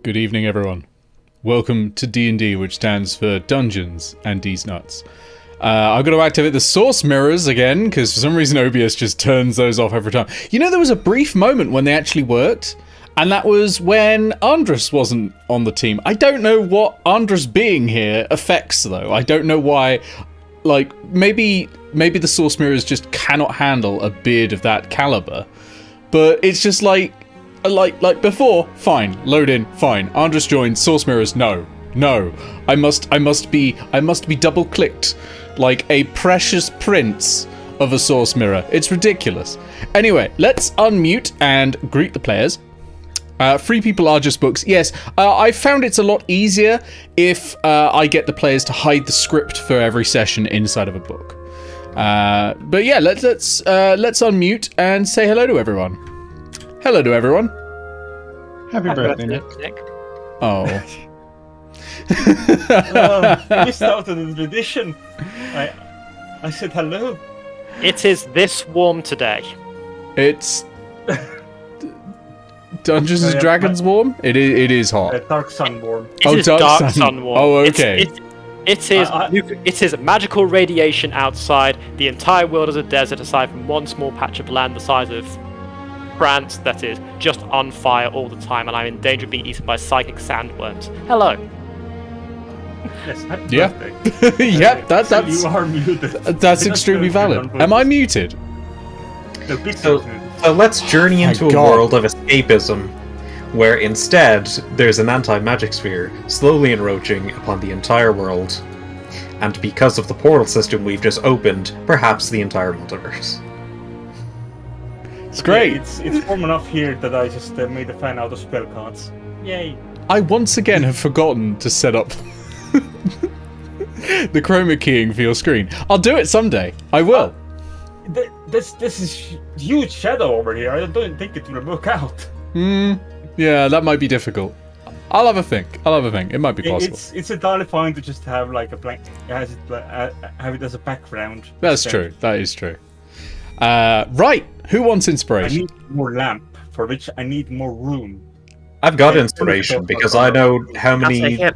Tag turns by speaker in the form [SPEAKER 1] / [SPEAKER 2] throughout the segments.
[SPEAKER 1] Good evening, everyone. Welcome to D&D, which stands for Dungeons and D's Nuts. I've got to activate the source mirrors again, because for some reason OBS just turns those off every time. You know, there was a brief moment when they actually worked, and that was when Andrus wasn't on the team. I don't know what Andrus being here affects, though. I don't know why. Like, maybe the source mirrors just cannot handle a beard of that caliber. But it's just like before, fine, load in, fine. Andrus joined, source mirrors, no. I must be double clicked like a precious prince of a source mirror. It's ridiculous. Anyway, let's unmute and greet the players. Free people are just books. Yes, I found it's a lot easier if I get the players to hide the script for every session inside of a book. But yeah, let's unmute and say hello to everyone. Hello to everyone.
[SPEAKER 2] Happy birthday, Nick.
[SPEAKER 1] Oh.
[SPEAKER 2] You missed out on the tradition. I said hello.
[SPEAKER 3] It is this warm today.
[SPEAKER 1] It's Dungeons and Dragons warm? It is hot.
[SPEAKER 2] Dark Sun warm.
[SPEAKER 3] It is dark sun warm.
[SPEAKER 1] Oh, okay.
[SPEAKER 3] It is magical radiation outside. The entire world is a desert aside from one small patch of land the size of France that is just on fire all the time, and I'm in danger of being eaten by psychic sandworms. Hello.
[SPEAKER 2] Yes, happy
[SPEAKER 1] Yeah.
[SPEAKER 2] birthday.
[SPEAKER 1] Yeah, that's
[SPEAKER 2] You are muted.
[SPEAKER 1] that's extremely valid. Am I muted?
[SPEAKER 2] No, big
[SPEAKER 4] So let's journey into a world of escapism, where instead there's an anti-magic sphere slowly encroaching upon the entire world, and because of the portal system we've just opened, perhaps the entire multiverse.
[SPEAKER 1] It's great.
[SPEAKER 2] Yeah, it's warm enough here that I just made a fan out of spell cards. Yay.
[SPEAKER 1] I once again have forgotten to set up the chroma keying for your screen. I'll do it someday. I will.
[SPEAKER 2] This is huge shadow over here. I don't think it will work out.
[SPEAKER 1] Yeah, that might be difficult. I'll have a think. It might be possible.
[SPEAKER 2] It's entirely fine to just have like a blank, have it as a background.
[SPEAKER 1] That's true. That is true. Right. Who wants
[SPEAKER 2] I
[SPEAKER 1] inspiration?
[SPEAKER 2] need more lamp, for which I need more room.
[SPEAKER 4] I've got inspiration because I know how
[SPEAKER 3] I'll
[SPEAKER 4] many
[SPEAKER 3] take it.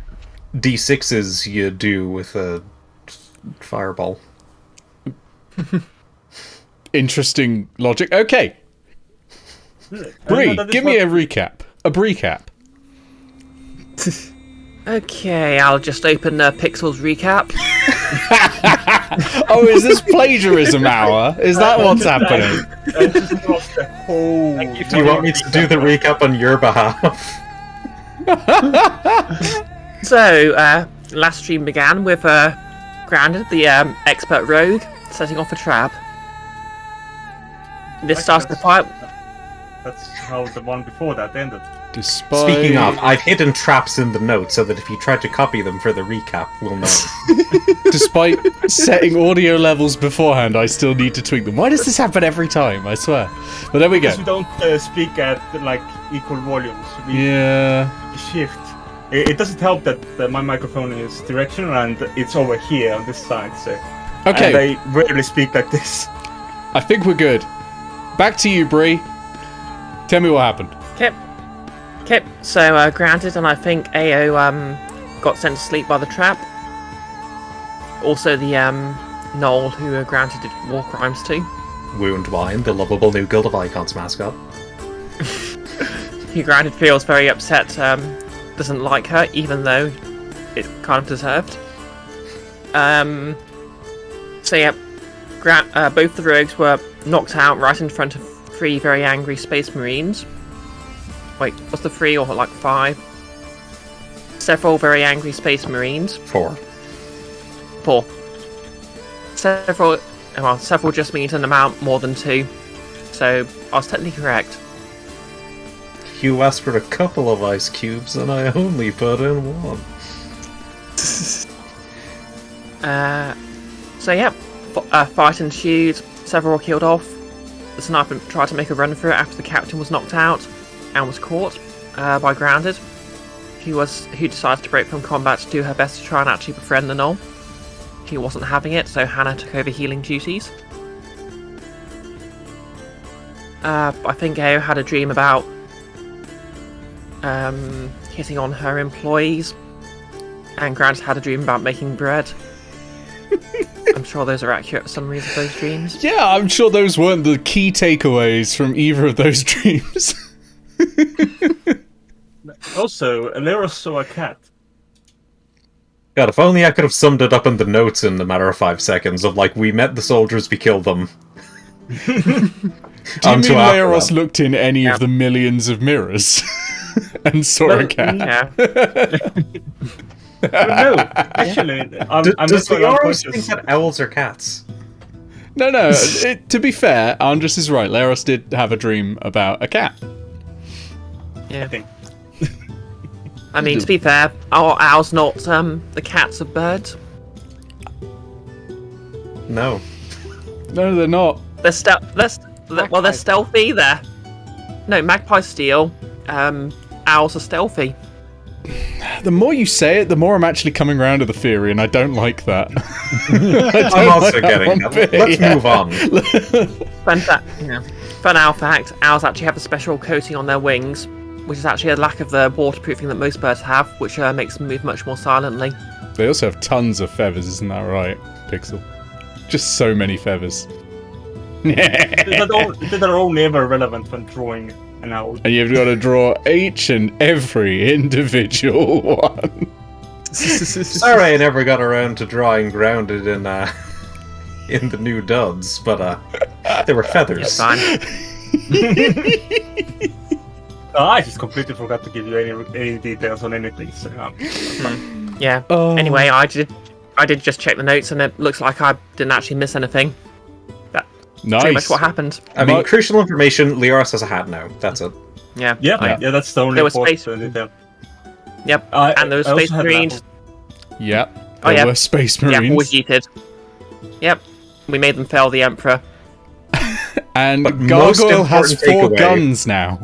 [SPEAKER 4] D6s you do with a fireball.
[SPEAKER 1] Interesting logic. Okay. Bree, give me a recap. A recap.
[SPEAKER 5] Okay, I'll just open Pixel's recap.
[SPEAKER 1] Oh, is this plagiarism hour? Is that what's happening?
[SPEAKER 2] I just lost the whole.
[SPEAKER 4] Do you want me to do the recap on your behalf?
[SPEAKER 5] So, last stream began with Grounded, the expert rogue, setting off a trap. This starts the fight.
[SPEAKER 2] That's how the one before that ended.
[SPEAKER 1] Despite...
[SPEAKER 4] Speaking of, I've hidden traps in the notes so that if you try to copy them for the recap, we'll know.
[SPEAKER 1] Despite setting audio levels beforehand, I still need to tweak them. Why does this happen every time? I swear. But there we go.
[SPEAKER 2] Because we don't speak at like equal volumes. We shift. It doesn't help that my microphone is directional and it's over here on this side. So
[SPEAKER 1] Okay.
[SPEAKER 2] and I rarely speak like this.
[SPEAKER 1] I think we're good. Back to you, Bree. Tell me what happened.
[SPEAKER 5] Okay, so Grounded and I think Eao got sent to sleep by the trap. Also the Knoll who Grounded did war crimes to.
[SPEAKER 4] Wound Wine, the lovable new Guild of Icons mascot.
[SPEAKER 5] Who Grounded feels very upset, doesn't like her, even though it kind of deserved. So yeah, both the rogues were knocked out right in front of 3 very angry space marines. Wait, was the 3 or like 5? Several very angry space marines.
[SPEAKER 4] 4.
[SPEAKER 5] 4. Several just means an amount more than 2. So I was technically correct.
[SPEAKER 4] You asked for a couple of ice cubes and I only put in 1.
[SPEAKER 5] So yeah, fight ensued. Several were killed off. The sniper tried to make a run for it after the captain was knocked out and was caught by Grounded, who decided to break from combat to do her best to try and actually befriend the Knoll. He wasn't having it, so Hannah took over healing duties. I think Eao had a dream about hitting on her employees. And Grant had a dream about making bread. I'm sure those are accurate summaries of those dreams.
[SPEAKER 1] Yeah, I'm sure those weren't the key takeaways from either of those dreams.
[SPEAKER 2] Also, Leros saw a cat.
[SPEAKER 4] God, if only I could have summed it up in the notes in a matter of 5 seconds of, like, we met the soldiers, we killed them.
[SPEAKER 1] Do you mean Leros looked in any of the millions of mirrors and saw a cat?
[SPEAKER 5] Yeah.
[SPEAKER 2] No, actually, I'm
[SPEAKER 4] Does
[SPEAKER 2] just
[SPEAKER 4] Leros think that owls are cats?
[SPEAKER 1] No, to be fair, Andres is right. Leros did have a dream about a cat.
[SPEAKER 5] Yeah.
[SPEAKER 2] I think.
[SPEAKER 5] I mean, to be fair, are owls not the cats of birds?
[SPEAKER 4] No.
[SPEAKER 1] No, they're not.
[SPEAKER 5] They're they're stealthy. No, magpies steal. Owls are stealthy.
[SPEAKER 1] The more you say it, the more I'm actually coming around to the theory, and I don't like that.
[SPEAKER 4] I'm also getting that. Let's move on.
[SPEAKER 5] Fun owl fact, owls actually have a special coating on their wings, which is actually a lack of the waterproofing that most birds have, which makes them move much more silently.
[SPEAKER 1] They also have tons of feathers, isn't that right, Pixel? Just so many feathers.
[SPEAKER 2] They're all never relevant when drawing an owl.
[SPEAKER 1] And you've got to draw each and every individual one.
[SPEAKER 4] Sorry I never got around to drawing grounded in the new duds, but they were feathers.
[SPEAKER 5] Yeah, fine.
[SPEAKER 2] I just completely forgot to give you any details on anything. So,
[SPEAKER 5] Yeah.
[SPEAKER 1] Oh.
[SPEAKER 5] Anyway, I did just check the notes, and it looks like I didn't actually miss anything. That's pretty much what happened.
[SPEAKER 4] I mean, crucial information, Leoris has a hat now. That's it.
[SPEAKER 5] Yeah.
[SPEAKER 2] Yeah, that's the only
[SPEAKER 5] There was
[SPEAKER 2] important
[SPEAKER 5] space.
[SPEAKER 2] detail.
[SPEAKER 5] Yep. And there was Space Marines.
[SPEAKER 1] Yep.
[SPEAKER 5] Oh,
[SPEAKER 1] There
[SPEAKER 5] yeah.
[SPEAKER 1] were Space
[SPEAKER 5] Yeah,
[SPEAKER 1] Marines.
[SPEAKER 5] always yeeted. Yep. We made them fail the Emperor.
[SPEAKER 1] And
[SPEAKER 4] But most
[SPEAKER 1] Gargoyle has
[SPEAKER 4] important
[SPEAKER 1] 4
[SPEAKER 4] takeaway-
[SPEAKER 1] guns now.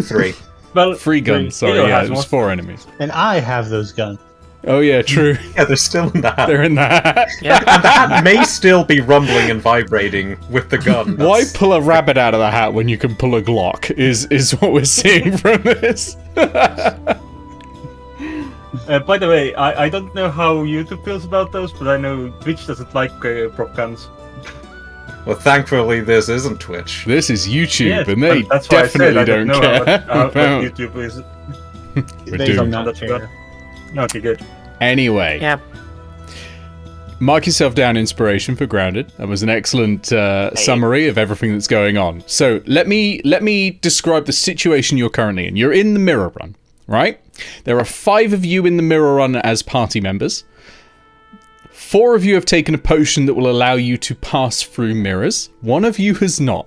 [SPEAKER 4] 3.
[SPEAKER 2] Well,
[SPEAKER 1] 3 guns, sorry,
[SPEAKER 2] Eao
[SPEAKER 1] yeah,
[SPEAKER 2] has
[SPEAKER 1] it was
[SPEAKER 2] one.
[SPEAKER 1] 4 enemies.
[SPEAKER 6] And I have those guns.
[SPEAKER 1] Oh yeah, true.
[SPEAKER 4] Yeah, they're still in the hat.
[SPEAKER 1] They're in the hat.
[SPEAKER 5] Yeah.
[SPEAKER 4] And the hat may still be rumbling and vibrating with the gun.
[SPEAKER 1] Why pull a rabbit out of the hat when you can pull a Glock, is what we're seeing from this.
[SPEAKER 2] By the way, I don't know how YouTube feels about those, but I know Twitch doesn't like prop guns.
[SPEAKER 4] Well, thankfully, this isn't Twitch.
[SPEAKER 1] This is YouTube,
[SPEAKER 2] Yes,
[SPEAKER 1] and they
[SPEAKER 2] but that's why I said
[SPEAKER 1] definitely
[SPEAKER 2] I
[SPEAKER 1] don't
[SPEAKER 2] know
[SPEAKER 1] care
[SPEAKER 2] how
[SPEAKER 1] about...
[SPEAKER 2] YouTube is.
[SPEAKER 1] We're
[SPEAKER 6] They do
[SPEAKER 1] doomed.
[SPEAKER 6] not
[SPEAKER 2] That's
[SPEAKER 6] care.
[SPEAKER 2] good. Okay, good.
[SPEAKER 1] Anyway,
[SPEAKER 5] Yeah.
[SPEAKER 1] mark yourself down inspiration for Grounded. That was an excellent summary of everything that's going on. So let me describe the situation you're currently in. You're in the Mirror Run, right? There are 5 of you in the Mirror Run as party members. 4 of you have taken a potion that will allow you to pass through mirrors. 1 of you has not.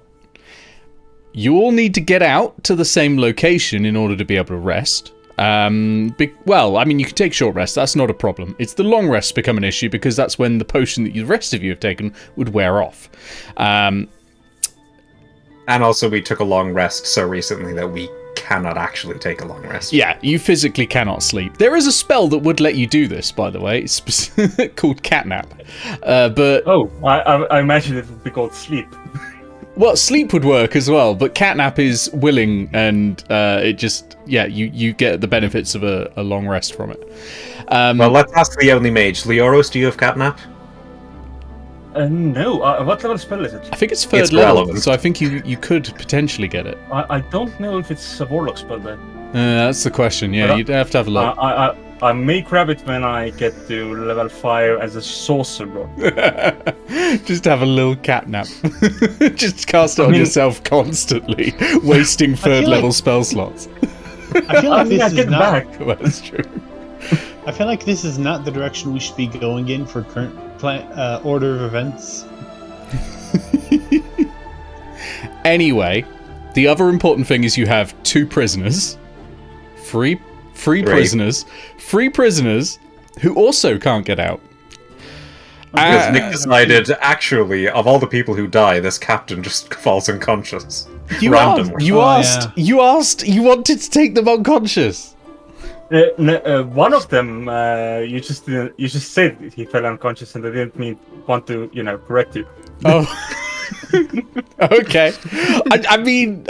[SPEAKER 1] You all need to get out to the same location in order to be able to rest. Well, I mean, you can take short rests. That's not a problem. It's the long rests become an issue because that's when the potion that the rest of you have taken would wear off.
[SPEAKER 4] And also, we took a long rest so recently that we cannot actually take a long rest.
[SPEAKER 1] Yeah, you physically cannot sleep. There is a spell that would let you do this, by the way. It's called Catnap. But
[SPEAKER 2] Oh, I imagine it would be called sleep.
[SPEAKER 1] well, sleep would work as well, but Catnap is willing, and it just, yeah, you get the benefits of a long rest from it.
[SPEAKER 4] Well, let's ask the only mage. Leoros, do you have catnap?
[SPEAKER 2] No, what level spell is it?
[SPEAKER 1] I think it's 3rd
[SPEAKER 4] It's
[SPEAKER 1] level,
[SPEAKER 4] relevant.
[SPEAKER 1] so I think you could potentially get it.
[SPEAKER 2] I don't know if it's a warlock spell then.
[SPEAKER 1] That's the question, yeah,
[SPEAKER 2] But
[SPEAKER 1] you'd have to have a look.
[SPEAKER 2] I may grab it when I get to level 5 as a sorcerer.
[SPEAKER 1] Just have a little catnap. Just cast it on yourself constantly, wasting 3rd level spell slots.
[SPEAKER 6] I feel like
[SPEAKER 2] Yeah,
[SPEAKER 6] this is
[SPEAKER 2] get
[SPEAKER 6] not.
[SPEAKER 2] back.
[SPEAKER 1] Well, that's true.
[SPEAKER 6] I feel like this is not the direction we should be going in for current order of events.
[SPEAKER 1] Anyway, the other important thing is you have 2 prisoners. Three prisoners. 3 prisoners who also can't get out.
[SPEAKER 4] Because Nick decided, actually, of all the people who die, this captain just falls unconscious.
[SPEAKER 1] You
[SPEAKER 4] randomly.
[SPEAKER 1] You wanted to take them unconscious.
[SPEAKER 2] One of them, you just said he fell unconscious, and I didn't want to, correct you.
[SPEAKER 1] Oh, okay. I mean,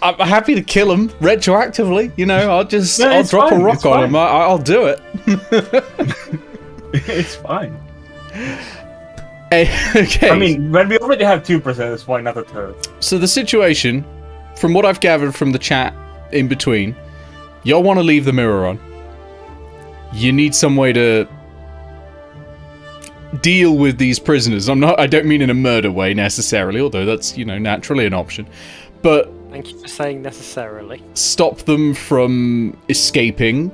[SPEAKER 1] I'm happy to kill him retroactively. You know, I'll drop a rock
[SPEAKER 2] it's
[SPEAKER 1] on him. I'll do it.
[SPEAKER 2] It's fine.
[SPEAKER 1] Okay.
[SPEAKER 2] I mean, when we already have 2%, why not a third?
[SPEAKER 1] So the situation, from what I've gathered from the chat in between, y'all want to leave the mirror on. You need some way to deal with these prisoners. I don't mean in a murder way necessarily, although that's, you know, naturally an option. But
[SPEAKER 3] Thank you for saying necessarily.
[SPEAKER 1] stop them from escaping,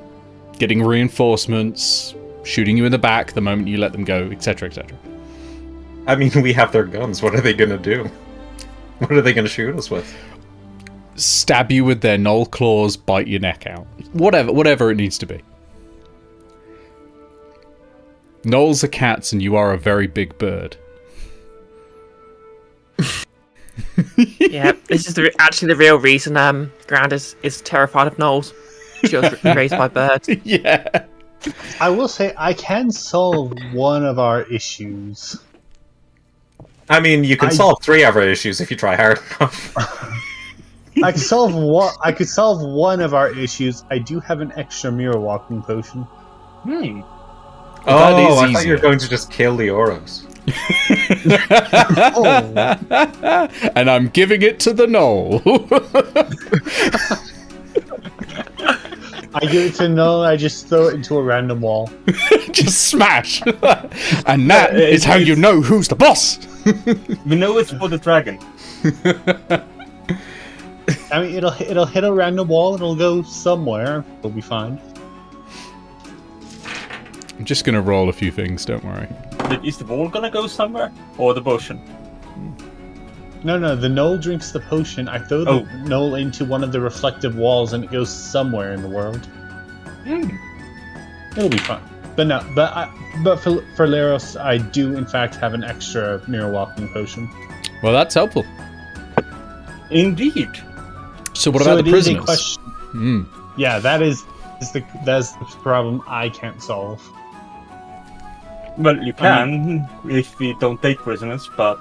[SPEAKER 1] getting reinforcements, shooting you in the back the moment you let them go, etc., etc.
[SPEAKER 4] I mean, we have their guns. What are they going to do? What are they going to shoot us with?
[SPEAKER 1] Stab you with their gnoll claws, bite your neck out. Whatever it needs to be. Gnolls are cats and you are a very big bird.
[SPEAKER 5] Yeah, this is actually the real reason Grand is terrified of gnolls. She was raised by birds.
[SPEAKER 1] Yeah.
[SPEAKER 6] I will say I can solve one of our issues.
[SPEAKER 4] I mean, you can solve 3 of our issues if you try hard enough.
[SPEAKER 6] I could solve one of our issues. I do have an extra mirror walking potion.
[SPEAKER 1] That is
[SPEAKER 4] I thought you
[SPEAKER 1] easier.
[SPEAKER 4] were going to just kill the Oros.
[SPEAKER 6] Oh.
[SPEAKER 1] And I'm giving it to the gnoll.
[SPEAKER 6] I give it to Null, I just throw it into a random wall.
[SPEAKER 1] Just smash. And that is how you know who's the boss.
[SPEAKER 2] We know it's for the dragon.
[SPEAKER 6] I mean, it'll hit a random wall, it'll go somewhere, it'll be fine.
[SPEAKER 1] I'm just gonna roll a few things, don't worry.
[SPEAKER 2] But is the wall gonna go somewhere? Or the potion?
[SPEAKER 6] No, the Knoll drinks the potion, I throw the Knoll into one of the reflective walls and it goes somewhere in the world. It'll be fun. But for Leros, I do in fact have an extra mirror walking potion.
[SPEAKER 1] Well, that's helpful.
[SPEAKER 2] Indeed.
[SPEAKER 1] So what about the
[SPEAKER 6] it is a
[SPEAKER 1] prisoners?
[SPEAKER 6] question. Yeah, that's the problem I can't solve.
[SPEAKER 2] Well, you can if we don't take prisoners, but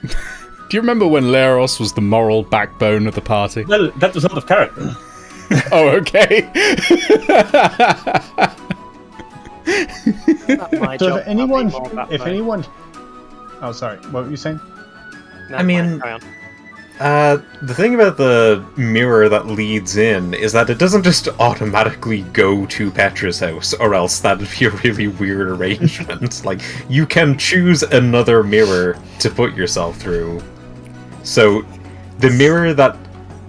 [SPEAKER 1] Do you remember when Leros was the moral backbone of the party?
[SPEAKER 2] well, that was out of character.
[SPEAKER 1] Oh, okay.
[SPEAKER 6] So if anyone, oh sorry, what were you saying?
[SPEAKER 4] I mean, the thing about the mirror that leads in is that it doesn't just automatically go to Petra's house, or else that'd be a really weird arrangement. Like, you can choose another mirror to put yourself through. So, the mirror that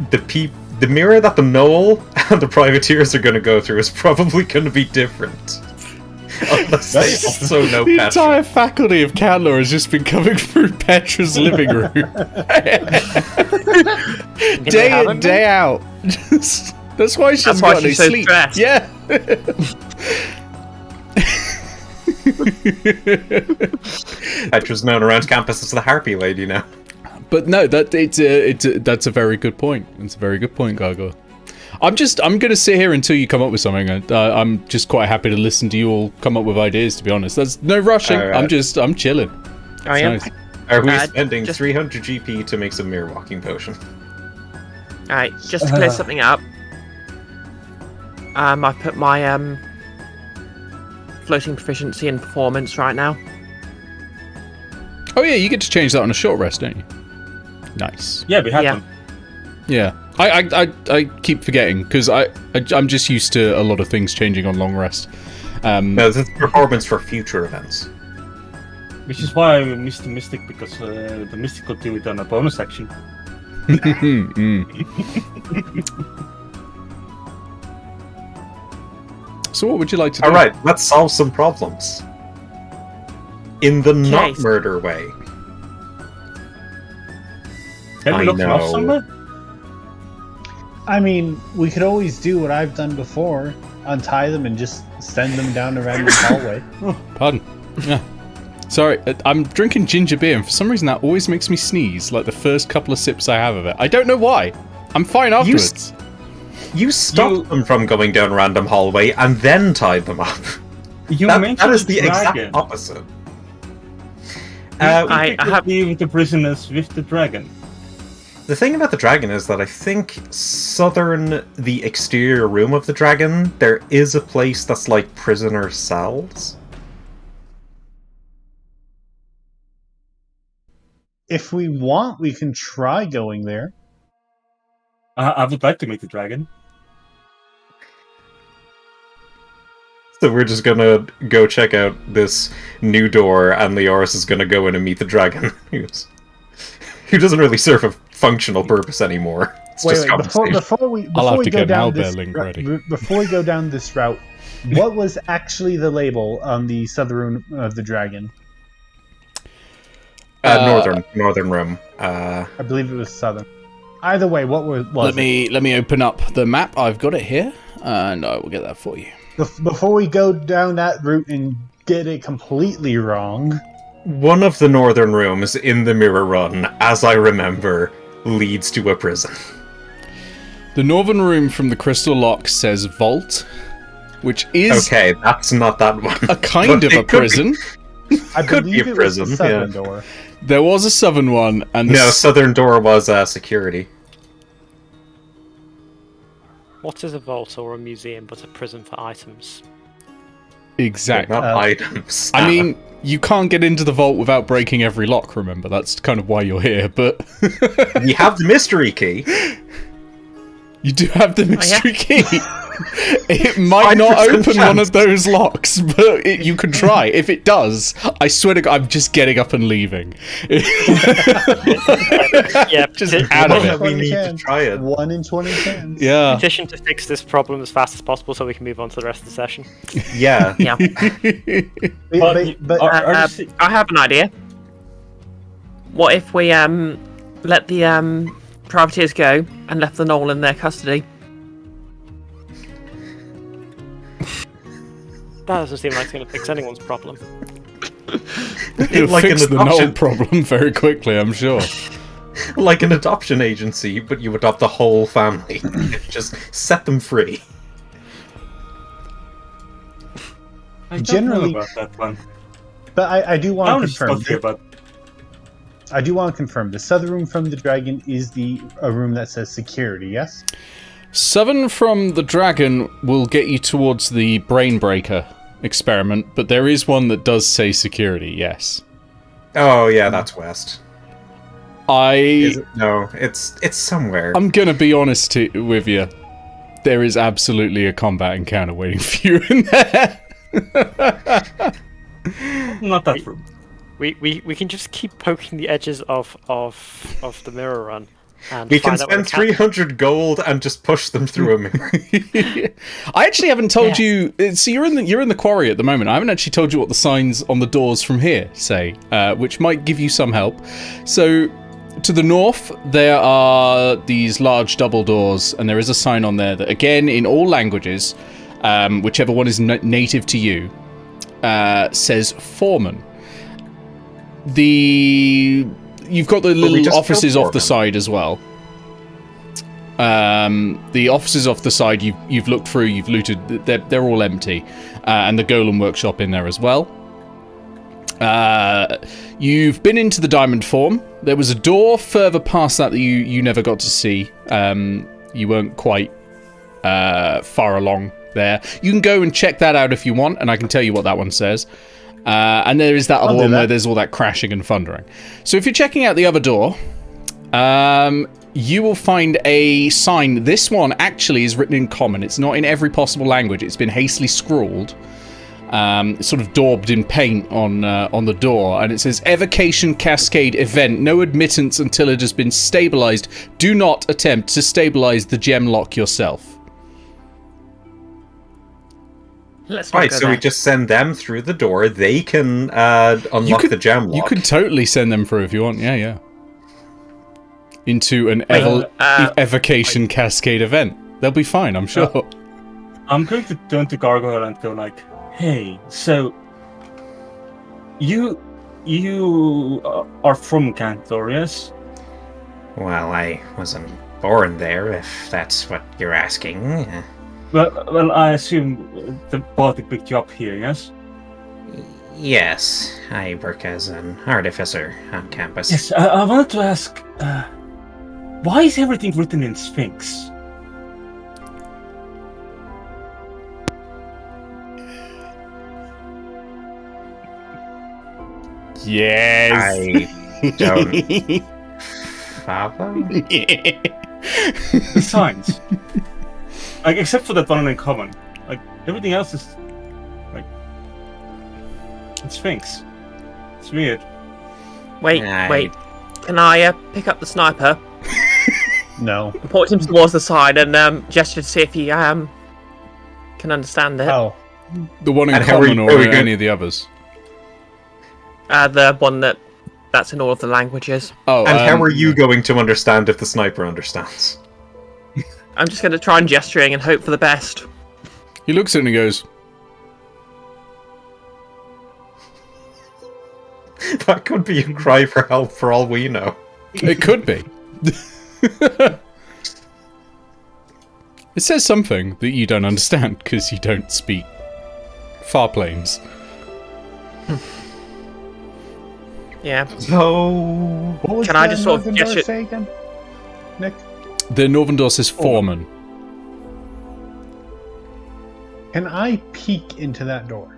[SPEAKER 4] the mirror that the Knoll and the Privateers are going to go through is probably going to be different. Unless they also know
[SPEAKER 1] The
[SPEAKER 4] Petra.
[SPEAKER 1] entire faculty of Cantlore has just been coming through Petra's living room. Day in, day out. That's why she doesn't got any
[SPEAKER 5] she's so
[SPEAKER 1] sleep.
[SPEAKER 5] stressed.
[SPEAKER 1] Yeah.
[SPEAKER 4] Petra's known around campus as the Harpy Lady now.
[SPEAKER 1] But no, that's a very good point. It's a very good point, Gargoyle. I'm gonna sit here until you come up with something. I'm just quite happy to listen to you all come up with ideas. To be honest, there's no rushing.
[SPEAKER 4] Alright.
[SPEAKER 1] I'm chilling.
[SPEAKER 5] I am.
[SPEAKER 1] Nice.
[SPEAKER 4] Are we
[SPEAKER 5] Uh,
[SPEAKER 4] spending
[SPEAKER 5] just-
[SPEAKER 4] 300 GP to make some mirror walking potion?
[SPEAKER 5] Alright, just to clear something up. I put my floating proficiency in performance right now.
[SPEAKER 1] Oh yeah, you get to change that on a short rest, don't you? Nice.
[SPEAKER 2] Yeah, we have
[SPEAKER 5] Yeah.
[SPEAKER 2] them.
[SPEAKER 1] Yeah. I keep forgetting because I'm just used to a lot of things changing on long rest.
[SPEAKER 4] No, this is performance for future events.
[SPEAKER 2] Which is why I missed the Mystic, because the Mystic could do it on a bonus action.
[SPEAKER 1] So what would you like to do?
[SPEAKER 4] Alright, let's solve some problems. In the not
[SPEAKER 5] Okay.
[SPEAKER 4] murder way.
[SPEAKER 2] Can
[SPEAKER 4] I
[SPEAKER 2] we look them up
[SPEAKER 4] know.
[SPEAKER 2] somewhere?
[SPEAKER 6] I mean, we could always do what I've done before, untie them and just send them down a random hallway.
[SPEAKER 1] Pardon. Yeah. Sorry, I'm drinking ginger beer, and for some reason that always makes me sneeze, like the first couple of sips I have of it. I don't know why. I'm fine afterwards.
[SPEAKER 4] You stopped them from going down a random hallway and then tied them up.
[SPEAKER 2] You
[SPEAKER 4] That
[SPEAKER 2] mentioned
[SPEAKER 4] is the
[SPEAKER 2] dragon.
[SPEAKER 4] exact opposite.
[SPEAKER 2] I have leave the prisoners with the dragon.
[SPEAKER 4] The thing about the dragon is that I think the exterior room of the dragon, there is a place that's like prisoner cells.
[SPEAKER 6] If we want, we can try going there.
[SPEAKER 2] I would like to meet the dragon.
[SPEAKER 4] So we're just gonna go check out this new door, and Leoris is gonna go in and meet the dragon, who doesn't really serve a functional purpose anymore. It's just
[SPEAKER 6] before we go down this before we go down this route, what was actually the label on the southern room of the dragon?
[SPEAKER 4] Northern room.
[SPEAKER 6] I believe it was southern. Either way, what was
[SPEAKER 1] let me open up the map. I've got it here, and I will get that for you.
[SPEAKER 6] Before we go down that route and get it completely wrong,
[SPEAKER 4] one of the northern rooms in the Mirror Run, as I remember, leads to a prison.
[SPEAKER 1] The northern room from the Crystal Lock says vault, which is
[SPEAKER 4] okay. That's not that one.
[SPEAKER 1] A kind of a prison.
[SPEAKER 6] I believe it was the southern door.
[SPEAKER 1] There was a southern one, and
[SPEAKER 4] southern door was security.
[SPEAKER 3] What is a vault or a museum but a prison for items?
[SPEAKER 1] Exactly.
[SPEAKER 4] Not items.
[SPEAKER 1] I mean, you can't get into the vault without breaking every lock, remember? That's kind of why you're here, but...
[SPEAKER 4] You have the mystery key.
[SPEAKER 1] You do have the mystery key. It might not open one of those locks, but you can try. If it does, I swear to God, I'm just getting up and leaving.
[SPEAKER 3] Yeah,
[SPEAKER 1] just out of it.
[SPEAKER 4] We need to try it.
[SPEAKER 6] 1 in 20 chance.
[SPEAKER 1] Yeah.
[SPEAKER 3] Petition to fix this problem as fast as possible so we can move on to the rest of the session.
[SPEAKER 4] Yeah.
[SPEAKER 5] Yeah.
[SPEAKER 6] But
[SPEAKER 5] I have an idea. What if we let the privateers go and left the knoll in their custody?
[SPEAKER 3] That doesn't seem like it's going to fix anyone's problem.
[SPEAKER 1] It'll fix the knoll problem very quickly, I'm sure.
[SPEAKER 4] Like an adoption agency, but you adopt the whole family. Just set them free.
[SPEAKER 2] I don't
[SPEAKER 6] Generally,
[SPEAKER 2] know about that one.
[SPEAKER 6] But I do want to confirm.
[SPEAKER 2] About...
[SPEAKER 6] I do want to confirm the southern room from the dragon is a room that says security. Yes.
[SPEAKER 1] Southern from the dragon will get you towards the brain breaker experiment, but there is one that does say security. Yes.
[SPEAKER 4] Oh yeah, that's west.
[SPEAKER 1] No,
[SPEAKER 4] it's somewhere.
[SPEAKER 1] I'm gonna be honest with you. There is absolutely a combat encounter waiting for you in there.
[SPEAKER 2] Not that room.
[SPEAKER 3] We can just keep poking the edges of the Mirror Run. And
[SPEAKER 4] we can spend 300 gold and just push them through a mirror.
[SPEAKER 1] I actually haven't told you. So you're in the quarry at the moment. I haven't actually told you what the signs on the doors from here say, which might give you some help. So to the north there are these large double doors, and there is a sign on there that, again, in all languages, whichever one is native to you, says foreman. You've got the little offices off the side as well. The offices off the side, you've looked through, you've looted. They're all empty, and the golem workshop in there as well. You've been into the diamond form. There was a door further past that you never got to see. You weren't quite far along there. You can go and check that out if you want, and I can tell you what that one says. And there is that other one where there's all that crashing and thundering. So if you're checking out the other door, you will find a sign. This one actually is written in common. It's not in every possible language. It's been hastily scrawled. It's sort of daubed in paint on the door, and it says Evocation Cascade Event. No admittance until it has been stabilized. Do not attempt to stabilize the gem lock yourself.
[SPEAKER 5] Right,
[SPEAKER 4] so we just send them through the door. They can unlock the gem lock.
[SPEAKER 1] You could totally send them through if you want. Yeah. Into an evocation cascade event. They'll be fine, I'm sure.
[SPEAKER 2] I'm going to turn to Gargoyle and go like, "Hey, so you are from Cantlore, yes?"
[SPEAKER 4] Well, I wasn't born there, if that's what you're asking.
[SPEAKER 2] Well, I assume the Baltic picked you up here, yes?
[SPEAKER 4] Yes, I work as an artificer on campus.
[SPEAKER 2] Yes, I wanted to ask, why is everything written in Sphinx?
[SPEAKER 1] Yes.
[SPEAKER 4] I don't follow.
[SPEAKER 2] The signs. Like, except for that one in common. Like, everything else is, like, it's Sphinx. It's weird.
[SPEAKER 5] Wait. Can I pick up the sniper?
[SPEAKER 6] No.
[SPEAKER 5] Point him towards the side and gesture to see if he can understand it.
[SPEAKER 6] Oh.
[SPEAKER 1] The one in
[SPEAKER 4] And
[SPEAKER 1] common or any of the others?
[SPEAKER 5] The one that's in all of the languages.
[SPEAKER 1] Oh,
[SPEAKER 4] And how are you going to understand if the sniper understands?
[SPEAKER 5] I'm just going to try and gesturing and hope for the best.
[SPEAKER 1] He looks at it and he goes,
[SPEAKER 4] That could be a cry for help for all we know.
[SPEAKER 1] it could be. It says something that you don't understand because you don't speak far planes.
[SPEAKER 5] Yeah.
[SPEAKER 4] So...
[SPEAKER 6] What was
[SPEAKER 5] Can I just sort of
[SPEAKER 6] Northern
[SPEAKER 5] gesture-
[SPEAKER 6] Door say again? Nick?
[SPEAKER 1] The Northern Door says foreman.
[SPEAKER 6] Can I peek into that door?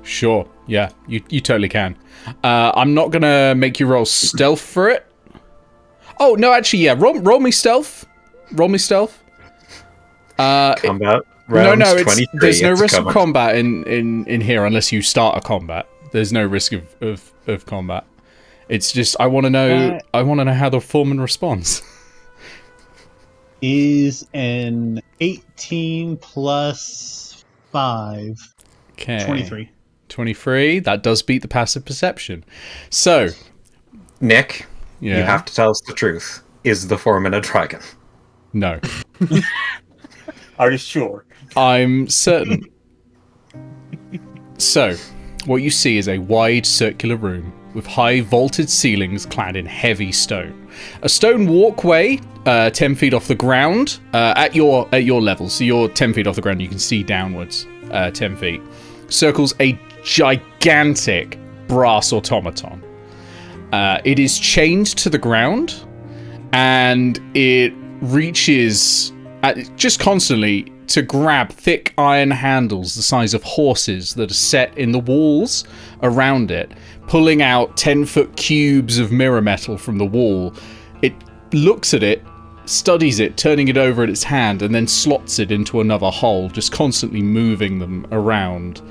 [SPEAKER 1] Sure, yeah, you totally can. I'm not gonna make you roll stealth for it. Oh, no, actually, yeah, roll me stealth. Roll me stealth.
[SPEAKER 4] Combat round
[SPEAKER 1] no,
[SPEAKER 4] 23.
[SPEAKER 1] there's no
[SPEAKER 4] it's
[SPEAKER 1] risk
[SPEAKER 4] coming.
[SPEAKER 1] of combat in here unless you start a combat. There's no risk of combat. It's just I want to know how the foreman responds.
[SPEAKER 6] Is an 18 plus 5.
[SPEAKER 1] Okay.
[SPEAKER 6] 23.
[SPEAKER 1] 23. That does beat the passive perception. So,
[SPEAKER 4] Nick,
[SPEAKER 1] yeah.
[SPEAKER 4] you have to tell us the truth. Is the foreman a dragon?
[SPEAKER 1] No.
[SPEAKER 2] Are you sure?
[SPEAKER 1] I'm certain. So, what you see is a wide circular room with high vaulted ceilings clad in heavy stone. A stone walkway 10 feet off the ground at your level. So you're 10 feet off the ground, you can see downwards 10 feet. Circles a gigantic brass automaton. It is chained to the ground and it reaches just constantly to grab thick iron handles the size of horses that are set in the walls around it, pulling out 10-foot cubes of mirror metal from the wall. It looks at it, studies it, turning it over in its hand, and then slots it into another hole, just constantly moving them around,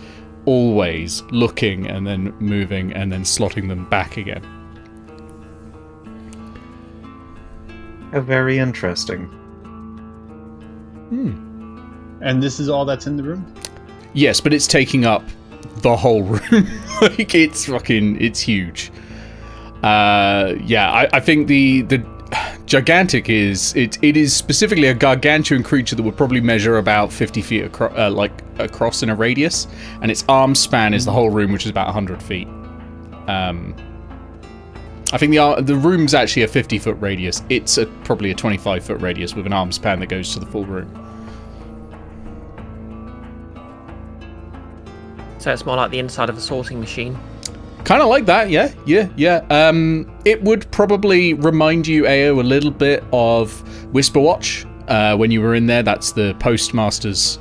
[SPEAKER 1] always looking and then moving and then slotting them back again.
[SPEAKER 4] Very interesting.
[SPEAKER 6] And this is all that's in the room?
[SPEAKER 1] Yes, but it's taking up the whole room. Like, it's huge. I think the gigantic is it is specifically a gargantuan creature that would probably measure about 50 feet across in a radius, and its arm span is the whole room, which is about 100 feet. I think the room's actually a 50-foot radius. It's probably a 25-foot radius with an arm span that goes to the full room.
[SPEAKER 5] So it's more like the inside of a sorting machine.
[SPEAKER 1] Kind of like that, yeah. It would probably remind you, Eao, a little bit of Whisperwatch when you were in there. That's the postmaster's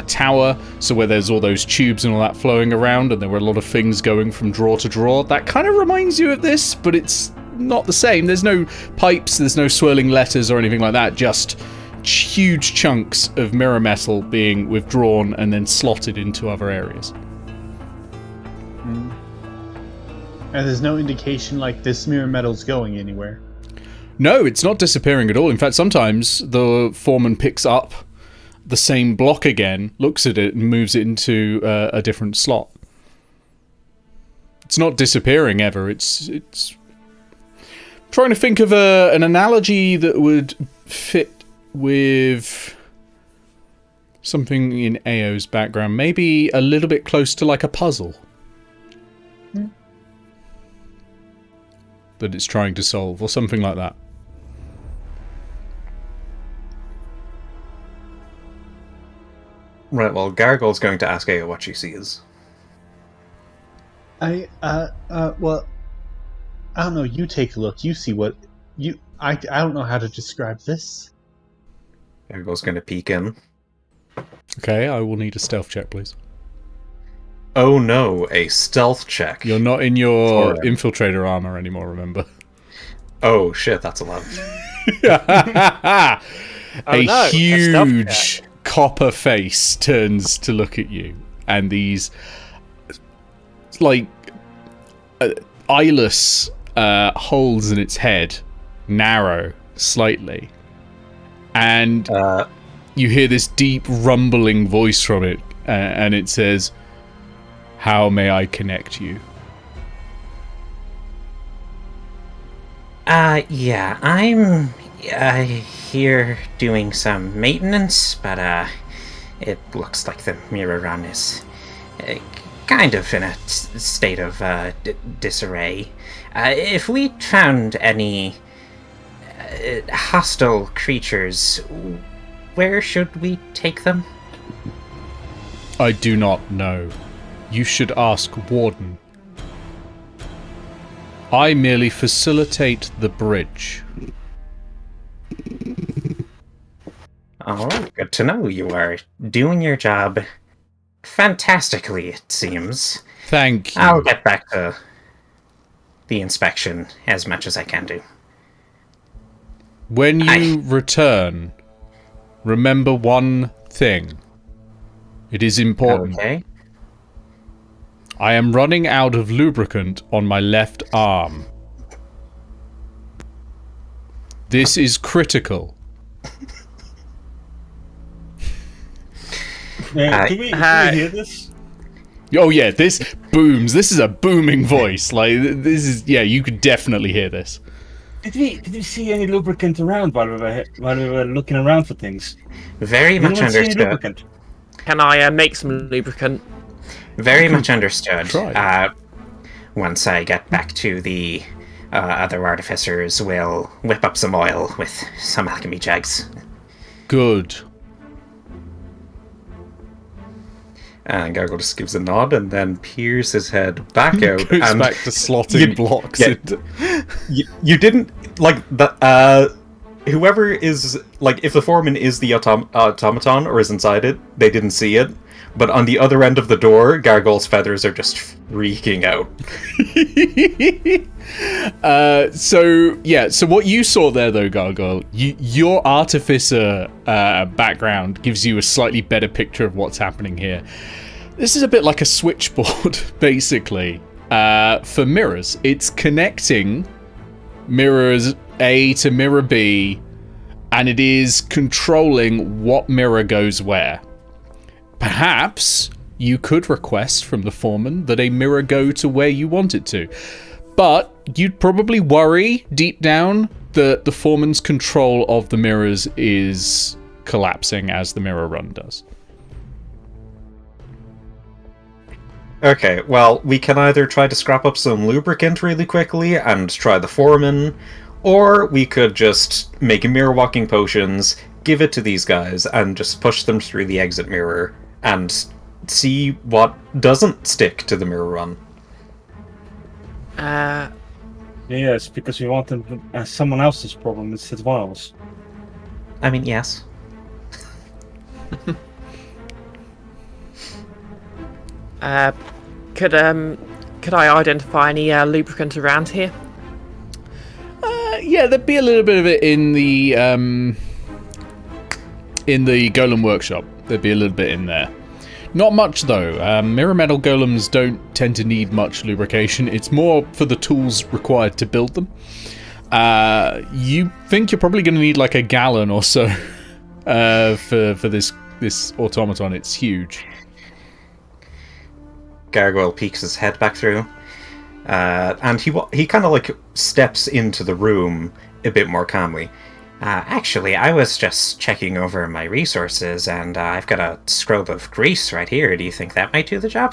[SPEAKER 1] tower, so where there's all those tubes and all that flowing around, and there were a lot of things going from drawer to drawer. That kind of reminds you of this, but it's not the same. There's no pipes, there's no swirling letters or anything like that, just huge chunks of mirror metal being withdrawn and then slotted into other areas.
[SPEAKER 6] And there's no indication like this mirror metal's going anywhere.
[SPEAKER 1] No, it's not disappearing at all. In fact, sometimes the foreman picks up the same block again, looks at it, and moves it into a different slot. It's not disappearing ever. It's trying to think of an analogy that would fit with something in Eao's background. Maybe a little bit close to like a puzzle that it's trying to solve, or something like that.
[SPEAKER 4] Right, well, Gargoyle's going to ask Eao what she sees.
[SPEAKER 6] Well, I don't know. You take a look. You see what you. I don't know how to describe this.
[SPEAKER 4] Gargoyle's going to peek in.
[SPEAKER 1] Okay, I will need a stealth check, please.
[SPEAKER 4] Oh no, a stealth check.
[SPEAKER 1] You're not in your infiltrator armor anymore, remember?
[SPEAKER 4] Oh shit, that's 11.
[SPEAKER 1] A huge copper face turns to look at you, and these like eyeless holes in its head narrow slightly, and you hear this deep rumbling voice from it, and it says, "How may I connect you?"
[SPEAKER 7] Yeah, I'm here doing some maintenance, but it looks like the mirror run is kind of in a state of disarray. If we found any hostile creatures, where should we take them?
[SPEAKER 1] I do not know. You should ask Warden. I merely facilitate the bridge.
[SPEAKER 7] Oh, good to know. You are doing your job fantastically, it seems.
[SPEAKER 1] Thank you.
[SPEAKER 7] I'll get back to the inspection as much as I can do.
[SPEAKER 1] When you return, remember one thing. It is important.
[SPEAKER 7] Okay.
[SPEAKER 1] I am running out of lubricant on my left arm. This is critical.
[SPEAKER 2] Can we hear this?
[SPEAKER 1] Oh yeah, this booms. This is a booming voice. Like this is, yeah, you could definitely hear this.
[SPEAKER 2] Did we see any lubricant around while we were looking around for things?
[SPEAKER 7] Very much understood.
[SPEAKER 5] Can I make some lubricant?
[SPEAKER 7] Very much understood.
[SPEAKER 1] Try.
[SPEAKER 7] Once I get back to the other artificers, we'll whip up some oil with some alchemy jugs.
[SPEAKER 1] Good.
[SPEAKER 4] And Gargoyle just gives a nod and then peers his head back out.
[SPEAKER 1] Goes
[SPEAKER 4] and
[SPEAKER 1] back to slotting blocks.
[SPEAKER 4] Yeah, you didn't like the whoever is like, if the foreman is the automaton or is inside it, they didn't see it. But on the other end of the door, Gargoyle's feathers are just freaking out. So what you saw there, though, Gargoyle, your artificer background gives you a slightly better picture of what's happening here. This is a bit like a switchboard, basically, for mirrors. It's connecting mirrors A to mirror B, and it is controlling what mirror goes where. Perhaps you could request from the foreman that a mirror go to where you want it to. But you'd probably worry deep down that the foreman's control of the mirrors is collapsing as the mirror run does. Okay, well, we can either try to scrap up some lubricant really quickly and try the foreman, or we could just make mirror walking potions, give it to these guys, and just push them through the exit mirror and see what doesn't stick to the mirror run.
[SPEAKER 2] Yes, because we want them as someone else's problem instead of ours.
[SPEAKER 7] I mean, yes.
[SPEAKER 5] Could I identify any lubricant around here?
[SPEAKER 1] Yeah, there'd be a little bit of it in the golem workshop. There'd be a little bit in there. Not much, though. Mirror metal golems don't tend to need much lubrication. It's more for the tools required to build them. You think you're probably going to need like a gallon or so for this automaton. It's huge.
[SPEAKER 4] Gargoyle peeks his head back through, and he kind of like steps into the room a bit more calmly.
[SPEAKER 7] Actually, I was just checking over my resources, and I've got a scroll of grease right here. Do you think that might do the job?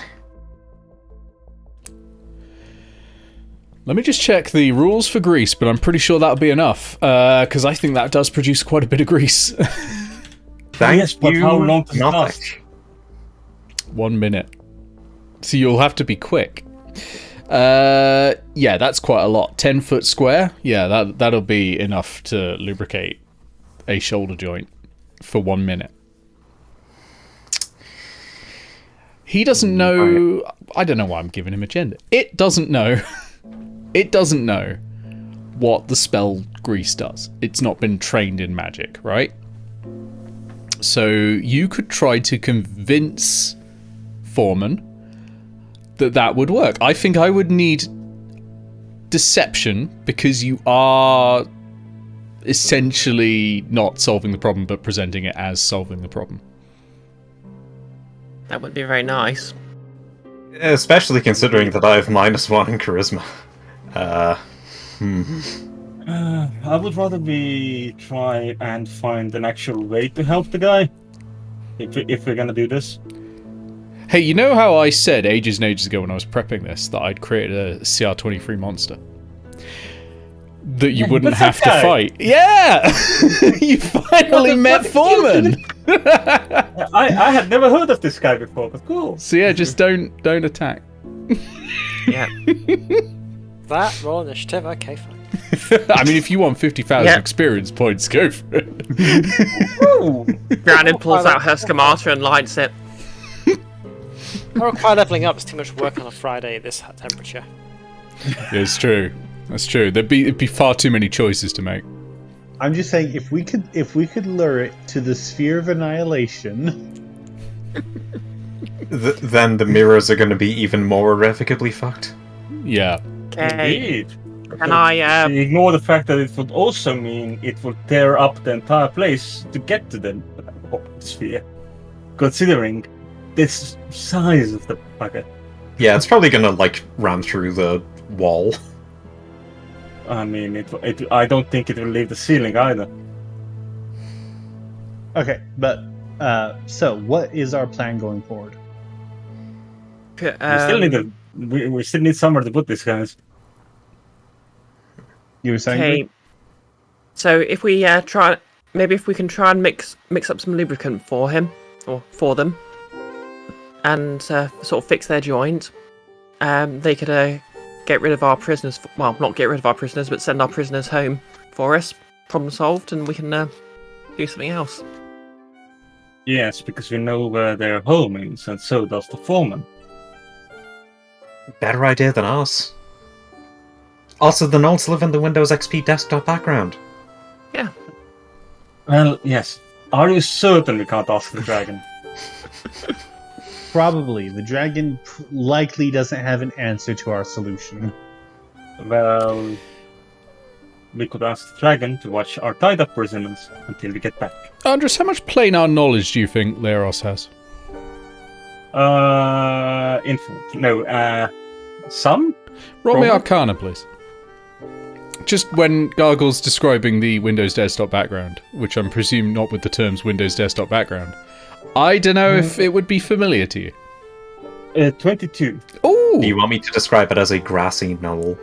[SPEAKER 1] Let me just check the rules for grease, but I'm pretty sure that'll be enough, because I think that does produce quite a bit of grease.
[SPEAKER 2] Yes, but how long does it last?
[SPEAKER 1] 1 minute. So you'll have to be quick. Yeah, that's quite a lot. 10 foot square. Yeah, that'll be enough to lubricate a shoulder joint for 1 minute. He doesn't know. I don't know why I'm giving him agenda. It doesn't know. It doesn't know what the spell grease does. It's not been trained in magic, right? So you could try to convince Foreman that would work. I think I would need deception, because you are essentially not solving the problem but presenting it as solving the problem.
[SPEAKER 5] That would be very nice.
[SPEAKER 4] Especially considering that I have -1 in charisma.
[SPEAKER 2] I would rather we try and find an actual way to help the guy. If we're gonna do this.
[SPEAKER 1] Hey, you know how I said ages and ages ago when I was prepping this that I'd create a CR23 monster? That you wouldn't have to fight. Yeah! You finally met Foreman!
[SPEAKER 2] I had never heard of this guy before, but cool.
[SPEAKER 1] So yeah, just don't attack.
[SPEAKER 5] Yeah.
[SPEAKER 3] That, roll initiative, okay, fine.
[SPEAKER 1] I mean, if you want 50,000 experience points, go for it.
[SPEAKER 5] Brandon pulls out her schemata and lights it.
[SPEAKER 3] I require leveling up. It's too much work on a Friday at this temperature.
[SPEAKER 1] Yeah, it's true. That's true. It'd be far too many choices to make.
[SPEAKER 6] I'm just saying, if we could lure it to the sphere of annihilation,
[SPEAKER 4] Then the mirrors are going to be even more irrevocably fucked.
[SPEAKER 1] Yeah.
[SPEAKER 5] Okay.
[SPEAKER 2] Indeed.
[SPEAKER 5] Can I,
[SPEAKER 2] ignore the fact that it would also mean it would tear up the entire place to get to the sphere, considering this size of the bucket.
[SPEAKER 4] Yeah, it's probably going to, like, ram through the wall.
[SPEAKER 2] I mean, I don't think it will leave the ceiling either.
[SPEAKER 6] okay, but so what is our plan going forward?
[SPEAKER 2] We still need we still need somewhere to put these guys.
[SPEAKER 6] You were saying?
[SPEAKER 5] Okay. So if we if we can try and mix up some lubricant for him or for them, and sort of fix their joint, they could get rid of our prisoners. Well, not get rid of our prisoners, but send our prisoners home for us. Problem solved, and we can do something else.
[SPEAKER 2] Yes, because we know where their home is, and so does the foreman.
[SPEAKER 4] Better idea than us. Also, the notes live in the Windows XP desktop background.
[SPEAKER 5] Yeah.
[SPEAKER 2] Well, yes. Are you certain we can't ask the dragon?
[SPEAKER 6] Probably. The dragon likely doesn't have an answer to our solution.
[SPEAKER 2] Well, we could ask the dragon to watch our tied-up prisoners until we get back.
[SPEAKER 1] Andres, how much planar knowledge do you think Leros has?
[SPEAKER 2] Infinite. No, some?
[SPEAKER 1] Roll me
[SPEAKER 2] Probably.
[SPEAKER 1] Arcana, please. Just when Gargle's describing the Windows desktop background, which I'm presuming not with the terms Windows desktop background, I don't know if it would be familiar to you.
[SPEAKER 2] 22.
[SPEAKER 1] Ooh!
[SPEAKER 4] Do you want me to describe it as a grassy knoll?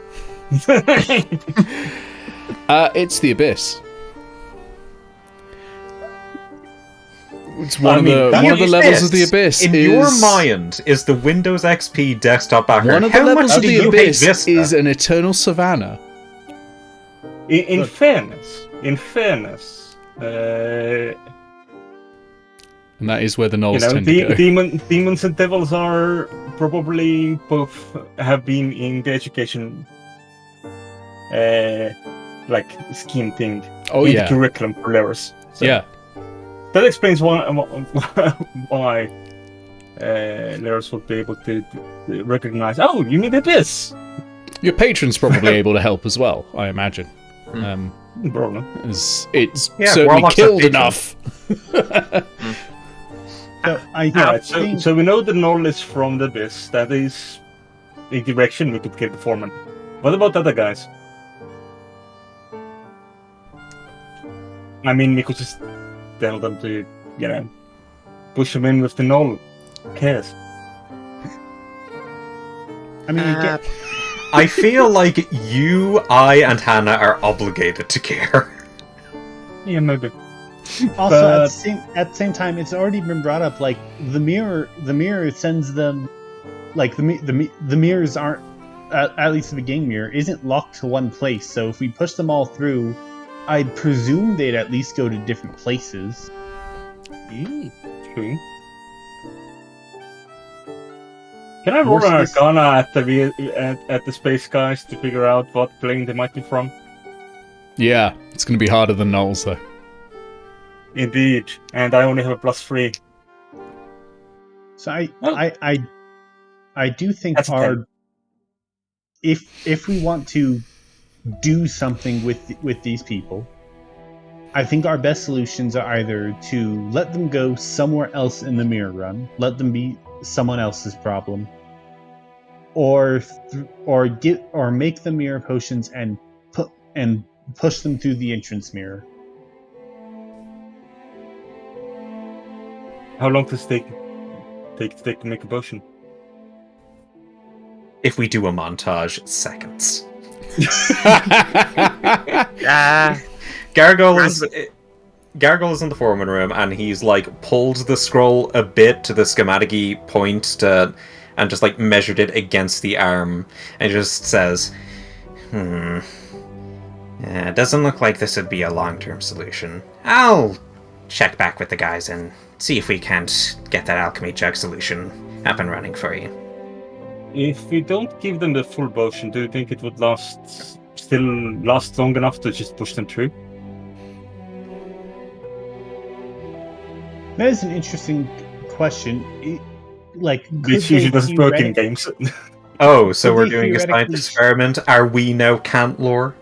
[SPEAKER 1] It's the Abyss. It's one of the levels of the Abyss.
[SPEAKER 4] In your mind, is the Windows XP desktop background.
[SPEAKER 1] One of the
[SPEAKER 4] How
[SPEAKER 1] levels
[SPEAKER 4] much
[SPEAKER 1] of
[SPEAKER 4] do
[SPEAKER 1] the
[SPEAKER 4] you hate
[SPEAKER 1] Abyss
[SPEAKER 4] Vista?
[SPEAKER 1] is an eternal savanna.
[SPEAKER 2] In fairness,
[SPEAKER 1] And that is where the Knolls
[SPEAKER 2] you know,
[SPEAKER 1] tend to go.
[SPEAKER 2] demons and devils are probably both have been in the education like scheme thing.
[SPEAKER 1] Oh,
[SPEAKER 2] in
[SPEAKER 1] yeah.
[SPEAKER 2] the curriculum for Leros. So
[SPEAKER 1] Yeah.
[SPEAKER 2] that explains why Leros would be able to recognize. Oh, you need this.
[SPEAKER 1] Your patron's probably able to help as well, I imagine.
[SPEAKER 2] Problem.
[SPEAKER 1] It's
[SPEAKER 4] Yeah,
[SPEAKER 1] certainly
[SPEAKER 4] Warlock's a
[SPEAKER 1] killed
[SPEAKER 4] patron.
[SPEAKER 1] enough.
[SPEAKER 6] So I
[SPEAKER 2] Alright,
[SPEAKER 6] think
[SPEAKER 2] so we know the knowledge from the abyss. That is a direction we could get the foreman. What about the other guys? I mean, we could just tell them to, push them in with the knoll. Who cares?
[SPEAKER 6] I mean,
[SPEAKER 4] I feel like you, I, and Hannah are obligated to care.
[SPEAKER 2] Yeah, maybe.
[SPEAKER 6] also at the same time, it's already been brought up. Like the mirror sends them like the mirrors aren't, at least the beginning mirror isn't locked to one place. So if we push them all through, I'd presume they'd at least go to different places.
[SPEAKER 2] True. Can I roll an Arcana at the space guys to figure out what plane they might be from?
[SPEAKER 1] Yeah, it's going to be harder than Knowles, though.
[SPEAKER 2] Indeed, and I only have a +3.
[SPEAKER 6] So I do think if we want to do something with these people, I think our best solutions are either to let them go somewhere else in the mirror run, let them be someone else's problem, or make the mirror potions and push them through the entrance mirror.
[SPEAKER 2] How long does it take to make a potion?
[SPEAKER 4] If we do a montage, seconds. Gargoyle is in the foreman room, and he's like pulled the scroll a bit to the schematic-y point and just like measured it against the arm, and just says, it doesn't look like this would be a long-term solution. I'll check back with the guys and see if we can't get that alchemy jug solution up and running for you.
[SPEAKER 2] If we don't give them the full potion, do you think it would still last long enough to just push them through?
[SPEAKER 6] That is an interesting question.
[SPEAKER 2] This usually doesn't work in games.
[SPEAKER 4] Oh, so we're doing a science experiment. Are we now Cantlore?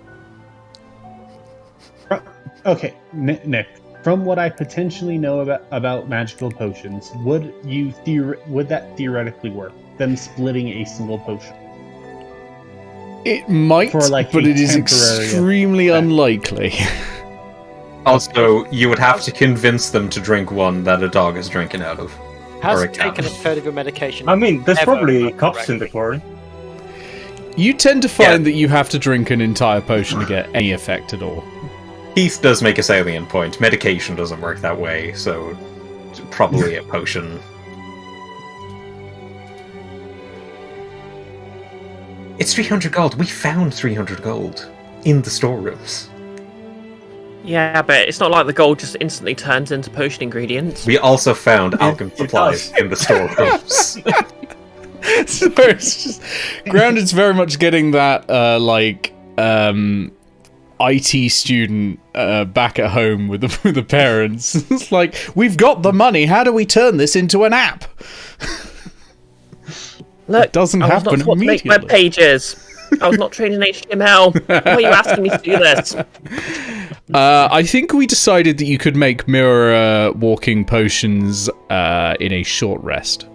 [SPEAKER 6] Okay, Nick. From what I potentially know about magical potions, would that theoretically work? Them splitting a single potion?
[SPEAKER 1] It might, but it is extremely unlikely.
[SPEAKER 4] Also, you would have to convince them to drink one that a dog is drinking out of.
[SPEAKER 3] Has taken a third of your medication.
[SPEAKER 2] I mean, there's probably cups in the quarry.
[SPEAKER 1] You tend to find that you have to drink an entire potion to get any effect at all.
[SPEAKER 4] Heath does make a salient point. Medication doesn't work that way, so probably a potion. It's 300 gold. We found 300 gold in the storerooms.
[SPEAKER 5] Yeah, but it's not like the gold just instantly turns into potion ingredients.
[SPEAKER 4] We also found alchemy supplies in the storerooms.
[SPEAKER 1] So it's just Grounded's very much getting that IT student back at home with the parents. It's like, we've got the money. How do we turn this into an app?
[SPEAKER 5] Look,
[SPEAKER 1] it doesn't happen
[SPEAKER 5] I was not taught to make web pages. I was not trained in HTML. Why are you asking me to do this?
[SPEAKER 1] I think we decided that you could make mirror walking potions in a short rest.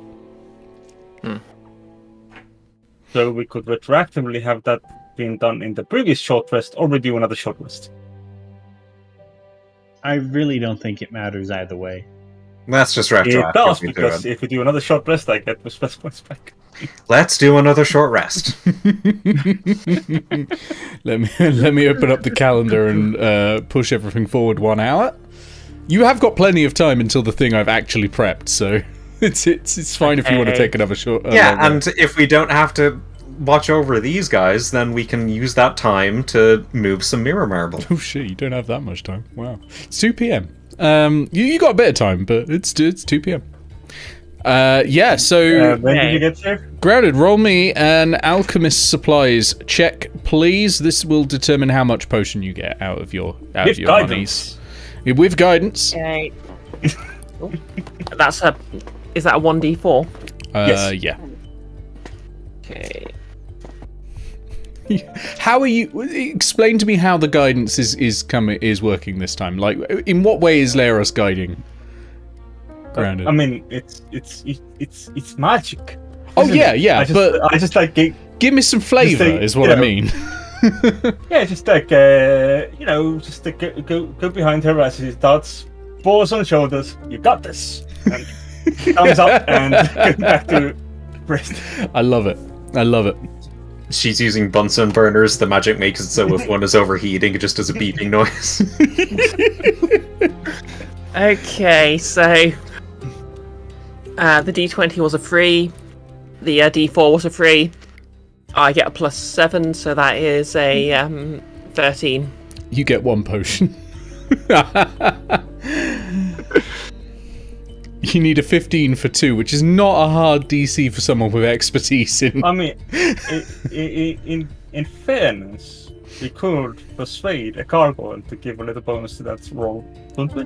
[SPEAKER 2] So we could retroactively have that been done in the previous short rest, or we do another short rest.
[SPEAKER 6] I really don't think it matters either way.
[SPEAKER 4] Let's just retroactively
[SPEAKER 2] It does, because if we do another short rest, I get the stress points back.
[SPEAKER 4] Let's do another short rest.
[SPEAKER 1] Let me open up the calendar and push everything forward 1 hour. You have got plenty of time until the thing I've actually prepped, so it's fine if you want to take another short.
[SPEAKER 4] And if we don't have to watch over these guys, then we can use that time to move some mirror marble.
[SPEAKER 1] Oh shit! You don't have that much time. Wow, it's 2 p.m. You got a bit of time, but it's 2 p.m. Yeah, so
[SPEAKER 2] when did you get there?
[SPEAKER 1] Grounded, roll me an alchemist supplies check, please. This will determine how much potion you get out of your monies. With guidance.
[SPEAKER 5] Okay. Is that a 1d4?
[SPEAKER 2] Yes.
[SPEAKER 1] Yeah.
[SPEAKER 5] Okay.
[SPEAKER 1] How are you? Explain to me how the guidance is working this time. Like, in what way is Leros guiding? Grounded.
[SPEAKER 2] I mean, it's magic.
[SPEAKER 1] Oh yeah,
[SPEAKER 2] I just like
[SPEAKER 1] give me some flavor, is what I mean.
[SPEAKER 2] Yeah, just like just like, go behind her as she starts, paws on the shoulders. You got this. And thumbs up and go back to rest.
[SPEAKER 1] I love it.
[SPEAKER 4] She's using Bunsen burners. The magic makes it so if one is overheating, it just does a beeping noise.
[SPEAKER 5] Okay, so the d20 was a 3. the D4 was a 3. I get a +7, so that is a 13.
[SPEAKER 1] You get 1 potion. You need a 15 for 2, which is not a hard DC for someone with expertise in...
[SPEAKER 2] I mean, in fairness, we could persuade a gargoyle to give a little bonus to that roll, don't we?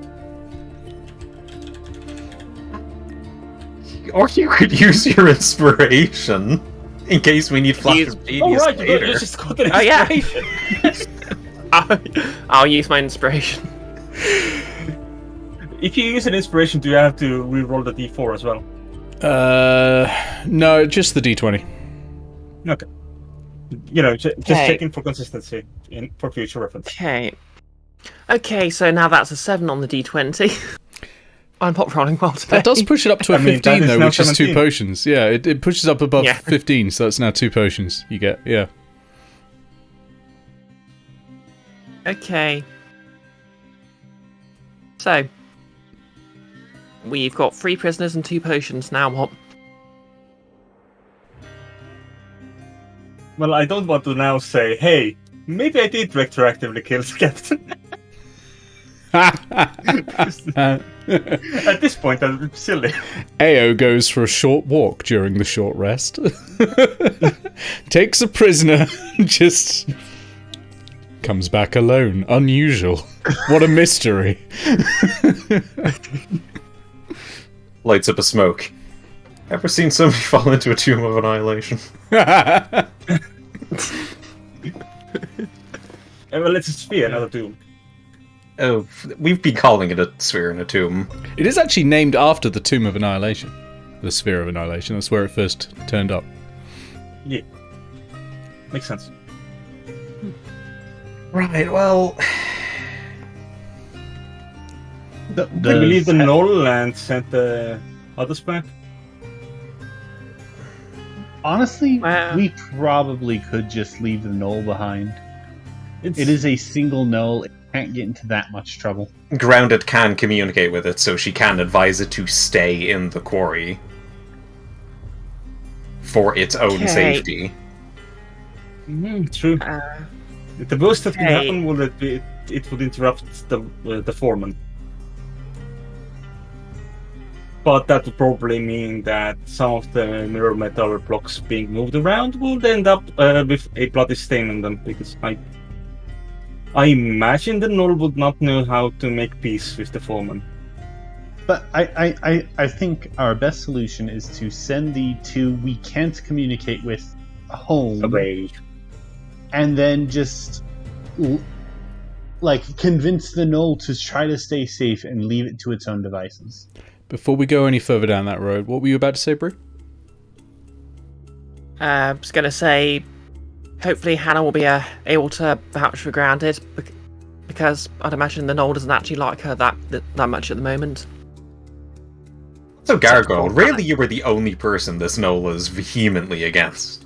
[SPEAKER 4] Or you could use your inspiration in case we need flash of genius
[SPEAKER 2] Oh right,
[SPEAKER 4] later.
[SPEAKER 2] you just got an
[SPEAKER 5] Oh, yeah.
[SPEAKER 2] inspiration.
[SPEAKER 5] I'll use my inspiration.
[SPEAKER 2] If you use an inspiration, do you have to re-roll the D4 as well?
[SPEAKER 1] No, just the D20.
[SPEAKER 2] Okay. You know, just
[SPEAKER 5] Okay.
[SPEAKER 2] checking for consistency for future reference.
[SPEAKER 5] Okay, so now that's a 7 on the D20. I'm not rolling well today.
[SPEAKER 1] That does push it up to a
[SPEAKER 2] I mean,
[SPEAKER 1] 15,
[SPEAKER 2] that is
[SPEAKER 1] though,
[SPEAKER 2] now
[SPEAKER 1] which is 2
[SPEAKER 2] 17.
[SPEAKER 1] potions. Yeah, it pushes up above
[SPEAKER 5] Yeah.
[SPEAKER 1] 15, so that's now 2 potions you get, yeah.
[SPEAKER 5] Okay. So, we've got 3 prisoners and 2 potions. Now what?
[SPEAKER 2] Well, I don't want to now say, hey, maybe I did retroactively kill the captain. At this point, I'm silly.
[SPEAKER 1] Eao goes for a short walk during the short rest. Takes a prisoner, just comes back alone. Unusual. What a mystery.
[SPEAKER 4] Lights up a smoke. Ever seen somebody fall into a tomb of annihilation?
[SPEAKER 2] Well, it's a sphere, not a tomb.
[SPEAKER 4] Oh, we've been calling it a sphere in a tomb.
[SPEAKER 1] It is actually named after the Tomb of Annihilation. The Sphere of Annihilation. That's where it first turned up.
[SPEAKER 2] Yeah. Makes sense.
[SPEAKER 4] Right, well...
[SPEAKER 2] Did we leave the knoll and send the others back?
[SPEAKER 6] Honestly,
[SPEAKER 5] Wow.
[SPEAKER 6] we probably could just leave the knoll behind.
[SPEAKER 2] It's,
[SPEAKER 6] It is a single knoll. It can't get into that much trouble.
[SPEAKER 4] Grounded can communicate with it, so she can advise it to stay in the quarry. For its own
[SPEAKER 5] Okay.
[SPEAKER 4] safety.
[SPEAKER 2] True. The most that could
[SPEAKER 5] Okay.
[SPEAKER 2] happen would be it would interrupt the foreman. But that would probably mean that some of the mirror metal blocks being moved around would end up with a bloody stain on them, because I imagine the Knoll would not know how to make peace with the foreman.
[SPEAKER 6] But I think our best solution is to send the 2 we can't communicate with home,
[SPEAKER 2] Away.
[SPEAKER 6] and then just convince the knoll to try to stay safe and leave it to its own devices.
[SPEAKER 1] Before we go any further down that road, what were you about to say, Brie?
[SPEAKER 5] I was going to say, hopefully Hannah will be able to vouch for Grounded, because I'd imagine the knoll doesn't actually like her that much at the moment.
[SPEAKER 4] So Gargoyle, really you were the only person this knoll is vehemently against.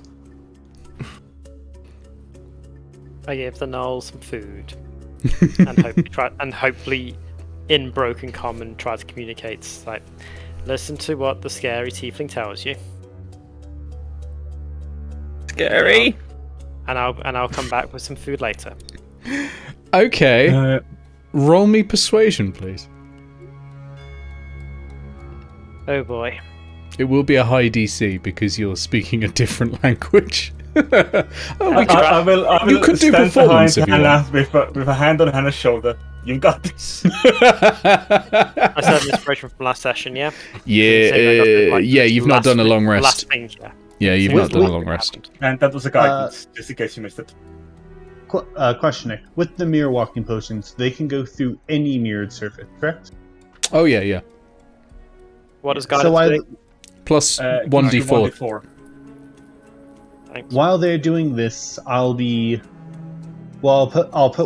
[SPEAKER 3] I gave the Knoll some food, and hopefully, in broken common, try to communicate. Like, listen to what the scary tiefling tells you,
[SPEAKER 5] Scary.
[SPEAKER 3] and I'll come back with some food later.
[SPEAKER 1] Okay. Roll me persuasion, please.
[SPEAKER 3] Oh boy.
[SPEAKER 1] It will be a high DC because you're speaking a different language.
[SPEAKER 2] I will
[SPEAKER 1] you could do
[SPEAKER 2] stand
[SPEAKER 1] performance if
[SPEAKER 2] behind
[SPEAKER 1] you
[SPEAKER 2] Hannah with a hand on Hannah's shoulder. You got this.
[SPEAKER 3] I said an inspiration from last session, yeah?
[SPEAKER 1] Yeah, you've not done a long rest.
[SPEAKER 3] Last thing, yeah.
[SPEAKER 1] Yeah, you've not done a long rest.
[SPEAKER 2] And that was a guidance, just in case you missed it.
[SPEAKER 6] Question, Nick. With the mirror walking potions, they can go through any mirrored surface, correct?
[SPEAKER 1] Oh, yeah.
[SPEAKER 3] What does guidance
[SPEAKER 6] So
[SPEAKER 3] do?
[SPEAKER 1] Plus
[SPEAKER 2] Gives
[SPEAKER 1] 1d4.
[SPEAKER 2] you 1d4.
[SPEAKER 3] Thanks.
[SPEAKER 6] While they're doing this, I'll put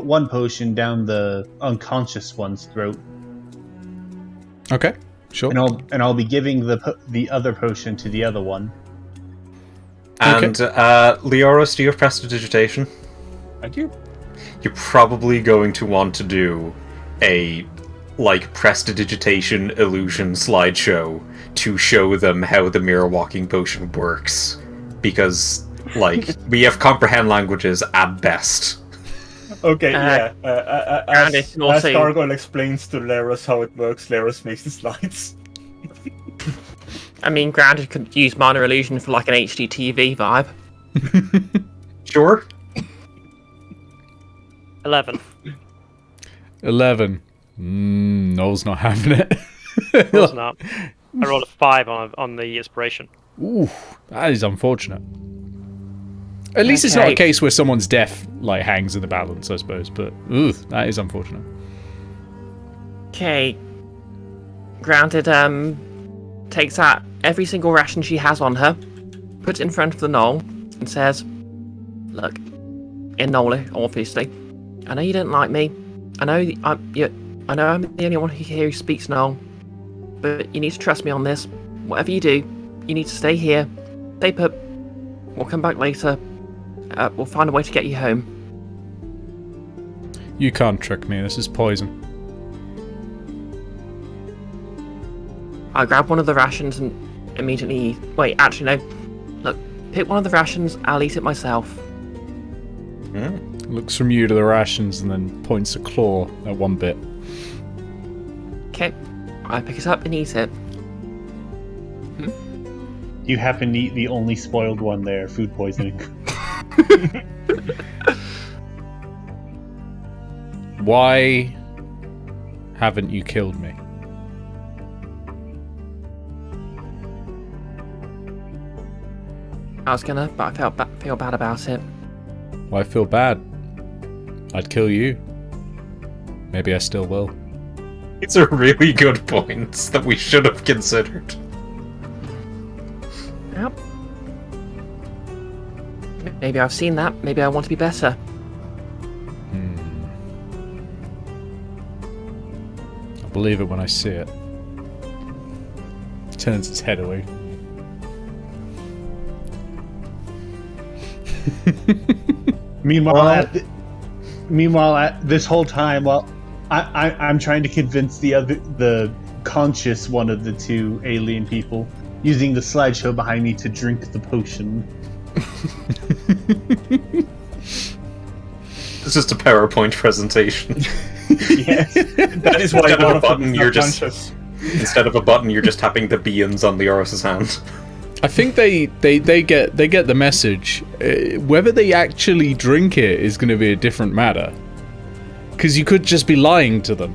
[SPEAKER 6] 1 potion down the unconscious one's throat,
[SPEAKER 1] Okay, sure.
[SPEAKER 6] and I'll be giving the other potion to the other one.
[SPEAKER 4] And Leoris, do you have prestidigitation?
[SPEAKER 2] I do.
[SPEAKER 4] You're probably going to want to do a prestidigitation illusion slideshow to show them how the mirror walking potion works. Because, like, we have comprehend languages at best.
[SPEAKER 2] Okay,
[SPEAKER 5] and
[SPEAKER 2] as
[SPEAKER 5] it's also-
[SPEAKER 2] Gargoyle explains to Leros how it works, Leros makes the slides.
[SPEAKER 5] I mean, granted, could use minor illusion for like an HDTV vibe.
[SPEAKER 4] Sure.
[SPEAKER 3] 11.
[SPEAKER 1] 11. Noel's not having it.
[SPEAKER 3] Of course not. I rolled a 5 on the inspiration.
[SPEAKER 1] Ooh, that is unfortunate. At least it's not a
[SPEAKER 5] Okay.
[SPEAKER 1] case where someone's death like hangs in the balance, I suppose. But ooh, that is unfortunate.
[SPEAKER 5] Okay. Granted, takes out every single ration she has on her, puts it in front of the knoll, and says, "Look, in Nola, obviously. I know you don't like me. I know I'm the only one here who speaks Knoll, but you need to trust me on this. Whatever you do, you need to stay here. Stay put. We'll come back later. We'll find a way to get you home."
[SPEAKER 1] You can't trick me. This is poison.
[SPEAKER 5] I grab one of the rations and immediately... Wait, actually no. Look, pick one of the rations, I'll eat it myself.
[SPEAKER 1] Looks from you to the rations and then points a claw at one bit.
[SPEAKER 5] Okay, I pick it up and eat it.
[SPEAKER 6] You happen to eat the only spoiled one there, food poisoning.
[SPEAKER 1] Why haven't you killed me?
[SPEAKER 5] I was gonna, but I feel bad about it.
[SPEAKER 1] Why feel bad? I'd kill you. Maybe I still will.
[SPEAKER 4] These are really good points that we should have considered.
[SPEAKER 5] Yep. Maybe I've seen that. Maybe I want to be better.
[SPEAKER 1] I'll believe it when I see it. Turns its head away.
[SPEAKER 6] Meanwhile, at this whole time, while I'm trying to convince the conscious one of the two alien people, using the slideshow behind me to drink the potion.
[SPEAKER 4] It's just a PowerPoint presentation.
[SPEAKER 2] Yes, that is why
[SPEAKER 4] Instead of
[SPEAKER 2] one
[SPEAKER 4] a
[SPEAKER 2] of them
[SPEAKER 4] button,
[SPEAKER 2] is
[SPEAKER 4] you're
[SPEAKER 2] not
[SPEAKER 4] just
[SPEAKER 2] conscious.
[SPEAKER 4] instead of a button, you're just tapping the beans on Leoros's hand.
[SPEAKER 1] I think they get the message. Whether they actually drink it is going to be a different matter. Because you could just be lying to them.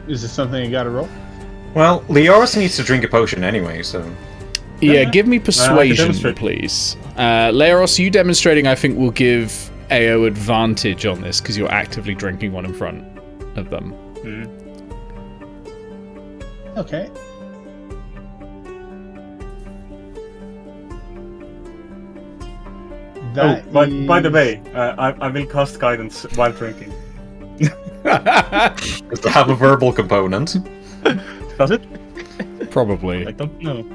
[SPEAKER 6] Is this something you gotta roll?
[SPEAKER 4] Well, Leoros needs to drink a potion anyway, so...
[SPEAKER 1] Yeah, give me
[SPEAKER 2] can
[SPEAKER 1] persuasion,
[SPEAKER 2] demonstrate.
[SPEAKER 1] please. Leros, you demonstrating, I think, will give Eao advantage on this, because you're actively drinking one in front of them.
[SPEAKER 6] Okay.
[SPEAKER 2] By the way, I will cast guidance while drinking.
[SPEAKER 4] Does it have a verbal component?
[SPEAKER 2] Does it?
[SPEAKER 1] Probably.
[SPEAKER 2] I don't know.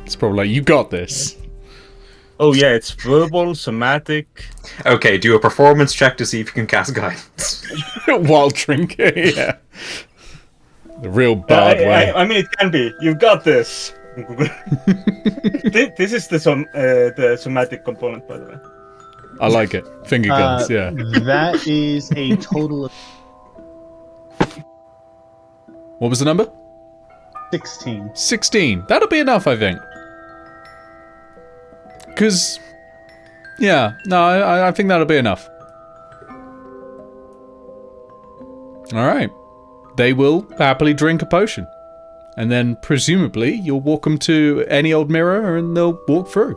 [SPEAKER 1] It's probably like, you got this.
[SPEAKER 2] Oh yeah, it's verbal, somatic.
[SPEAKER 4] Okay, do a performance check to see if you can cast guidance.
[SPEAKER 1] While drinking, yeah. The real bad way.
[SPEAKER 2] I mean, it can be. You've got this. This is the somatic component, by the way.
[SPEAKER 1] I like it. Finger guns, yeah.
[SPEAKER 6] That is a total of
[SPEAKER 1] What was the number?
[SPEAKER 6] 16.
[SPEAKER 1] 16. That'll be enough, I think. Because, yeah, no, I think that'll be enough. Alright. They will happily drink a potion. And then, presumably, you'll walk them to any old mirror and they'll walk through.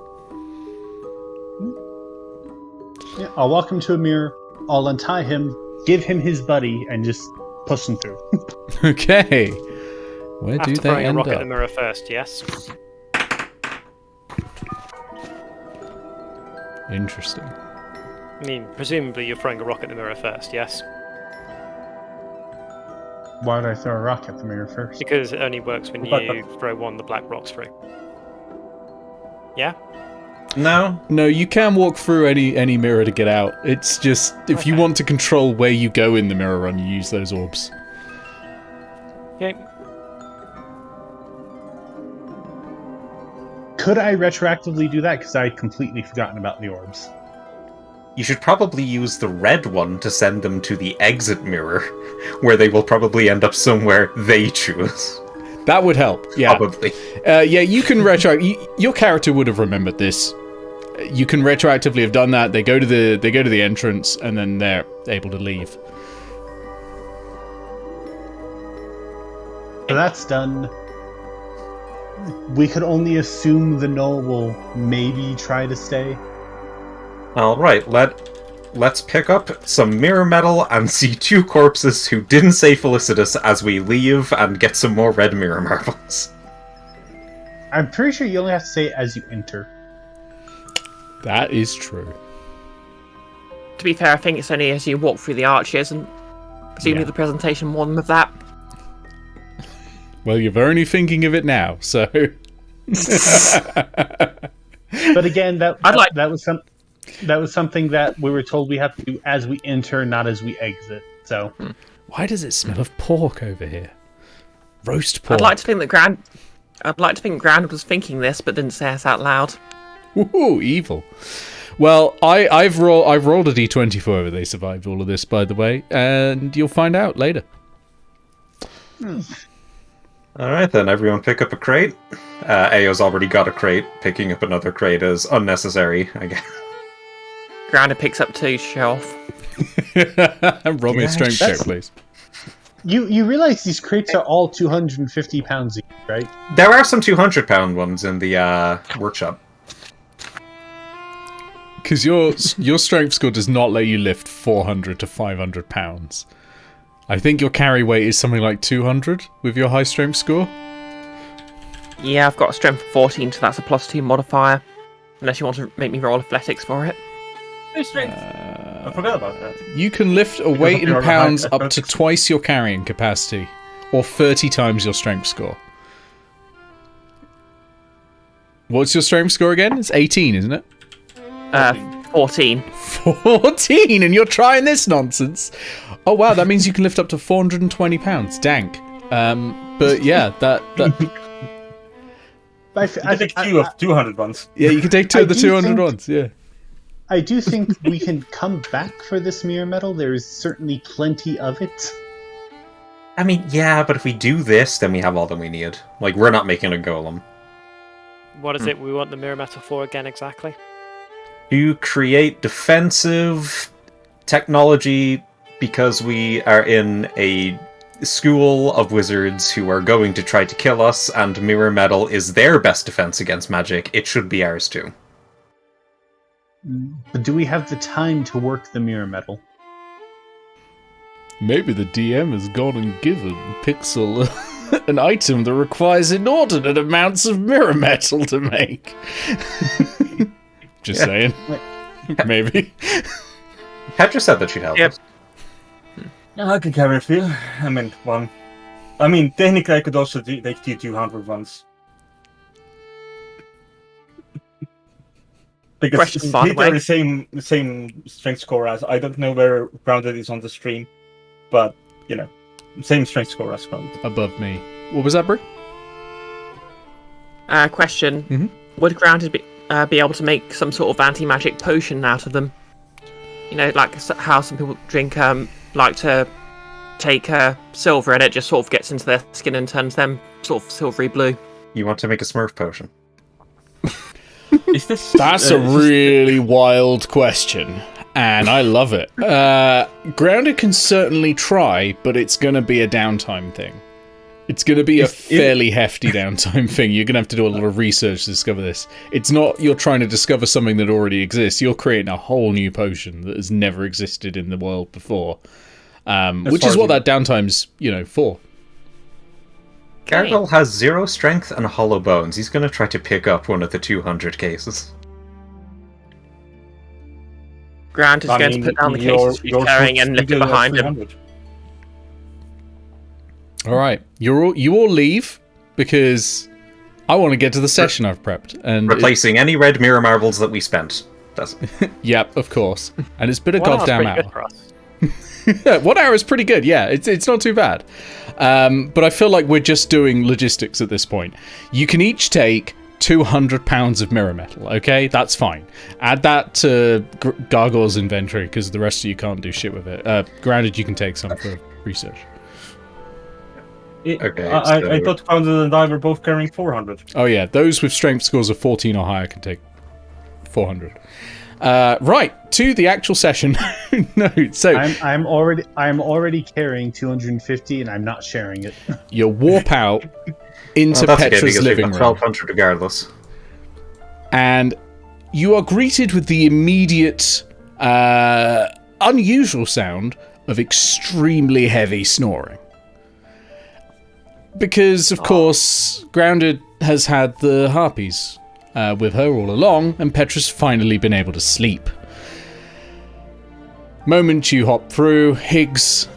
[SPEAKER 6] Yeah, I'll walk him to a mirror, I'll untie him, give him his buddy, and just push him through.
[SPEAKER 1] Okay. Where do
[SPEAKER 3] After
[SPEAKER 1] they
[SPEAKER 3] throwing a
[SPEAKER 1] end
[SPEAKER 3] rock
[SPEAKER 1] up?
[SPEAKER 3] at the mirror first, yes?
[SPEAKER 1] Interesting.
[SPEAKER 3] I mean, presumably you're throwing a rock at the mirror first, yes?
[SPEAKER 6] Why would I throw a rock at the mirror first?
[SPEAKER 3] Because it only works when you throw one of the black rocks through. Yeah?
[SPEAKER 4] No?
[SPEAKER 1] No, you can walk through any mirror to get out. It's just, if you want to control where you go in the mirror run, you use those orbs.
[SPEAKER 3] Okay.
[SPEAKER 6] Could I retroactively do that? Because I had completely forgotten about the orbs.
[SPEAKER 4] You should probably use the red one to send them to the exit mirror, where they will probably end up somewhere they choose.
[SPEAKER 1] That would help, yeah.
[SPEAKER 4] Probably.
[SPEAKER 1] Yeah, you can your character would have remembered this. You can retroactively have done that. They go to the entrance, and then they're able to leave.
[SPEAKER 6] So that's done. We could only assume the Null will maybe try to stay.
[SPEAKER 4] Alright, let's pick up some mirror metal and see 2 corpses who didn't say felicitous as we leave and get some more red mirror marbles.
[SPEAKER 6] I'm pretty sure you only have to say it as you enter.
[SPEAKER 1] That is true.
[SPEAKER 5] To be fair, I think it's only as you walk through the arches, and presumably the presentation warned them of that.
[SPEAKER 1] Well, you're only thinking of it now, so...
[SPEAKER 6] But again, that was something that we were told we have to do as we enter, not as we exit. So,
[SPEAKER 1] why does it smell of pork over here? Roast pork.
[SPEAKER 5] I'd like to think Grand was thinking this, but didn't say it out loud.
[SPEAKER 1] Ooh, evil. Well, I've rolled a d20 for whether they survived all of this, by the way, and you'll find out later.
[SPEAKER 4] Alright then, everyone pick up a crate. Eao's already got a crate. Picking up another crate is unnecessary, I guess.
[SPEAKER 5] Grounder picks up 2 to show off.
[SPEAKER 1] Roll me a strength check, please.
[SPEAKER 6] You realize these crates are all 250 pounds each, right?
[SPEAKER 4] There are some 200-pound ones in the workshop.
[SPEAKER 1] Because your strength score does not let you lift 400 to 500 pounds. I think your carry weight is something like 200 with your high strength score.
[SPEAKER 5] Yeah, I've got a strength of 14, so that's a +2 modifier. Unless you want to make me roll athletics for it.
[SPEAKER 2] No strength. I forgot about that.
[SPEAKER 1] You can lift a weight in pounds up to twice your carrying capacity, or 30 times your strength score. What's your strength score again? It's 18, isn't it?
[SPEAKER 5] 14.
[SPEAKER 1] 14, and you're trying this nonsense. Oh wow, that means you can lift up to 420 pounds. Dank. But yeah, that.
[SPEAKER 2] I take 2 of 200 ones.
[SPEAKER 1] Yeah, you can take 2 of the 200 ones. Yeah.
[SPEAKER 6] I do think we can come back for this mirror metal. There is certainly plenty of it.
[SPEAKER 4] I mean, yeah, but if we do this, then we have all that we need. Like, we're not making a golem.
[SPEAKER 3] What is it we want the mirror metal for again exactly?
[SPEAKER 4] To create defensive technology, because we are in a school of wizards who are going to try to kill us, and mirror metal is their best defense against magic, it should be ours too.
[SPEAKER 6] But do we have the time to work the mirror metal?
[SPEAKER 1] Maybe the DM has gone and given Pixel an item that requires inordinate amounts of mirror metal to make. Just saying. Maybe.
[SPEAKER 4] Petra said that she'd help us.
[SPEAKER 2] Yeah, I could carry a few. I mean, 1. I mean, technically I could also take 200 ones. Because
[SPEAKER 5] Question, by the way.
[SPEAKER 2] the same strength score as... I don't know where Grounded is on the stream, but, you know, same strength score as Grounded.
[SPEAKER 1] Above me. What was that, Brick?
[SPEAKER 5] Question.
[SPEAKER 1] Mm-hmm.
[SPEAKER 5] Would Grounded be able to make some sort of anti-magic potion out of them? You know, like how some people drink, like to take silver and it just sort of gets into their skin and turns them sort of silvery blue.
[SPEAKER 4] You want to make a Smurf potion?
[SPEAKER 2] Is this...
[SPEAKER 1] That's a really wild question, and I love it. Grounded can certainly try, but it's going to be a downtime thing. It's going to be a fairly hefty downtime thing. You're going to have to do a lot of research to discover this. It's not you're trying to discover something that already exists. You're creating a whole new potion that has never existed in the world before. Which is what that downtime's, for.
[SPEAKER 4] Gargoyle has 0 strength and hollow bones. He's going to try to pick up one of the 200 cases.
[SPEAKER 5] Grant is going to put down the cases she's carrying and lift it behind him.
[SPEAKER 1] All right, you all leave because I want to get to the session I've prepped and
[SPEAKER 4] replacing any red mirror marbles that we spent. That's
[SPEAKER 1] Yep, of course. And it's been a
[SPEAKER 3] 1 hour's
[SPEAKER 1] goddamn
[SPEAKER 3] pretty
[SPEAKER 1] hour.
[SPEAKER 3] good for us.
[SPEAKER 1] 1 hour is pretty good. Yeah, it's not too bad. But I feel like we're just doing logistics at this point. You can each take 200 pounds of mirror metal, okay? That's fine. Add that to Gargoyle's inventory, because the rest of you can't do shit with it. Grounded, you can take some for research.
[SPEAKER 4] Okay,
[SPEAKER 2] I thought Grounded and I were both carrying 400.
[SPEAKER 1] Oh yeah, those with strength scores of 14 or higher can take 400. Right, to the actual session. No, so
[SPEAKER 6] I'm already carrying 250, and I'm not sharing it.
[SPEAKER 1] you warp out into
[SPEAKER 4] that's
[SPEAKER 1] Petra's
[SPEAKER 4] okay, because
[SPEAKER 1] living
[SPEAKER 4] we've got
[SPEAKER 1] room,
[SPEAKER 4] 1200 regardless.
[SPEAKER 1] and you are greeted with the immediate, unusual sound of extremely heavy snoring. Because, of course, Grounded has had the harpies with her all along, and Petra's finally been able to sleep. Moment you hop through, Higgs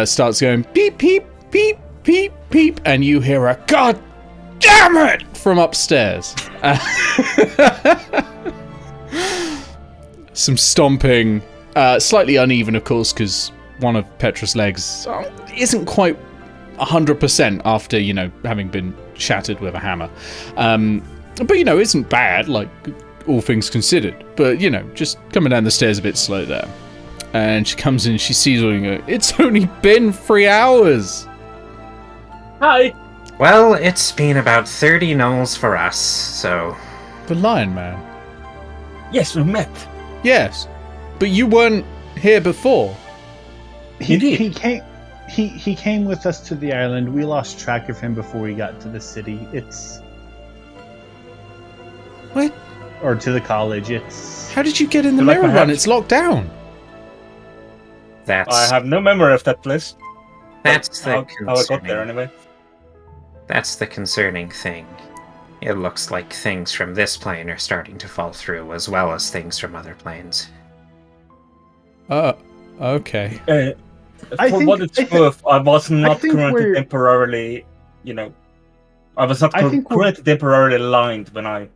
[SPEAKER 1] starts going beep, beep, beep, beep, beep, and you hear a "God damn it!" from upstairs. Some stomping, slightly uneven, of course, because one of Petra's legs isn't quite 100% after, having been shattered with a hammer. But, isn't bad, like, all things considered. But, just coming down the stairs a bit slow there. And she comes in, she sees all you go, it's only been 3 hours!
[SPEAKER 2] Hi!
[SPEAKER 7] Well, it's been about 30 gnolls for us, so...
[SPEAKER 1] The Lion Man.
[SPEAKER 2] Yes, we met.
[SPEAKER 1] Yes, but you weren't here before.
[SPEAKER 6] He came with us to the island. We lost track of him before we got to the city.
[SPEAKER 1] What?
[SPEAKER 6] Or to the college.
[SPEAKER 1] How did you get in the
[SPEAKER 2] Like
[SPEAKER 1] mirror
[SPEAKER 2] my
[SPEAKER 1] run?
[SPEAKER 2] hat?
[SPEAKER 1] It's locked down.
[SPEAKER 7] That's...
[SPEAKER 2] I have no memory of that place.
[SPEAKER 7] That's the
[SPEAKER 2] How I got there anyway.
[SPEAKER 7] That's the concerning thing. It looks like things from this plane are starting to fall through, as well as things from other planes.
[SPEAKER 1] Okay.
[SPEAKER 2] For what it's worth, I was not currently temporarily, I was not currently temporarily aligned when I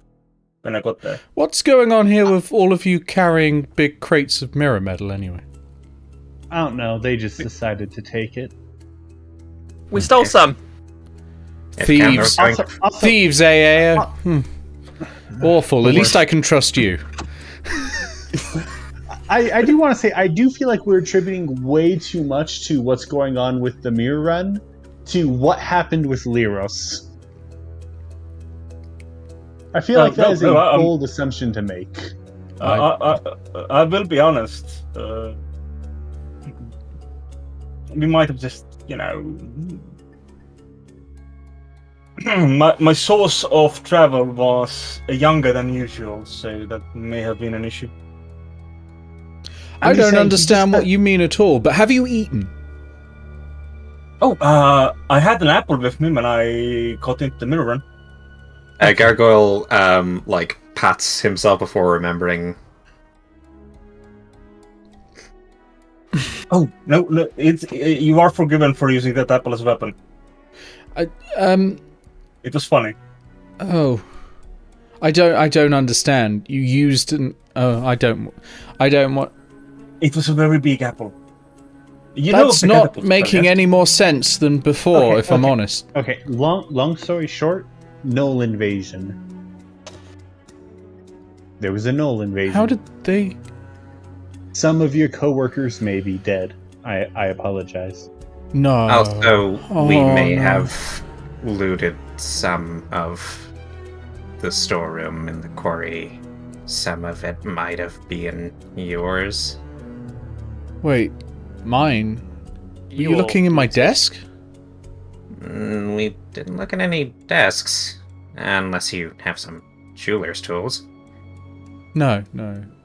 [SPEAKER 2] got there.
[SPEAKER 1] What's going on here with all of you carrying big crates of mirror metal anyway?
[SPEAKER 6] I don't know. They just decided to take it.
[SPEAKER 5] We stole some.
[SPEAKER 1] Thieves. Thieves, Awful. At least I can trust you.
[SPEAKER 6] I do want to say, I do feel like we're attributing way too much to what's going on with the mirror run to what happened with Lyros. I feel like that is a bold assumption to make.
[SPEAKER 2] I will be honest. We might have just, my source of travel was younger than usual, so that may have been an issue.
[SPEAKER 1] I don't understand what you mean at all, but have you eaten?
[SPEAKER 2] Oh, I had an apple with me when I got into the mirror run.
[SPEAKER 4] Gargoyle, pats himself before remembering.
[SPEAKER 2] Oh, no, you are forgiven for using that apple as a weapon. It was funny.
[SPEAKER 1] Oh. I don't understand. You used an... Oh, I don't want...
[SPEAKER 2] It was a very big apple.
[SPEAKER 1] That's not making any more sense than before, if I'm honest.
[SPEAKER 6] Okay, long story short, Gnoll invasion. There was a Gnoll invasion.
[SPEAKER 1] How did they...
[SPEAKER 6] Some of your coworkers may be dead. I apologize.
[SPEAKER 1] No.
[SPEAKER 7] Also, we may have looted some of the storeroom in the quarry. Some of it might have been yours.
[SPEAKER 1] Wait, mine? Were you looking in my desk?
[SPEAKER 7] We didn't look at any desks. Unless you have some jeweler's tools.
[SPEAKER 1] No.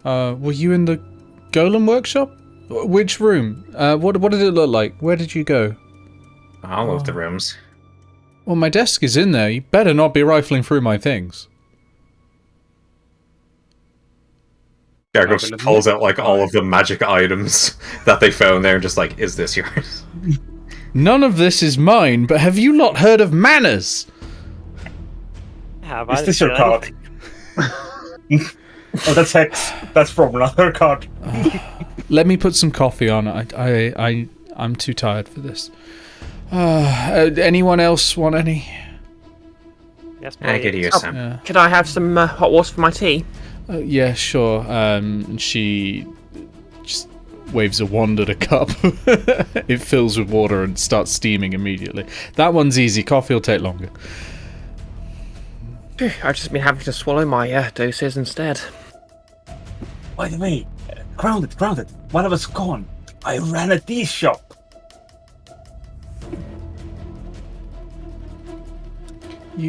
[SPEAKER 1] Were you in the Golem workshop? Which room? What did it look like? Where did you go?
[SPEAKER 7] All of the rooms.
[SPEAKER 1] Well, my desk is in there. You better not be rifling through my things.
[SPEAKER 4] Gargoyle just pulls out all of the magic items that they found there and just is this yours?
[SPEAKER 1] None of this is mine, but have you not heard of manners?
[SPEAKER 2] Is this your card? Oh, that's Hex. That's from another card.
[SPEAKER 1] Let me put some coffee on. I'm too tired for this. Anyone else want any?
[SPEAKER 3] Yes,
[SPEAKER 7] I could
[SPEAKER 3] please.
[SPEAKER 7] use some.
[SPEAKER 1] Yeah.
[SPEAKER 5] Could I have some hot water for my tea?
[SPEAKER 1] Yeah, sure. And she just waves a wand at a cup. It fills with water and starts steaming immediately. That one's easy. Coffee will take longer.
[SPEAKER 5] I've just been having to swallow my doses instead.
[SPEAKER 2] By the way, grounded. One of us gone. I ran a tea shop.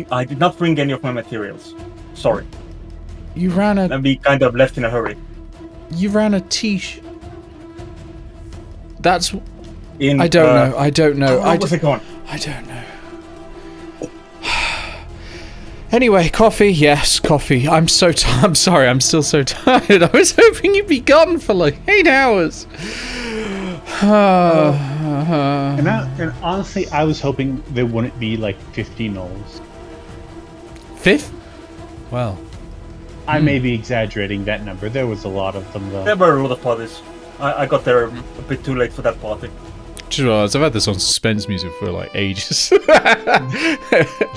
[SPEAKER 2] I did not bring any of my materials. Sorry.
[SPEAKER 1] You ran a...
[SPEAKER 2] And we kind of left in a hurry.
[SPEAKER 1] You ran a tea... That's...
[SPEAKER 2] In,
[SPEAKER 1] I don't know.
[SPEAKER 2] How long was it gone?
[SPEAKER 1] I don't know. Anyway, coffee. Yes, coffee. I'm sorry, I'm still so tired. I was hoping you'd be gone for like 8 hours.
[SPEAKER 6] And honestly, I was hoping there wouldn't be like 50 gnolls.
[SPEAKER 1] Fifth? Well.
[SPEAKER 6] I may be exaggerating that number. There was a lot of them, though.
[SPEAKER 2] There were a lot of parties. I got there a bit too late for that party.
[SPEAKER 1] Just realised I've had this on suspense music for like ages.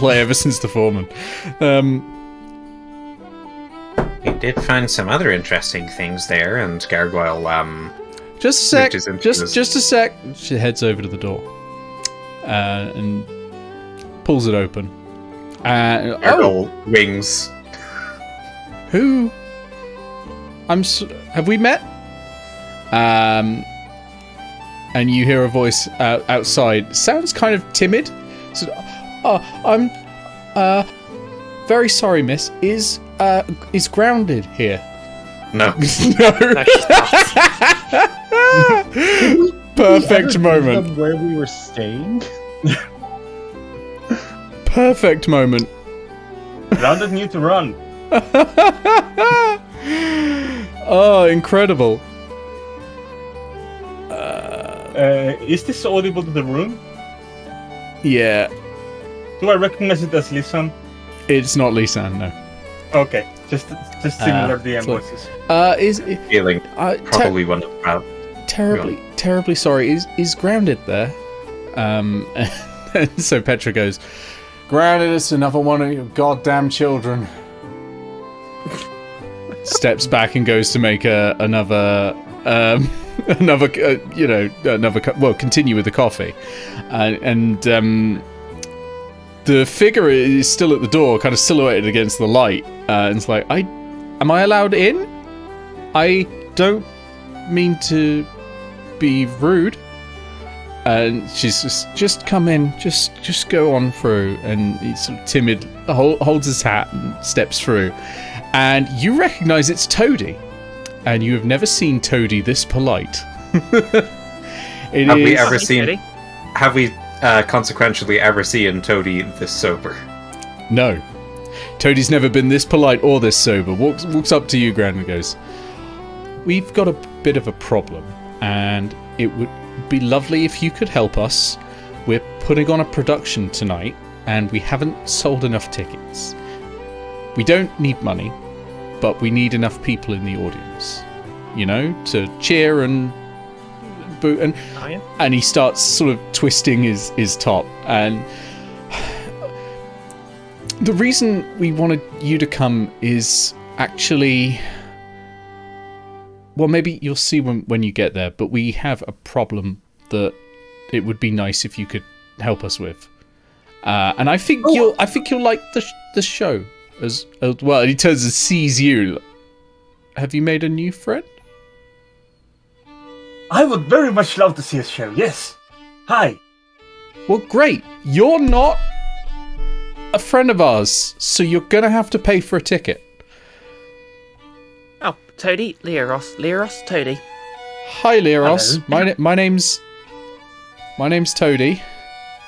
[SPEAKER 1] Like ever since the foreman.
[SPEAKER 7] We did find some other interesting things there, and Gargoyle,
[SPEAKER 1] Just a sec.
[SPEAKER 7] reaches into
[SPEAKER 1] Just a sec. She heads over to the door and pulls it open.
[SPEAKER 7] Gargoyle wings.
[SPEAKER 1] Who? Have we met? And you hear a voice outside. Sounds kind of timid. So, I'm very sorry, miss. Is Grounded here?
[SPEAKER 7] No.
[SPEAKER 1] No. Perfect moment.
[SPEAKER 6] Where we were staying?
[SPEAKER 1] Perfect moment.
[SPEAKER 2] Grounded knew to run.
[SPEAKER 1] Oh, incredible.
[SPEAKER 2] Is this audible to the room?
[SPEAKER 1] Yeah,
[SPEAKER 2] Do I recognize it as Lisan?
[SPEAKER 1] it's not Lisan, no.
[SPEAKER 2] Okay, just similar DM
[SPEAKER 1] so-
[SPEAKER 2] voices.
[SPEAKER 1] Is
[SPEAKER 7] Feeling probably one of
[SPEAKER 1] terribly sorry. Is Grounded there? And so Petra goes, Grounded is another one of your goddamn children. Steps back and goes to make another continue with the coffee, and the figure is still at the door, kind of silhouetted against the light, and it's like, am I allowed in? I don't mean to be rude. And she's just come in, just go on through, and he's sort of timid, holds his hat and steps through, and you recognise it's Toady, and you have never seen Toady this polite.
[SPEAKER 7] Have we consequentially ever seen Toady this sober?
[SPEAKER 1] No. Toady's never been this polite or this sober. Walks up to you, Gran, and goes, we've got a bit of a problem, and it would be lovely if you could help us. We're putting on a production tonight, and we haven't sold enough tickets. We don't need money, but we need enough people in the audience, to cheer and boot. And he starts sort of twisting his top. And the reason we wanted you to come is actually, well, maybe you'll see when you get there, but we have a problem that it would be nice if you could help us with. And I think you'll like the show as well. And he turns and sees you. Have you made a new friend?
[SPEAKER 2] I would very much love to see a show, yes. Hi.
[SPEAKER 1] Well, great. You're not a friend of ours, so you're gonna have to pay for a ticket.
[SPEAKER 5] Oh, Toady, Leros, Toady.
[SPEAKER 1] Hi, Leros.
[SPEAKER 2] Hello.
[SPEAKER 1] My name's Toady.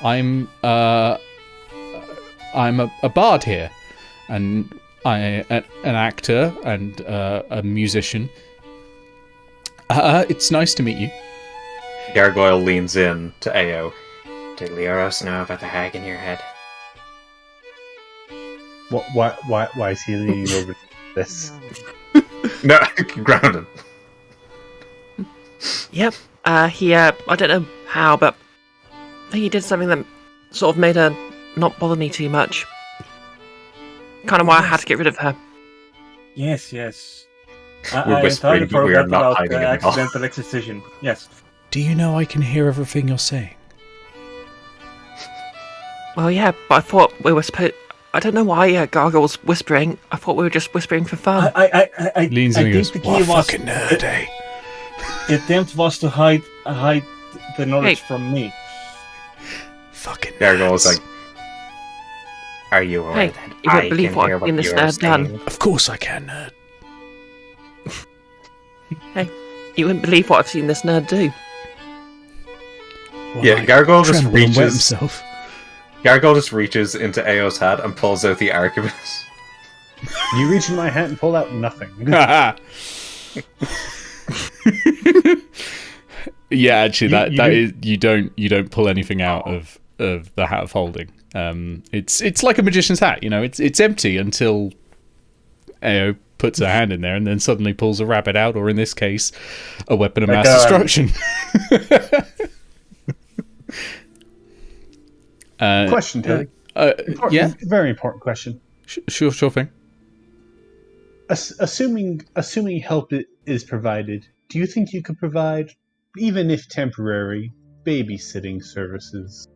[SPEAKER 1] I'm a bard here, and an actor and a musician. It's nice to meet you.
[SPEAKER 4] Gargoyle leans in to Eao.
[SPEAKER 7] Did Leros know about the hag in your head?
[SPEAKER 6] Why is he leaning over this?
[SPEAKER 4] No, grounded.
[SPEAKER 5] Yep. He, I don't know how, but I think he did something that sort of made her not bother me too much. kind of why I had to get rid of her.
[SPEAKER 2] Yes.
[SPEAKER 4] We're whispering, but we are not hiding it at all.
[SPEAKER 2] Accidental excision. Yes.
[SPEAKER 1] Do you know I can hear everything you're saying?
[SPEAKER 5] Well, yeah, but I thought we were supposed. I don't know why Gargle was whispering. I thought we were just whispering for fun.
[SPEAKER 2] I
[SPEAKER 1] Leans in and goes,
[SPEAKER 2] think the
[SPEAKER 1] "What
[SPEAKER 2] key
[SPEAKER 1] a
[SPEAKER 2] was
[SPEAKER 1] fucking nerd, eh?"
[SPEAKER 2] the attempt was to hide the knowledge from me.
[SPEAKER 1] Fucking
[SPEAKER 4] Gargle was
[SPEAKER 1] nerds.
[SPEAKER 4] like,
[SPEAKER 7] Are you aware
[SPEAKER 5] Hey,
[SPEAKER 7] that
[SPEAKER 5] you won't
[SPEAKER 7] I
[SPEAKER 5] believe
[SPEAKER 7] can
[SPEAKER 5] what
[SPEAKER 7] hear
[SPEAKER 5] I've seen
[SPEAKER 7] what
[SPEAKER 5] this
[SPEAKER 7] you're
[SPEAKER 5] nerd done.
[SPEAKER 7] saying?
[SPEAKER 1] Of course I can, nerd.
[SPEAKER 5] Hey, you wouldn't believe what I've seen this nerd do.
[SPEAKER 1] Well,
[SPEAKER 4] yeah,
[SPEAKER 1] like,
[SPEAKER 4] Gargle just
[SPEAKER 1] tremble and wet
[SPEAKER 4] reaches.
[SPEAKER 1] himself.
[SPEAKER 4] Gargle just reaches into Ao's hat and pulls out the arquebus.
[SPEAKER 6] You reach in my hat and pull out nothing.
[SPEAKER 1] Yeah, actually,
[SPEAKER 6] You
[SPEAKER 1] that is you don't pull anything out of the hat of holding. It's like a magician's hat, you know. It's empty until Ao puts a hand in there and then suddenly pulls a rabbit out, or in this case, a weapon of
[SPEAKER 2] Like,
[SPEAKER 1] mass destruction.
[SPEAKER 6] Question, Terry.
[SPEAKER 1] Yeah,
[SPEAKER 6] Very important question.
[SPEAKER 1] sure thing.
[SPEAKER 6] Assuming help is provided, do you think you could provide, even if temporary, babysitting services?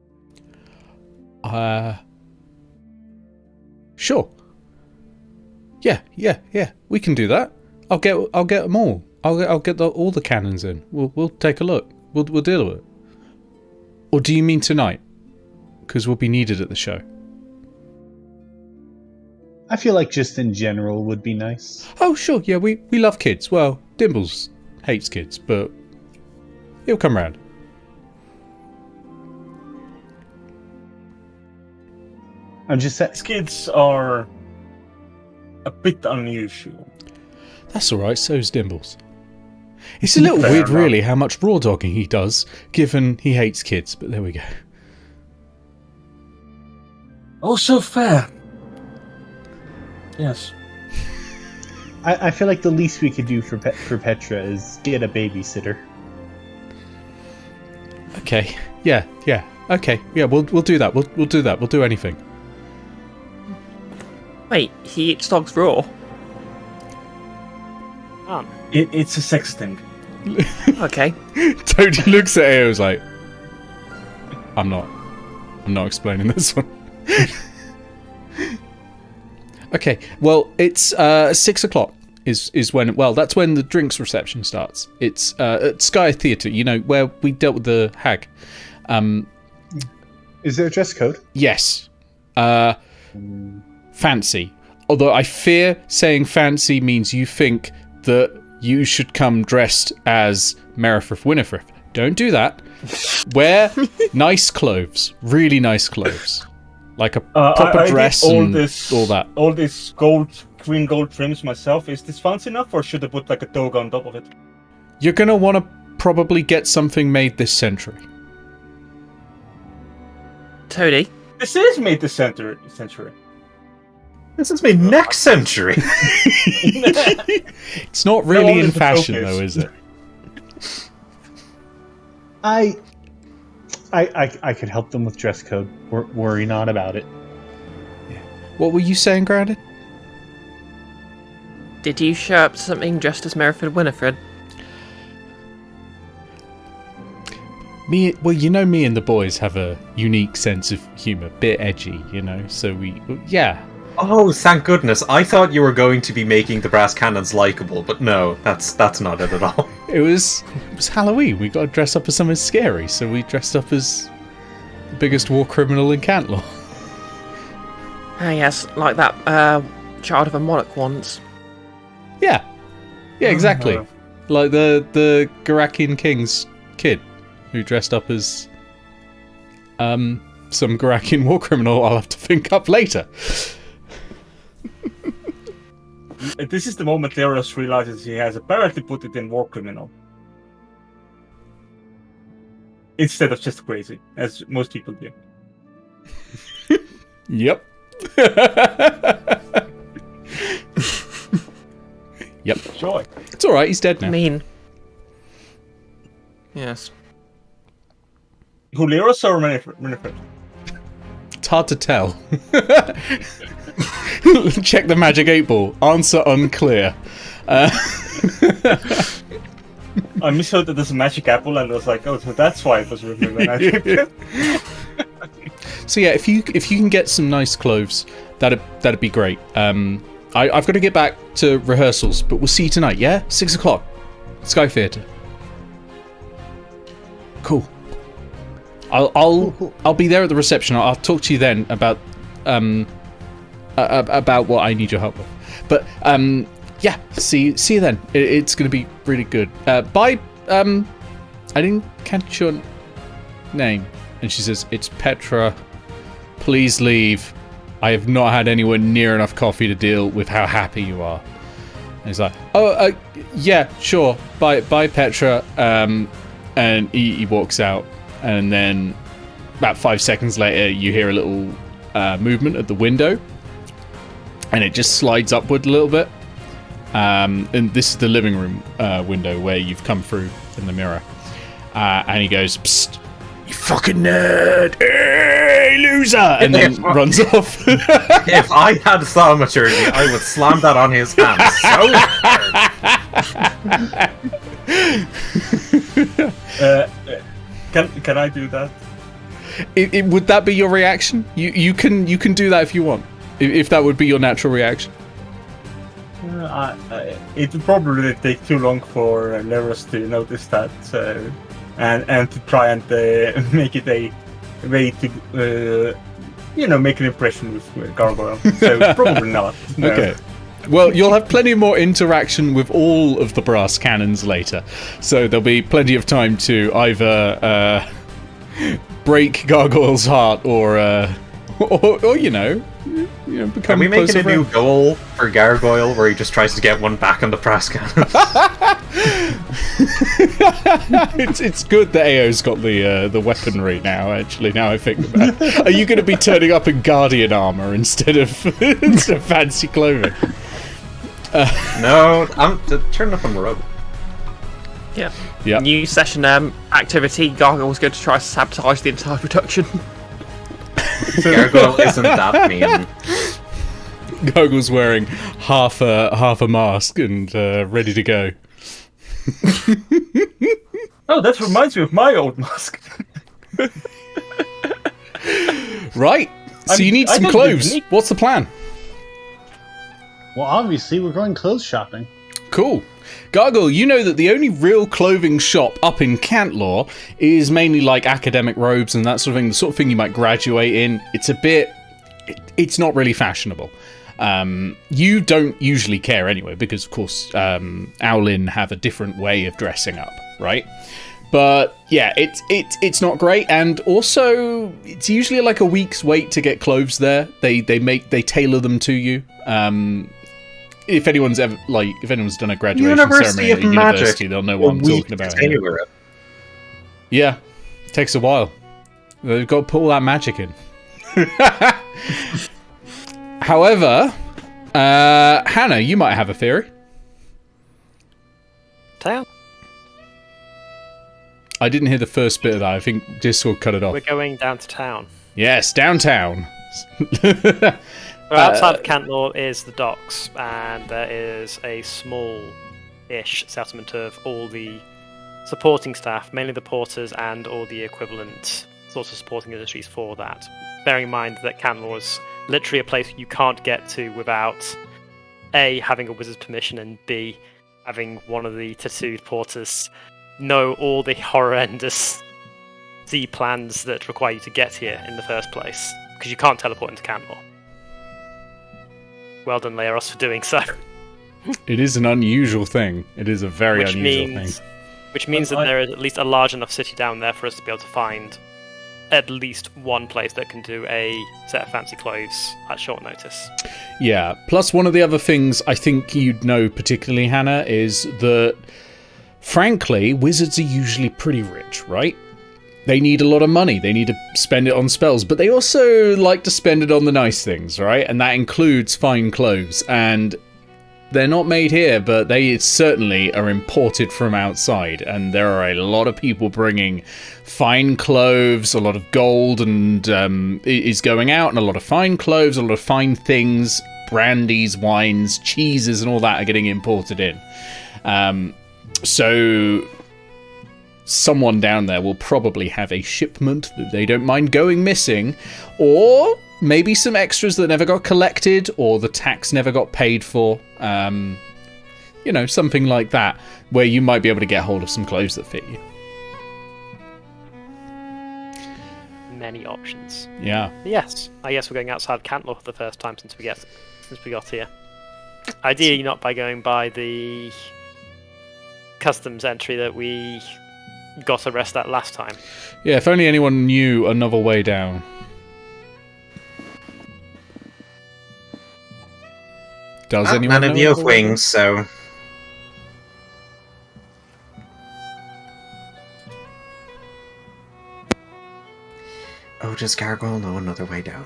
[SPEAKER 1] Sure. Yeah. We can do that. I'll get them all. I'll get all the cannons in. We'll take a look. We'll deal with it. Or do you mean tonight? Because we'll be needed at the show.
[SPEAKER 6] I feel like just in general would be nice.
[SPEAKER 1] Oh, sure. Yeah, we love kids. Well, Dimbles hates kids, but he'll come round.
[SPEAKER 6] I'm just saying.
[SPEAKER 2] These kids are a bit unusual.
[SPEAKER 1] That's all right. So's Dimbles. It's a little
[SPEAKER 2] Fair
[SPEAKER 1] weird,
[SPEAKER 2] enough.
[SPEAKER 1] really, how much raw dogging he does, given he hates kids. But there we go.
[SPEAKER 2] Oh, so fair. Yes.
[SPEAKER 6] I feel like the least we could do for Petra is get a babysitter.
[SPEAKER 1] Okay. Yeah. Okay. Yeah, we'll do that. We'll do that. We'll do anything.
[SPEAKER 5] Wait, he eats dogs raw?
[SPEAKER 2] It's a sex thing.
[SPEAKER 5] Okay.
[SPEAKER 1] Toadie looks at Ao's like, I'm not explaining this one. Okay, well, it's 6 o'clock is when, well, that's when the drinks reception starts. It's at Sky Theatre, you know, where we dealt with the hag.
[SPEAKER 6] Is there a dress code?
[SPEAKER 1] Yes. Fancy. Although I fear saying fancy means you think that you should come dressed as Merifrith Winifrith. Don't do that. Wear nice clothes. Really nice clothes. Like a proper
[SPEAKER 2] I
[SPEAKER 1] dress
[SPEAKER 2] did
[SPEAKER 1] and all that.
[SPEAKER 2] All this green gold trims myself. Is this fancy enough, or should I put like a toga on top of it?
[SPEAKER 1] You're going to want to probably get something made this century.
[SPEAKER 5] Toadie?
[SPEAKER 2] This is made this century.
[SPEAKER 4] This is made next century.
[SPEAKER 1] It's not really in fashion, though, is it?
[SPEAKER 6] I could help them with dress code. Worry not about it.
[SPEAKER 1] What were you saying, Grounded?
[SPEAKER 5] Did you show up to something dressed as Merifrith Winifred?
[SPEAKER 1] Well, you know, me and the boys have a unique sense of humour, bit edgy, you know. So yeah.
[SPEAKER 4] Oh, thank goodness! I thought you were going to be making the brass cannons likable, but no, that's not it at all.
[SPEAKER 1] It was Halloween. We got to dress up as something scary, so we dressed up as the biggest war criminal in Cantlore.
[SPEAKER 5] Ah, yes, like that child of a monarch once.
[SPEAKER 1] Yeah, exactly. Like the Garakian king's kid, who dressed up as some Garakian war criminal. I'll have to think up later.
[SPEAKER 2] This is the moment Leros realizes he has apparently put it in war criminal. Instead of just crazy, as most people do.
[SPEAKER 1] Yep. Yep.
[SPEAKER 2] Joy.
[SPEAKER 1] It's alright, he's dead now.
[SPEAKER 5] Mean. Yes.
[SPEAKER 2] Who, Leros or Winifred?
[SPEAKER 1] It's hard to tell. Check the magic 8 ball. Answer unclear.
[SPEAKER 2] I misheard that there's a magic apple, and I was like, oh, so that's why it was removed.
[SPEAKER 1] So yeah, if you can get some nice cloves, that'd be great. I've got to get back to rehearsals, but we'll see you tonight. Yeah, 6 o'clock, Sky Theatre. Cool. I'll be there at the reception. I'll talk to you then about what I need your help with. But yeah, see you then. It's going to be really good. Bye. I didn't catch your name. And she says, it's Petra. Please leave. I have not had anywhere near enough coffee to deal with how happy you are. And he's like, oh, yeah, sure. Bye, Petra. And he walks out. And then about 5 seconds later, you hear a little movement at the window. And it just slides upward a little bit. And this is the living room window where you've come through in the mirror. And he goes, psst, you fucking nerd! Hey, loser! And then runs off.
[SPEAKER 4] If I had thaumaturgy, I would slam that on his hand so hard.
[SPEAKER 2] Can I do that?
[SPEAKER 1] Would that be your reaction? You can do that if you want. If that would be your natural reaction.
[SPEAKER 2] It would probably take too long for Leros to notice that, and to try and make it a way to, make an impression with Gargoyle. So probably not. No.
[SPEAKER 1] Okay. Well, you'll have plenty more interaction with all of the brass cannons later, so there'll be plenty of time to either break Gargoyle's heart or become.
[SPEAKER 4] Can we make it a
[SPEAKER 1] friend.
[SPEAKER 4] new goal for Gargoyle where he just tries to get one back on the brass cannon?
[SPEAKER 1] It's good that Eao's got the weaponry now. Actually, now I think about it. Are you going to be turning up in Guardian armor instead of fancy clothing?
[SPEAKER 4] No, I'm turning up on robe.
[SPEAKER 5] Yeah.
[SPEAKER 1] Yep.
[SPEAKER 5] New session activity. Gargoyle's going to try to sabotage the entire production.
[SPEAKER 4] Gargoyle isn't that mean.
[SPEAKER 1] Gargoyle's wearing half a mask and ready to go.
[SPEAKER 2] Oh, that reminds me of my old mask.
[SPEAKER 1] Right. So you need some clothes. What's the plan?
[SPEAKER 6] Well, obviously, we're going clothes shopping.
[SPEAKER 1] Cool. Gargoyle, you know that the only real clothing shop up in Cantlore is mainly like academic robes and that sort of thing, the sort of thing you might graduate in. It's not really fashionable. You don't usually care anyway, because of course Owlin have a different way of dressing up, right? But yeah, it's not great, and also it's usually like a week's wait to get clothes there. They tailor them to you. If anyone's done a graduation ceremony at a university, they'll know what I'm talking about here. Yeah, it takes a while. They've got to put all that magic in. However, Hannah, you might have a theory.
[SPEAKER 3] Town.
[SPEAKER 1] I didn't hear the first bit of that. I think Discord cut it off.
[SPEAKER 3] We're going down to town.
[SPEAKER 1] Yes, downtown.
[SPEAKER 3] Outside of Cantlore is the docks, and there is a small-ish settlement of all the supporting staff, mainly the porters and all the equivalent sorts of supporting industries for that. Bearing in mind that Cantlore is literally a place you can't get to without A, having a wizard's permission, and B, having one of the tattooed porters know all the horrendous sea plans that require you to get here in the first place, because you can't teleport into Cantlore. Well done, Leros, for doing so.
[SPEAKER 1] It is an unusual thing. It is a very unusual thing.
[SPEAKER 3] Which means that there is at least a large enough city down there for us to be able to find at least one place that can do a set of fancy clothes at short notice.
[SPEAKER 1] Yeah, plus one of the other things I think you'd know particularly, Hannah, is that, frankly, wizards are usually pretty rich, right? They need a lot of money. They need to spend it on spells, but they also like to spend it on the nice things, right? And that includes fine clothes. And they're not made here, but they certainly are imported from outside. And there are a lot of people bringing fine clothes, a lot of gold and is going out, and a lot of fine clothes, a lot of fine things brandies, wines, cheeses, and all that are getting imported in. So someone down there will probably have a shipment that they don't mind going missing, or maybe some extras that never got collected, or the tax never got paid for. Something like that, where you might be able to get hold of some clothes that fit you.
[SPEAKER 3] Many options.
[SPEAKER 1] Yeah.
[SPEAKER 3] Yes, I guess we're going outside Cantlore for the first time since we got here. Ideally, not by going by the customs entry that we got arrested at last time.
[SPEAKER 1] Yeah, if only anyone knew another way down. Does anyone
[SPEAKER 7] none
[SPEAKER 1] know
[SPEAKER 7] of you have
[SPEAKER 1] another way
[SPEAKER 7] wings, so... Oh, does Gargoyle know another way down?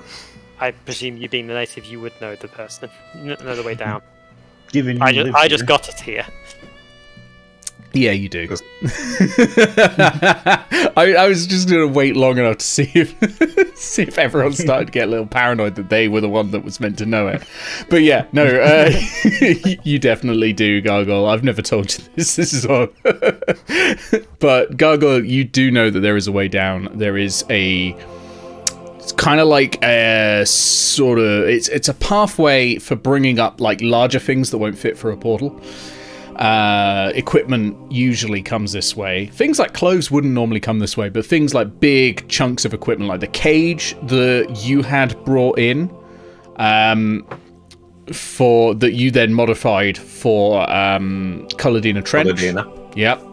[SPEAKER 3] I presume you being the native, you would know the way down.
[SPEAKER 6] Given you
[SPEAKER 3] I
[SPEAKER 6] live
[SPEAKER 3] just
[SPEAKER 6] here.
[SPEAKER 3] got it here.
[SPEAKER 1] Yeah, you do. I was just going to wait long enough to see if everyone started to get a little paranoid that they were the one that was meant to know it. But yeah, no, you definitely do, Gargoyle. I've never told you this. This is odd. But Gargoyle, you do know that there is a way down. There is it's kind of like a sort of... It's a pathway for bringing up like larger things that won't fit for a portal. Equipment usually comes this way. Things like clothes wouldn't normally come this way, but things like big chunks of equipment, like the cage that you had brought in, for that you then modified for Culladina Trench.
[SPEAKER 4] Culladina.
[SPEAKER 1] Yep.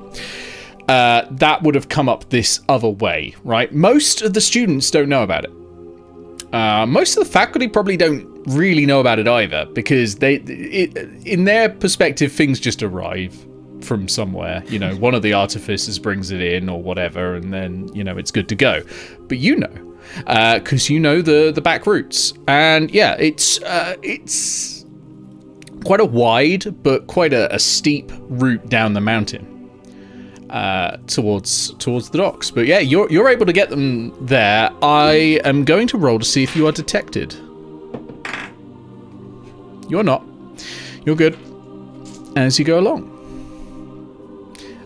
[SPEAKER 1] That would have come up this other way, right? Most of the students don't know about it. Most of the faculty probably don't really know about it either, because in their perspective, things just arrive from somewhere. One of the artificers brings it in or whatever, and then it's good to go. But because you know the back routes, and yeah, it's quite a wide but quite a steep route down the mountain towards the docks. But yeah, you're able to get them there. I am going to roll to see if you are detected. You're not. You're good. As you go along.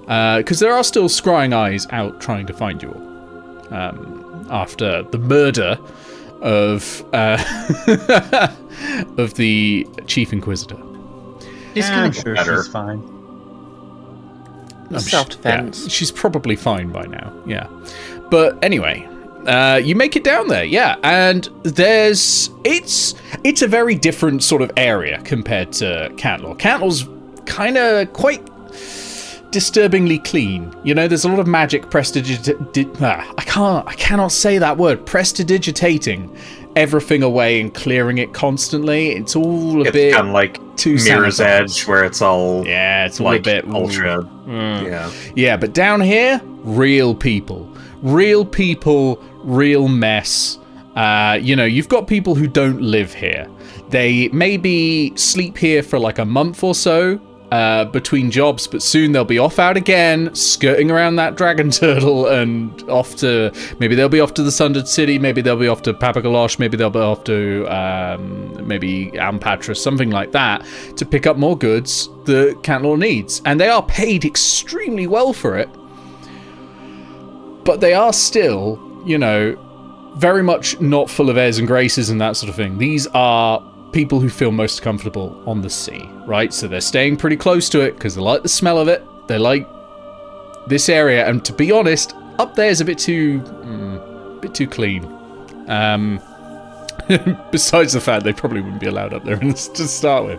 [SPEAKER 1] Because there are still scrying eyes out trying to find you all. After the murder of of the Chief Inquisitor.
[SPEAKER 6] I'm sure she's fine.
[SPEAKER 5] Self-defense.
[SPEAKER 1] Yeah, she's probably fine by now. Yeah. But anyway... you make it down there, yeah, and it's a very different sort of area compared to Cantlore. Cantlore's kind of quite disturbingly clean. There's a lot of magic I cannot say that word. Prestidigitating everything away and clearing it constantly. It's all a bit
[SPEAKER 4] kind of like
[SPEAKER 1] too
[SPEAKER 4] Mirror's
[SPEAKER 1] sanitized.
[SPEAKER 4] Edge, where it's all
[SPEAKER 1] it's all
[SPEAKER 4] like
[SPEAKER 1] a bit
[SPEAKER 4] ultra.
[SPEAKER 1] Yeah, but down here, real people, real mess. You've got people who don't live here. They maybe sleep here for like a month or so between jobs, but soon they'll be off out again, skirting around that dragon turtle and maybe they'll be off to the Sundered City, maybe they'll be off to Papagalosh, maybe they'll be off to maybe Ampatra, something like that, to pick up more goods that Cantlore needs. And they are paid extremely well for it. But they are still, very much not full of airs and graces and that sort of thing. These are people who feel most comfortable on the sea, right? So they're staying pretty close to it because they like the smell of it. They like this area, and to be honest, up there is a bit too clean. Besides the fact they probably wouldn't be allowed up there to start with.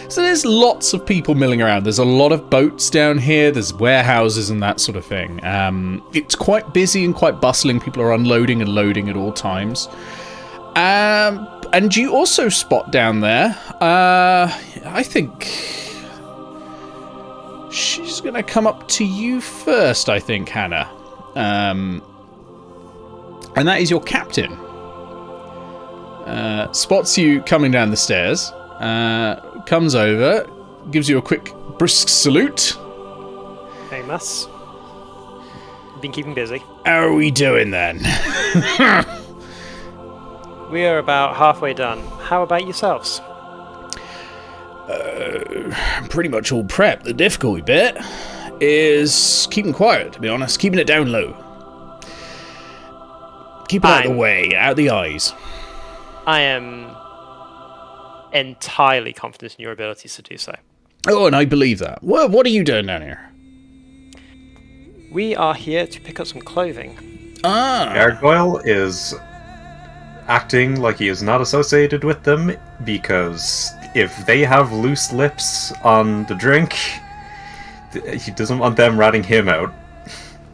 [SPEAKER 1] So there's lots of people milling around. There's a lot of boats down here. There's warehouses and that sort of thing. It's quite busy and quite bustling. People are unloading and loading at all times. And you also spot down there, I think she's going to come up to you first, I think, Hannah. And that is your captain. Spots you coming down the stairs, comes over, gives you a quick brisk salute.
[SPEAKER 3] Famous. Been keeping busy.
[SPEAKER 1] How are we doing then?
[SPEAKER 3] We are about halfway done. How about yourselves?
[SPEAKER 1] Pretty much all prepped. The difficulty bit is keeping quiet, to be honest. Keeping it down low. Keep it out of the way, out of the eyes.
[SPEAKER 3] I am entirely confident in your abilities to do so.
[SPEAKER 1] Oh, and I believe that. What are you doing down here?
[SPEAKER 3] We are here to pick up some clothing.
[SPEAKER 4] Gargoyle is acting like he is not associated with them, because if they have loose lips on the drink, he doesn't want them ratting him out.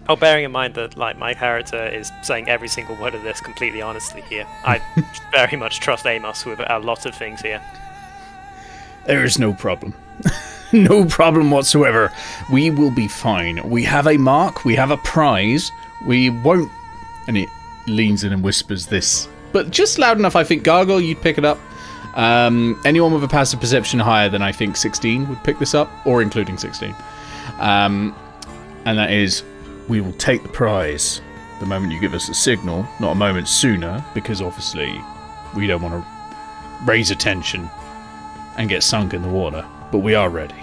[SPEAKER 3] Oh, bearing in mind that like my character is saying every single word of this completely honestly here. I very much trust Amos with a lot of things here.
[SPEAKER 1] There is no problem. No problem whatsoever. We will be fine. We have a mark. We have a prize. We won't... And he leans in and whispers this. But just loud enough, I think, Gargoyle, you'd pick it up. Anyone with a passive perception higher than, I think, 16 would pick this up. Or including 16. And that is, we will take the prize the moment you give us a signal. Not a moment sooner, because obviously we don't want to raise attention and get sunk in the water. But we are ready.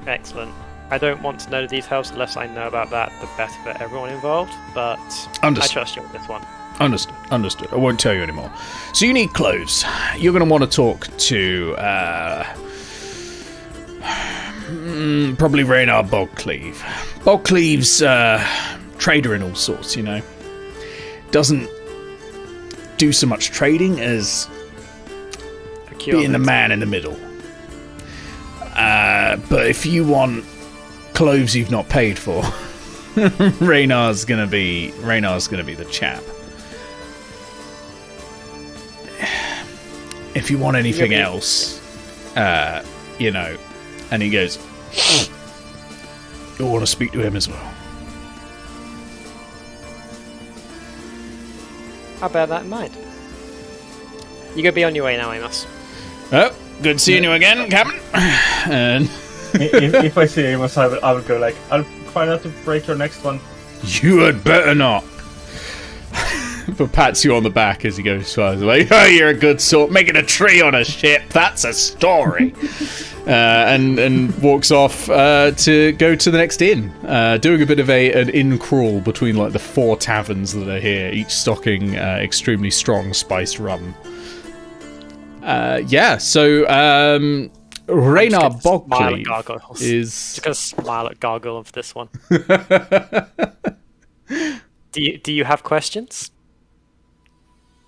[SPEAKER 3] Excellent. I don't want to know the details. The less I know about that, the better for everyone involved. But I trust you on this one.
[SPEAKER 1] Understood. I won't tell you anymore. So you need clothes. You're going to want to talk to probably Raynar Bogcleave. Bogcleave's trader in all sorts, you know. Doesn't do so much trading as being the man in the middle. But if you want clothes you've not paid for, Raynar's gonna be the chap. If you want anything else, you know, and he goes, you'll want to speak to him as well.
[SPEAKER 3] I'll bear that in mind. You're gonna be on your way now, Amos.
[SPEAKER 1] Oh, good seeing you again, Captain. And
[SPEAKER 2] if I see Amos, I would go like, I'll try not to break your next one.
[SPEAKER 1] You had better not. But pats you on the back as he goes flies away. Oh, you're a good sort. Making a tree on a ship. That's a story. And walks off to go to the next inn. Doing a bit of an inn crawl between like the 4 taverns that are here, each stocking extremely strong spiced rum. So Raynar Bogcleave is
[SPEAKER 3] just gonna smile at Gargoyle for this one. Do you have questions?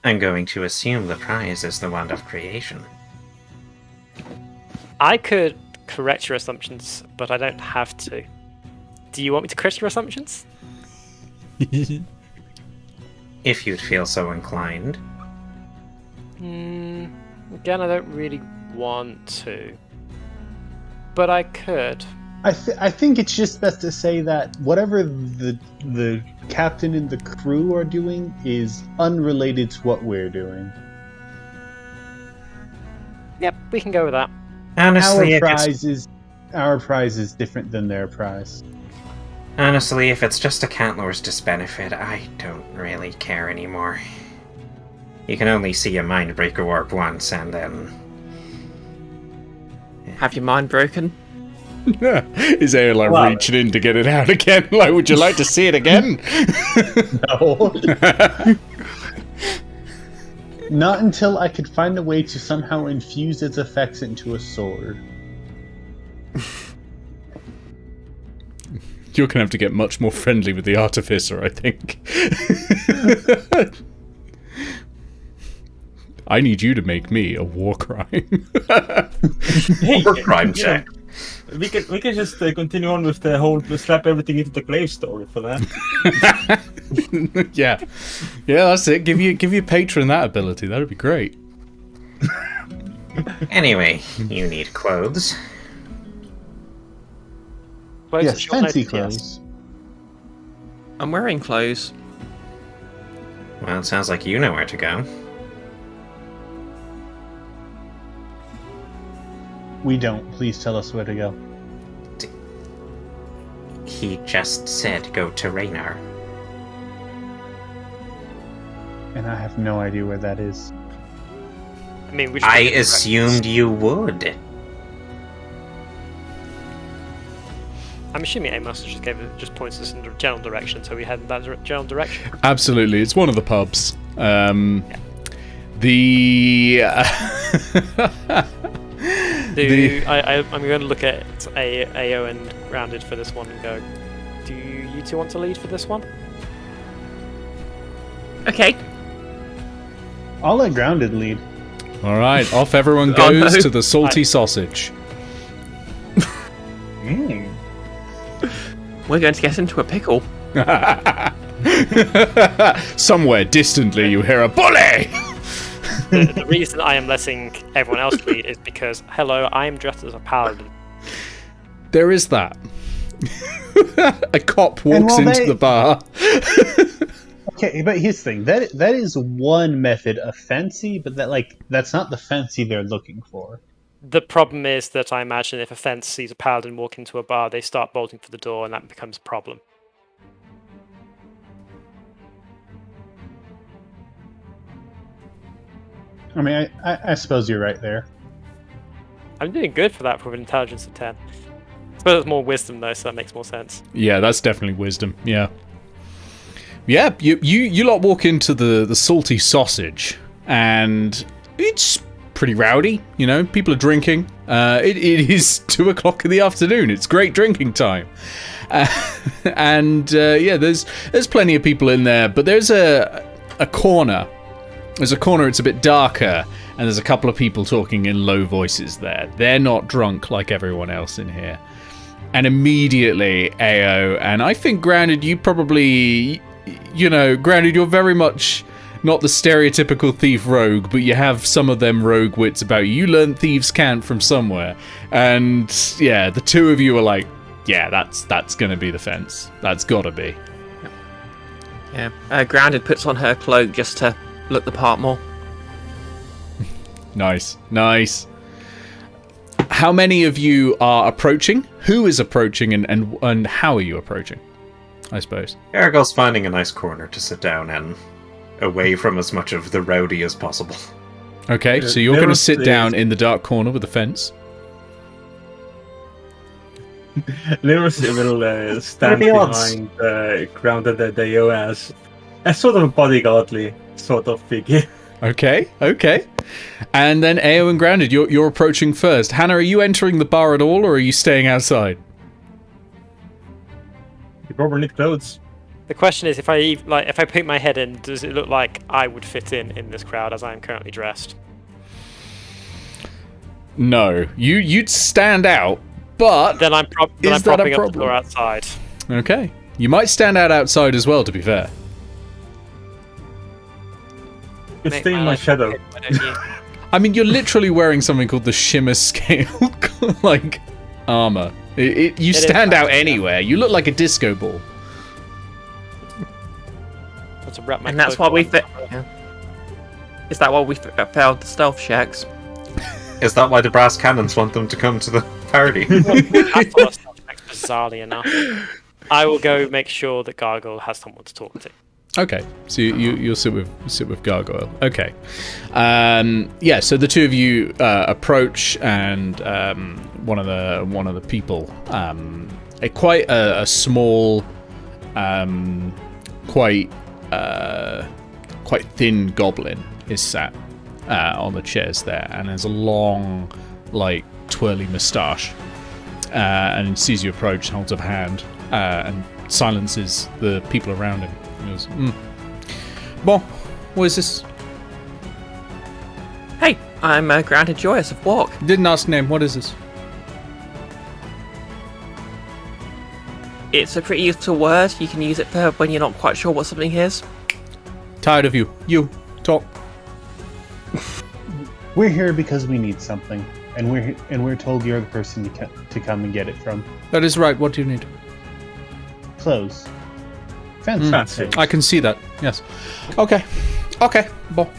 [SPEAKER 7] I'm going to assume the prize is the wand of creation.
[SPEAKER 3] I could correct your assumptions, but I don't have to. Do you want me to correct your assumptions?
[SPEAKER 7] If you'd feel so inclined.
[SPEAKER 3] Again, I don't really want to. But I could.
[SPEAKER 6] I think it's just best to say that whatever the captain and the crew are doing is unrelated to what we're doing.
[SPEAKER 3] Yep, we can go with that.
[SPEAKER 7] Honestly,
[SPEAKER 6] our prize is different than their prize.
[SPEAKER 7] Honestly, if it's just a Cantlore's disbenefit, I don't really care anymore. You can only see a mindbreaker warp once, and then...
[SPEAKER 5] Have your mind broken?
[SPEAKER 1] Is Eao like reaching in to get it out again? Like, would you like to see it again?
[SPEAKER 6] No. Not until I could find a way to somehow infuse its effects into a sword.
[SPEAKER 1] You're gonna have to get much more friendly with the artificer, I think. I need you to make me a war crime.
[SPEAKER 4] War crime check.
[SPEAKER 2] We can just continue on with the whole slap everything into the glaive story for that.
[SPEAKER 1] yeah, that's it. Give your patron that ability. That'd be great.
[SPEAKER 7] Anyway, you need clothes.
[SPEAKER 3] Clothes
[SPEAKER 6] Yes,
[SPEAKER 3] at short
[SPEAKER 6] fancy
[SPEAKER 3] notice, yes.
[SPEAKER 6] clothes.
[SPEAKER 5] I'm wearing clothes.
[SPEAKER 7] Well, it sounds like you know where to go.
[SPEAKER 6] We don't. Please tell us where to go.
[SPEAKER 7] He just said go to Raynar.
[SPEAKER 6] And I have no idea where that is.
[SPEAKER 3] I mean,
[SPEAKER 7] I assumed you would.
[SPEAKER 3] I'm assuming Amos just points us in the general direction, so we head in that general direction.
[SPEAKER 1] Absolutely, it's one of the pubs. I'm going to look at Ao and Grounded for this one and go, do you two want to lead for this one?
[SPEAKER 5] Okay.
[SPEAKER 6] I'll let Grounded lead.
[SPEAKER 1] All right, off everyone goes to the salty sausage.
[SPEAKER 5] We're going to get into a pickle.
[SPEAKER 1] Somewhere distantly you hear a bully!
[SPEAKER 3] The reason I am letting everyone else lead is because, hello, I am dressed as a paladin.
[SPEAKER 1] There is that. A cop walks into the bar.
[SPEAKER 6] Okay, but here's the thing. That is one method of fancy, but that's not the fancy they're looking for.
[SPEAKER 3] The problem is that I imagine if a fence sees a paladin walk into a bar, they start bolting for the door, and that becomes a problem.
[SPEAKER 6] I mean, I suppose you're right there.
[SPEAKER 3] I'm doing good for that with an intelligence of 10. I suppose it's more wisdom, though, so that makes more sense.
[SPEAKER 1] Yeah, that's definitely wisdom, yeah. Yeah, you lot walk into the salty sausage, and it's pretty rowdy, people are drinking. It is 2 o'clock in the afternoon, it's great drinking time. There's plenty of people in there, but there's a corner. There's a corner, it's a bit darker, and there's a couple of people talking in low voices there. They're not drunk like everyone else in here. And immediately, Ao, and I think, Grounded, you probably... Grounded, you're very much not the stereotypical thief rogue, but you have some of them rogue wits about you. You learned thieves' cant from somewhere. And, yeah, the two of you are like, yeah, that's going to be the fence. That's got to be.
[SPEAKER 5] Yeah. Grounded puts on her cloak just to look the part more.
[SPEAKER 1] Nice. How many of you are approaching? Who is approaching, and how are you approaching? I suppose.
[SPEAKER 4] Aragorn's finding a nice corner to sit down in, away from as much of the rowdy as possible.
[SPEAKER 1] Okay, so you're going to sit down in the dark corner with the fence.
[SPEAKER 2] Lyris will stand behind Grounded at Ao as a sort of a bodyguardly sort of figure. Okay.
[SPEAKER 1] And then Ao and Grounded, you're approaching first. Hannah, are you entering the bar at all, or are you staying outside?
[SPEAKER 2] You probably need clothes.
[SPEAKER 3] The question is, if I poke my head in, does it look like I would fit in this crowd as I am currently dressed?
[SPEAKER 1] No, you'd stand out, but
[SPEAKER 3] then I'm propping up the door outside.
[SPEAKER 1] Okay, you might stand out outside as well. To be fair,
[SPEAKER 2] it's stay in my shadow.
[SPEAKER 1] I mean, you're literally wearing something called the shimmer scale, like armor. You stand out anywhere. You look like a disco ball.
[SPEAKER 5] And that's why we fit. Yeah. Is that why we failed the stealth checks?
[SPEAKER 4] Is that why the brass cannons want them to come to the party?
[SPEAKER 3] Bizarrely enough, I will go make sure that Gargoyle has someone to talk to.
[SPEAKER 1] Okay, so you'll sit with Gargoyle. Okay, so the two of you approach, and one of the people, quite a small, quite thin goblin is sat on the chairs there, and has a long, twirly moustache, and sees you approach, holds up a hand, and silences the people around him. He goes, Bon, what is this?
[SPEAKER 5] Hey, I'm Grounded Joyous of Walk.
[SPEAKER 1] Didn't ask name, what is this?
[SPEAKER 5] It's a pretty useful word. You can use it for when you're not quite sure what something is.
[SPEAKER 1] Tired of you. You, talk.
[SPEAKER 6] We're here because we need something, and we're told you're the person to come and get it from.
[SPEAKER 1] That is right, what do you need?
[SPEAKER 6] Clothes. Fancy.
[SPEAKER 1] I can see that, yes. Okay, bon.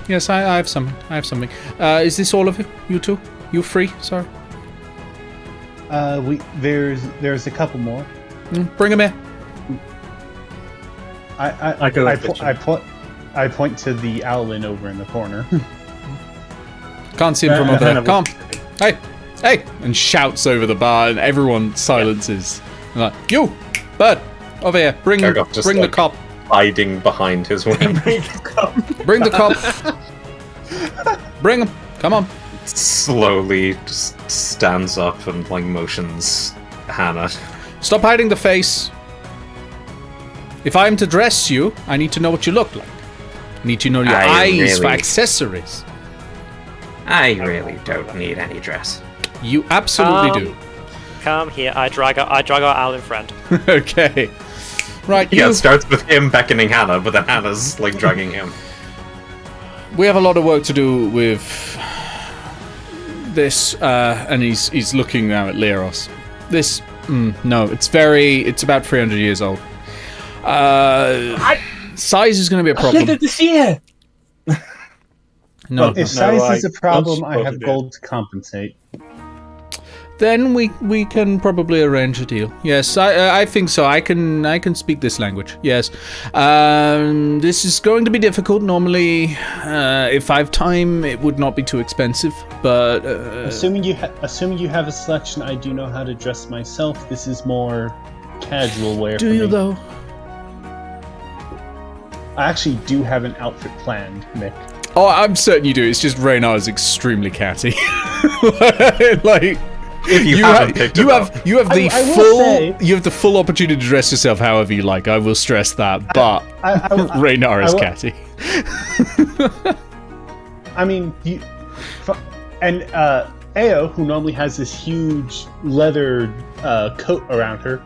[SPEAKER 1] Yes, I have something. Is this all of you? You two? You free? Sorry.
[SPEAKER 6] There's a couple more.
[SPEAKER 1] Bring them here.
[SPEAKER 6] I point to the owlin over in the corner.
[SPEAKER 1] Can't see him from over there. Come on. Hey! Hey! And shouts over the bar, and everyone silences. And like, you! Bird! Over here. Bring the cop.
[SPEAKER 4] Hiding behind his wing.
[SPEAKER 1] Bring the cop. Bring him. Come on.
[SPEAKER 4] Slowly just stands up and like motions Hannah.
[SPEAKER 1] Stop hiding the face. If I am to dress you, I need to know what you look like. I need to know your eyes for accessories.
[SPEAKER 7] I really don't need any dress.
[SPEAKER 1] You absolutely do.
[SPEAKER 3] Come here, I drag our Alan friend.
[SPEAKER 1] Okay. Right,
[SPEAKER 4] Yeah, it starts with him beckoning Hannah, but then Hannah's like dragging him.
[SPEAKER 1] We have a lot of work to do with this, and he's looking now at Leros. This, no, it's about 300 years old. Size is going to be a problem.
[SPEAKER 2] I get to see it.
[SPEAKER 1] No,
[SPEAKER 6] If size is a problem, I have gold to compensate.
[SPEAKER 1] then we can probably arrange a deal. Yes, I think so. I can speak this language. Yes, this is going to be difficult. Normally, if I have time, it would not be too expensive. But
[SPEAKER 6] Assuming you have a selection, I do know how to dress myself. This is more casual wear.
[SPEAKER 1] do
[SPEAKER 6] for
[SPEAKER 1] you
[SPEAKER 6] me.
[SPEAKER 1] though?
[SPEAKER 6] I actually do have an outfit planned, Nick.
[SPEAKER 1] Oh, I'm certain you do. It's just Raynar is extremely catty. Like.
[SPEAKER 4] If you haven't picked it up.
[SPEAKER 1] You have the
[SPEAKER 6] I will
[SPEAKER 1] full
[SPEAKER 6] say-
[SPEAKER 1] you have the full opportunity to dress yourself however you like. I will stress that, but Raynar is catty.
[SPEAKER 6] I mean, Eao, who normally has this huge leather coat around her,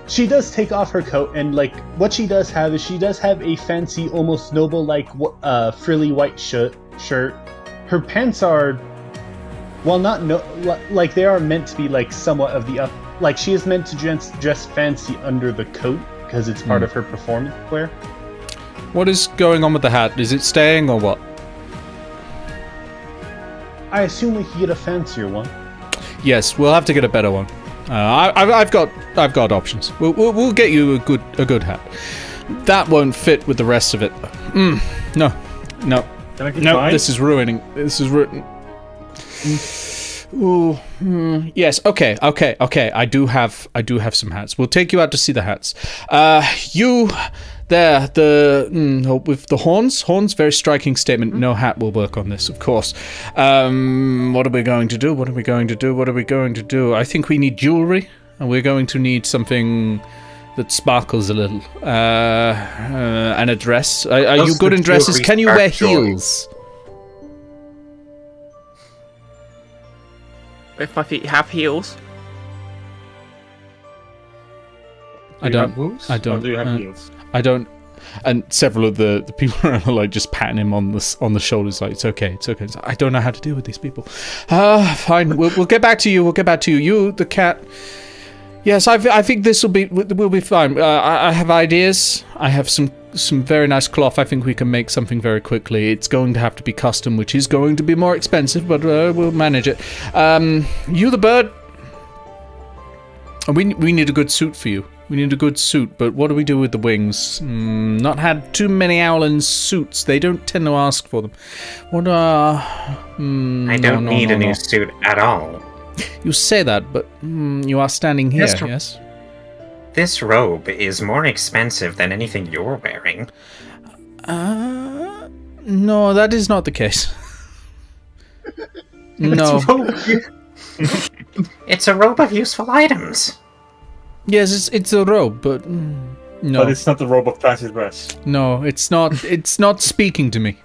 [SPEAKER 6] she does take off her coat, and like what she does have is she does have a fancy, almost noble like frilly white shirt. Her pants are, well, not like they are meant to be like somewhat of the up. Like she is meant to dress fancy under the coat because it's part of her performance wear.
[SPEAKER 1] What is going on with the hat? Is it staying or what?
[SPEAKER 6] I assume we could get a fancier one.
[SPEAKER 1] Yes, we'll have to get a better one. I've got options. We'll get you a good hat. That won't fit with the rest of it. No. This is ruining. Ooh, yes. Okay. I do have some hats. We'll take you out to see the hats. You there, with the horns. Horns, very striking statement. No hat will work on this, of course. What are we going to do? I think we need jewelry, and we're going to need something that sparkles a little. And a dress. Are you good in dresses? Can you wear heels?
[SPEAKER 5] If my feet have heels.
[SPEAKER 1] I
[SPEAKER 2] Do you have heels?
[SPEAKER 1] I don't. And several of the people are like just patting him on the shoulders, like it's okay. So I don't know how to deal with these people. Fine. We'll get back to you. You, the cat. Yes, I think this will be fine. I have ideas. I have some very nice cloth. I think we can make something very quickly. It's going to have to be custom, which is going to be more expensive, but we'll manage it. You, the bird. We need a good suit for you. We need a good suit, but what do we do with the wings? Not had too many Owlin suits. They don't tend to ask for them. What are...
[SPEAKER 7] I don't need a new suit at all.
[SPEAKER 1] You say that, but you are standing here, yes?
[SPEAKER 7] This robe is more expensive than anything you're wearing.
[SPEAKER 1] No, that is not the case. No.
[SPEAKER 7] It's a robe of useful items.
[SPEAKER 1] Yes, it's a robe, but no.
[SPEAKER 2] But it's not the robe of fancy dress.
[SPEAKER 1] No, it's not. It's not speaking to me.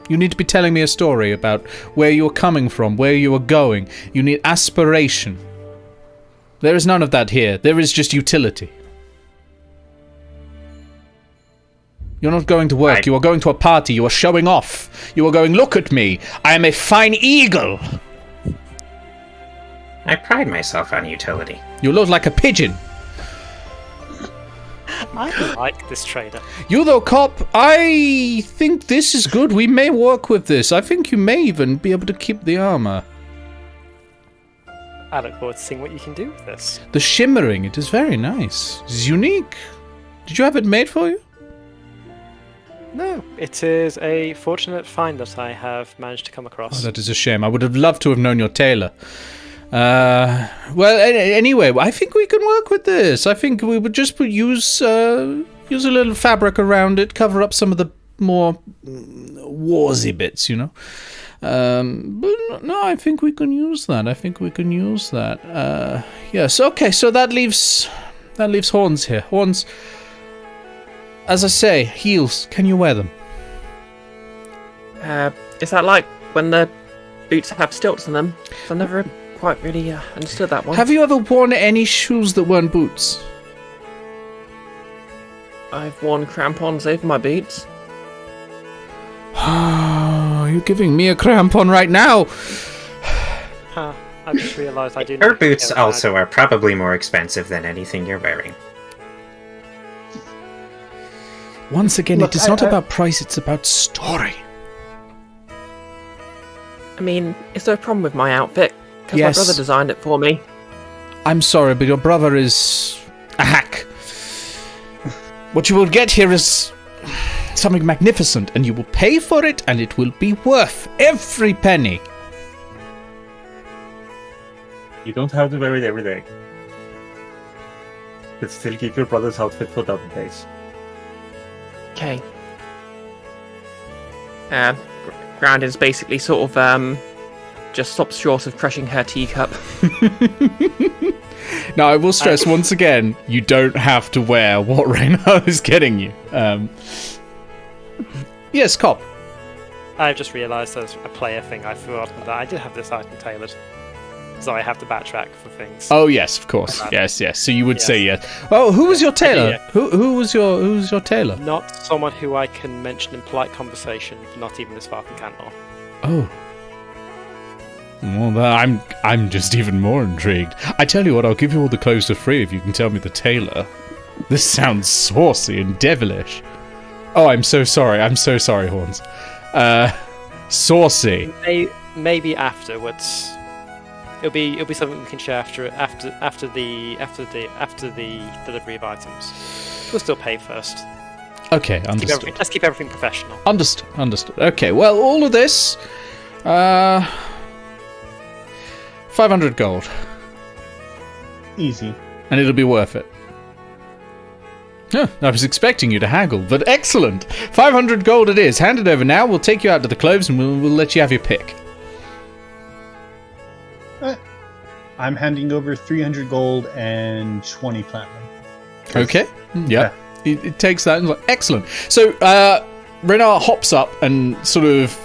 [SPEAKER 1] You need to be telling me a story about where you're coming from, where you are going. You need aspiration. There is none of that here. There is just utility. You're not going to work. You are going to a party. You are showing off. You are going, look at me. I am a fine eagle.
[SPEAKER 7] I pride myself on utility.
[SPEAKER 1] You look like a pigeon.
[SPEAKER 3] I like this trader.
[SPEAKER 1] You though, cop, I think this is good. We may work with this. I think you may even be able to keep the armor.
[SPEAKER 3] I look forward to seeing what you can do with this.
[SPEAKER 1] The shimmering, it is very nice. It's unique. Did you have it made for you?
[SPEAKER 3] No, it is a fortunate find that I have managed to come
[SPEAKER 1] Oh,
[SPEAKER 3] across.
[SPEAKER 1] that is a shame. I would have loved to have known your tailor. Well, anyway, I think we can work with this. I think we would just use a little fabric around it, cover up some of the more warsy bits, you know. But no, I think we can use that. Yes, okay, so that leaves Horns here. Horns, as I say, heels, can you wear them?
[SPEAKER 5] Is that like when the boots have stilts in them? I never quite really understood that one.
[SPEAKER 1] Have you ever worn any shoes that weren't boots?
[SPEAKER 5] I've worn crampons over my boots.
[SPEAKER 1] You're giving me a crampon right now.
[SPEAKER 3] I just realised I didn't.
[SPEAKER 7] Her boots also are probably more expensive than anything you're wearing.
[SPEAKER 1] Once again,
[SPEAKER 6] Look,
[SPEAKER 1] it is not about price, it's about story.
[SPEAKER 5] I mean, is there a problem with my outfit? Because
[SPEAKER 1] Yes.
[SPEAKER 5] my brother designed it for me.
[SPEAKER 1] I'm sorry, but your brother is a hack. What you will get here is something magnificent, and you will pay for it, and it will be worth every penny.
[SPEAKER 2] You don't have to wear it every day. But still keep your brother's outfit for the other days.
[SPEAKER 5] Okay. Ground is basically sort of just stops short of crushing her teacup.
[SPEAKER 1] Now, I will stress once again, you don't have to wear what Reynard is getting you. Yes, Cop.
[SPEAKER 3] I've just realised there's a player thing I've forgotten that I did have this item tailored. So I have to backtrack for things.
[SPEAKER 1] Oh yes, of course. Yes. So you would
[SPEAKER 3] Yes.
[SPEAKER 1] say yes. Oh, who was your tailor?
[SPEAKER 3] Yeah.
[SPEAKER 1] Who was your tailor?
[SPEAKER 3] Not someone who I can mention in polite conversation, not even this far from Cantlore.
[SPEAKER 1] Oh. Well, I'm just even more intrigued. I tell you what, I'll give you all the clothes for free if you can tell me the tailor. This sounds saucy and devilish. Oh, I'm so sorry, Horns. Saucy.
[SPEAKER 3] Maybe afterwards. It'll be something we can share after the delivery of items. We'll still pay first.
[SPEAKER 1] Okay, understood.
[SPEAKER 3] Let's keep everything professional.
[SPEAKER 1] Understood. Okay, well, all of this, 500 gold,
[SPEAKER 6] Easy.
[SPEAKER 1] and it'll be worth it. Huh, I was expecting you to haggle, but excellent. 500 gold it is. Hand it over now. We'll take you out to the cloves, and we'll let you have your pick.
[SPEAKER 6] I'm handing over 300 gold and 20 platinum.
[SPEAKER 1] Okay. Yeah. It takes that and like, excellent. So Reynard hops up and sort of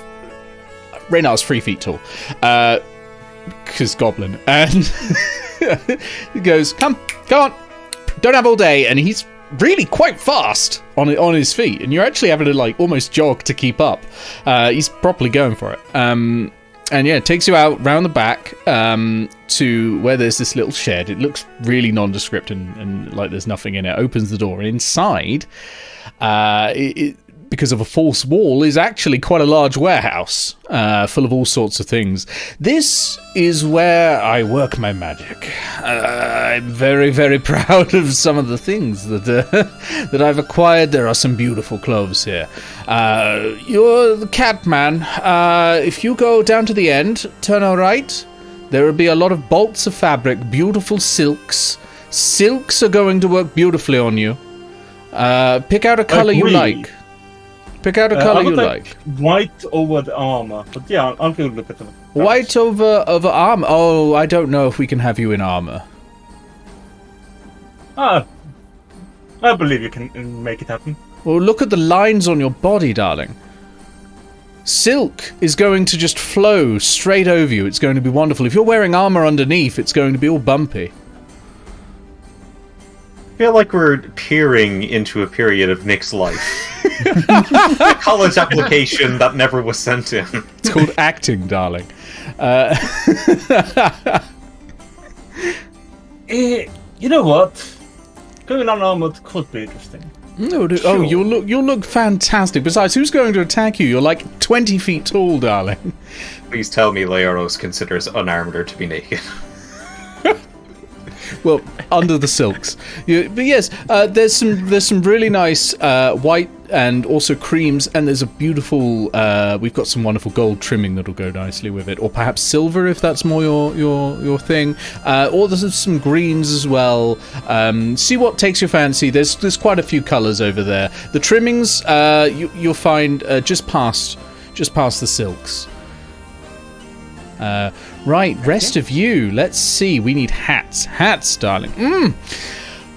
[SPEAKER 1] Reynard's 3 feet tall. Because goblin. And he goes, Come on. Don't have all day. And he's really quite fast on his feet. And you're actually having to like almost jog to keep up. He's properly going for it. And yeah, it takes you out round the back to where there's this little shed. It looks really nondescript and like there's nothing in it. Opens the door, and inside, because of a false wall, is actually quite a large warehouse full of all sorts of things. This is where I work my magic. I'm very, very proud of some of the things that I've acquired. There are some beautiful clothes here. You're the cat man. If you go down to the end, turn all right. There will be a lot of bolts of fabric, beautiful silks. Silks are going to work beautifully on you. Pick out a color you like. Pick out a color you like.
[SPEAKER 2] White over the armor. But yeah, I'll go look at them.
[SPEAKER 1] White over armor? Oh, I don't know if we can have you in armor.
[SPEAKER 2] I believe you can make it happen.
[SPEAKER 1] Well, look at the lines on your body, darling. Silk is going to just flow straight over you. It's going to be wonderful. If you're wearing armor underneath, it's going to be all bumpy.
[SPEAKER 4] I feel like we're peering into a period of Nick's life. A college application that never was sent in.
[SPEAKER 1] It's called acting, darling.
[SPEAKER 2] You know what? Going unarmored could be interesting.
[SPEAKER 1] No,
[SPEAKER 2] Sure.
[SPEAKER 1] Oh, you'll look fantastic. Besides, who's going to attack you? You're like 20 feet tall, darling.
[SPEAKER 4] Please tell me Leoros considers unarmed her to be naked.
[SPEAKER 1] Well, under the silks. But yes, there's some really nice white and also creams, and there's a beautiful. We've got some wonderful gold trimming that'll go nicely with it, or perhaps silver if that's more your thing. Or there's some greens as well. See what takes your fancy. There's quite a few colours over there. The trimmings you'll find just past the silks. Right, rest of you. Let's see. We need hats. Hats, darling.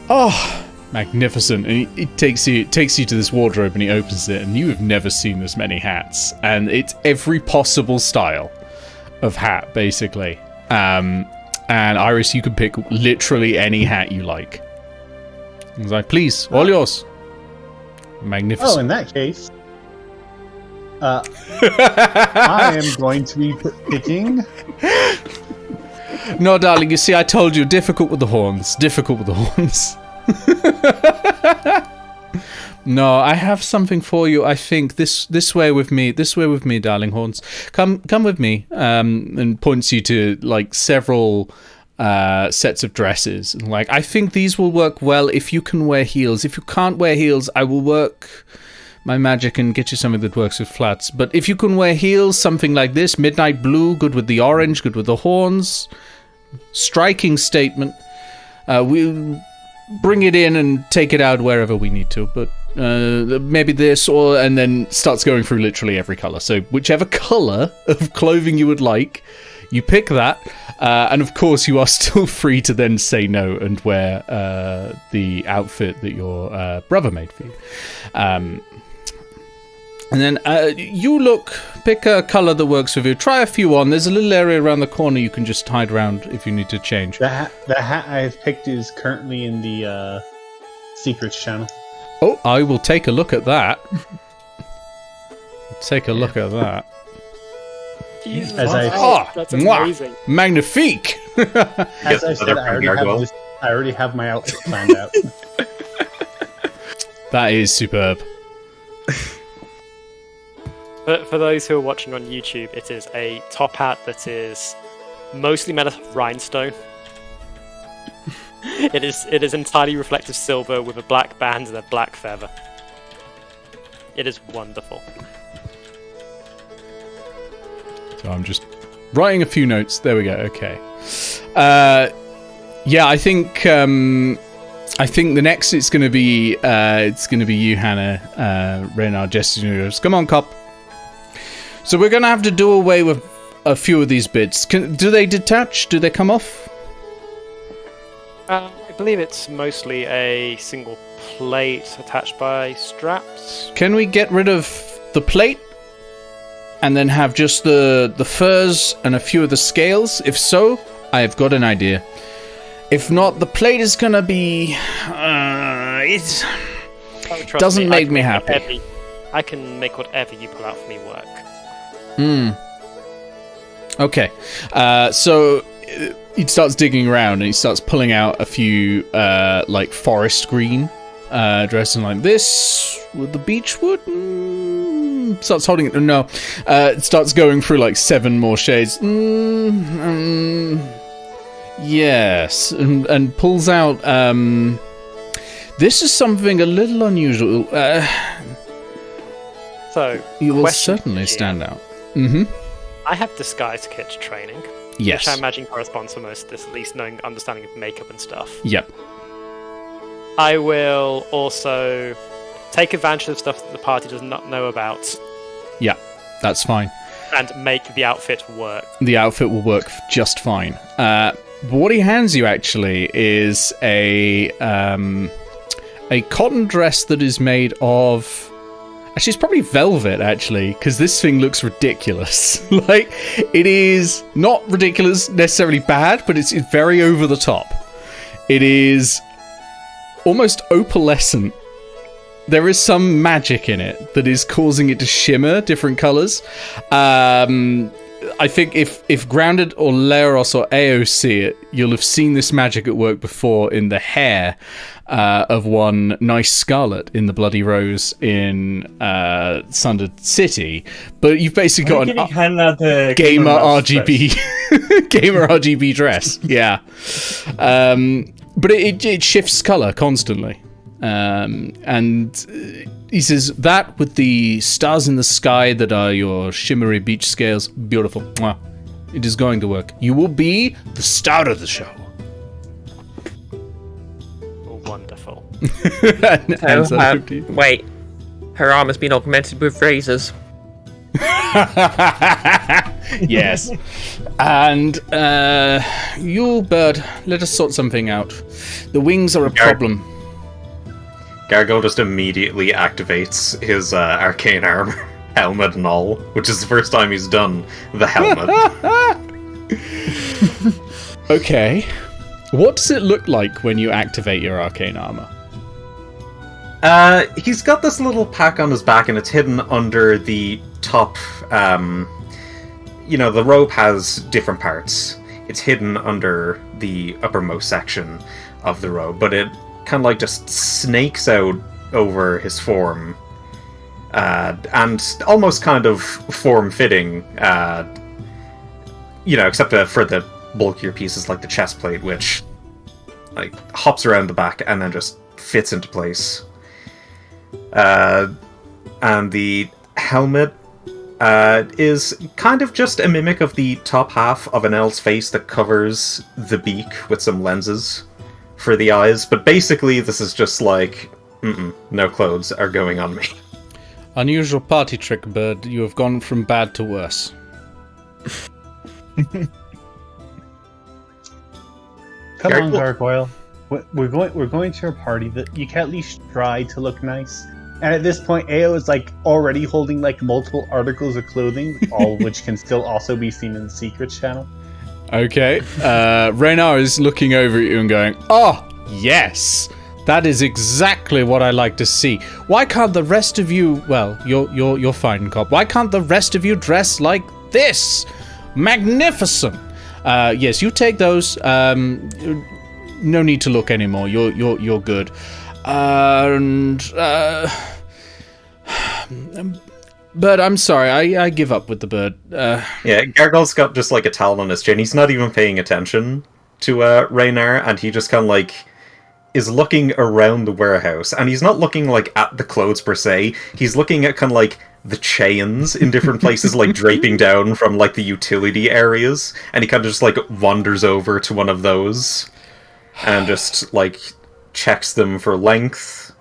[SPEAKER 1] Oh, magnificent. And it takes you to this wardrobe and he opens it, and you have never seen this many hats. And it's every possible style of hat, basically. And Iris, you can pick literally any hat you like. He's like, please, all yours. Magnificent.
[SPEAKER 6] Oh, in that case, I am going to be picking.
[SPEAKER 1] No, darling, you see, I told you, difficult with the horns. No, I have something for you. I think this way with me, darling horns. Come with me. And points you to like several sets of dresses. Like, I think these will work well if you can wear heels. If you can't wear heels, I will work my magic and get you something that works with flats. But if you can wear heels, something like this, midnight blue, good with the orange, good with the horns. Striking statement. We'll bring it in and take it out wherever we need to. But maybe this, and then starts going through literally every colour. So whichever colour of clothing you would like, you pick that. And of course, you are still free to then say no and wear the outfit that your brother made for you. And then pick a colour that works with you. Try a few on. There's a little area around the corner you can just hide around if you need to change.
[SPEAKER 6] The hat I have picked is currently in the secrets channel.
[SPEAKER 1] Oh, I will take a look at that. Take a look at that.
[SPEAKER 3] Jesus,
[SPEAKER 1] That's
[SPEAKER 3] amazing.
[SPEAKER 1] Magnifique!
[SPEAKER 6] As I said, I already have my outfit planned out.
[SPEAKER 1] That is superb.
[SPEAKER 3] For those who are watching on YouTube, it is a top hat that is mostly made of rhinestone. It is entirely reflective silver with a black band and a black feather. It is wonderful.
[SPEAKER 1] So I'm just writing a few notes. There we go. Okay. Yeah, I think the next it's going to be you, Hannah, Reynard, Jesse. Come on, cop. So we're going to have to do away with a few of these bits. Do they detach? Do they come off?
[SPEAKER 3] I believe it's mostly a single plate attached by straps.
[SPEAKER 1] Can we get rid of the plate and then have just the furs and a few of the scales? If so, I've got an idea. If not, the plate is going to be... it doesn't make me happy.
[SPEAKER 3] I can make whatever you pull out for me work.
[SPEAKER 1] Okay. So he starts digging around and he starts pulling out a few like forest green dressing like this with the beech wood. Starts holding it. No. It starts going through like 7 more shades. Yes. And pulls out this is something a little unusual.
[SPEAKER 3] So
[SPEAKER 1] you will certainly stand out. Mm-hmm.
[SPEAKER 3] I have disguise kit training.
[SPEAKER 1] Yes.
[SPEAKER 3] Which I imagine corresponds to most of this, at least understanding of makeup and stuff.
[SPEAKER 1] Yep.
[SPEAKER 3] I will also take advantage of stuff that the party does not know about.
[SPEAKER 1] Yeah, that's fine.
[SPEAKER 3] And make the outfit work.
[SPEAKER 1] The outfit will work just fine. What he hands you actually is a cotton dress that is made of... Actually, it's probably velvet, actually, because this thing looks ridiculous. Like, it is not ridiculous, necessarily bad, but it's very over the top. It is almost opalescent. There is some magic in it that is causing it to shimmer different colours. I think if Grounded or Leros or Eao see it, you'll have seen this magic at work before in the hair of one Nice Scarlet in the Bloody Rose in Sundered City. But you've basically got an gamer RGB gamer RGB dress. Yeah. But it shifts color constantly. And he says, that with the stars in the sky that are your shimmery beach scales, beautiful. Mwah. It is going to work. You will be the star of the show.
[SPEAKER 3] Wonderful.
[SPEAKER 5] Wait, her arm has been augmented with razors.
[SPEAKER 1] Yes. And you, Bird, let us sort something out. The wings are a problem.
[SPEAKER 4] Gargoyle just immediately activates his arcane armor, helmet and all, which is the first time he's done the helmet.
[SPEAKER 1] Okay. What does it look like when you activate your arcane armor?
[SPEAKER 4] He's got this little pack on his back and it's hidden under the top, the robe has different parts. It's hidden under the uppermost section of the robe, but it kind of like just snakes out over his form, and almost kind of form-fitting, except for the bulkier pieces like the chest plate, which like hops around the back and then just fits into place. And the helmet is kind of just a mimic of the top half of an elf's face that covers the beak with some lenses for the eyes, but basically this is just like, no clothes are going on me.
[SPEAKER 1] Unusual party trick, Bird. You have gone from bad to worse.
[SPEAKER 6] Come on, Gargoyle. We're going to a party that you can at least try to look nice. And at this point, Eao is like already holding like multiple articles of clothing, all of which can still also be seen in the secrets channel.
[SPEAKER 1] Okay. Raynar is looking over at you and going, "Oh, yes. That is exactly what I like to see. Why can't the rest of you, well, you're fine, cop. Why can't the rest of you dress like this? Magnificent. Yes, you take those. No need to look anymore. You're good. Bird, I'm sorry. I give up with the bird.
[SPEAKER 4] Yeah, Gargoyle's got just like a towel on his chin. He's not even paying attention to Raynar, and he just kind of like is looking around the warehouse, and he's not looking like at the clothes per se. He's looking at kind of like the chains in different places, like draping down from like the utility areas, and he kind of just like wanders over to one of those and just like checks them for length,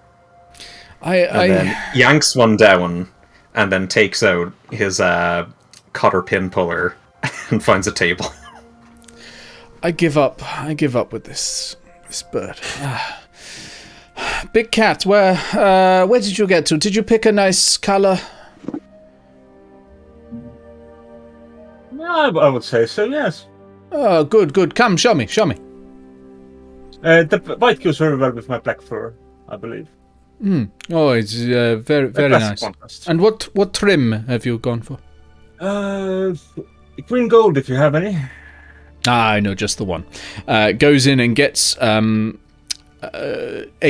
[SPEAKER 4] and then yanks one down, and then takes out his cotter pin puller and finds a table.
[SPEAKER 1] I give up with this bird. Big Cat, where did you get to? Did you pick a nice color?
[SPEAKER 2] Yeah, I would say so, yes.
[SPEAKER 1] Oh, good. Come, show me.
[SPEAKER 2] The white goes very well with my black fur, I believe.
[SPEAKER 1] Oh, it's very nice.
[SPEAKER 2] Contrast.
[SPEAKER 1] And what trim have you gone for?
[SPEAKER 2] Green gold, if you have any.
[SPEAKER 1] I know just the one. Goes in and gets a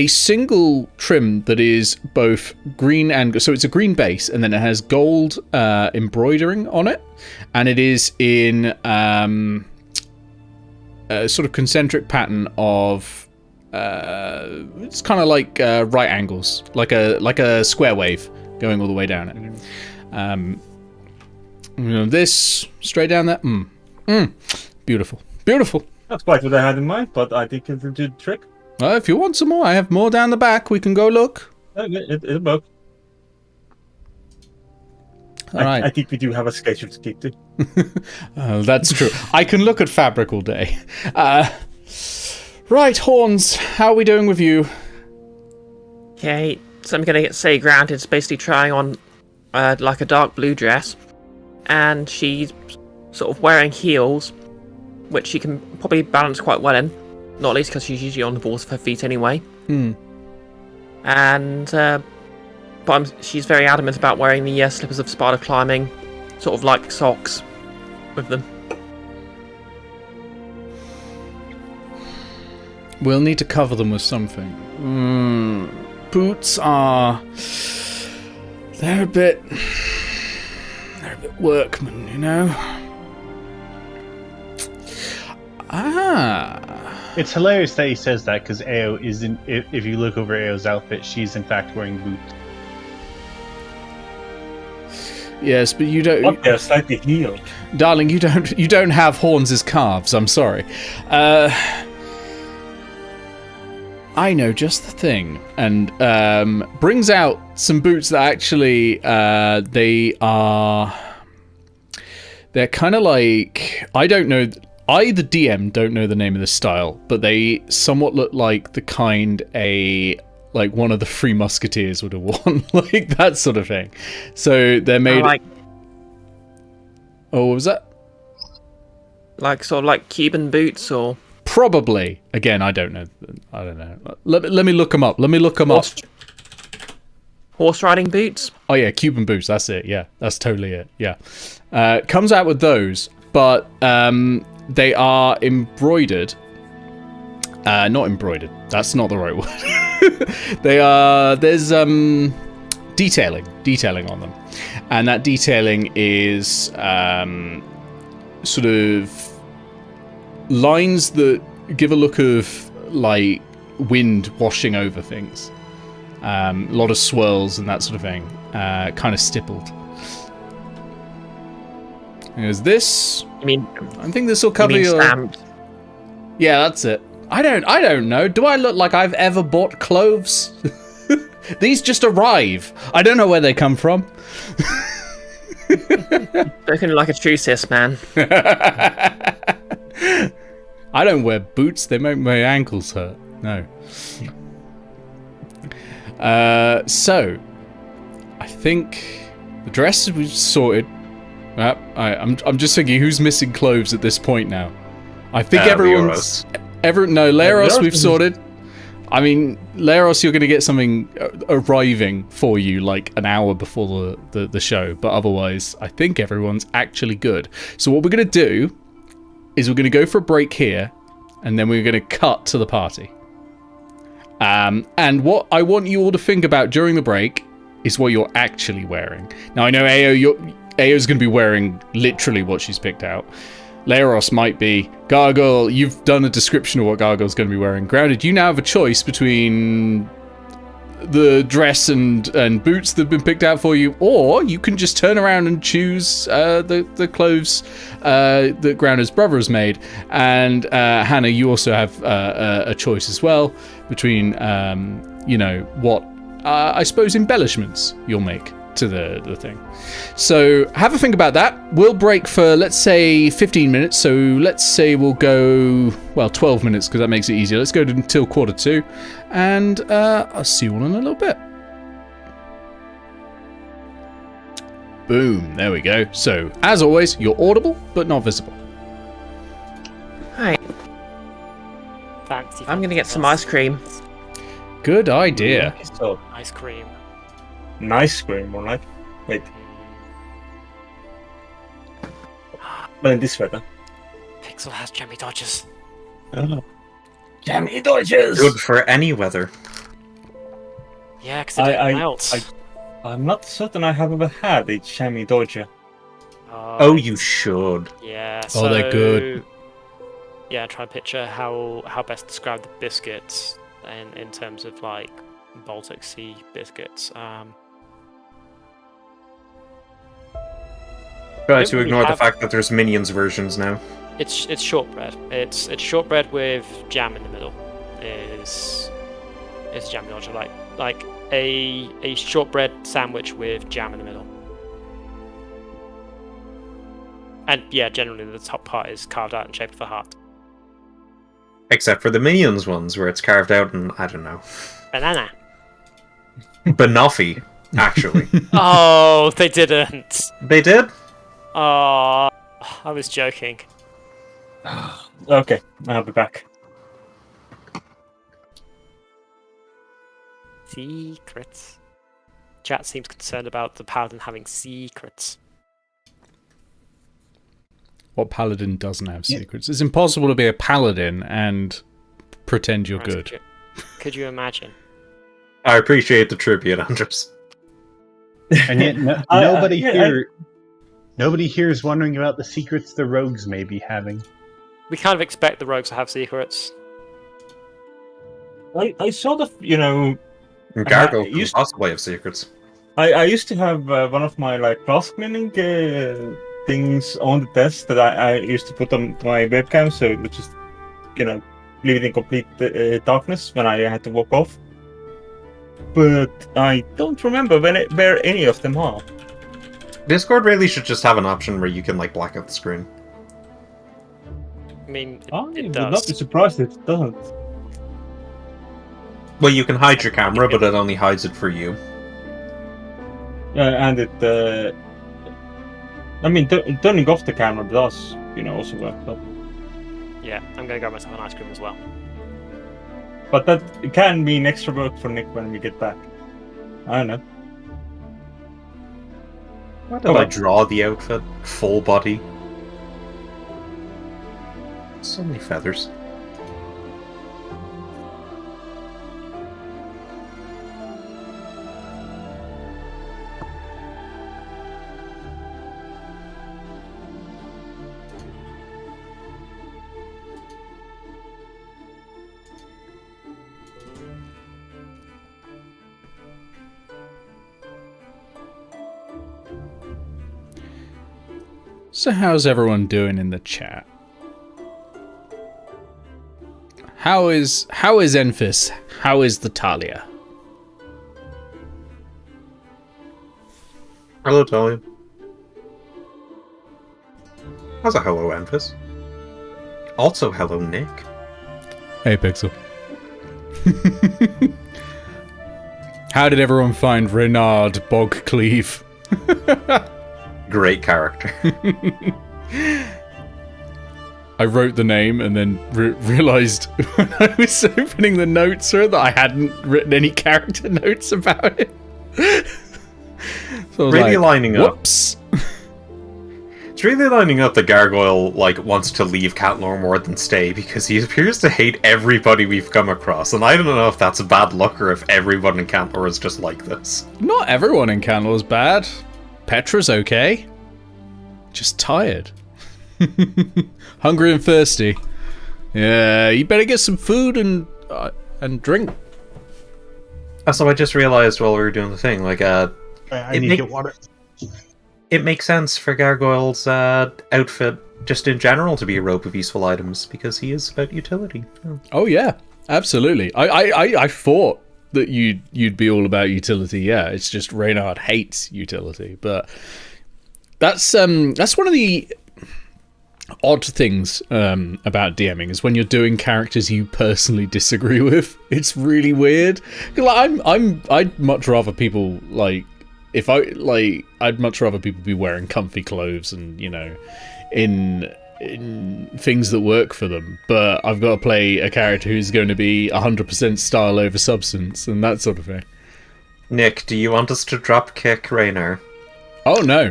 [SPEAKER 1] single trim that is both green and... So it's a green base, and then it has gold embroidering on it. And it is in a sort of concentric pattern of... it's kind of like right angles. Like a square wave going all the way down it. This, straight down there. Beautiful.
[SPEAKER 2] That's quite what I had in mind, but I think it'll do the trick.
[SPEAKER 1] If you want some more, I have more down the back. We can go look.
[SPEAKER 2] It'll work.
[SPEAKER 1] All right.
[SPEAKER 2] I think we do have a schedule to keep to.
[SPEAKER 1] That's true. I can look at fabric all day. Right, Horns, how are we doing with you?
[SPEAKER 5] Okay, so I'm going to say Grounded's basically trying on like a dark blue dress, and she's sort of wearing heels, which she can probably balance quite well in, not least because she's usually on the balls of her feet anyway. And but she's very adamant about wearing the slippers of spider climbing, sort of like socks, with them.
[SPEAKER 1] We'll need to cover them with something. Boots are... They're a bit workman, you know?
[SPEAKER 6] It's hilarious that he says that because Eao isn't. If you look over Eo's outfit, she's in fact wearing boots.
[SPEAKER 1] Yes, but you don't...
[SPEAKER 2] What? They're slightly healed.
[SPEAKER 1] Darling, you don't have horns as calves, I'm sorry. I know just the thing. And brings out some boots that actually, they're kind of like... I don't know... I, the DM, don't know the name of this style, but they somewhat look like the kind like one of the Three Musketeers would have worn, like that sort of thing. So they're made... Oh, what was that?
[SPEAKER 5] Like sort of like Cuban boots or...
[SPEAKER 1] Probably. Again, I don't know. Let me look them up.
[SPEAKER 5] Horse riding boots?
[SPEAKER 1] Oh yeah, Cuban boots, that's it. Yeah, that's totally it. Yeah. Comes out with those, but they are embroidered. Not embroidered. That's not the right word. There's detailing on them. And that detailing is sort of lines that give a look of like wind washing over things. A lot of swirls and that sort of thing. Kind of stippled. There's this.
[SPEAKER 5] You mean?
[SPEAKER 1] I think this will cover your.
[SPEAKER 5] Stamped?
[SPEAKER 1] Yeah, that's it. I don't know. Do I look like I've ever bought clothes? These just arrive. I don't know where they come from.
[SPEAKER 5] Looking like a true cis man.
[SPEAKER 1] I don't wear boots. They make my ankles hurt. No. So, I think the dress we've sorted. I'm just thinking who's missing clothes at this point now. I think everyone's... Leros we've sorted. I mean, Leros, you're going to get something arriving for you like an hour before the show, but otherwise, I think everyone's actually good. So what we're going to do is we're going to go for a break here, and then we're going to cut to the party. And what I want you all to think about during the break is what you're actually wearing. Now, I know Eo's going to be wearing literally what she's picked out. Leros might be. Gargoyle, you've done a description of what Gargoyle's going to be wearing. Grounded, you now have a choice between the dress and boots that have been picked out for you, or you can just turn around and choose the clothes that Grounded's brother has made. And Hannah, you also have a choice as well between, what I suppose embellishments you'll make to the thing. So have a think about that. We'll break for, let's say, 15 minutes. So let's say we'll go, 12 minutes because that makes it easier. Let's go until 1:45, and I'll see you all in a little bit. Boom, there we go. So, as always, you're audible but not visible.
[SPEAKER 5] Hi.
[SPEAKER 3] Fancy.
[SPEAKER 5] I'm going to get some ice cream.
[SPEAKER 1] Good idea.
[SPEAKER 2] So,
[SPEAKER 3] Ice cream.
[SPEAKER 2] nice cream, more like. Wait. But in this weather.
[SPEAKER 3] Pixel has jammy dodges.
[SPEAKER 2] Oh. Jammy dodges!
[SPEAKER 4] Good for any weather.
[SPEAKER 3] Yeah, because it melts.
[SPEAKER 2] I'm not certain I have ever had a jammy dodger.
[SPEAKER 4] Oh, you should.
[SPEAKER 3] Yeah.
[SPEAKER 1] Oh,
[SPEAKER 3] So,
[SPEAKER 1] they're good.
[SPEAKER 3] Yeah, try and picture how best to describe the biscuits in terms of like Baltic Sea biscuits.
[SPEAKER 4] Try
[SPEAKER 3] Don't
[SPEAKER 4] to
[SPEAKER 3] really
[SPEAKER 4] ignore the
[SPEAKER 3] have-
[SPEAKER 4] fact that there's Minions versions now.
[SPEAKER 3] It's shortbread. It's shortbread with jam in the middle. Is jammy dodger like a shortbread sandwich with jam in the middle. And yeah, generally the top part is carved out in shape of a heart.
[SPEAKER 4] Except for the Minions ones, where it's carved out in, I don't know,
[SPEAKER 3] Banana.
[SPEAKER 4] banoffee, actually.
[SPEAKER 3] Oh, they didn't.
[SPEAKER 4] They did?
[SPEAKER 3] Oh, I was joking.
[SPEAKER 2] Okay, I'll be back.
[SPEAKER 3] Secrets. Chat seems concerned about the paladin having secrets.
[SPEAKER 1] What paladin doesn't have
[SPEAKER 6] Yeah.
[SPEAKER 1] secrets? It's impossible to be a paladin and pretend you're good.
[SPEAKER 3] Could you imagine?
[SPEAKER 4] I appreciate the tribute, Andres.
[SPEAKER 6] And yet nobody here is wondering about the secrets the rogues may be having.
[SPEAKER 3] We kind of expect the rogues to have secrets.
[SPEAKER 2] I sort of, you know,
[SPEAKER 4] Gargoyle
[SPEAKER 2] I
[SPEAKER 4] could
[SPEAKER 2] used-
[SPEAKER 4] possibly have secrets.
[SPEAKER 2] I used to have one of my like glass cleaning things on the desk that I used to put on my webcam, so it would just, you know, leave it in complete darkness when I had to walk off. But I don't remember where any of them are.
[SPEAKER 4] Discord really should just have an option where you can like black out the screen.
[SPEAKER 3] I mean,
[SPEAKER 2] I
[SPEAKER 3] it
[SPEAKER 2] would
[SPEAKER 3] does.
[SPEAKER 2] not be surprised if it doesn't.
[SPEAKER 4] Well, you can hide your camera, but it only hides it for you.
[SPEAKER 2] And it. I mean, turning off the camera does, you know, also work. But
[SPEAKER 3] Yeah, I'm gonna grab myself an ice cream as well.
[SPEAKER 2] that can mean extra work for Nick when we get back. I don't know.
[SPEAKER 4] Why did I draw the outfit? Full body. So many feathers.
[SPEAKER 1] So how's everyone doing in the chat? How is Enfys? How is the Talia?
[SPEAKER 4] Hello, Talia. How's a hello, Enfys? Also, hello, Nick.
[SPEAKER 1] Hey, Pixel. How did everyone find Renard Bogcleave?
[SPEAKER 4] Great character.
[SPEAKER 1] I wrote the name and then realized when I was opening the notes that I hadn't written any character notes about it. So I was
[SPEAKER 4] Really
[SPEAKER 1] like,
[SPEAKER 4] lining up.
[SPEAKER 1] whoops.
[SPEAKER 4] It's really lining up that Gargoyle wants to leave Cantlore more than stay because he appears to hate everybody we've come across, and I don't know if that's bad luck or if everyone in Cantlore is just like this.
[SPEAKER 1] Not everyone in Cantlore's bad. Petra's okay. Just tired. Hungry and thirsty. Yeah, you better get some food and drink.
[SPEAKER 4] So I just realized while we were doing the thing,
[SPEAKER 6] I need to get water.
[SPEAKER 4] it makes sense for Gargoyle's outfit just in general to be a rope of useful items because he is about utility.
[SPEAKER 1] Oh yeah, absolutely. I thought that you'd be all about utility. Yeah, it's just Reynard hates utility, but that's one of the odd things about DMing is when you're doing characters you personally disagree with. It's really weird. I'd much rather people I'd much rather people be wearing comfy clothes and, you know, in things that work for them, but I've got to play a character who's going to be 100% style over substance and that sort of thing.
[SPEAKER 4] Nick, do you want us to drop kick Raynor?
[SPEAKER 1] Oh no,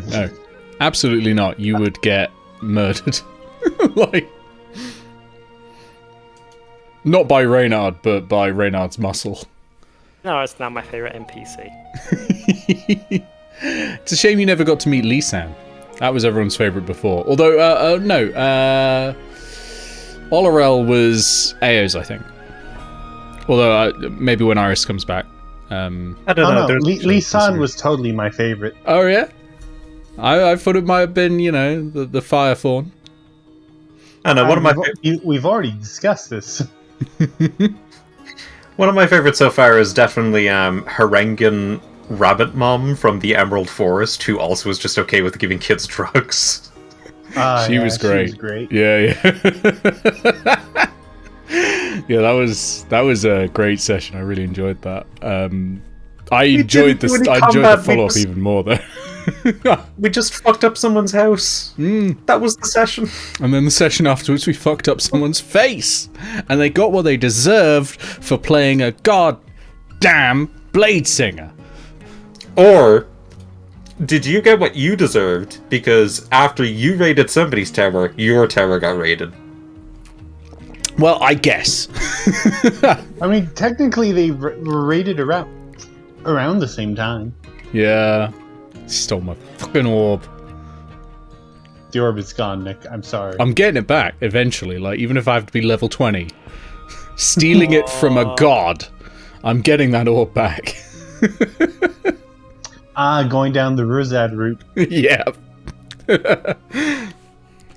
[SPEAKER 1] absolutely not. You would get murdered. Not by Reynard, but by Reynard's muscle.
[SPEAKER 3] No, it's now my favourite NPC.
[SPEAKER 1] It's a shame you never got to meet Lisan. That was everyone's favourite before. Although, Olorel was Eao's, I think. Although, maybe when Iris comes back.
[SPEAKER 4] I don't know.
[SPEAKER 6] No, Lisan was totally my favorite.
[SPEAKER 1] Oh, yeah? I thought it might have been, you know, the Fire Fawn.
[SPEAKER 4] I know, one of my
[SPEAKER 6] we've already discussed this.
[SPEAKER 4] One of my favorites so far is definitely Harengan Rabbit Mom from the Emerald Forest, who also was just okay with giving kids drugs.
[SPEAKER 1] She was great. Yeah. Yeah, that was a great session. I really enjoyed that. I enjoyed the follow-up even more though.
[SPEAKER 4] We just fucked up someone's house. That was the session.
[SPEAKER 1] And then the session afterwards, we fucked up someone's face, and they got what they deserved for playing a goddamn blade singer.
[SPEAKER 4] Or did you get what you deserved? Because after you raided somebody's tower, your tower got raided.
[SPEAKER 1] Well, I guess.
[SPEAKER 6] I mean, technically they were raided around the same time.
[SPEAKER 1] Yeah. Stole my fucking orb.
[SPEAKER 6] The orb is gone, Nick. I'm sorry.
[SPEAKER 1] I'm getting it back eventually, like, even if I have to be level 20. Stealing it from a god. I'm getting that orb back.
[SPEAKER 6] Going down the Ruzad route.
[SPEAKER 1] Yeah.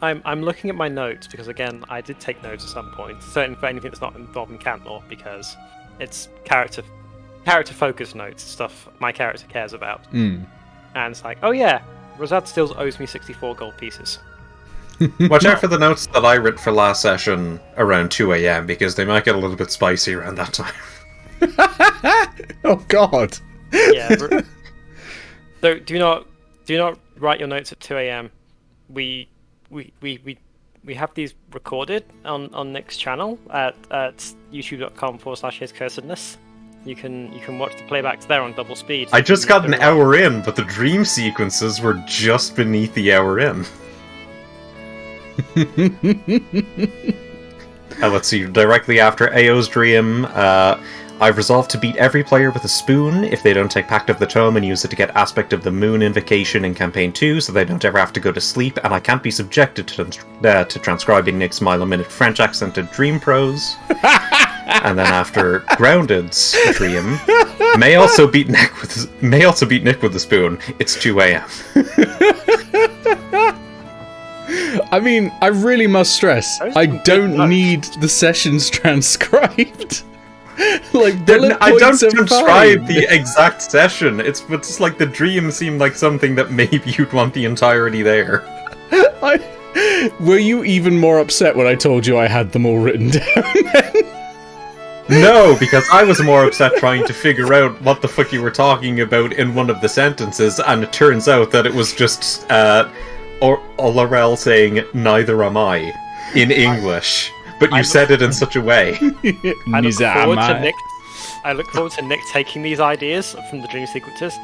[SPEAKER 3] I'm looking at my notes because again I did take notes at some point, certainly for anything that's not involving Cantlore, because it's character focused notes, stuff my character cares about. And it's like, oh yeah, Rosad still owes me 64 gold pieces.
[SPEAKER 4] Watch out for the notes that I wrote for last session around 2 a.m. because they might get a little bit spicy around that time.
[SPEAKER 1] Oh god.
[SPEAKER 3] Yeah. So do not write your notes at 2 a.m. We have these recorded on Nick's channel at youtube.com/hiscursedness. You can watch the playbacks there on double speed.
[SPEAKER 4] I just got an hour in, but the dream sequences were just beneath the hour in. Let's see, directly after Eao's dream, I've resolved to beat every player with a spoon if they don't take Pact of the Tome and use it to get Aspect of the Moon Invocation in Campaign 2, so they don't ever have to go to sleep, and I can't be subjected to transcribing Nick's mile-a-minute French accented dream prose. And then after Grounded's dream, may also beat Nick with a spoon. It's 2 a.m.
[SPEAKER 1] I mean, I really must stress, I don't need the sessions transcribed. Like,
[SPEAKER 4] I don't transcribe the exact session. It's just like the dream seemed like something that maybe you'd want the entirety there.
[SPEAKER 1] Were you even more upset when I told you I had them all written down?
[SPEAKER 4] No, because I was more upset trying to figure out what the fuck you were talking about in one of the sentences, and it turns out that it was just Laurel saying, "Neither am I," in English. But you said it in such a way.
[SPEAKER 3] I look forward to Nick taking these ideas from the dream sequences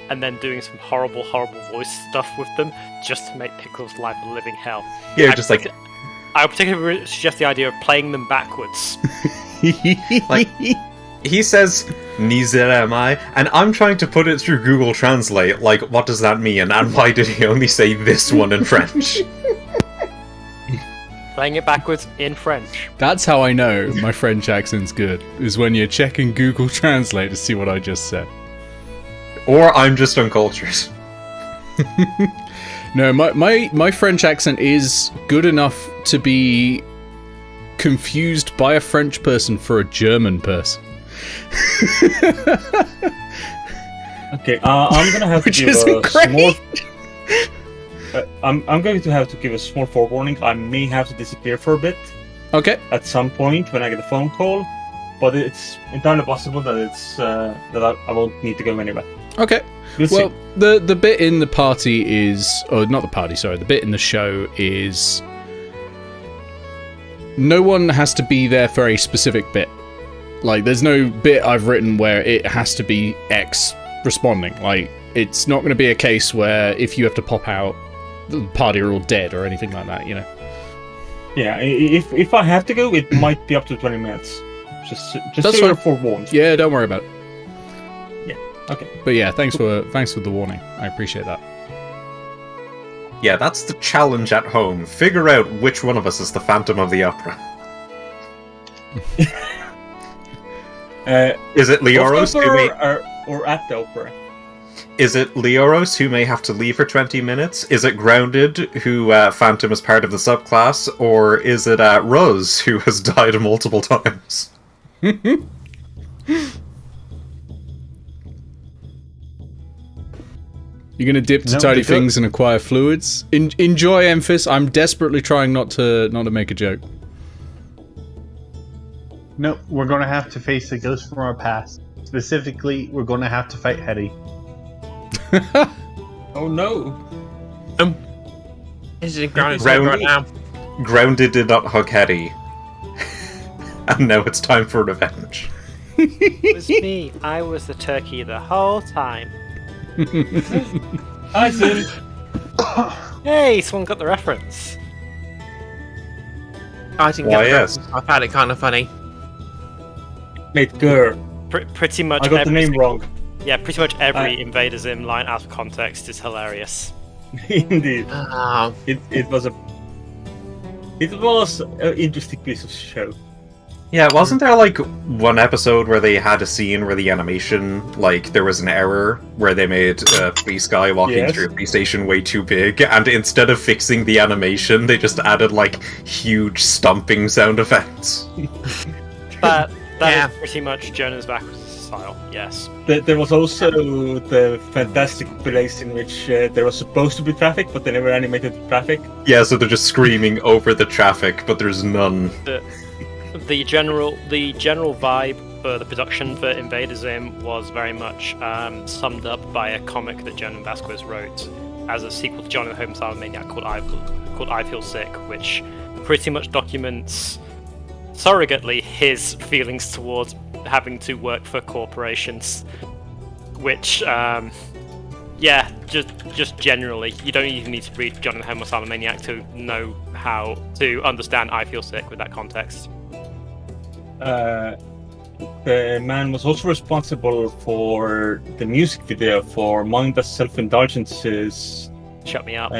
[SPEAKER 3] and then doing some horrible voice stuff with them just to make Pickle's life a living hell.
[SPEAKER 4] Yeah,
[SPEAKER 3] I particularly suggest the idea of playing them backwards.
[SPEAKER 4] Like, he says, "Neither am I," and I'm trying to put it through Google Translate, like, what does that mean, and why did he only say this one in French?
[SPEAKER 3] Playing it backwards in French.
[SPEAKER 1] That's how I know my French accent's good, is when you're checking Google Translate to see what I just said.
[SPEAKER 4] Or I'm just uncultured.
[SPEAKER 1] No, my French accent is good enough to be confused by a French person for a German person.
[SPEAKER 2] Okay, I'm gonna have to
[SPEAKER 1] Which
[SPEAKER 2] give
[SPEAKER 1] isn't
[SPEAKER 2] a
[SPEAKER 1] great.
[SPEAKER 2] small... I'm going to have to give a small forewarning. I may have to disappear for a bit
[SPEAKER 1] Okay.
[SPEAKER 2] at some point when I get a phone call, but it's entirely possible that it's that I won't need to go anywhere.
[SPEAKER 1] Okay.
[SPEAKER 2] We'll
[SPEAKER 1] Well,
[SPEAKER 2] see.
[SPEAKER 1] the bit in the party is... Oh, not the party, sorry. The bit in the show is... No one has to be there for a specific bit. Like, there's no bit I've written where it has to be X responding. Like, it's not going to be a case where if you have to pop out, the party are all dead or anything like that, you know?
[SPEAKER 2] Yeah, if I have to go, it might be up to 20 minutes. Just
[SPEAKER 1] That's
[SPEAKER 2] so you're
[SPEAKER 1] fine.
[SPEAKER 2] forewarned.
[SPEAKER 1] Yeah, don't worry about it.
[SPEAKER 2] Yeah, okay.
[SPEAKER 1] But yeah, thanks for the warning. I appreciate that.
[SPEAKER 4] Yeah, that's the challenge at home. Figure out which one of us is the Phantom of the Opera. Is it Leoros who may...
[SPEAKER 2] or at the opera?
[SPEAKER 4] Is it Leoros who may have to leave for 20 minutes? Is it Grounded, who Phantom is part of the subclass? Or is it Ruz, who has died multiple times?
[SPEAKER 1] You're gonna dip to
[SPEAKER 6] No,
[SPEAKER 1] tidy
[SPEAKER 6] they do-
[SPEAKER 1] things and acquire fluids. Enjoy, Emphis. I'm desperately trying not to make a joke.
[SPEAKER 6] No, we're going to have to face a ghost from our past. Specifically, we're going to have to fight Hetty.
[SPEAKER 2] Oh no!
[SPEAKER 5] Is it grounded
[SPEAKER 4] Ground-
[SPEAKER 5] right now?
[SPEAKER 4] Grounded did not hug Hetty. And now it's time for revenge.
[SPEAKER 3] It was me. I was the turkey the whole time.
[SPEAKER 2] Hi, Sim.
[SPEAKER 3] Hey, someone got the reference.
[SPEAKER 5] I didn't
[SPEAKER 4] Why,
[SPEAKER 5] get the
[SPEAKER 4] yes.
[SPEAKER 5] reference. I found it kind of funny.
[SPEAKER 2] Mate, girl.
[SPEAKER 3] Pretty much.
[SPEAKER 2] I got the
[SPEAKER 3] every
[SPEAKER 2] name
[SPEAKER 3] single-
[SPEAKER 2] wrong.
[SPEAKER 3] Yeah, pretty much every Invader Zim line out of context is hilarious.
[SPEAKER 2] Indeed.
[SPEAKER 5] Oh,
[SPEAKER 2] It was an interesting piece of show.
[SPEAKER 4] Yeah, wasn't there like one episode where they had a scene where the animation, like there was an error where they made a police guy walking
[SPEAKER 2] Yes.
[SPEAKER 4] through a police station way too big, and instead of fixing the animation, they just added like huge stomping sound effects.
[SPEAKER 3] That
[SPEAKER 5] Yeah.
[SPEAKER 3] is pretty much Jonah's backwards style. Yes.
[SPEAKER 2] There was also the fantastic place in which there was supposed to be traffic, but they never animated the traffic.
[SPEAKER 4] Yeah, so they're just screaming over the traffic, but there's none.
[SPEAKER 3] The general vibe for the production for Invader Zim was very much summed up by a comic that Jonah Vasquez wrote as a sequel to John and the Homicide Maniac called I Feel Sick, which pretty much documents surrogately his feelings towards having to work for corporations, which just generally, you don't even need to read John and the Homicide Maniac to know how to understand I Feel Sick with that context.
[SPEAKER 2] The man was also responsible for the music video for Mindless Self-Indulgence's.
[SPEAKER 3] Shut me up.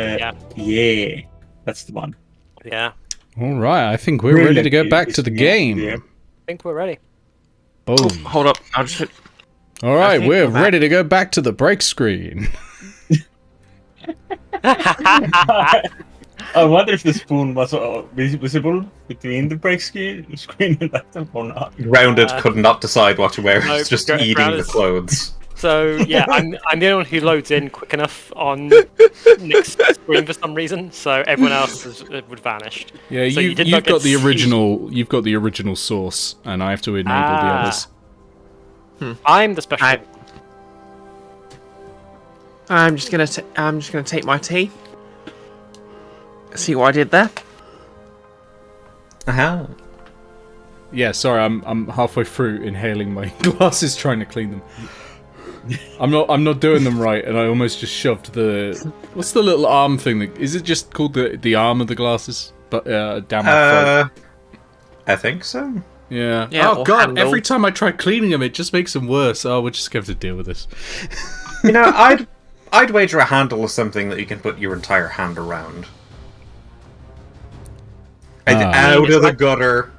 [SPEAKER 2] Yeah, that's the one.
[SPEAKER 3] Yeah.
[SPEAKER 1] All right, I think we're ready to go back to the game.
[SPEAKER 2] Yeah.
[SPEAKER 3] I think we're ready.
[SPEAKER 1] Boom.
[SPEAKER 5] hold up. I'll just.
[SPEAKER 1] All right,
[SPEAKER 5] think
[SPEAKER 1] we're
[SPEAKER 5] we're back.
[SPEAKER 1] ready to go back to the break screen.
[SPEAKER 2] I wonder if the spoon was visible between the break screen and laptop or not.
[SPEAKER 4] Grounded could not decide what to wear.
[SPEAKER 3] no,
[SPEAKER 4] It's just
[SPEAKER 3] Gra-
[SPEAKER 4] eating
[SPEAKER 3] Grounded-
[SPEAKER 4] the clothes.
[SPEAKER 3] So yeah, I'm the only one who loads in quick enough on Nick's screen for some reason. So everyone else would vanished.
[SPEAKER 1] Yeah,
[SPEAKER 3] So you
[SPEAKER 1] you've
[SPEAKER 3] did not
[SPEAKER 1] got
[SPEAKER 3] get
[SPEAKER 1] the
[SPEAKER 3] to see-
[SPEAKER 1] original. You've got the original source, and I have to enable the others.
[SPEAKER 3] I'm the special.
[SPEAKER 5] I- I'm just gonna take my tea. See what I did there.
[SPEAKER 4] Uh-huh.
[SPEAKER 1] Yeah, sorry, I'm halfway through inhaling my glasses, trying to clean them. I'm not doing them right, and I almost just shoved what's the little arm thing? Is it just called the arm of the glasses? But down my throat.
[SPEAKER 4] I think so.
[SPEAKER 1] Yeah.
[SPEAKER 5] Yeah,
[SPEAKER 1] Oh
[SPEAKER 5] or
[SPEAKER 1] god!
[SPEAKER 5] handle.
[SPEAKER 1] Every time I try cleaning them, it just makes them worse. Oh, we're just going to have to deal with this.
[SPEAKER 4] You know, I'd wager a handle is something that you can put your entire hand around. Out
[SPEAKER 5] It's
[SPEAKER 4] of the
[SPEAKER 5] like-
[SPEAKER 4] gutter.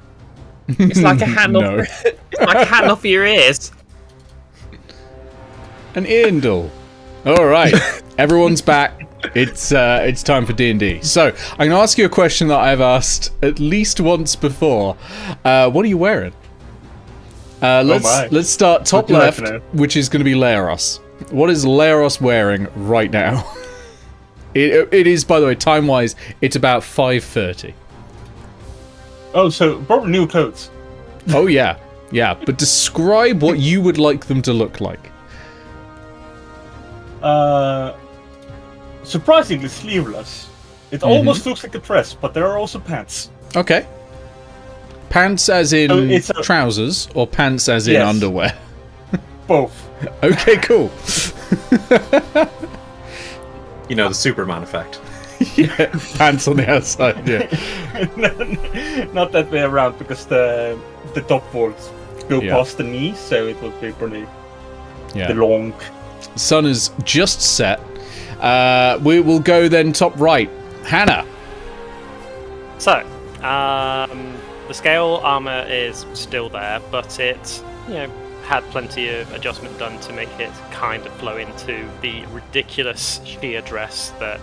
[SPEAKER 5] It's like a handle.
[SPEAKER 1] No.
[SPEAKER 5] It's like a handle for your ears.
[SPEAKER 1] An Eandle. All right, everyone's back. It's time for D&D. So I'm going to ask you a question that I've asked at least once before. What are you wearing?
[SPEAKER 2] my.
[SPEAKER 1] Let's start top
[SPEAKER 2] Would you like
[SPEAKER 1] left,
[SPEAKER 2] to know?
[SPEAKER 1] which is going to be Leros. What is Leros wearing right now? It is, by the way, time-wise, it's about 5:30.
[SPEAKER 2] Oh, so probably new clothes.
[SPEAKER 1] Oh yeah, yeah. But describe what you would like them to look like.
[SPEAKER 2] Surprisingly sleeveless. It almost looks like a dress, but there are also pants.
[SPEAKER 1] Okay. Pants as in
[SPEAKER 2] Oh, it's a-
[SPEAKER 1] trousers, or pants as in
[SPEAKER 2] Yes.
[SPEAKER 1] underwear?
[SPEAKER 2] Both.
[SPEAKER 1] Okay, cool.
[SPEAKER 4] You know, the Superman effect.
[SPEAKER 1] Yeah, pants on the outside, yeah.
[SPEAKER 2] Not that way around, because the top folds go
[SPEAKER 1] Yeah.
[SPEAKER 2] past the knee, so it would be pretty
[SPEAKER 1] Yeah.
[SPEAKER 2] the long.
[SPEAKER 1] Sun is just set. We will go then top right. Hannah.
[SPEAKER 3] So, the scale armor is still there, but it, had plenty of adjustment done to make it kind of flow into the ridiculous sheer dress that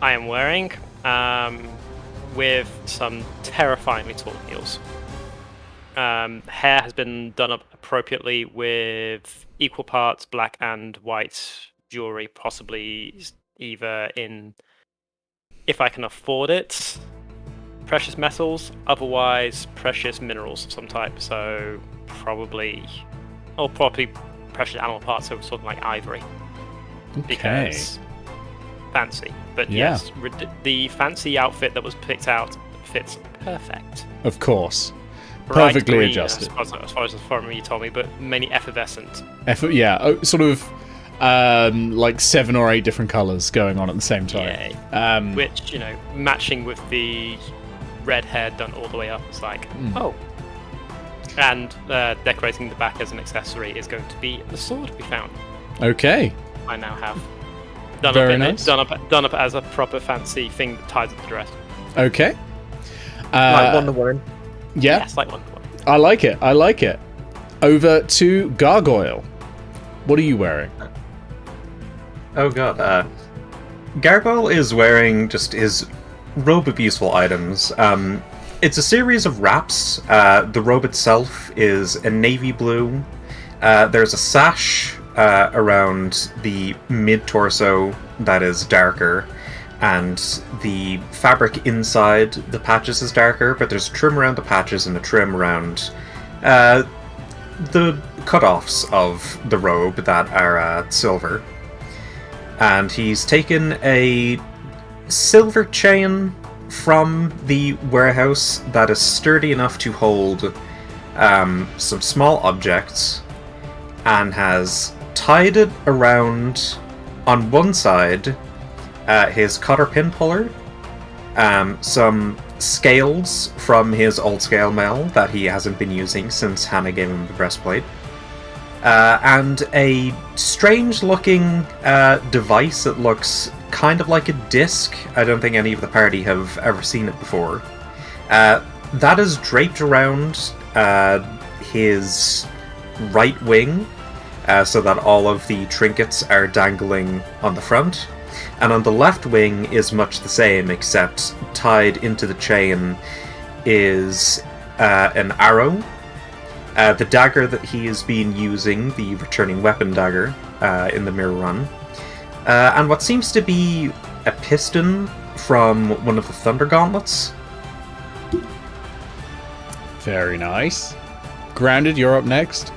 [SPEAKER 3] I am wearing, with some terrifyingly tall heels. Hair has been done up appropriately with equal parts black and white jewelry, possibly either in, if I can afford it, precious metals, otherwise precious minerals of some type. So probably precious animal parts, so something like ivory. Because fancy. But
[SPEAKER 1] Yeah.
[SPEAKER 3] yes, the fancy outfit that was picked out fits perfect.
[SPEAKER 1] Of course.
[SPEAKER 3] Bright
[SPEAKER 1] Perfectly
[SPEAKER 3] green,
[SPEAKER 1] adjusted.
[SPEAKER 3] as far as the former you told me, but mainly effervescent.
[SPEAKER 1] Sort of like 7 or 8 different colors going on at the same time.
[SPEAKER 3] Yeah. Which, matching with the red hair done all the way up, it's like, oh. And decorating the back as an accessory is going to be the sword we found.
[SPEAKER 1] Okay.
[SPEAKER 3] I now have
[SPEAKER 1] Very nice.
[SPEAKER 3] done up as a proper fancy thing that ties up the dress.
[SPEAKER 1] Okay.
[SPEAKER 5] Like Wonder Woman.
[SPEAKER 1] Yeah.
[SPEAKER 3] Yes, like Wonder Woman.
[SPEAKER 1] I like it. Over to Gargoyle. What are you wearing?
[SPEAKER 4] Oh god, Gargoyle is wearing just his robe of useful items. It's a series of wraps. The robe itself is a navy blue. There's a sash around the mid-torso that is darker, and the fabric inside the patches is darker, but there's trim around the patches and a trim around the cutoffs of the robe that are silver. And he's taken a silver chain from the warehouse that is sturdy enough to hold some small objects, and has tied it around on one side his cotter pin puller, some scales from his old scale mail that he hasn't been using since Hannah gave him the breastplate, and a strange looking device that looks kind of like a disc. I don't think any of the party have ever seen it before. That is draped around his right wing, so that all of the trinkets are dangling on the front. And on the left wing is much the same, except tied into the chain is an arrow. The dagger that he has been using, the returning weapon dagger, in the mirror run. And what seems to be a piston from one of the Thunder Gauntlets.
[SPEAKER 1] Very nice. Grounded, you're up next.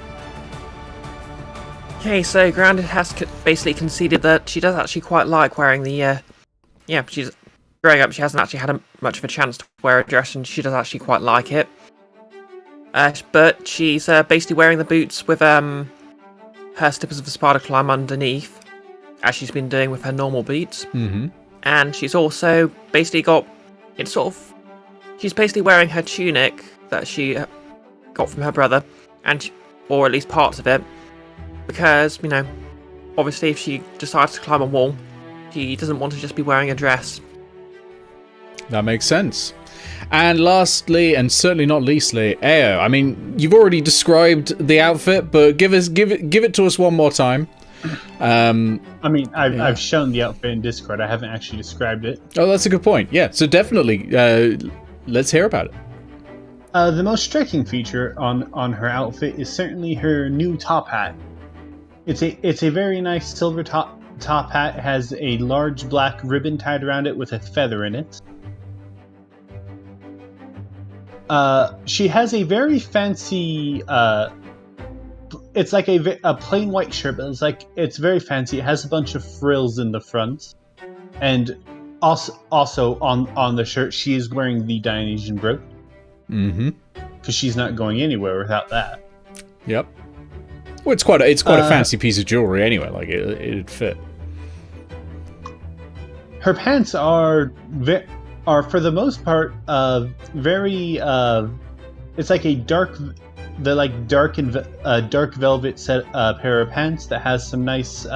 [SPEAKER 5] Okay, so Grounded has basically conceded that she does actually quite like wearing the, she's growing up, she hasn't actually had much of a chance to wear a dress, and she does actually quite like it. But she's basically wearing the boots with her slippers of the spider climb underneath, as she's been doing with her normal boots.
[SPEAKER 1] Mm-hmm.
[SPEAKER 5] And she's also basically got, she's basically wearing her tunic that she got from her brother, or at least parts of it. Because, obviously if she decides to climb a wall, she doesn't want to just be wearing a dress.
[SPEAKER 1] That makes sense. And lastly, and certainly not leastly, Eao. I mean, you've already described the outfit, but give it to us one more time.
[SPEAKER 6] I've shown the outfit in Discord. I haven't actually described it.
[SPEAKER 1] Oh, that's a good point. Yeah, so definitely, let's hear about it.
[SPEAKER 6] The most striking feature on her outfit is certainly her new top hat. It's a very nice silver top hat. It has a large black ribbon tied around it with a feather in it. She has a very fancy. It's like a plain white shirt, but it's very fancy. It has a bunch of frills in the front, and also on the shirt she is wearing the Dionysian brooch.
[SPEAKER 1] Mm-hmm.
[SPEAKER 6] Because she's not going anywhere without that.
[SPEAKER 1] Yep. Well, it's quite a fancy piece of jewelry anyway. Like it'd fit.
[SPEAKER 6] Her pants are for the most part very. It's like a dark velvet pair of pants that has some nice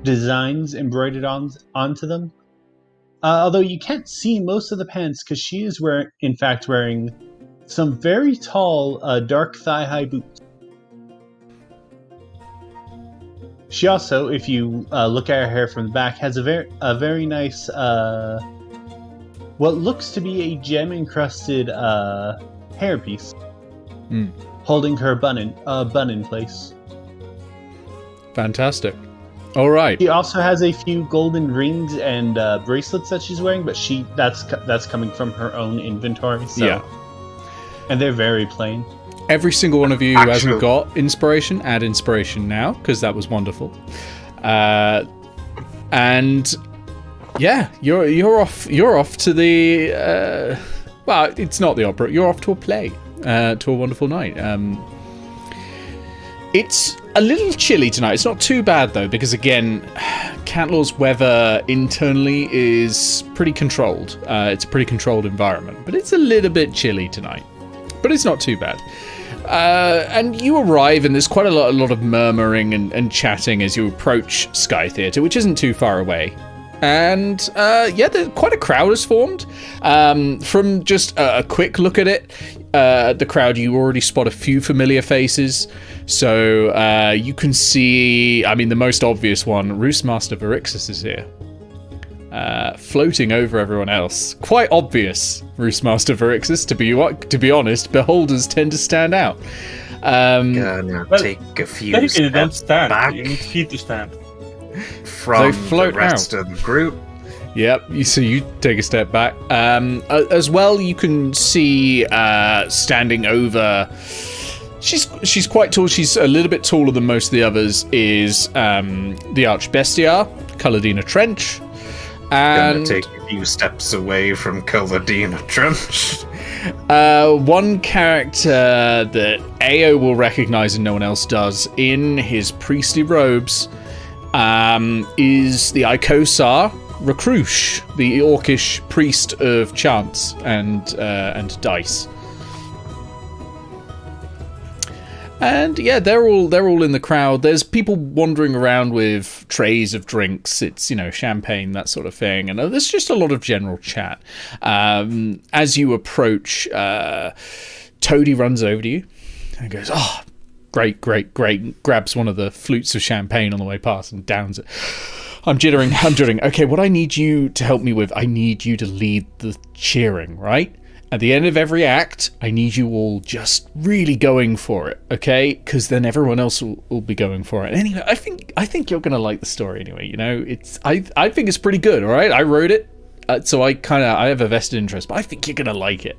[SPEAKER 6] designs embroidered onto them. Although you can't see most of the pants because she is wearing some very tall dark thigh-high boots. She also, if you look at her hair from the back, has a very nice what looks to be a gem-encrusted hairpiece, holding her bun in place.
[SPEAKER 1] Fantastic. All right.
[SPEAKER 6] She also has a few golden rings and bracelets that she's wearing, but that's coming from her own inventory. So.
[SPEAKER 1] Yeah.
[SPEAKER 6] And they're very plain.
[SPEAKER 1] Every single one of you who hasn't got inspiration, add inspiration now, because that was wonderful. And yeah, you're off to the well, it's not the opera. You're off to a play, to a wonderful night. It's a little chilly tonight. It's not too bad though, because again, Cantlore's weather internally is pretty controlled. It's a pretty controlled environment, but it's a little bit chilly tonight. But it's not too bad. And you arrive, and there's quite a lot of murmuring and chatting as you approach Sky Theatre, which isn't too far away. And quite a crowd has formed. From just a quick look at it, the crowd, you already spot a few familiar faces. So you can see, I mean, the most obvious one, Roostmaster Varixis is here. Floating over everyone else. Quite obvious, Roostmaster Varixis, to be honest. Beholders tend to stand out.
[SPEAKER 4] Gonna take a few
[SPEAKER 2] Technically, they don't
[SPEAKER 4] steps
[SPEAKER 2] stand.
[SPEAKER 4] back
[SPEAKER 2] You need feet to stand.
[SPEAKER 4] from
[SPEAKER 1] They float
[SPEAKER 4] the rest
[SPEAKER 1] out.
[SPEAKER 4] of the group.
[SPEAKER 1] Yep, so you take a step back. As well, you can see standing over... She's quite tall. She's a little bit taller than most of the others, is the Archbestiar, Caladina Trench.
[SPEAKER 4] Gonna
[SPEAKER 1] And
[SPEAKER 4] take a few steps away from Caladina Trench.
[SPEAKER 1] one character that Eao will recognize and no one else does in his priestly robes is the Icosar Recruche, the orcish priest of chance and dice. And yeah, they're all in the crowd. There's people wandering around with trays of drinks. It's, champagne, that sort of thing. And there's just a lot of general chat. As you approach, Toady runs over to you and goes, "Oh, great," grabs one of the flutes of champagne on the way past and downs it. I'm jittering. Okay, what I need you to help me with, I need you to lead the cheering, right? At the end of every act, I need you all just really going for it, okay? Because then everyone else will be going for it. Anyway, I think you're gonna like the story anyway. I think it's pretty good. All right, I wrote it, so I have a vested interest, but I think you're gonna like it.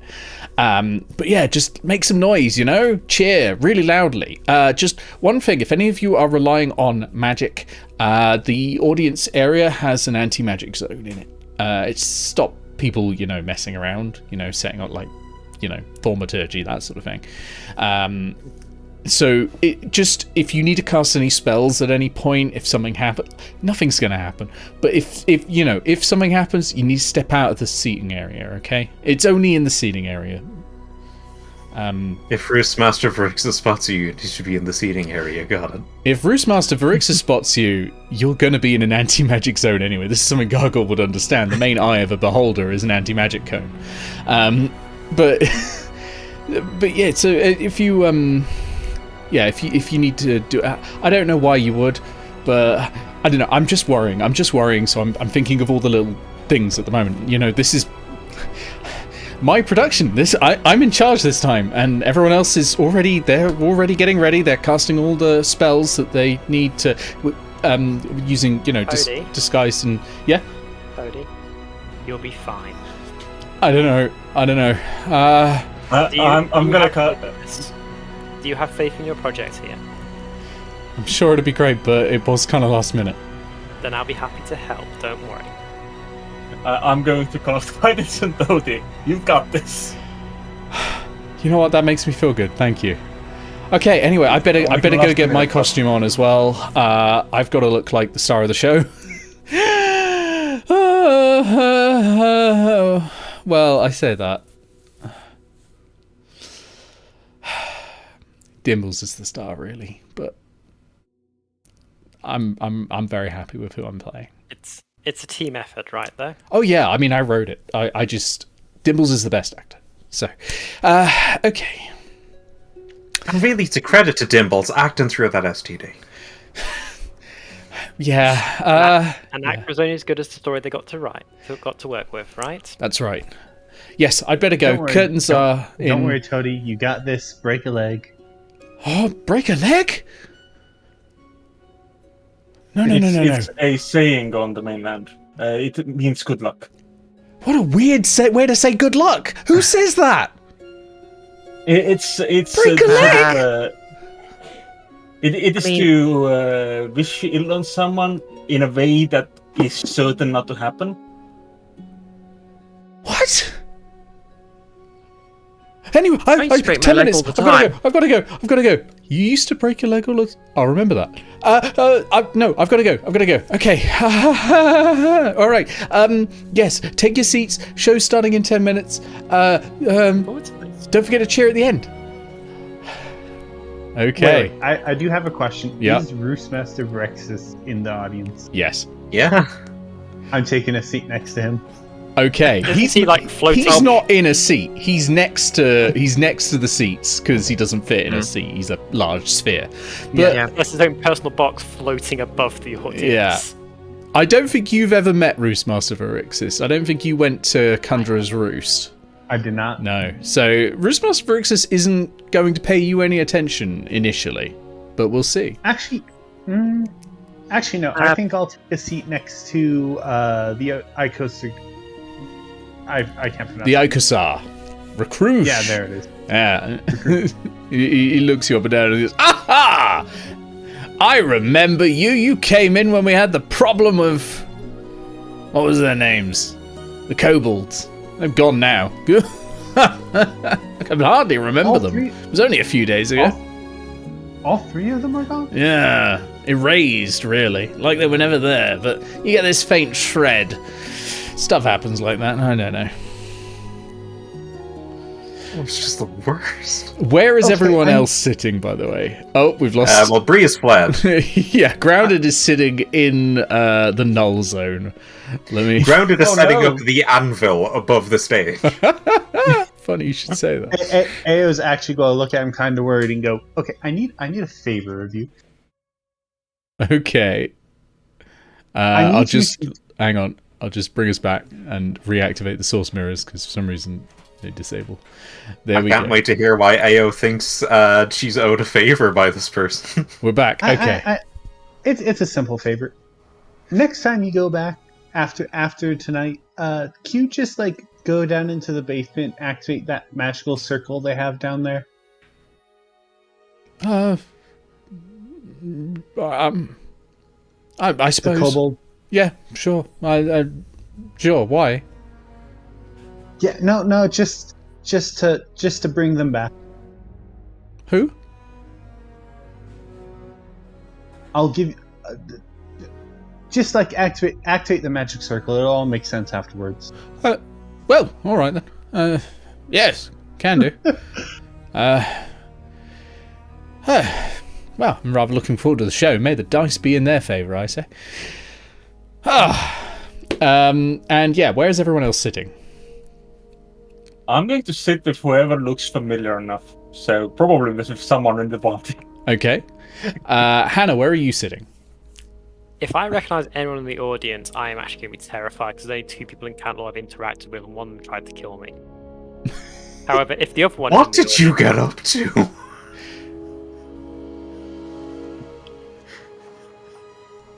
[SPEAKER 1] But yeah, just make some noise, cheer really loudly. Just one thing: if any of you are relying on magic, the audience area has an anti-magic zone in it. It's stop people, messing around, setting up thaumaturgy, that sort of thing. So if you need to cast any spells at any point, if something happens, nothing's going to happen. But if something happens, you need to step out of the seating area, okay? It's only in the seating area.
[SPEAKER 4] If Roostmaster Varixis spots you, you should be in the seating area. Got it.
[SPEAKER 1] If Roostmaster Varixis spots you, you're going to be in an anti-magic zone anyway. This is something Gargoyle would understand. The main eye of a beholder is an anti-magic cone. But yeah. So if you if you need to do, I don't know why you would, but I don't know. I'm just worrying. So I'm thinking of all the little things at the moment. This is my production. I'm in charge this time, and everyone else is already getting ready. They're casting all the spells that they need to, using disguise and
[SPEAKER 3] Cody, you'll be fine.
[SPEAKER 1] I don't know.
[SPEAKER 2] I'm gonna cut.
[SPEAKER 3] Do you have faith in your project here?
[SPEAKER 1] I'm sure it'll be great, but it was kind of last minute.
[SPEAKER 3] Then I'll be happy to help. Don't worry.
[SPEAKER 2] I'm going to cast guidance and Toady. You've got this.
[SPEAKER 1] You know what? That makes me feel good. Thank you. Okay. Anyway, I better go get my costume on as well. I've got to look like the star of the show. Well, I say that. Dimbles is the star, really, but I'm very happy with who I'm playing.
[SPEAKER 3] It's a team effort, right, though?
[SPEAKER 1] Oh, yeah. I mean, I wrote it. I just... Dimbles is the best actor. So, okay.
[SPEAKER 4] And really, to credit to Dimbles, acting through that STD.
[SPEAKER 1] Yeah.
[SPEAKER 3] An actor is only as good as the story they got to work with, right?
[SPEAKER 1] That's right. Yes, I'd better go. Curtains are in...
[SPEAKER 6] Don't worry, Toady. You got this. Break a leg.
[SPEAKER 1] Oh, break a leg? No.
[SPEAKER 2] It's a saying on the mainland. It means good luck.
[SPEAKER 1] What a weird way to say good luck. Who says that?
[SPEAKER 2] It's
[SPEAKER 1] break a leg.
[SPEAKER 2] It is to wish ill on someone in a way that is certain not to happen.
[SPEAKER 1] What? Anyway,
[SPEAKER 5] I used to break my
[SPEAKER 1] 10
[SPEAKER 5] leg
[SPEAKER 1] minutes.
[SPEAKER 5] all the
[SPEAKER 1] I've got to go. You used to break your leg all the time? I'll remember that. No, I've got to go. Okay. All right. Yes, take your seats. Show's starting in 10 minutes. Don't forget to cheer at the end. Okay.
[SPEAKER 6] Wait, I do have a question.
[SPEAKER 1] Yeah.
[SPEAKER 6] Is Roostmaster Rexus in the audience?
[SPEAKER 1] Yes.
[SPEAKER 4] Yeah.
[SPEAKER 6] I'm taking a seat next to him.
[SPEAKER 1] Okay.
[SPEAKER 3] Isn't he like floating?
[SPEAKER 1] He's not in a seat. He's next to the seats because he doesn't fit in a seat. He's a large sphere. But
[SPEAKER 5] Yeah.
[SPEAKER 3] That's his own personal box floating above the audience.
[SPEAKER 1] Yeah. I don't think you've ever met Roostmaster Verixis. I don't think you went to Conjurer's Roost.
[SPEAKER 6] I did not.
[SPEAKER 1] No. So Roostmaster Verixis isn't going to pay you any attention initially, but we'll see.
[SPEAKER 6] Actually, no. I think I'll take a seat next to the Icosar. I can't pronounce
[SPEAKER 1] The
[SPEAKER 6] it.
[SPEAKER 1] Icosar. Recruit.
[SPEAKER 6] Yeah, there it is.
[SPEAKER 1] Yeah. he looks you up and down and goes, "Aha! I remember you. You came in when we had the problem of... What was their names? The kobolds. They've gone now. I can hardly remember
[SPEAKER 6] All
[SPEAKER 1] them.
[SPEAKER 6] three-
[SPEAKER 1] It was only a few days ago.
[SPEAKER 6] All three of them are gone?
[SPEAKER 1] Yeah. Erased, really. Like they were never there. But you get this faint shred. Stuff happens like that. I don't know.
[SPEAKER 4] It's just the worst.
[SPEAKER 1] Where is
[SPEAKER 6] Okay,
[SPEAKER 1] everyone
[SPEAKER 6] I'm-
[SPEAKER 1] else sitting, by the way? Oh, we've lost...
[SPEAKER 4] Well, Bree is fled.
[SPEAKER 1] Yeah, Grounded is sitting in the null zone. Let me...
[SPEAKER 4] Grounded is
[SPEAKER 6] Oh,
[SPEAKER 4] setting
[SPEAKER 6] no.
[SPEAKER 4] up the anvil above the stage.
[SPEAKER 1] Funny you should say that.
[SPEAKER 6] Ao's actually going to look at him kind of worried and go, okay, I need a favor of you.
[SPEAKER 1] Okay.
[SPEAKER 6] I need
[SPEAKER 1] I'll
[SPEAKER 6] you
[SPEAKER 1] just...
[SPEAKER 6] to-
[SPEAKER 1] Hang on. I'll just bring us back and reactivate the source mirrors, because for some reason they disable. There
[SPEAKER 4] I
[SPEAKER 1] we
[SPEAKER 4] can't
[SPEAKER 1] go.
[SPEAKER 4] wait to hear why Ao thinks she's owed a favor by this person.
[SPEAKER 1] We're back. Okay.
[SPEAKER 6] It's a simple favor. Next time you go back after tonight, can you just like go down into the basement, activate that magical circle they have down there?
[SPEAKER 1] I
[SPEAKER 6] The
[SPEAKER 1] suppose...
[SPEAKER 6] kobold.
[SPEAKER 1] Yeah, sure. Sure, why?
[SPEAKER 6] Yeah, no, just to bring them back.
[SPEAKER 1] Who?
[SPEAKER 6] I'll give you. Just like activate the magic circle. It'll all make sense afterwards.
[SPEAKER 1] Well, all right then. Yes, can do. Well, I'm rather looking forward to the show. May the dice be in their favour, I say. And yeah, where is everyone else sitting?
[SPEAKER 2] I'm going to sit with whoever looks familiar enough. So probably with someone in the party.
[SPEAKER 1] Okay. Hannah, where are you sitting?
[SPEAKER 3] If I recognise anyone in the audience, I am actually going to be terrified because there's only two people in Cantlore I've interacted with, and one of them tried to kill me. However, if the other one...
[SPEAKER 4] What did you get up to?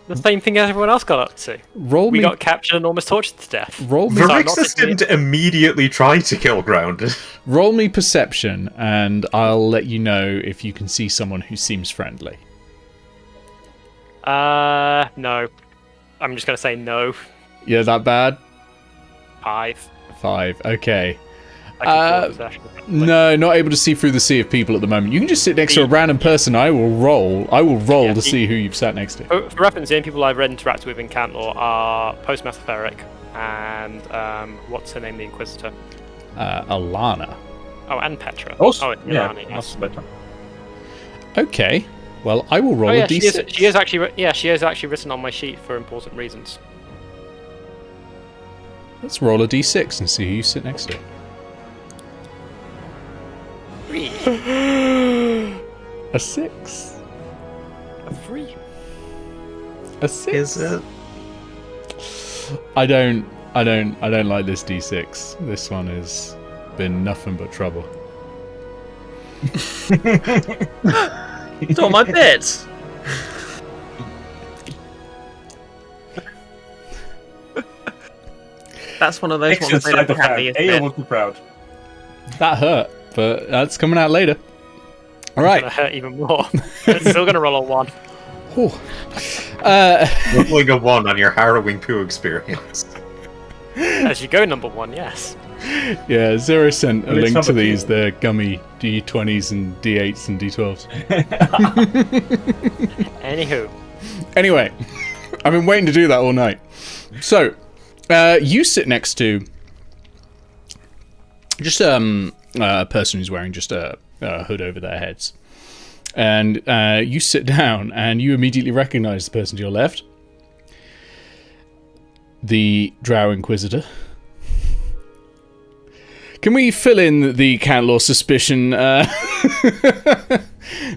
[SPEAKER 3] The same thing as everyone else got up to.
[SPEAKER 1] Roll
[SPEAKER 3] We
[SPEAKER 1] me.
[SPEAKER 3] got captured and almost tortured to death.
[SPEAKER 1] Roll me.
[SPEAKER 3] Sorry, not
[SPEAKER 4] Verixis
[SPEAKER 3] to-
[SPEAKER 4] didn't immediately try to kill Grounded.
[SPEAKER 1] Roll me perception, and I'll let you know if you can see someone who seems friendly.
[SPEAKER 3] No. I'm just going to say no.
[SPEAKER 1] Yeah, that bad?
[SPEAKER 3] 5.
[SPEAKER 1] 5. Okay.
[SPEAKER 3] I can call possession.
[SPEAKER 1] No, not able to see through the sea of people at the moment. You can just sit next to a random person. I will roll
[SPEAKER 3] Yeah,
[SPEAKER 1] to see who you've sat next to.
[SPEAKER 3] For reference, the only people I've interacted with in Cantlore are Postmaster Ferric and what's her name, the Inquisitor?
[SPEAKER 1] Alana.
[SPEAKER 3] Oh, and Petra.
[SPEAKER 2] Also,
[SPEAKER 3] Ilani,
[SPEAKER 2] yeah,
[SPEAKER 3] yes.
[SPEAKER 2] that's better.
[SPEAKER 1] Okay. Well, I will roll
[SPEAKER 3] Oh yeah,
[SPEAKER 1] a d6.
[SPEAKER 3] she is actually written on my sheet for important reasons.
[SPEAKER 1] Let's roll a d6 and see who you sit next to.
[SPEAKER 3] 3.
[SPEAKER 1] A 6.
[SPEAKER 3] A 3.
[SPEAKER 1] A 6.
[SPEAKER 4] Is it?
[SPEAKER 1] I don't like this d6. This one has been nothing but trouble.
[SPEAKER 5] It's all my bits. That's one of those ones
[SPEAKER 2] Exit
[SPEAKER 5] they
[SPEAKER 2] side
[SPEAKER 5] don't
[SPEAKER 2] of
[SPEAKER 5] have me,
[SPEAKER 2] hand.
[SPEAKER 5] isn't
[SPEAKER 2] Ao
[SPEAKER 5] it?
[SPEAKER 2] will be proud.
[SPEAKER 1] That hurt, but that's coming out later. All
[SPEAKER 3] It's
[SPEAKER 1] right.
[SPEAKER 3] gonna hurt even more. It's still gonna roll a 1.
[SPEAKER 1] Whew.
[SPEAKER 4] Rolling a 1 on your harrowing poo experience.
[SPEAKER 3] As you go, number 1, yes.
[SPEAKER 1] Yeah, Zero sent a
[SPEAKER 2] Well, it's
[SPEAKER 1] link to
[SPEAKER 2] number
[SPEAKER 1] these.
[SPEAKER 2] two.
[SPEAKER 1] They're gummy D20s and D8s and D12s.
[SPEAKER 3] Anywho.
[SPEAKER 1] Anyway, I've been waiting to do that all night. So, you sit next to just a person who's wearing just a hood over their heads. And you sit down and you immediately recognize the person to your left. The Drow Inquisitor. Can we fill in the Cantlore suspicion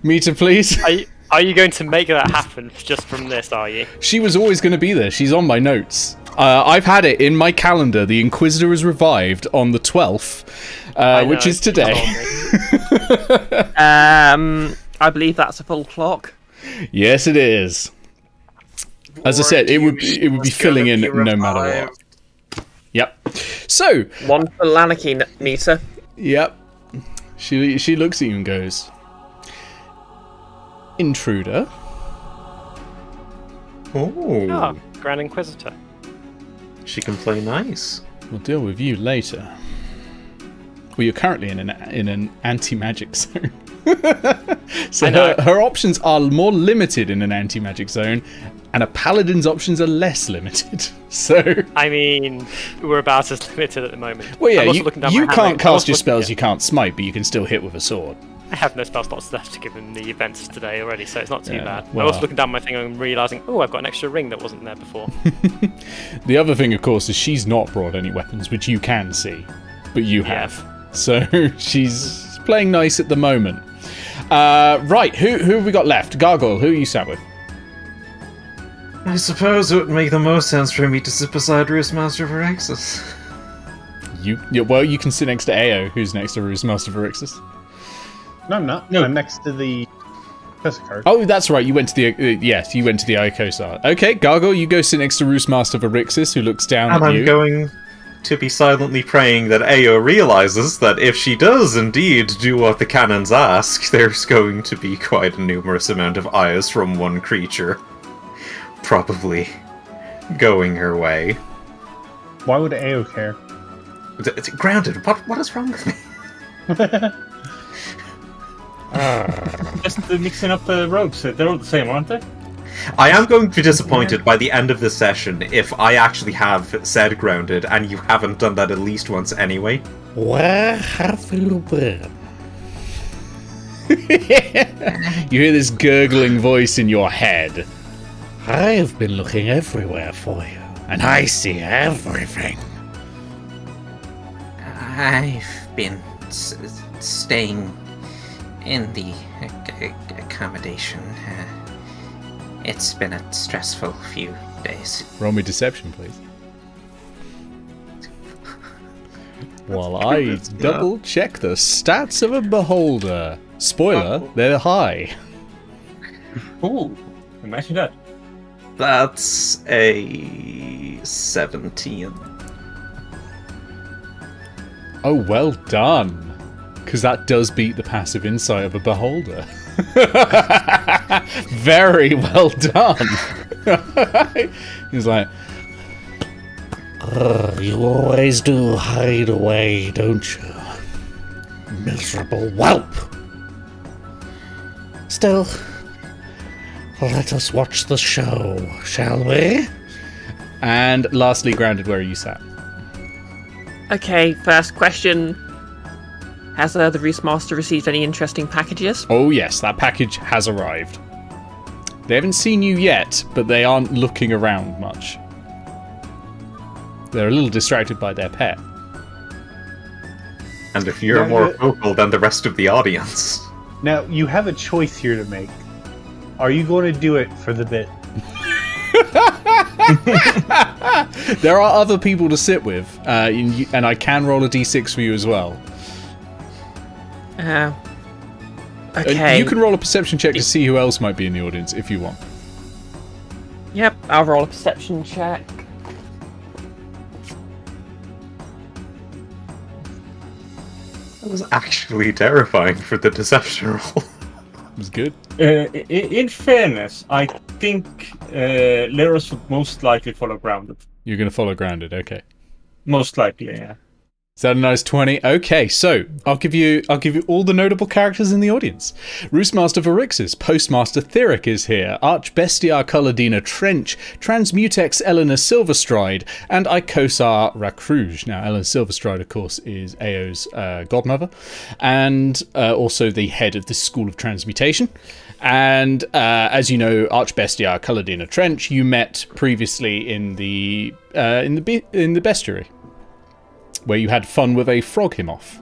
[SPEAKER 1] meter, please?
[SPEAKER 3] Are you going to make that happen just from this, are you?
[SPEAKER 1] She was always going to be there. She's on my notes. I've had it in my calendar. The Inquisitor is revived on the 12th, which is today.
[SPEAKER 5] I believe that's a full clock.
[SPEAKER 1] Yes, it is. As I said, it would be filling in no matter what. Yep. So,
[SPEAKER 5] One for Lanarchy meter.
[SPEAKER 1] yep. She looks at you and goes, "Intruder."
[SPEAKER 4] Oh,
[SPEAKER 3] Ah, Grand Inquisitor.
[SPEAKER 4] she can play nice.
[SPEAKER 1] We'll deal with you later. Well, you're currently in an anti-magic zone. So
[SPEAKER 3] I know.
[SPEAKER 1] her options are more limited in an anti-magic zone, and a paladin's options are less limited. So,
[SPEAKER 3] I mean, we're about as limited at the moment.
[SPEAKER 1] well, yeah,
[SPEAKER 3] I'm also looking down
[SPEAKER 1] you
[SPEAKER 3] my
[SPEAKER 1] can't
[SPEAKER 3] hand,
[SPEAKER 1] cast your
[SPEAKER 3] I'm also
[SPEAKER 1] spells,
[SPEAKER 3] looking-
[SPEAKER 1] you can't smite, but you can still hit with a sword.
[SPEAKER 3] I have no spell slots left given the events today already, so it's not too
[SPEAKER 1] Yeah,
[SPEAKER 3] bad.
[SPEAKER 1] well-
[SPEAKER 3] I'm also looking down my thing and realising, oh, I've got an extra ring that wasn't there before.
[SPEAKER 1] The other thing, of course, is she's not brought any weapons, which you can see, but you
[SPEAKER 3] Yeah.
[SPEAKER 1] have. So she's playing nice at the moment. Right, who have we got left? Gargoyle, who are you sat with?
[SPEAKER 4] I suppose it would make the most sense for me to sit beside Roostmaster Varexis.
[SPEAKER 1] Well, you can sit next to Eao, who's next to Roostmaster Varexis.
[SPEAKER 6] No, I'm not.
[SPEAKER 2] No.
[SPEAKER 6] I'm next to the professor card.
[SPEAKER 1] Oh, that's right. You went to the yes, you went to the Icosar. Okay, Gargoyle, you go sit next to Roostmaster Varexis, who looks down
[SPEAKER 4] And
[SPEAKER 1] at
[SPEAKER 4] I'm
[SPEAKER 1] you.
[SPEAKER 4] going to be silently praying that Eao realizes that if she does indeed do what the canons ask, there's going to be quite a numerous amount of eyes from one creature. Probably going her way.
[SPEAKER 6] Why would Eao care?
[SPEAKER 4] Grounded, what is wrong with me?
[SPEAKER 2] Just mixing up the rogues. They're all the same, aren't they?
[SPEAKER 4] I am going to be disappointed by the end of this session if I actually have said grounded and you haven't done that at least once anyway.
[SPEAKER 1] Where have you been? You hear this gurgling voice in your head. I've been looking everywhere for you, and I see everything.
[SPEAKER 7] I've been staying in the accommodation. It's been a stressful few days.
[SPEAKER 1] Roll me deception, please. While I double check the stats of a beholder. Spoiler, they're high.
[SPEAKER 2] Ooh, imagine that.
[SPEAKER 4] That's a 17.
[SPEAKER 1] Oh, well done. Because that does beat the passive insight of a beholder. Very well done. He's like, you always do hide away, don't you? Miserable whelp. Still, let us watch the show, shall we? And lastly, Grounded, where are you sat?
[SPEAKER 5] Okay, first question. Has the Roostmaster received any interesting packages?
[SPEAKER 1] Oh yes, that package has arrived. They haven't seen you yet, but they aren't looking around much. They're a little distracted by their pet.
[SPEAKER 4] And if you're
[SPEAKER 6] Yeah,
[SPEAKER 4] more
[SPEAKER 6] yeah.
[SPEAKER 4] vocal than the rest of the audience.
[SPEAKER 6] Now, you have a choice here to make. Are you going to do it for the bit?
[SPEAKER 1] There are other people to sit with, and I can roll a d6 for you as well.
[SPEAKER 5] Okay.
[SPEAKER 1] You can roll a perception check to see who else might be in the audience if you want.
[SPEAKER 5] Yep, I'll roll a perception check.
[SPEAKER 4] That was actually terrifying for the deception roll.
[SPEAKER 1] It was good.
[SPEAKER 2] In fairness, I think Lyris would most likely follow grounded.
[SPEAKER 1] You're going to follow Grounded, okay.
[SPEAKER 2] Most likely, yeah.
[SPEAKER 1] Is that a nice 20? Okay, so I'll give you all the notable characters in the audience. Roostmaster Varixis, Postmaster Theric is here, Archbestiar Culladina Trench, Transmutex Eleanor Silverstride, and Icosar Rakrouge. Now, Eleanor Silverstride, of course, is Eao's godmother, and also the head of the School of Transmutation. And as you know, Archbestiar Culladina Trench, you met previously in the bestiary, where you had fun with a frog him off.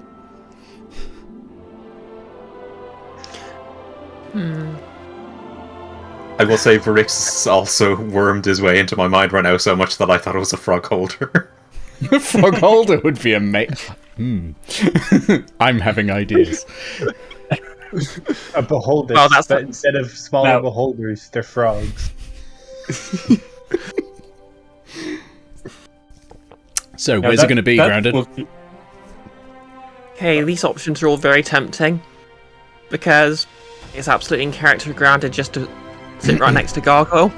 [SPEAKER 4] I will say Varix also wormed his way into my mind right now so much that I thought it was a frog holder.
[SPEAKER 1] A frog holder would be amazing. I'm having ideas.
[SPEAKER 6] A beholder,
[SPEAKER 5] Well, that's
[SPEAKER 6] but instead of smaller
[SPEAKER 2] No.
[SPEAKER 6] beholders, they're frogs.
[SPEAKER 1] So,
[SPEAKER 2] Yeah,
[SPEAKER 1] where's it going to be,
[SPEAKER 2] that
[SPEAKER 1] Grounded?
[SPEAKER 2] would be-
[SPEAKER 5] Okay, these options are all very tempting because it's absolutely in character Grounded just to sit right next to Gargoyle.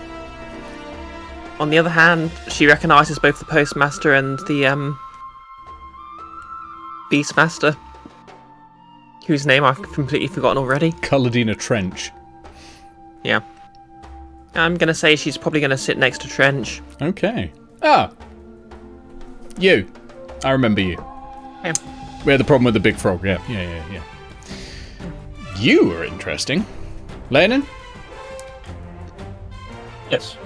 [SPEAKER 5] On the other hand, she recognises both the Postmaster and the Beastmaster, whose name I've completely forgotten already.
[SPEAKER 1] Culladina Trench.
[SPEAKER 5] Yeah. I'm going to say she's probably going to sit next to Trench.
[SPEAKER 1] Okay. Ah. You. I remember you.
[SPEAKER 5] Yeah.
[SPEAKER 1] We had the problem with the big frog. Yeah. You were interesting. Lenin?
[SPEAKER 2] Yes.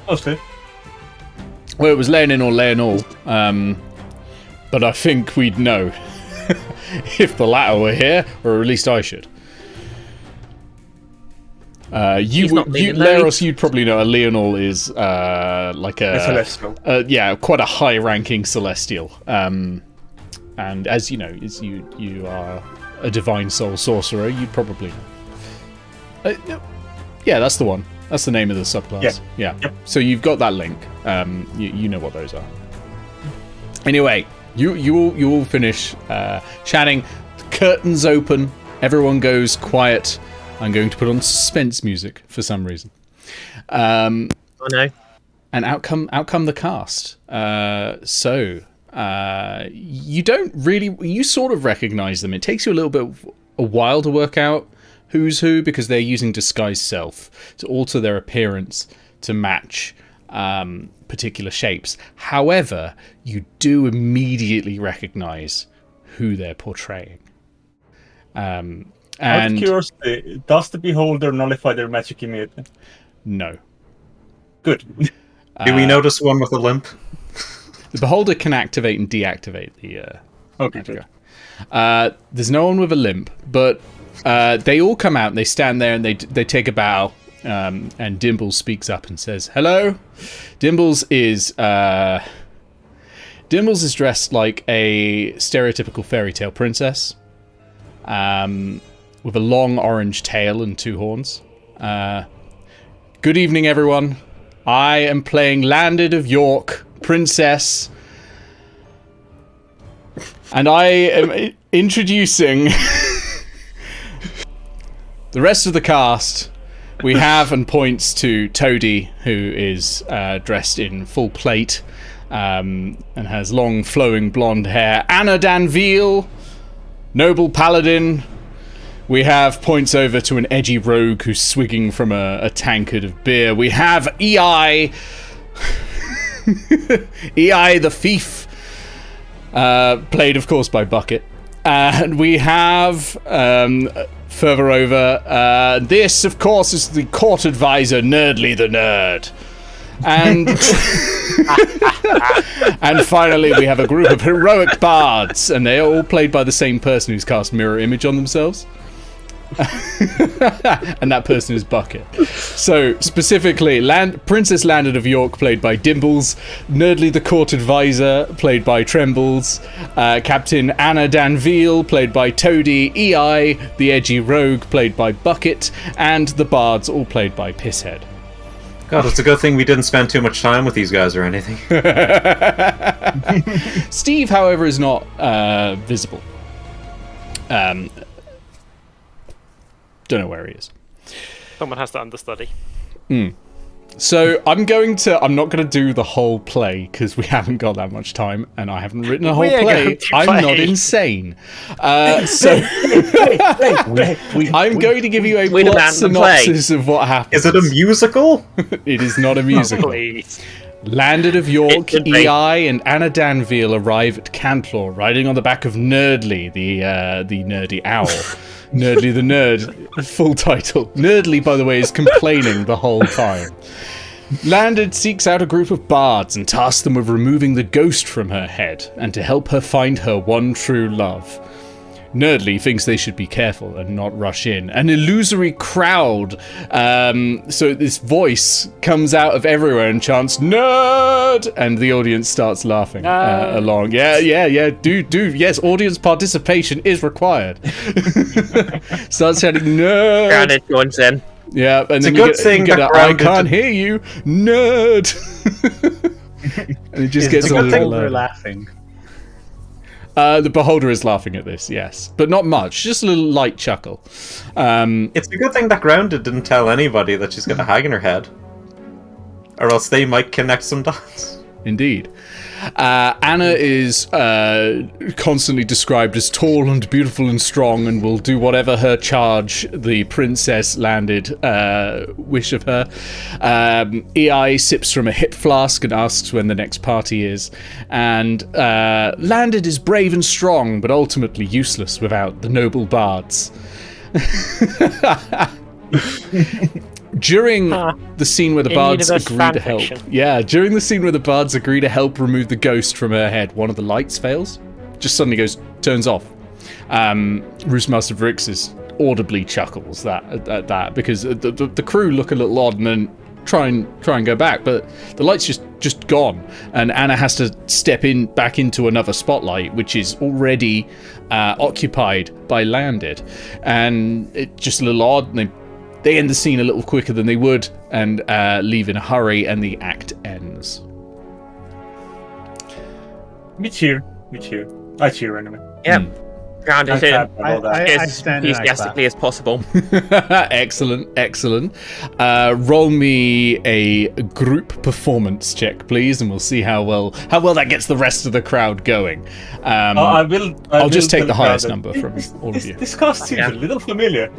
[SPEAKER 2] Mostly.
[SPEAKER 1] Well, it was Lenin or Leonol. But I think we'd know if the latter were here, or at least I should.
[SPEAKER 5] He's not leaving,
[SPEAKER 1] Leros, you'd probably know. A Leonol is like
[SPEAKER 2] A celestial.
[SPEAKER 1] quite a high-ranking celestial. And as you know, you are a divine soul sorcerer. You'd probably know. Yeah, that's the one. That's the name of the subclass. Yeah.
[SPEAKER 2] Yep.
[SPEAKER 1] So you've got that link. You know what those are. Anyway, you all finish chatting. Curtains open. Everyone goes quiet. I'm going to put on suspense music for some reason.
[SPEAKER 5] I know.
[SPEAKER 1] And out come the cast. You don't really... You sort of recognize them. It takes you a while to work out who's who, because they're using disguise self to alter their appearance to match particular shapes. However, you do immediately recognize who they're portraying.
[SPEAKER 2] Out of
[SPEAKER 1] And
[SPEAKER 2] curiosity, does the beholder nullify their magic immediately?
[SPEAKER 1] no.
[SPEAKER 2] Good.
[SPEAKER 4] Do we notice one with a limp?
[SPEAKER 1] The beholder can activate and deactivate the...
[SPEAKER 2] Okay, good.
[SPEAKER 1] There's no one with a limp, but they all come out and they stand there and they take a bow. And Dimbles speaks up and says, "Hello." Dimbles is dressed like a stereotypical fairy tale princess, with a long orange tail and two horns. Good evening, everyone. I am playing Landed of York, Princess, and I am introducing the rest of the cast. We have, and points to Toady, who is dressed in full plate and has long flowing blonde hair. Anna Danville, noble paladin. We have points over to an edgy rogue who's swigging from a tankard of beer. We have Eao the thief, played of course by Bucket. And we have further over, this of course is the court advisor, Nerdly the Nerd. And and finally we have a group of heroic bards, and they're all played by the same person who's cast mirror image on themselves. And that person is Bucket. So specifically, Princess Landed of York, played by Dimbles; Nerdly the Court Advisor, played by Trembles; Captain Anna Danville, played by Toady; Eao the Edgy Rogue, played by Bucket; and the Bards, all played by Pisshead.
[SPEAKER 4] God, it's a good thing we didn't spend too much time with these guys or anything.
[SPEAKER 1] Steve, however, is not visible. Don't know where he is.
[SPEAKER 3] Someone has to understudy.
[SPEAKER 1] So I'm not going to do the whole play because we haven't got that much time and I haven't written a whole
[SPEAKER 3] We're
[SPEAKER 1] play.
[SPEAKER 3] going to
[SPEAKER 1] I'm
[SPEAKER 3] play.
[SPEAKER 1] not insane. So I'm going to give you a
[SPEAKER 5] We'd
[SPEAKER 1] plot
[SPEAKER 5] abandon the play.
[SPEAKER 1] synopsis of what happens.
[SPEAKER 4] Is it a musical?
[SPEAKER 1] It is not a musical.
[SPEAKER 3] Please.
[SPEAKER 1] Landed of York,
[SPEAKER 5] It could be.
[SPEAKER 1] Ei and Anna Danville arrive at Cantlore, riding on the back of Nerdly, the nerdy owl. Nerdly the nerd, full title. Nerdly, by the way, is complaining the whole time. Landed seeks out a group of bards and tasks them with removing the ghost from her head and to help her find her one true love. Nerdly thinks they should be careful and not rush in. An illusory crowd, so this voice comes out of everywhere and chants, "Nerd!" And the audience starts laughing along. Yeah, yes, audience participation is required. Starts shouting, "Nerd!"
[SPEAKER 5] Grounded joins in.
[SPEAKER 1] Yeah, and then
[SPEAKER 4] a
[SPEAKER 1] you
[SPEAKER 4] good thing
[SPEAKER 1] get
[SPEAKER 4] that
[SPEAKER 1] a, I
[SPEAKER 4] Grounded
[SPEAKER 1] can't
[SPEAKER 4] did-
[SPEAKER 1] hear you, nerd! And it just gets
[SPEAKER 6] It's
[SPEAKER 1] a
[SPEAKER 6] a good
[SPEAKER 1] little
[SPEAKER 6] thing we're
[SPEAKER 1] louder.
[SPEAKER 6] laughing.
[SPEAKER 1] The beholder is laughing at this, yes, but not much. Just a little light chuckle.
[SPEAKER 4] It's a good thing that Grounded didn't tell anybody that she's got a hag in her head. Or else they might connect some dots.
[SPEAKER 1] Indeed. Anna is constantly described as tall and beautiful and strong and will do whatever her charge, the princess Landed, wish of her. Ei sips from a hip flask and asks when the next party is. And Landed is brave and strong, but ultimately useless without the noble bards. During the scene where the bards
[SPEAKER 3] In-universe
[SPEAKER 1] agree to help.
[SPEAKER 3] fanfiction.
[SPEAKER 1] Yeah, during the scene where the bards agree to help remove the ghost from her head, one of the lights fails. Just suddenly turns off. Roostmaster Vrixis audibly chuckles at that because the crew look a little odd and then try and go back, but the light's just gone, and Anna has to step back into another spotlight, which is already occupied by Landed, and it's just a little odd. And they end the scene a little quicker than they would and leave in a hurry, and the act ends.
[SPEAKER 2] We cheer. I cheer anyway.
[SPEAKER 5] Yep. Grounded in
[SPEAKER 6] I
[SPEAKER 5] as
[SPEAKER 6] stand and I
[SPEAKER 5] enthusiastically as possible.
[SPEAKER 1] Excellent. Roll me a group performance check, please, and we'll see how well that gets the rest of the crowd going. I'll just take the highest number from all of you.
[SPEAKER 2] This cast seems
[SPEAKER 5] Yeah.
[SPEAKER 2] a little familiar.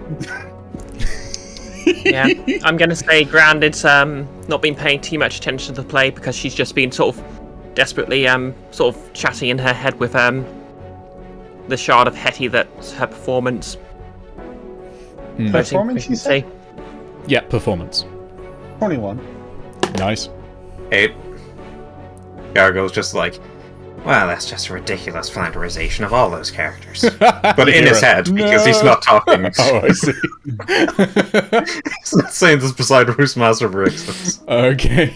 [SPEAKER 5] Yeah, I'm going to say Grounded's not been paying too much attention to the play because she's just been sort of desperately sort of chatting in her head with the shard of Hetty that's her performance.
[SPEAKER 6] Performance, you say?
[SPEAKER 1] Yeah, performance.
[SPEAKER 6] 21.
[SPEAKER 1] Nice.
[SPEAKER 4] 8.
[SPEAKER 7] Gargoyle's just like, well, that's just a ridiculous flanderization of all those characters. But in his head, because he's not talking.
[SPEAKER 1] Oh, I see.
[SPEAKER 4] He's not saying this beside Roostmaster Briggs.
[SPEAKER 1] Okay.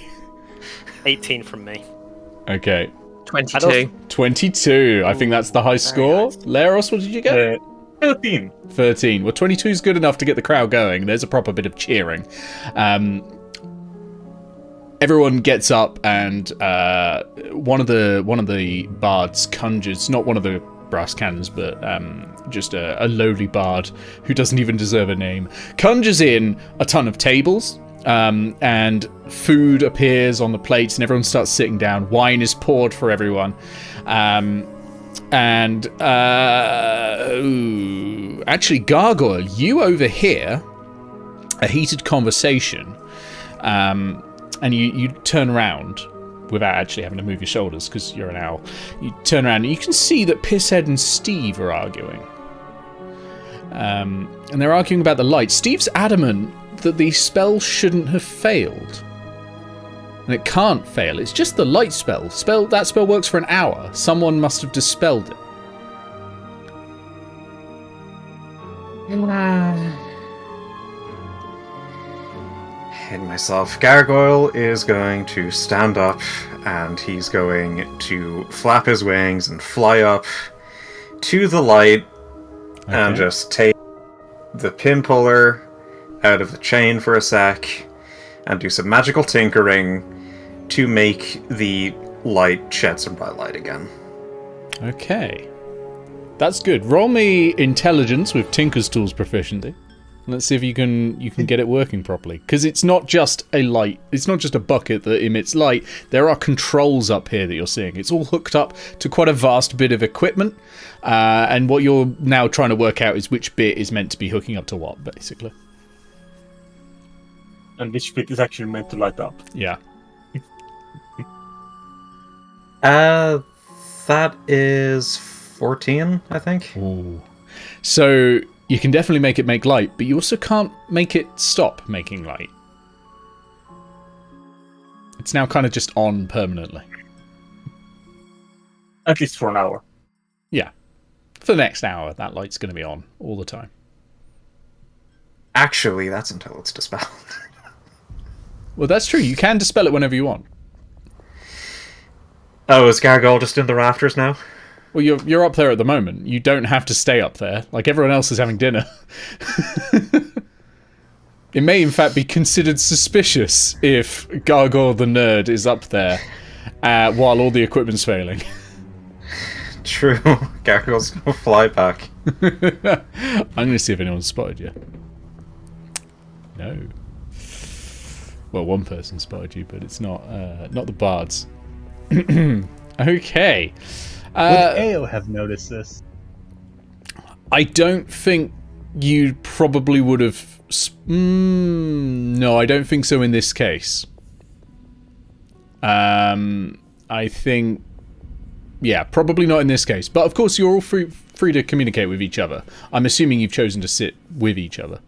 [SPEAKER 3] 18 from me.
[SPEAKER 1] Okay.
[SPEAKER 5] 22.
[SPEAKER 1] 22. I think that's the high score. Leros, what did you get?
[SPEAKER 2] 13.
[SPEAKER 1] 13. Well, 22 is good enough to get the crowd going. There's a proper bit of cheering. Everyone gets up, and one of the bards conjures, not one of the brass cannons, but just a lowly bard who doesn't even deserve a name, conjures in a ton of tables. And food appears on the plates, and everyone starts sitting down. Wine is poured for everyone. Actually, Gargoyle, you overhear a heated conversation, and you turn around without actually having to move your shoulders because you're an owl. You turn around and you can see that Pisshead and Steve are arguing. And they're arguing about the light. Steve's adamant that the spell shouldn't have failed. And it can't fail. It's just the light spell. That spell works for an hour. Someone must have dispelled it.
[SPEAKER 4] And myself, Gargoyle is going to stand up, and he's going to flap his wings and fly up to the light and just take the pin puller out of the chain for a sec and do some magical tinkering to make the light shed some bright light again.
[SPEAKER 1] Okay. That's good. Roll me intelligence with Tinker's Tools proficiency. Let's see if you can get it working properly. Because it's not just a light. It's not just a bucket that emits light. There are controls up here that you're seeing. It's all hooked up to quite a vast bit of equipment. And what you're now trying to work out is which bit is meant to be hooking up to what, basically.
[SPEAKER 2] And which bit is actually meant to light up.
[SPEAKER 1] Yeah.
[SPEAKER 4] That is 14, I think.
[SPEAKER 1] Ooh. So you can definitely make it make light, but you also can't make it stop making light. It's now kind of just on permanently.
[SPEAKER 2] At least for an hour.
[SPEAKER 1] Yeah. For the next hour, that light's going to be on all the time.
[SPEAKER 4] Actually, that's until it's dispelled.
[SPEAKER 1] Well, that's true. You can dispel it whenever you want.
[SPEAKER 4] Oh, is Gargoyle just in the rafters now?
[SPEAKER 1] Well, you're up there at the moment. You don't have to stay up there. Like, everyone else is having dinner. It may, in fact, be considered suspicious if Gargoyle the Nerd is up there while all the equipment's failing.
[SPEAKER 4] True. Gargoyle's gonna fly back.
[SPEAKER 1] I'm going to see if anyone's spotted you. No. Well, one person spotted you, but it's not the bards. Okay.
[SPEAKER 6] Would Eao have noticed this?
[SPEAKER 1] I don't think you probably would have... no, I don't think so in this case. I think... Yeah, probably not in this case. But of course, you're all free to communicate with each other. I'm assuming you've chosen to sit with each other.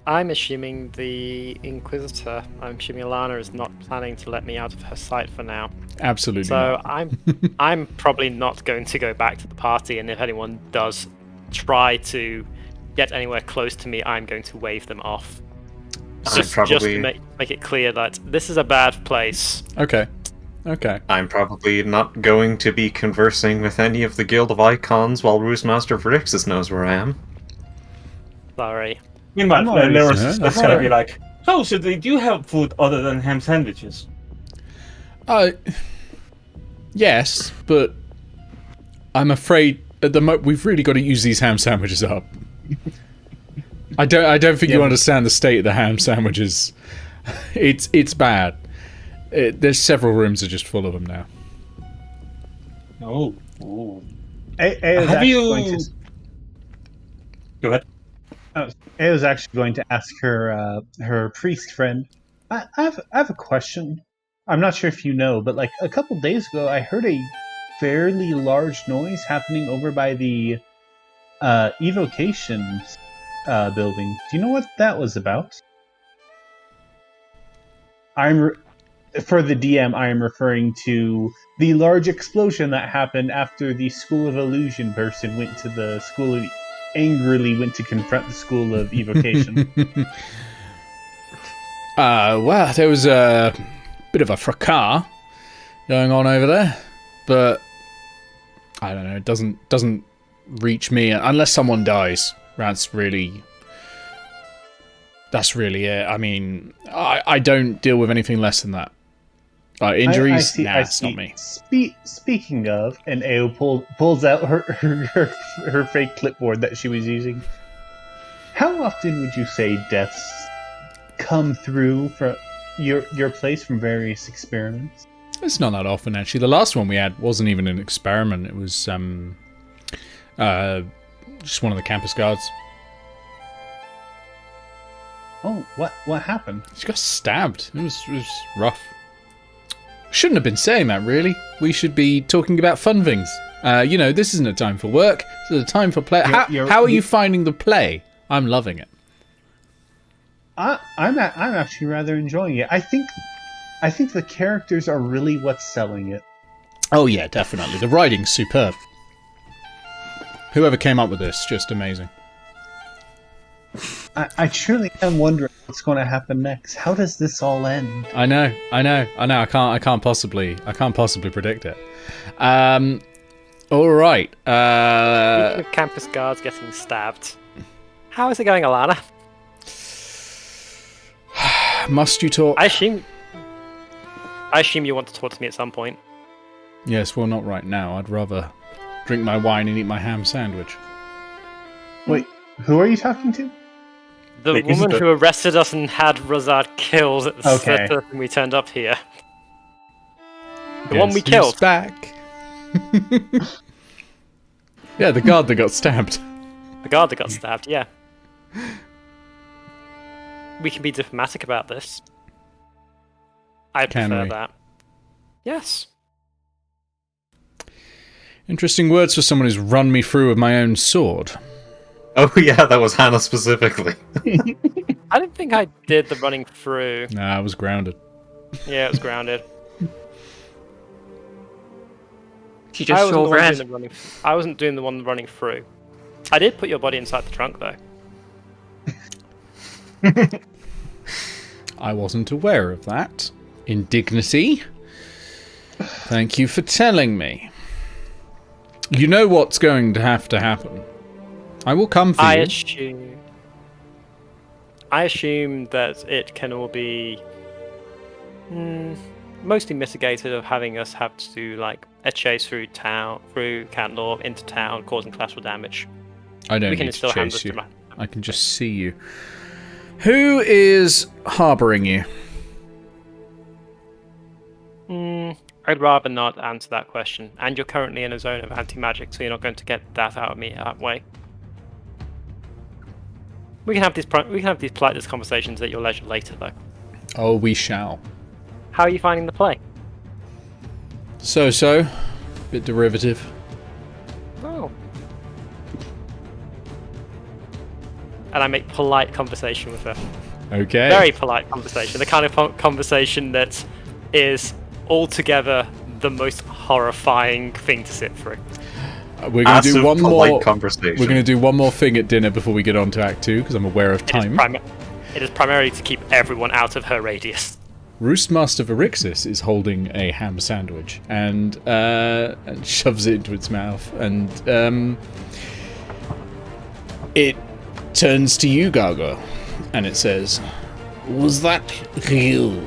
[SPEAKER 3] I'm assuming the Inquisitor, I'm assuming Alana is not planning to let me out of her sight for now.
[SPEAKER 1] Absolutely
[SPEAKER 3] So
[SPEAKER 1] not.
[SPEAKER 3] I'm probably not going to go back to the party, and if anyone does try to get anywhere close to me, I'm going to wave them off. Just to make it clear that this is a bad place.
[SPEAKER 1] Okay.
[SPEAKER 4] I'm probably not going to be conversing with any of the Guild of Icons while Ruse Master Vrixis knows where I am.
[SPEAKER 3] Sorry.
[SPEAKER 2] Meanwhile, Leros is
[SPEAKER 1] that's
[SPEAKER 2] gonna
[SPEAKER 1] fair.
[SPEAKER 2] be like, "Oh, so they do have food other than ham sandwiches?"
[SPEAKER 1] Yes, but I'm afraid at the moment we've really got to use these ham sandwiches up. I don't think you understand the state of the ham sandwiches. It's bad. There's several rooms are just full of them now.
[SPEAKER 2] Oh.
[SPEAKER 6] Have you?
[SPEAKER 2] Go ahead.
[SPEAKER 6] I was actually going to ask her priest friend. I have a question. I'm not sure if you know, but like a couple days ago, I heard a fairly large noise happening over by the evocation building. Do you know what that was about? For the DM, I am referring to the large explosion that happened after the School of Illusion person went to the School of... angrily went to confront the School of Evocation.
[SPEAKER 1] Well, there was a bit of a fracas going on over there, but I don't know, it doesn't reach me unless someone dies. That's really it. I mean, I don't deal with anything less than that. Injuries? Nah, it's not me.
[SPEAKER 6] Speaking of, and Eao pulls out her fake clipboard that she was using. How often would you say deaths come through from your place from various experiments?
[SPEAKER 1] It's not that often, actually. The last one we had wasn't even an experiment. It was just one of the campus guards.
[SPEAKER 6] Oh, what happened?
[SPEAKER 1] She got stabbed. It was rough. Shouldn't have been saying that, really. We should be talking about fun things. This isn't a time for work. This is a time for play. How are you finding the play? I'm loving it.
[SPEAKER 6] I'm actually rather enjoying it. I think the characters are really what's selling it.
[SPEAKER 1] Oh yeah, definitely. The writing's superb. Whoever came up with this, just amazing.
[SPEAKER 6] I truly am wondering what's going to happen next. How does this all end?
[SPEAKER 1] I know. I can't possibly predict it. All right.
[SPEAKER 3] Speaking of campus guards getting stabbed, how is it going, Alana?
[SPEAKER 1] Must you talk?
[SPEAKER 3] I assume you want to talk to me at some point.
[SPEAKER 1] Yes, well, not right now. I'd rather drink my wine and eat my ham sandwich.
[SPEAKER 6] Wait, who are you talking to?
[SPEAKER 3] The
[SPEAKER 2] Wait, is
[SPEAKER 3] woman
[SPEAKER 2] it
[SPEAKER 3] who arrested us and had Razad killed at the
[SPEAKER 6] Okay.
[SPEAKER 3] center when we turned up here. The
[SPEAKER 1] Guess
[SPEAKER 3] one we
[SPEAKER 1] who's
[SPEAKER 3] killed.
[SPEAKER 1] back. Yeah, the guard that got stabbed.
[SPEAKER 3] The guard that got stabbed, yeah. We can be diplomatic about this. I
[SPEAKER 1] Can
[SPEAKER 3] prefer
[SPEAKER 1] we?
[SPEAKER 3] that. Yes.
[SPEAKER 1] Interesting words for someone who's run me through with my own sword.
[SPEAKER 4] Oh yeah, that was Hannah specifically.
[SPEAKER 3] I don't think I did the running through.
[SPEAKER 1] Nah, I was grounded.
[SPEAKER 3] Yeah, it was grounded.
[SPEAKER 5] She
[SPEAKER 3] I
[SPEAKER 5] just
[SPEAKER 3] wasn't,
[SPEAKER 5] saw
[SPEAKER 3] the one doing
[SPEAKER 5] red.
[SPEAKER 3] the running, I wasn't doing the one running through. I did put your body inside the trunk, though.
[SPEAKER 1] I wasn't aware of that. Indignity. Thank you for telling me. You know what's going to happen. I will come for you.
[SPEAKER 3] I assume that it can all be mostly mitigated of having us have to do like a chase through Cantlore into town, causing collateral damage.
[SPEAKER 1] I don't
[SPEAKER 3] We can
[SPEAKER 1] need to
[SPEAKER 3] still handle
[SPEAKER 1] chase you.
[SPEAKER 3] this
[SPEAKER 1] I can just see you. Who is harboring you?
[SPEAKER 3] I'd rather not answer that question. And you're currently in a zone of anti-magic, so you're not going to get that out of me that way. We can have these polite conversations at your leisure later, though.
[SPEAKER 1] Oh, we shall.
[SPEAKER 3] How are you finding the play?
[SPEAKER 1] So. Bit derivative.
[SPEAKER 3] Oh. And I make polite conversation with her.
[SPEAKER 1] Okay.
[SPEAKER 3] Very polite conversation. The kind of conversation that is altogether the most horrifying thing to sit through.
[SPEAKER 1] We're going to do one more
[SPEAKER 4] conversation.
[SPEAKER 1] We're going to do one more thing at dinner before we get on to Act 2, because I'm aware of time.
[SPEAKER 3] It is primarily to keep everyone out of her radius.
[SPEAKER 1] Roostmaster Varixis is holding a ham sandwich and shoves it into its mouth, and it turns to you, Gargoyle, and it says,
[SPEAKER 8] Was that you?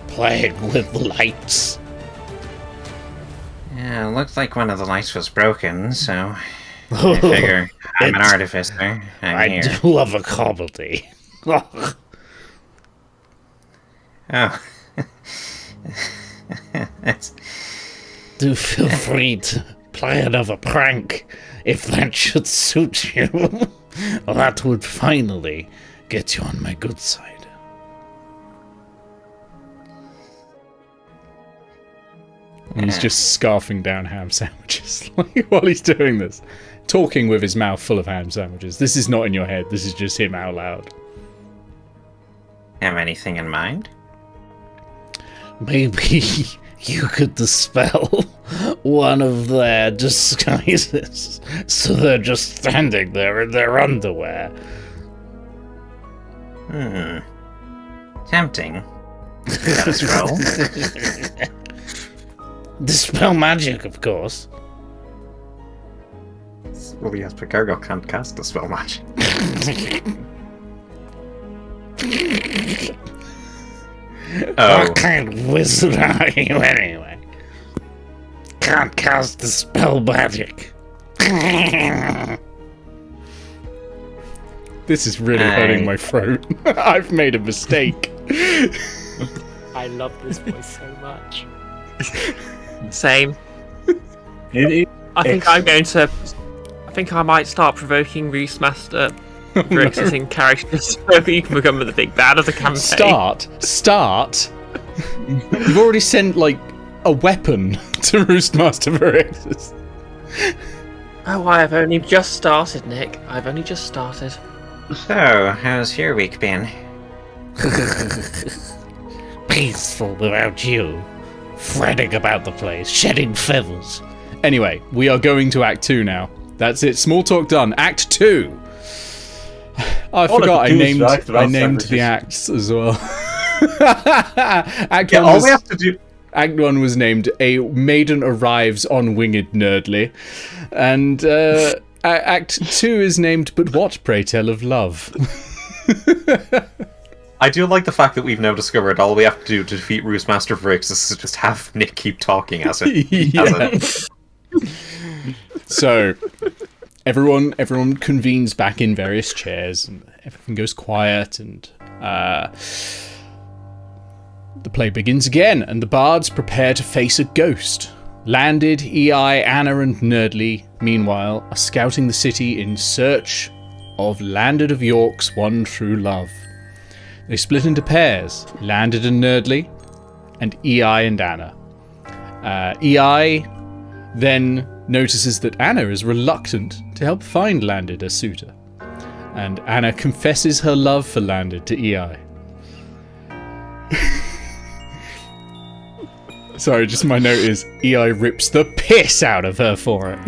[SPEAKER 8] Playing with lights?
[SPEAKER 7] Yeah, looks like one of the lights was broken, so I figure I'm an artificer.
[SPEAKER 8] I
[SPEAKER 7] here.
[SPEAKER 8] do love a comedy.
[SPEAKER 7] Oh. That's...
[SPEAKER 8] Do feel free to play another prank if that should suit you. That would finally get you on my good side.
[SPEAKER 1] and he's just scarfing down ham sandwiches while he's doing this. Talking with his mouth full of ham sandwiches. This is not in your head, this is just him out loud.
[SPEAKER 7] Have anything in mind?
[SPEAKER 8] Maybe you could dispel one of their disguises so they're just standing there in their underwear.
[SPEAKER 7] Tempting. Got a scroll?
[SPEAKER 8] Dispel magic, of course.
[SPEAKER 4] Well, yes, but Gargoyle can't cast the spell match.
[SPEAKER 8] What kind of wizard are you anyway? Can't cast dispel magic.
[SPEAKER 1] This is really hurting my throat. I've made a mistake.
[SPEAKER 3] I love this voice so much.
[SPEAKER 5] Same.
[SPEAKER 2] It,
[SPEAKER 5] I think I might start provoking Roostmaster Brixis in characters so he can become the big bad of the campaign.
[SPEAKER 1] Start? You've already sent, like, a weapon to Roostmaster Varixis.
[SPEAKER 5] Oh, I have only just started, Nick. I've only just started.
[SPEAKER 7] So, how's your week been?
[SPEAKER 8] Peaceful without you. Fretting about the place, shedding feathers.
[SPEAKER 1] Anyway, we are going to Act 2 now. That's it. Small talk done. Act 2. I forgot I named the acts as well. Act 1
[SPEAKER 4] all we have to do...
[SPEAKER 1] Act 1 was named A Maiden Arrives on Winged Nerdly. And Act 2 is named But What, Pray Tell of Love?
[SPEAKER 4] I do like the fact that we've now discovered all we have to do to defeat Roostmaster Varixis is just have Nick keep talking as it.
[SPEAKER 1] Yeah. So, everyone convenes back in various chairs, and everything goes quiet, and the play begins again, and the bards prepare to face a ghost. Landed, Eao, Anna, and Nerdly, meanwhile, are scouting the city in search of Landed of York's one true love. They split into pairs, Landed and Nerdly, and Eao and Anna. Eao then notices that Anna is reluctant to help find Landed a suitor, and Anna confesses her love for Landed to Eao. Sorry, just my note is Eao rips the piss out of her for it.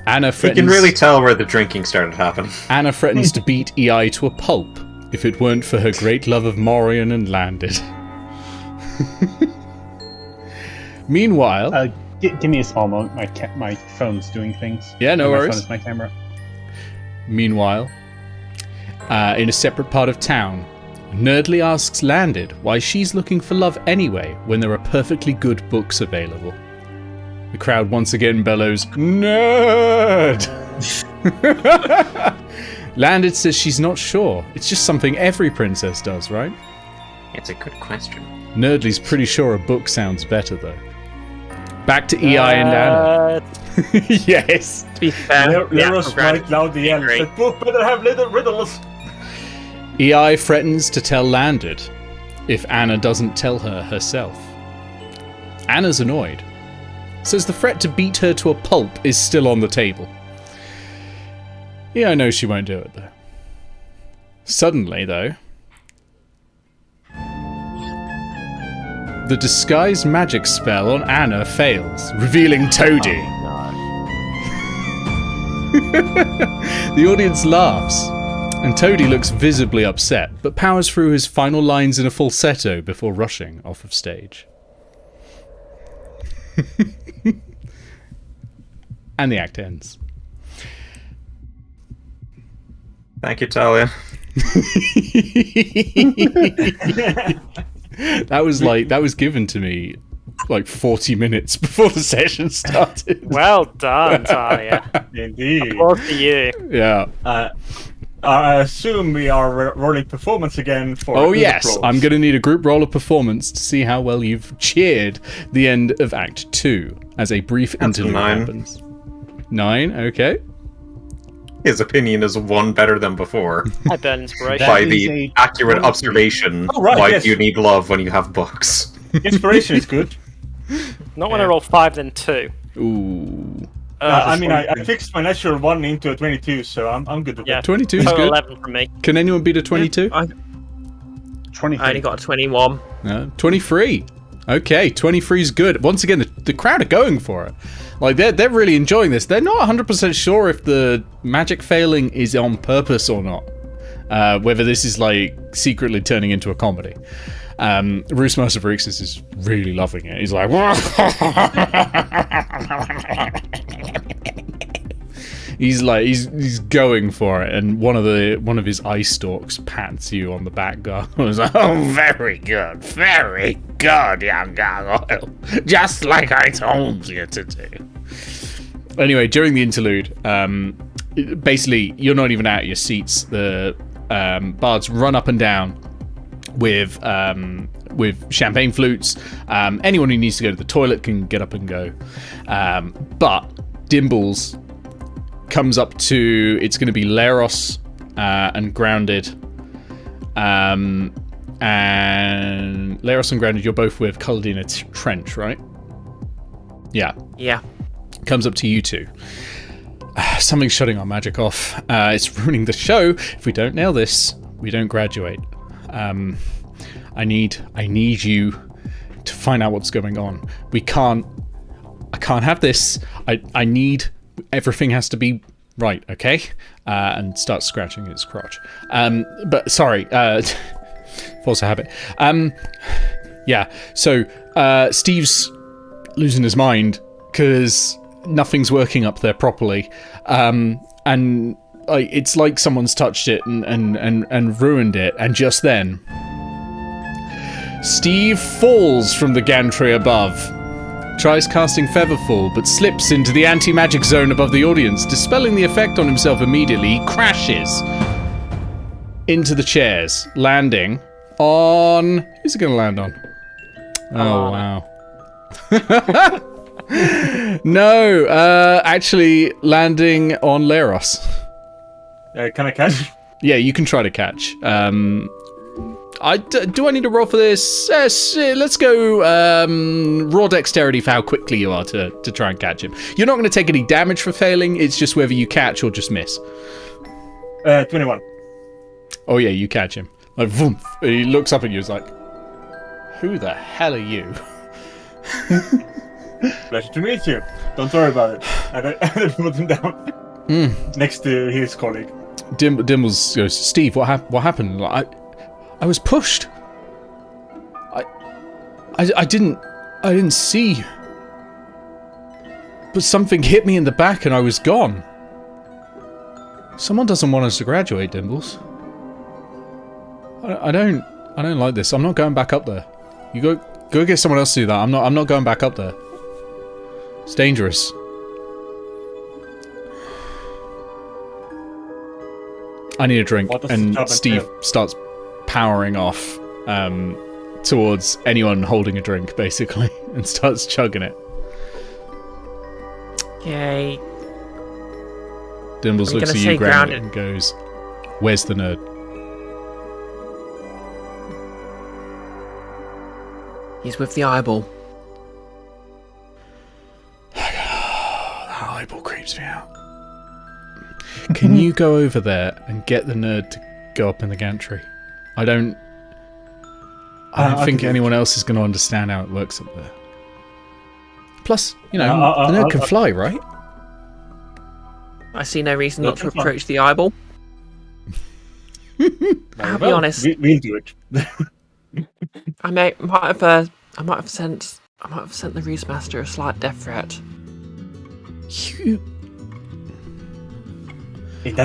[SPEAKER 1] Anna threatens...
[SPEAKER 4] You can really tell where the drinking started happening.
[SPEAKER 1] Anna threatens to beat Eao to a pulp if it weren't for her great love of Morian and Landed. Meanwhile...
[SPEAKER 6] give me a small moment. My phone's doing things.
[SPEAKER 1] Yeah, no worries.
[SPEAKER 6] My phone is my camera.
[SPEAKER 1] Meanwhile, in a separate part of town, Nerdly asks Landed why she's looking for love anyway when there are perfectly good books available. The crowd once again bellows, "Nerd!" Landed says she's not sure. It's just something every princess does, right?
[SPEAKER 7] It's a good question.
[SPEAKER 1] Nerdly's pretty sure a book sounds better, though. Back to Eao and Anna. Yes.
[SPEAKER 5] To be fair,
[SPEAKER 2] Leros right loudly yelled, "The book better have little riddles."
[SPEAKER 1] Eao threatens to tell Landed if Anna doesn't tell her herself. Anna's annoyed. Says the threat to beat her to a pulp is still on the table. Eao knows she won't do it, though. Suddenly, though, the disguise magic spell on Anna fails, revealing Toady. The audience laughs, and Toady looks visibly upset, but powers through his final lines in a falsetto before rushing off of stage. And the act ends.
[SPEAKER 4] Thank you, Talia.
[SPEAKER 1] That was given to me like 40 minutes before the session started.
[SPEAKER 3] Well done, Talia.
[SPEAKER 2] Indeed.
[SPEAKER 3] Applause to you.
[SPEAKER 1] Yeah.
[SPEAKER 2] I assume we are rolling performance again for.
[SPEAKER 1] Oh
[SPEAKER 2] group
[SPEAKER 1] yes,
[SPEAKER 2] rolls.
[SPEAKER 1] I'm going to need a group roll of performance to see how well you've cheered the end of Act 2 as a brief
[SPEAKER 4] That's
[SPEAKER 1] interlude
[SPEAKER 4] 9.
[SPEAKER 1] happens. 9, okay.
[SPEAKER 4] His opinion is one better than before.
[SPEAKER 3] I burn inspiration.
[SPEAKER 4] By
[SPEAKER 6] is
[SPEAKER 4] the
[SPEAKER 6] a
[SPEAKER 4] accurate
[SPEAKER 6] 23.
[SPEAKER 4] observation,
[SPEAKER 2] Oh, right,
[SPEAKER 4] why
[SPEAKER 2] yes.
[SPEAKER 4] do you need love when you have books?
[SPEAKER 2] Inspiration is good.
[SPEAKER 3] Not when I roll 5, then 2.
[SPEAKER 1] Ooh.
[SPEAKER 2] I fixed my natural 1 into a 22, so I'm good with
[SPEAKER 3] Yeah.
[SPEAKER 2] it.
[SPEAKER 1] 22 is
[SPEAKER 3] Total
[SPEAKER 1] good.
[SPEAKER 3] 11 from me.
[SPEAKER 1] Can anyone beat a 22?
[SPEAKER 5] I
[SPEAKER 6] 23.
[SPEAKER 5] only got a 21.
[SPEAKER 1] No. 23. Okay, 23 is good. Once again, the crowd are going for it. Like, they're really enjoying this. They're not 100% sure if the magic failing is on purpose or not. Whether this is, like, secretly turning into a comedy. Roos Master Verixis is really loving it. He's like... He's going for it, and one of his eye stalks pats you on the back gargoyle. Like, "Oh, very good, young gargoyle, just like I told you to do." Anyway, during the interlude, basically you're not even out of your seats. The bards run up and down with champagne flutes. Anyone who needs to go to the toilet can get up and go, but Dimbles comes up to, it's going to be Leros and Grounded. And Leros and Grounded, you're both with Culdina Trench, right? Yeah.
[SPEAKER 5] Yeah.
[SPEAKER 1] Comes up to you two. Something's shutting our magic off. It's ruining the show. If we don't nail this, we don't graduate. I need you to find out what's going on. I can't have this. I need... Everything has to be right, okay? And start scratching his crotch. But sorry, force a habit. Yeah. So Steve's losing his mind because nothing's working up there properly, and it's like someone's touched it and ruined it. And just then, Steve falls from the gantry above tries casting Featherfall, but slips into the anti-magic zone above the audience. Dispelling the effect on himself immediately, he crashes into the chairs, landing on... Who's it going to land on? Oh, wow. No, actually landing on Leros.
[SPEAKER 2] Can I catch?
[SPEAKER 1] Yeah, you can try to catch. Do I need to roll for this? Yes, let's go raw dexterity for how quickly you are to try and catch him. You're not going to take any damage for failing. It's just whether you catch or just miss.
[SPEAKER 2] 21.
[SPEAKER 1] Oh yeah, you catch him. Like, vroom. He looks up at you. He's like, "Who the hell are you?"
[SPEAKER 2] Pleasure to meet you. Don't worry about it. And I put him down next to his colleague.
[SPEAKER 1] Dimbles goes, "Steve, what happened? Like, I was pushed. I didn't see. But something hit me in the back and I was gone. Someone doesn't want us to graduate, Dimbles. I don't like this. I'm not going back up there. You go get someone else to do that. I'm not going back up there. It's dangerous." I need a drink, and Steve starts powering off towards anyone holding a drink, basically, and starts chugging it.
[SPEAKER 5] Yay.
[SPEAKER 1] Dimbles looks at you, Grounded, and goes, "Where's the nerd?"
[SPEAKER 5] He's with the eyeball.
[SPEAKER 1] That eyeball creeps me out. Can you go over there and get the nerd to go up in the gantry? I don't think anyone else is going to understand how it works up there. Plus, the nerd can fly, right?
[SPEAKER 5] I see no reason not to approach the eyeball. I'll be honest.
[SPEAKER 2] We'll do it.
[SPEAKER 5] I might have sent the Ruse Master a slight death threat.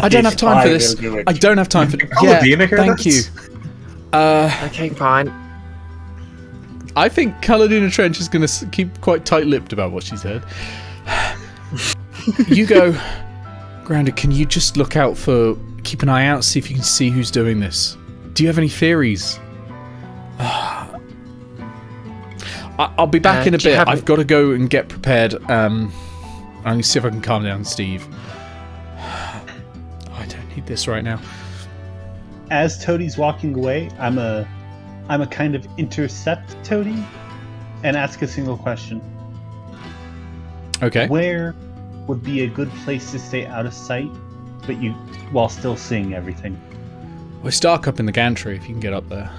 [SPEAKER 1] I don't have time for this. I don't have time for this. Yeah, thank you.
[SPEAKER 5] Okay, fine.
[SPEAKER 1] I think Kaladina Trench is going to keep quite tight-lipped about what she said. You go, Grounded, can you just look out for... Keep an eye out, see if you can see who's doing this. Do you have any theories? I'll be back in a bit. I've got to go and get prepared. I'm going to see if I can calm down Steve. I don't need this right now.
[SPEAKER 6] As Toadie's walking away, I'm a kind of intercept Toadie and ask a single question.
[SPEAKER 1] Okay.
[SPEAKER 6] Where would be a good place to stay out of sight, but while still seeing everything?
[SPEAKER 1] We're stuck up in the gantry. If you can get up there.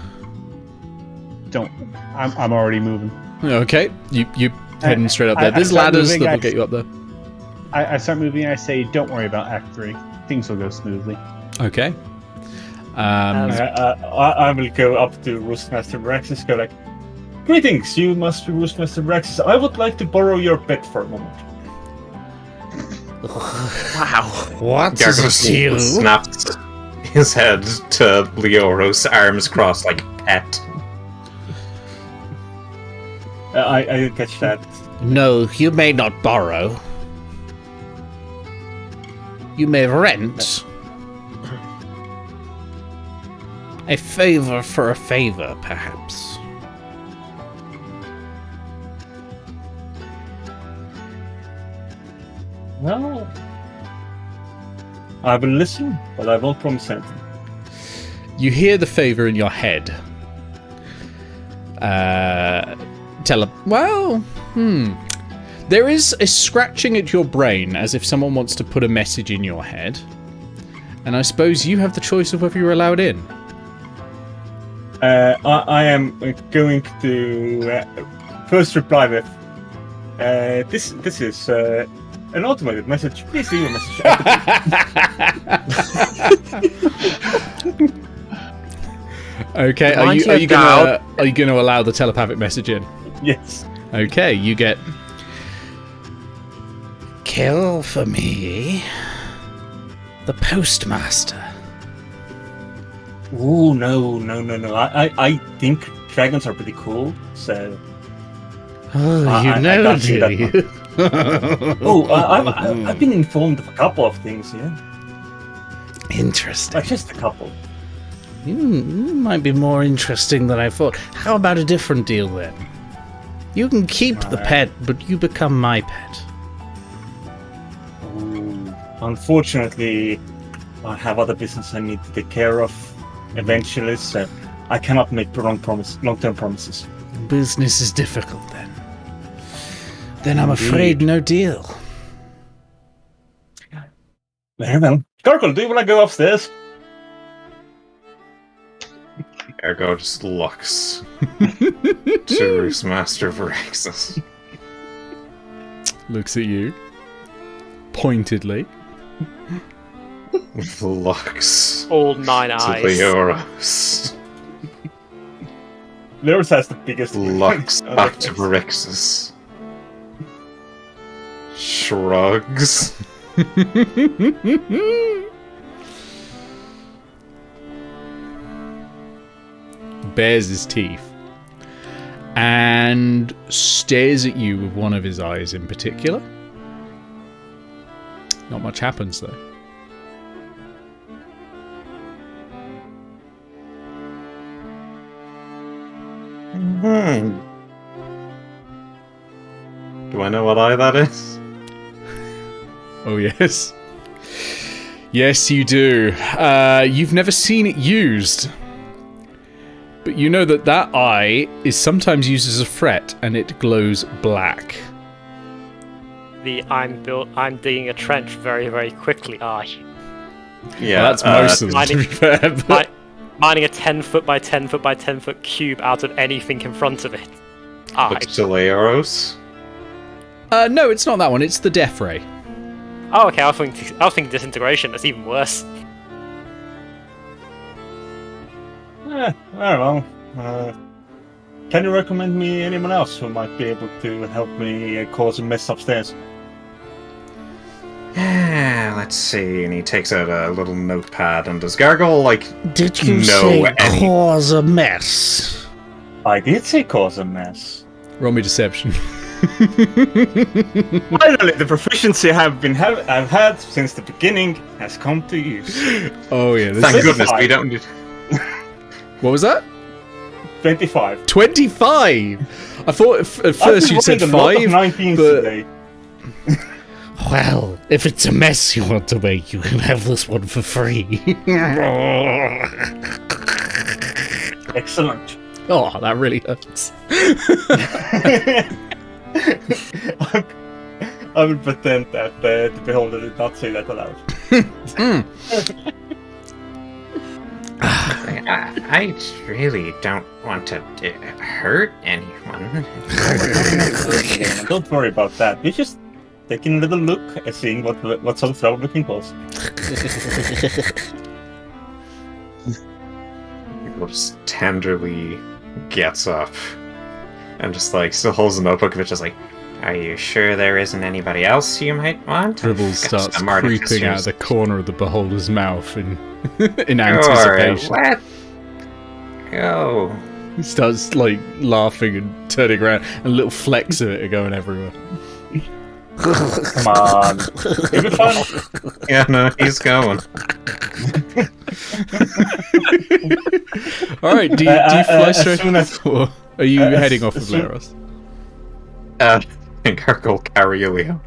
[SPEAKER 6] I'm already moving.
[SPEAKER 1] Okay, you heading straight up there. There's ladders that will get you up there.
[SPEAKER 6] I start moving. I say, "Don't worry about Act 3. Things will go smoothly."
[SPEAKER 1] Okay.
[SPEAKER 2] I will go up to Roostmaster Braxis and go like, "Greetings, you must be Roostmaster Braxis. I would like to borrow your pet for a moment."
[SPEAKER 5] Wow.
[SPEAKER 8] What is it you?
[SPEAKER 4] Snaps his head to Leoros, arms crossed like pet.
[SPEAKER 2] I didn't catch that.
[SPEAKER 8] No, you may not borrow. You may rent. A favor for a favor, perhaps.
[SPEAKER 2] Well, I will listen, but I won't promise anything.
[SPEAKER 1] You hear the favor in your head. There is a scratching at your brain as if someone wants to put a message in your head. And I suppose you have the choice of whether you're allowed in.
[SPEAKER 2] I am going to first reply with, this is an automated message. Please leave a message.
[SPEAKER 1] Okay, are you gonna allow the telepathic message in?
[SPEAKER 2] Yes.
[SPEAKER 1] Okay, you get...
[SPEAKER 8] Kill for me the postmaster.
[SPEAKER 2] Ooh, no. I think dragons are pretty cool, so...
[SPEAKER 8] Oh, you
[SPEAKER 2] I
[SPEAKER 8] know,
[SPEAKER 2] can't see
[SPEAKER 8] do
[SPEAKER 2] that
[SPEAKER 8] you?
[SPEAKER 2] I've been informed of a couple of things, yeah.
[SPEAKER 8] Interesting.
[SPEAKER 2] Like just a couple.
[SPEAKER 8] You might be more interesting than I thought. How about a different deal then? You can keep the pet, but you become my pet.
[SPEAKER 2] Unfortunately, I have other business I need to take care of eventually, so I cannot make long-term promises.
[SPEAKER 8] Business is difficult then. Then I'm afraid no deal.
[SPEAKER 2] Very well. Gargoyle, do you want to go upstairs?
[SPEAKER 4] Ergo just looks to Master Veraxis.
[SPEAKER 1] Looks at you. Pointedly.
[SPEAKER 4] Looks
[SPEAKER 3] All 9
[SPEAKER 4] to
[SPEAKER 3] eyes.
[SPEAKER 4] Leoros.
[SPEAKER 2] Leoros has the biggest...
[SPEAKER 4] Looks back to Veraxis. Shrugs.
[SPEAKER 1] Bares his teeth and stares at you with one of his eyes in particular. Not much happens though.
[SPEAKER 4] Do I know what eye that is?
[SPEAKER 1] Oh yes. Yes, you do. You've never seen it used. But you know that that eye is sometimes used as a threat, and it glows black.
[SPEAKER 3] I'm digging a trench very, very quickly.
[SPEAKER 4] Yeah,
[SPEAKER 1] Well, that's most of them, to be fair. But...
[SPEAKER 3] Mining a 10 foot by 10 foot by 10 foot cube out of anything in front of it.
[SPEAKER 4] Looks to Leoros.
[SPEAKER 1] No, it's not that one. It's the Death Ray.
[SPEAKER 3] Oh, okay. I was thinking disintegration. That's even worse.
[SPEAKER 2] Very well. Can you recommend me anyone else who might be able to help me cause a mess upstairs?
[SPEAKER 4] Let's see, and he takes out a little notepad, and does Gargoyle,
[SPEAKER 8] Did you
[SPEAKER 4] know
[SPEAKER 8] say
[SPEAKER 4] any...
[SPEAKER 8] cause a mess?
[SPEAKER 2] I did say cause a mess.
[SPEAKER 1] Roll me deception.
[SPEAKER 2] Finally, the proficiency I've had since the beginning has come to use.
[SPEAKER 1] Oh yeah.
[SPEAKER 4] Thank goodness we don't need...
[SPEAKER 1] What was that?
[SPEAKER 2] 25.
[SPEAKER 1] 25. I thought at first you said 5, but
[SPEAKER 2] today.
[SPEAKER 8] Well, if it's a mess you want to make, you can have this one for free.
[SPEAKER 2] Excellent.
[SPEAKER 1] Oh, that really hurts.
[SPEAKER 2] I will pretend that the beholder did not say that aloud.
[SPEAKER 7] I really don't want to hurt anyone.
[SPEAKER 2] Don't worry about that. We're just taking a little look and seeing what sort of trouble we can cause.
[SPEAKER 4] He just tenderly gets up and just still holds the notebook, but just
[SPEAKER 7] Are you sure there isn't anybody else you might want?
[SPEAKER 1] Dribbles starts
[SPEAKER 7] Some
[SPEAKER 1] creeping
[SPEAKER 7] artificers.
[SPEAKER 1] out of the corner of the beholder's mouth in anticipation.
[SPEAKER 7] What? Go.
[SPEAKER 1] He starts laughing and turning around, and little flecks of it are going everywhere.
[SPEAKER 2] Come on. It'll be fun.
[SPEAKER 4] Yeah, no, he's going.
[SPEAKER 1] Alright, do you fly
[SPEAKER 2] as
[SPEAKER 1] straight
[SPEAKER 2] soon as-
[SPEAKER 1] or are you heading off
[SPEAKER 2] as
[SPEAKER 1] with
[SPEAKER 2] soon-
[SPEAKER 1] Leros?
[SPEAKER 4] I think Gargoyle carry Leo.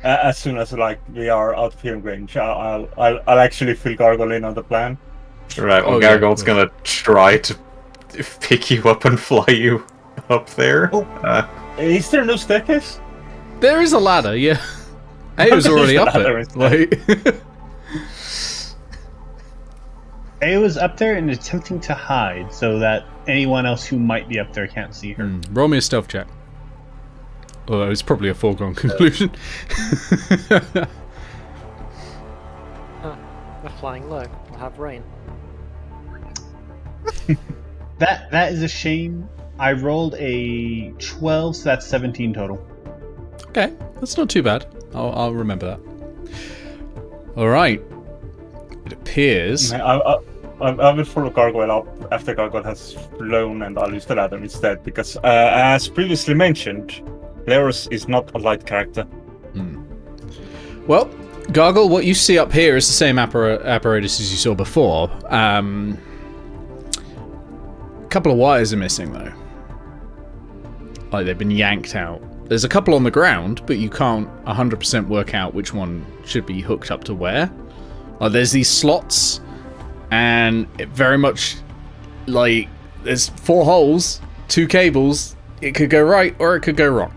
[SPEAKER 2] As soon as we are out of hearing range, I'll actually fill Gargoyle in on the plan.
[SPEAKER 4] Right, well,
[SPEAKER 1] Oh, yeah,
[SPEAKER 4] Gargoyle's gonna try to pick you up and fly you up there.
[SPEAKER 2] Oh. Is there no staircase?
[SPEAKER 1] There is a ladder, yeah. Ao's already
[SPEAKER 2] There's a
[SPEAKER 1] up
[SPEAKER 2] ladder
[SPEAKER 1] it.
[SPEAKER 6] Ao's up there and attempting to hide so that anyone else who might be up there can't see her.
[SPEAKER 1] Roll me a stealth check. Although it's probably a foregone conclusion.
[SPEAKER 3] We're flying low. We'll have rain.
[SPEAKER 6] That is a shame. I rolled a 12, so that's 17 total.
[SPEAKER 1] Okay, that's not too bad. I'll remember that. Alright. It appears...
[SPEAKER 2] I will follow Gargoyle up after Gargoyle has flown, and I'll use the ladder instead, because as previously mentioned, Leros is not a light character.
[SPEAKER 1] Well, Gargle, what you see up here is the same apparatus as you saw before. A couple of wires are missing, though. Like, they've been yanked out. There's a couple on the ground, but you can't 100% work out which one should be hooked up to where. There's these slots, and it very much, like, there's 4 holes, 2 cables. It could go right, or it could go wrong.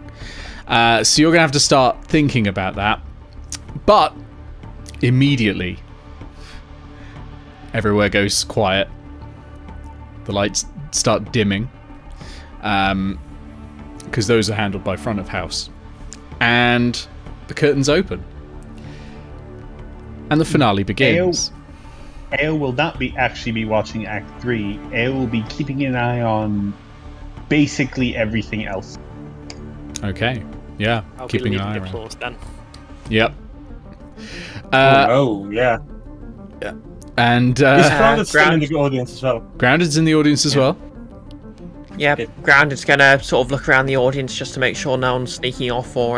[SPEAKER 1] So you're going to have to start thinking about that. But immediately, everywhere goes quiet. The lights start dimming, because those are handled by front of house. And the curtains open. And the finale begins.
[SPEAKER 6] Eao will not actually be watching Act 3. Eao will be keeping an eye on basically everything else.
[SPEAKER 1] Okay, yeah,
[SPEAKER 3] I'll
[SPEAKER 1] keeping
[SPEAKER 3] be
[SPEAKER 1] an eye
[SPEAKER 3] leading the
[SPEAKER 1] around.
[SPEAKER 3] applause then.
[SPEAKER 1] Yep.
[SPEAKER 2] Yeah.
[SPEAKER 1] And
[SPEAKER 2] Is Grounded still in
[SPEAKER 5] Ground-
[SPEAKER 2] the audience as well?
[SPEAKER 1] Grounded's in the audience as well.
[SPEAKER 5] Yeah,
[SPEAKER 2] Okay.
[SPEAKER 5] Grounded's gonna sort of look around the audience just to make sure no one's sneaking off or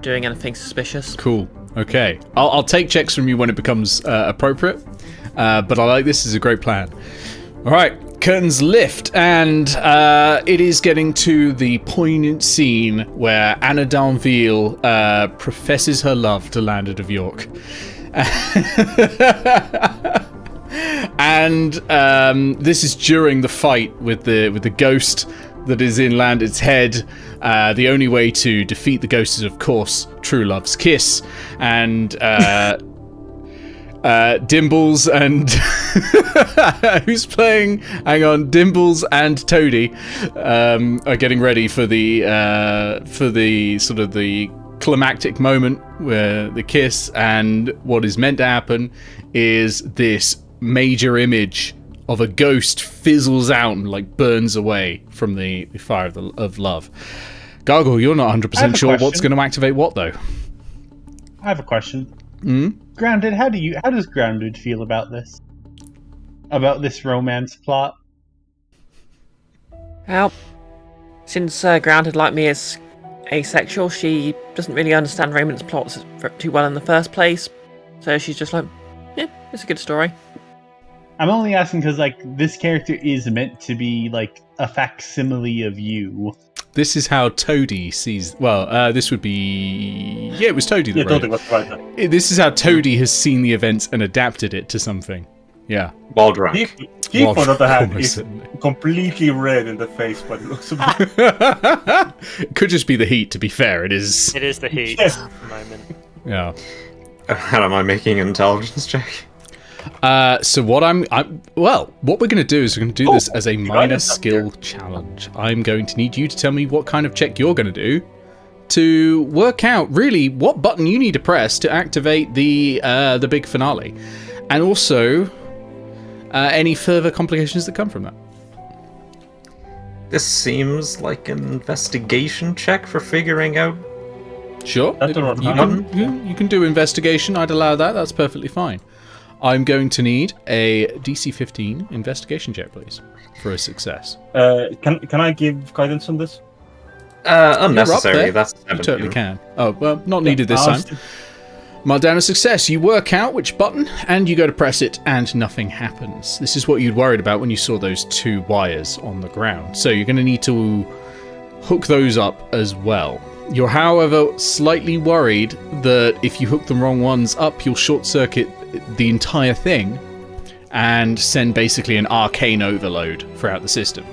[SPEAKER 5] doing anything suspicious.
[SPEAKER 1] Cool. Okay. I'll take checks from you when it becomes appropriate. But I like this as a great plan. All right. Curtains lift, and it is getting to the poignant scene where Anna Danville professes her love to Landed of York. And this is during the fight with the ghost that is in Landed's head. The only way to defeat the ghost is, of course, true love's kiss. And Dimbles and who's playing? Hang on, Dimbles and Toady are getting ready for the sort of the climactic moment where the kiss, and what is meant to happen is this major image of a ghost fizzles out and like burns away from the fire of love. Gargle, you're not 100% sure what's
[SPEAKER 6] question.
[SPEAKER 1] going to activate what, though.
[SPEAKER 6] I have a question.
[SPEAKER 1] Hmm?
[SPEAKER 6] Grounded, how does Grounded feel about this? About this romance plot?
[SPEAKER 5] Well, since Grounded, like me, is asexual, she doesn't really understand Raymond's plots too well in the first place. So she's just like, yeah, it's a good story.
[SPEAKER 6] I'm only asking because, like, this character is meant to be, like, a facsimile of you.
[SPEAKER 1] This is how Toady sees... Well, this would be... Yeah, it was Toady that
[SPEAKER 2] Yeah,
[SPEAKER 1] wrote
[SPEAKER 2] Toady was right.
[SPEAKER 1] This is how Toady has seen the events and adapted it to something. Yeah.
[SPEAKER 4] While drunk.
[SPEAKER 2] He on the other hand,
[SPEAKER 1] Almost
[SPEAKER 2] is
[SPEAKER 1] certainly.
[SPEAKER 2] completely red in the face, but looks a bit...
[SPEAKER 1] It could just be the heat, to be fair. It is...
[SPEAKER 3] It is the heat
[SPEAKER 2] Yes.
[SPEAKER 3] at the moment.
[SPEAKER 1] Yeah.
[SPEAKER 4] How am I making an intelligence check?
[SPEAKER 1] So what what we're going to do is we're going to do this as a minor
[SPEAKER 2] up
[SPEAKER 1] skill challenge. I'm going to need you to tell me what kind of check you're going to do to work out really what button you need to press to activate the big finale, and also any further complications that come from that.
[SPEAKER 4] This seems like an investigation check for figuring out.
[SPEAKER 1] Sure,
[SPEAKER 2] That's all right.
[SPEAKER 1] you can do investigation. I'd allow that. That's perfectly fine. I'm going to need a DC 15 investigation check, please, for a success.
[SPEAKER 2] Can I give guidance on this?
[SPEAKER 4] Unnecessary.
[SPEAKER 1] there.
[SPEAKER 4] That's
[SPEAKER 1] You totally
[SPEAKER 4] 17.
[SPEAKER 1] can. Oh, well, not needed this
[SPEAKER 2] I'll
[SPEAKER 1] time.
[SPEAKER 2] st-
[SPEAKER 1] Mark down a success. You work out which button, and you go to press it, and nothing happens. This is what you'd worried about when you saw those 2 wires on the ground. So you're going to need to hook those up as well. You're, however, slightly worried that if you hook the wrong ones up, you'll short-circuit the entire thing and send basically an arcane overload throughout the system.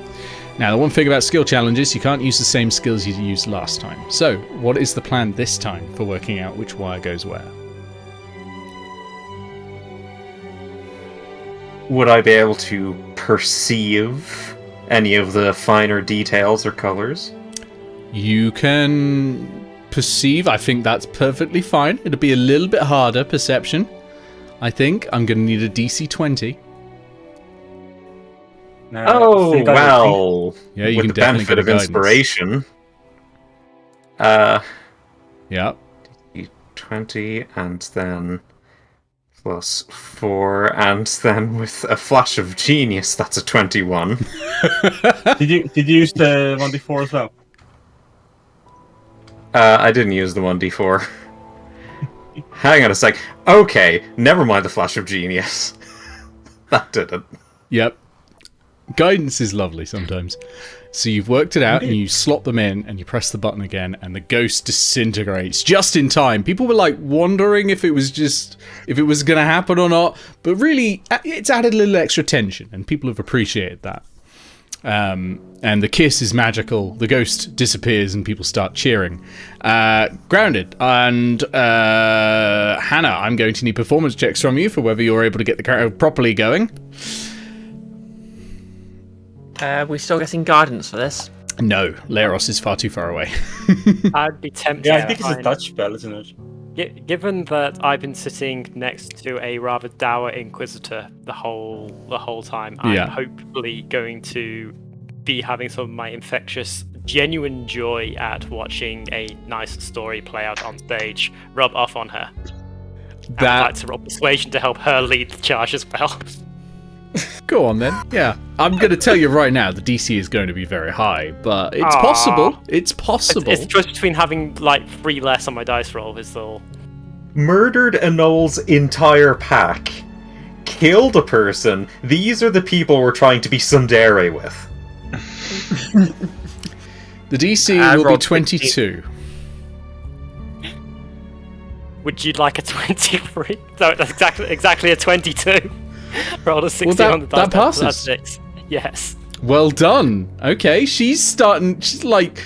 [SPEAKER 1] Now, the one thing about skill challenges, you can't use the same skills you used last time. So, what is the plan this time for working out which wire goes where?
[SPEAKER 4] Would I be able to perceive any of the finer details or colors?
[SPEAKER 1] You can perceive. I think that's perfectly fine. It'll be a little bit harder perception. I think I'm going to need a DC 20.
[SPEAKER 4] Oh,
[SPEAKER 2] think I would
[SPEAKER 4] well.
[SPEAKER 1] Yeah, you
[SPEAKER 4] with
[SPEAKER 1] can
[SPEAKER 4] the
[SPEAKER 1] definitely
[SPEAKER 4] benefit
[SPEAKER 1] get
[SPEAKER 4] of
[SPEAKER 1] a guidance.
[SPEAKER 4] inspiration.
[SPEAKER 1] Yeah.
[SPEAKER 4] 20 and then plus 4, and then with a flash of genius, that's a 21.
[SPEAKER 2] Did you use the 1d4 as well?
[SPEAKER 4] I didn't use the 1d4. Hang on a sec. Okay, never mind the flash of genius. That didn't.
[SPEAKER 1] Yep. Guidance is lovely sometimes. So you've worked it out, and you slot them in, and you press the button again, and the ghost disintegrates just in time. People were like wondering if it was going to happen or not, but really, it's added a little extra tension, and people have appreciated that. And the kiss is magical. The ghost disappears, and people start cheering. Grounded and Hannah, I'm going to need performance checks from you for whether you're able to get the character properly going.
[SPEAKER 5] We're still getting guidance for this.
[SPEAKER 1] No, Leros is far too far away.
[SPEAKER 3] I'd be tempted.
[SPEAKER 2] Yeah, I
[SPEAKER 3] to
[SPEAKER 2] think it's a
[SPEAKER 3] find-
[SPEAKER 2] touch spell, isn't it?
[SPEAKER 3] Given that I've been sitting next to a rather dour inquisitor the whole time,
[SPEAKER 1] Yeah.
[SPEAKER 3] I'm hopefully going to be having some of my infectious, genuine joy at watching a nice story play out on stage rub off on her. And I'd like to roll persuasion to help her lead the charge as well.
[SPEAKER 1] Go on then. Yeah, I'm going to tell you right now, the DC is going to be very high, but it's possible. It's possible.
[SPEAKER 3] It's the choice between having like 3 less on my dice roll is all.
[SPEAKER 4] Murdered Anol's entire pack. Killed a person. These are the people we're trying to be tsundere with.
[SPEAKER 1] The DC will be
[SPEAKER 5] rolled
[SPEAKER 1] 22.
[SPEAKER 3] Would you like a 23? No, that's exactly a 22. Rolled a 16
[SPEAKER 1] Well,
[SPEAKER 3] on the dice.
[SPEAKER 1] that passes.
[SPEAKER 3] That's 6. Yes.
[SPEAKER 1] Well done. Okay, she's like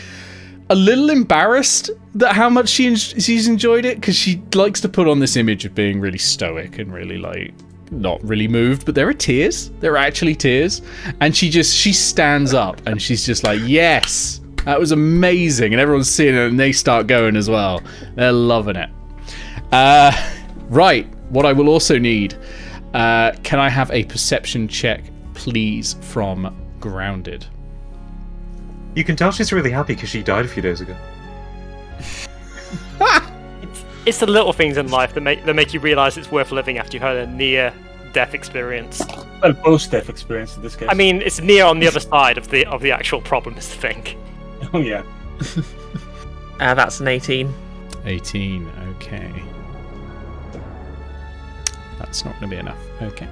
[SPEAKER 1] a little embarrassed that how much she's enjoyed it, because she likes to put on this image of being really stoic and really like not really moved, but there are tears. There are actually tears, and she stands up and she's just like, yes, that was amazing, and everyone's seeing it and they start going as well. They're loving it. Right, what I will also need, can I have a perception check, please, from Grounded?
[SPEAKER 4] You can tell she's really happy because she died a few days ago.
[SPEAKER 3] It's the little things in life that make you realise it's worth living after you've had a near-death experience.
[SPEAKER 2] Well, post-death experience in this case.
[SPEAKER 3] I mean, it's near on the other side of the actual problem is the thing.
[SPEAKER 2] Oh yeah.
[SPEAKER 5] That's an 18.
[SPEAKER 1] 18, okay. That's not going to be enough. Okay.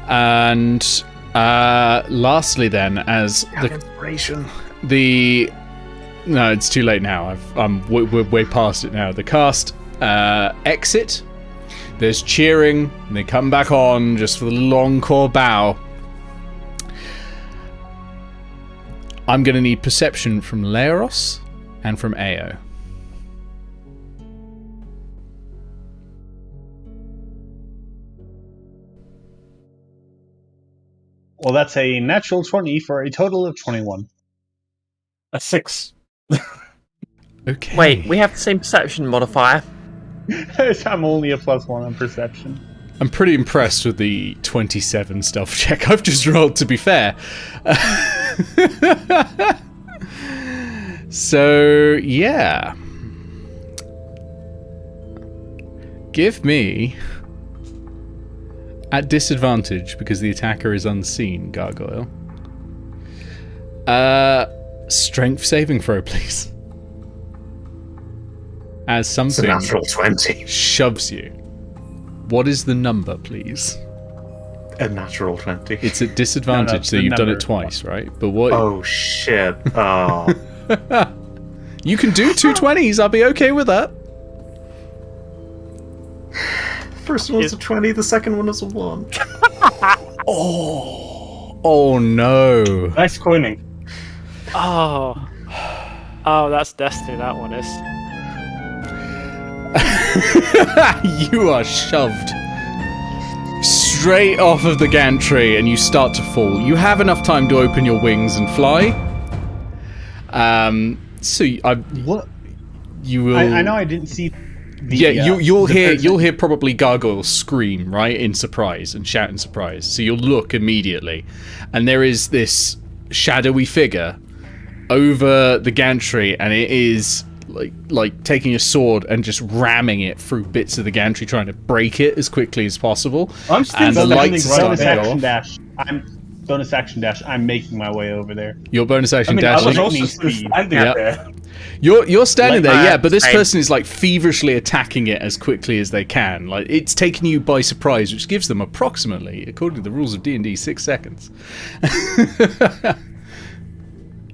[SPEAKER 1] And lastly then, as
[SPEAKER 4] Inspiration.
[SPEAKER 1] No, it's too late now. We're way past it now. The cast exit. There's cheering, and they come back on just for the long core bow. I'm going to need perception from Leros and from Eao.
[SPEAKER 6] Well, that's a natural 20 for a total of 21.
[SPEAKER 2] A 6.
[SPEAKER 1] Okay.
[SPEAKER 5] Wait, we have the same perception modifier.
[SPEAKER 6] I'm only a +1 on perception.
[SPEAKER 1] I'm pretty impressed with the 27 stealth check I've just rolled, to be fair. So, yeah. Give me, at disadvantage, because the attacker is unseen, Gargoyle, strength saving throw, please. As
[SPEAKER 4] It's a
[SPEAKER 1] something
[SPEAKER 4] natural 20.
[SPEAKER 1] shoves you. What is the number, please?
[SPEAKER 4] A natural 20.
[SPEAKER 1] It's at disadvantage,
[SPEAKER 6] No,
[SPEAKER 1] so
[SPEAKER 6] the
[SPEAKER 1] you've done it
[SPEAKER 6] number.
[SPEAKER 1] twice, right? But what?
[SPEAKER 4] Oh shit. Oh.
[SPEAKER 1] You can do 2 20s. I'll be okay with that.
[SPEAKER 4] First one's a 20, the second one is a 1.
[SPEAKER 1] Oh no.
[SPEAKER 2] Nice coining.
[SPEAKER 3] Oh, that's destiny. That one is.
[SPEAKER 1] You are shoved straight off of the gantry, and you start to fall. You have enough time to open your wings and fly.
[SPEAKER 6] What?
[SPEAKER 1] You will.
[SPEAKER 6] I know I didn't see.
[SPEAKER 1] You'll
[SPEAKER 6] the
[SPEAKER 1] hear probably Gargoyle scream, right, in surprise, and shout in surprise. So you'll look immediately, and there is this shadowy figure over the gantry, and it is like taking a sword and just ramming it through bits of the gantry, trying to break it as quickly as possible.
[SPEAKER 2] I'm still
[SPEAKER 1] And the
[SPEAKER 2] standing
[SPEAKER 1] lights
[SPEAKER 2] right
[SPEAKER 6] bonus
[SPEAKER 1] start
[SPEAKER 2] there.
[SPEAKER 1] to go
[SPEAKER 6] action
[SPEAKER 1] off.
[SPEAKER 6] dash. Bonus action dash. I'm making my way over there.
[SPEAKER 1] Your bonus
[SPEAKER 2] I
[SPEAKER 1] action
[SPEAKER 2] mean, I
[SPEAKER 1] dash.
[SPEAKER 2] was
[SPEAKER 6] lightning
[SPEAKER 2] also still
[SPEAKER 6] speed.
[SPEAKER 2] standing
[SPEAKER 1] Yeah.
[SPEAKER 2] there.
[SPEAKER 1] You're standing there, yeah, but this
[SPEAKER 5] same.
[SPEAKER 1] person is like feverishly attacking it as quickly as they can. Like it's taking you by surprise, which gives them approximately, according to the rules of D&D, 6 seconds.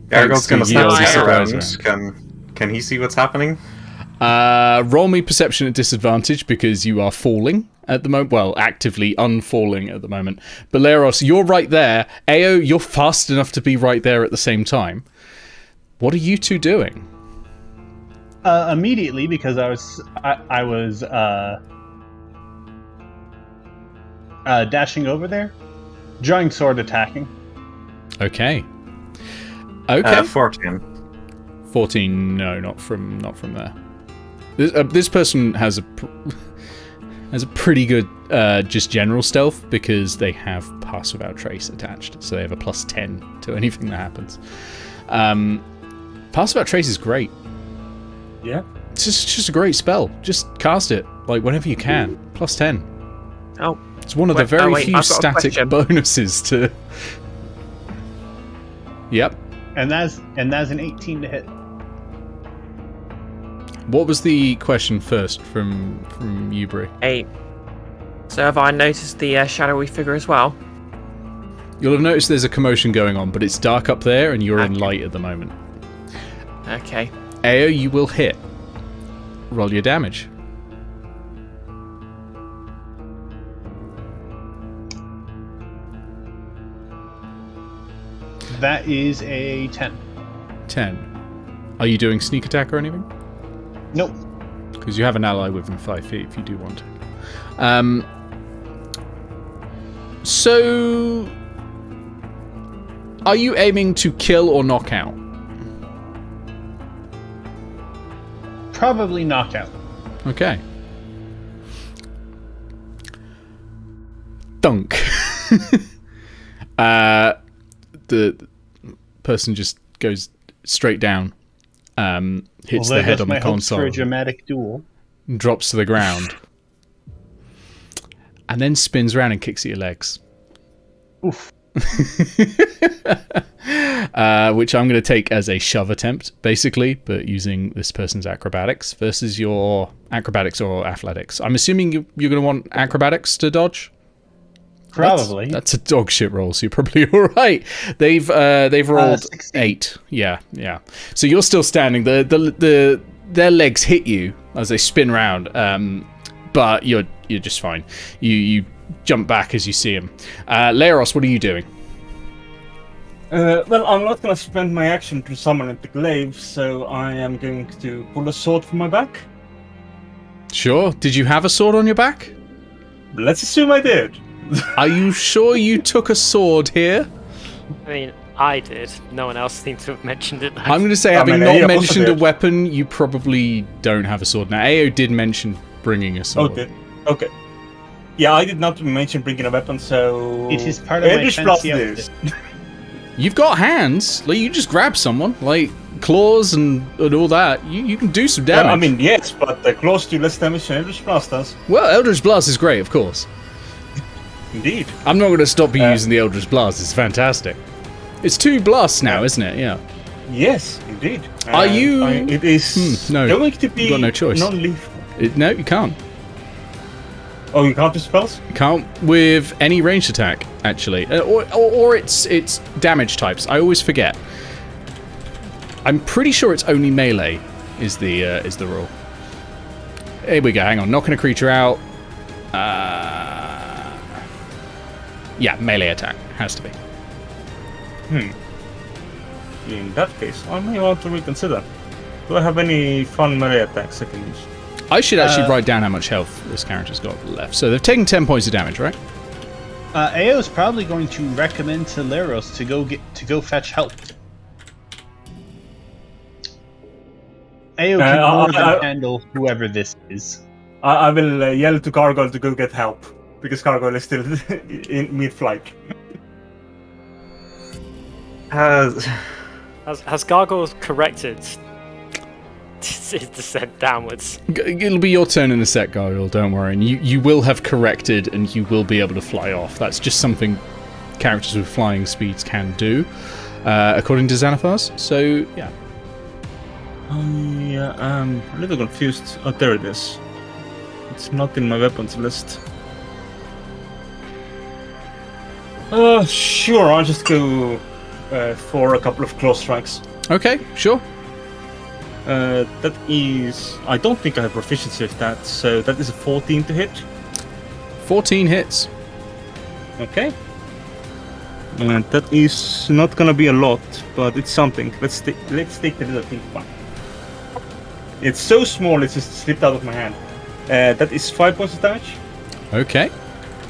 [SPEAKER 4] Gargoyle's gonna
[SPEAKER 1] to yield
[SPEAKER 4] snap
[SPEAKER 1] a
[SPEAKER 4] his
[SPEAKER 1] surprise
[SPEAKER 4] around. Can he see what's happening?
[SPEAKER 1] Roll me perception at disadvantage because you are falling at the moment. Well, actively unfalling at the moment. Baleros, you're right there. Eao, you're fast enough to be right there at the same time. What are you two doing?
[SPEAKER 6] Immediately, because I was dashing over there, drawing sword, attacking.
[SPEAKER 1] Okay. Okay.
[SPEAKER 4] 14.
[SPEAKER 1] 14. No, not from there. This person has a pretty good just general stealth because they have pass without trace attached, so they have a +10 to anything that happens. Pass without trace is great.
[SPEAKER 2] Yeah.
[SPEAKER 1] It's just a great spell. Just cast it like whenever you can. +10.
[SPEAKER 5] Oh,
[SPEAKER 1] It's one of the very few
[SPEAKER 5] I've got a
[SPEAKER 1] static
[SPEAKER 5] question.
[SPEAKER 1] bonuses to. Yep.
[SPEAKER 6] And that's an 18 to hit.
[SPEAKER 1] What was the question first from Ubri?
[SPEAKER 5] 8. So have I noticed the shadowy figure as well?
[SPEAKER 1] You'll have noticed there's a commotion going on, but it's dark up there and you're in light at the moment.
[SPEAKER 5] Okay.
[SPEAKER 1] Eao, you will hit. Roll your damage.
[SPEAKER 6] That is a 10.
[SPEAKER 1] 10. Are you doing sneak attack or anything?
[SPEAKER 6] Nope.
[SPEAKER 1] Because you have an ally within 5 feet if you do want to. So, are you aiming to kill or knock out?
[SPEAKER 6] Probably knockout.
[SPEAKER 1] Okay. Dunk. The person just goes straight down, hits the head on the console,
[SPEAKER 6] for a dramatic duel.
[SPEAKER 1] drops to the ground, and then spins around and kicks at your legs.
[SPEAKER 6] Oof.
[SPEAKER 1] Which I'm going to take as a shove attempt, basically, but using this person's acrobatics versus your acrobatics or athletics. I'm assuming you're going to want acrobatics to dodge?
[SPEAKER 6] Probably.
[SPEAKER 1] That's a dog shit roll, so you're probably all right. They've rolled
[SPEAKER 6] 16.
[SPEAKER 1] 8. Yeah. So you're still standing. Their legs hit you as they spin round, but you're just fine. You jump back as you see him. Leros, what are you doing?
[SPEAKER 2] Well, I'm not gonna spend my action to summon at the glaive, so I am going to pull a sword from my back.
[SPEAKER 1] Sure. Did you have a sword on your back?
[SPEAKER 2] Let's assume I did.
[SPEAKER 1] Are you sure you took a sword here?
[SPEAKER 3] I mean, I did. No one else seemed to have mentioned it.
[SPEAKER 1] I'm going to say,
[SPEAKER 2] I
[SPEAKER 1] having
[SPEAKER 2] mean,
[SPEAKER 1] not
[SPEAKER 2] Eao
[SPEAKER 1] mentioned a
[SPEAKER 2] did.
[SPEAKER 1] weapon, you probably don't have a sword. Now, Eao did mention bringing a sword.
[SPEAKER 2] Okay. Yeah, I did not mention bringing a weapon, so
[SPEAKER 6] It is part of my
[SPEAKER 2] Eldritch
[SPEAKER 6] fancy
[SPEAKER 2] Blast
[SPEAKER 6] outfit.
[SPEAKER 2] is.
[SPEAKER 1] You've got hands. Like, you just grab someone. Like, claws and all that. You can do some damage.
[SPEAKER 2] I mean, yes, but close to less damage than Eldritch Blast does.
[SPEAKER 1] Well, Eldritch Blast is great, of course.
[SPEAKER 2] Indeed.
[SPEAKER 1] I'm not going to stop you using the Eldritch Blast. It's fantastic. It's 2 blasts now, isn't it? Yeah.
[SPEAKER 2] Yes, indeed.
[SPEAKER 1] Are you-
[SPEAKER 2] It is
[SPEAKER 1] no.
[SPEAKER 2] going to be
[SPEAKER 1] You've got no choice.
[SPEAKER 2] non-lethal.
[SPEAKER 1] No, you can't.
[SPEAKER 2] Oh, you can't do spells?
[SPEAKER 1] You can't with any ranged attack, actually. Or it's damage types. I always forget. I'm pretty sure it's only melee is the rule. Here we go. Hang on. Knocking a creature out. Yeah, melee attack. Has to be.
[SPEAKER 2] In that case, I may want to reconsider. Do I have any fun melee attacks I can use?
[SPEAKER 1] I should actually write down how much health this character's got left. So they've taken 10 points of damage, right?
[SPEAKER 6] Eao is probably going to recommend to Leros to go fetch help. Eao can more than handle whoever this is.
[SPEAKER 2] I will yell to Gargoyle to go get help, because Gargoyle is still in mid-flight.
[SPEAKER 4] Has
[SPEAKER 3] Has Gargoyle corrected his descent downwards.
[SPEAKER 1] It'll be your turn in a sec, Gargoyle, don't worry. And you will have corrected and you will be able to fly off. That's just something characters with flying speeds can do, according to Xanathars. So, yeah.
[SPEAKER 2] Yeah, I'm a little confused. Oh, there it is. It's not in my weapons list. Sure, I'll just go for a couple of close strikes.
[SPEAKER 1] Okay, sure.
[SPEAKER 2] That is... I don't think I have proficiency with that, so that is a 14 to hit.
[SPEAKER 1] 14 hits.
[SPEAKER 2] Okay. And that is not gonna be a lot, but it's something. Let's take the little thing back. It's so small, it just slipped out of my hand. That is 5 points of damage.
[SPEAKER 1] Okay.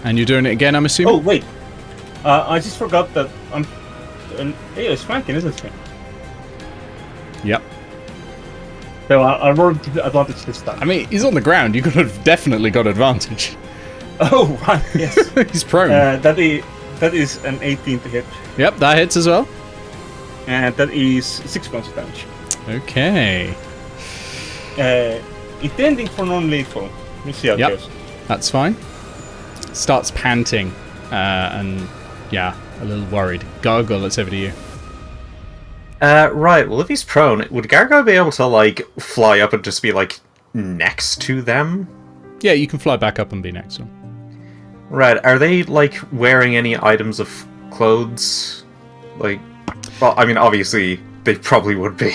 [SPEAKER 1] And you're doing it again, I'm assuming?
[SPEAKER 2] Oh, wait. I just forgot that I'm... Hey, it's flanking, isn't it?
[SPEAKER 1] Yep.
[SPEAKER 2] So I'll roll advantage this time.
[SPEAKER 1] I mean, he's on the ground. You could have definitely got advantage.
[SPEAKER 2] Oh, right, yes.
[SPEAKER 1] He's prone.
[SPEAKER 2] That is an 18 to hit.
[SPEAKER 1] Yep, that hits as well.
[SPEAKER 2] And that is 6 points of damage.
[SPEAKER 1] Okay.
[SPEAKER 2] Intending for non-lethal. Let's see how it goes.
[SPEAKER 1] That's fine. Starts panting, and yeah, a little worried. Gargoyle, let's over to you.
[SPEAKER 4] Right, well, if he's prone, would Gargoyle be able to, like, fly up and just be, like, next to them?
[SPEAKER 1] Yeah, you can fly back up and be next to him.
[SPEAKER 4] Right, are they, like, wearing any items of clothes? Like, well, I mean, obviously, they probably would be.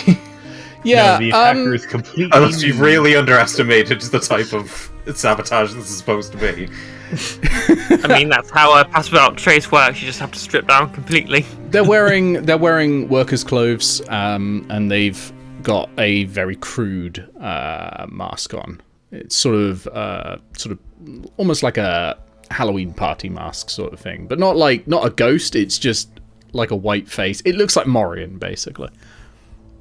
[SPEAKER 1] Yeah,
[SPEAKER 6] no, the attacker is completely...
[SPEAKER 4] Unless you've really underestimated the type of sabotage this is supposed to be.
[SPEAKER 5] I mean, that's how passive without trace works. You just have to strip down completely.
[SPEAKER 1] They're wearing workers' clothes, and they've got a very crude mask on. It's sort of almost like a Halloween party mask sort of thing, but not a ghost. It's just like a white face. It looks like Morian, basically.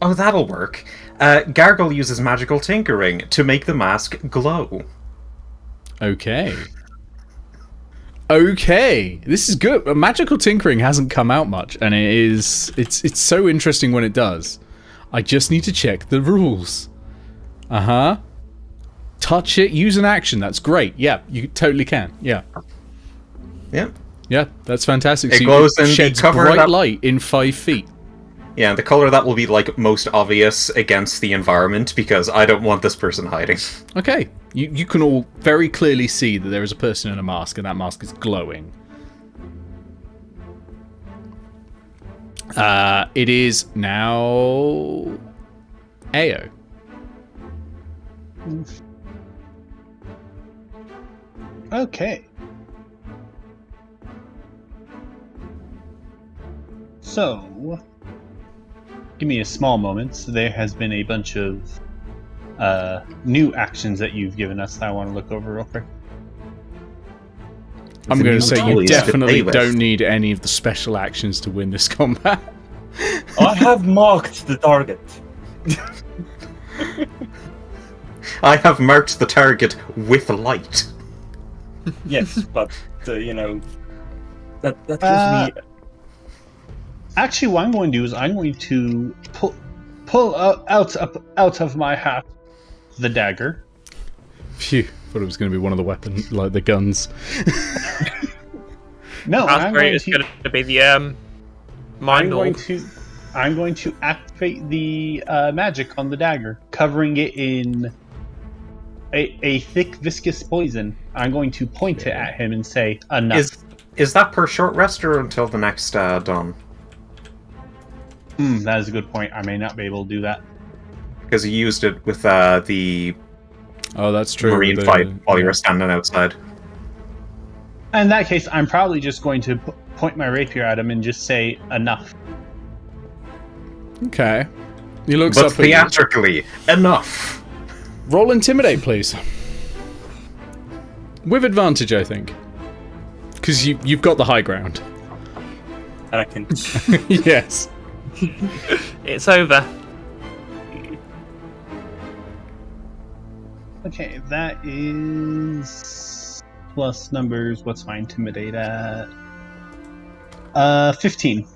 [SPEAKER 4] Oh, that'll work. Gargoyle uses magical tinkering to make the mask glow.
[SPEAKER 1] Okay, this is good. Magical tinkering hasn't come out much, and it's so interesting when it does. I just need to check the rules. Touch it, use an action. That's great. Yeah, you totally can. Yeah.
[SPEAKER 4] Yep.
[SPEAKER 1] Yeah, that's fantastic.
[SPEAKER 4] It
[SPEAKER 1] So
[SPEAKER 4] glows
[SPEAKER 1] it
[SPEAKER 4] in the
[SPEAKER 1] sheds
[SPEAKER 4] cover
[SPEAKER 1] bright
[SPEAKER 4] that-
[SPEAKER 1] light in 5 feet.
[SPEAKER 4] Yeah, the color that will be, like, most obvious against the environment, because I don't want this person hiding.
[SPEAKER 1] Okay, you can all very clearly see that there is a person in a mask, and that mask is glowing. It is now Eao.
[SPEAKER 6] Okay. So, give me a small moment. There has been a bunch of new actions that you've given us that I want to look over real quick.
[SPEAKER 1] I'm going to say you
[SPEAKER 4] Totally
[SPEAKER 1] definitely
[SPEAKER 4] stay
[SPEAKER 1] don't
[SPEAKER 4] with.
[SPEAKER 1] need any of the special actions to win this combat.
[SPEAKER 2] I have marked the target.
[SPEAKER 4] I have marked the target with light.
[SPEAKER 2] Yes, but you know that gives me.
[SPEAKER 6] Actually, what I'm going to do is I'm going to pull out of my hat the dagger.
[SPEAKER 1] Phew, thought it was going to be one of the weapons, like the guns.
[SPEAKER 6] No,
[SPEAKER 5] That's great. It's going to be the mind orb.
[SPEAKER 6] I'm going to activate the magic on the dagger, covering it in a thick, viscous poison. I'm going to point it at him and say, "Enough."
[SPEAKER 4] Is that per short rest or until the next dawn?
[SPEAKER 6] That is a good point. I may not be able to do that.
[SPEAKER 4] Because you used it with the
[SPEAKER 1] Oh, that's true.
[SPEAKER 4] marine fight while you were standing outside.
[SPEAKER 6] In that case, I'm probably just going to point my rapier at him and just say, "Enough."
[SPEAKER 1] Okay. He looks
[SPEAKER 4] But
[SPEAKER 1] up at you.
[SPEAKER 4] theatrically, enough.
[SPEAKER 1] Roll intimidate, please. With advantage, I think. Because you've got the high ground.
[SPEAKER 2] And I can.
[SPEAKER 1] Yes.
[SPEAKER 5] It's over.
[SPEAKER 6] Okay, that is plus numbers. What's my intimidate at? 15.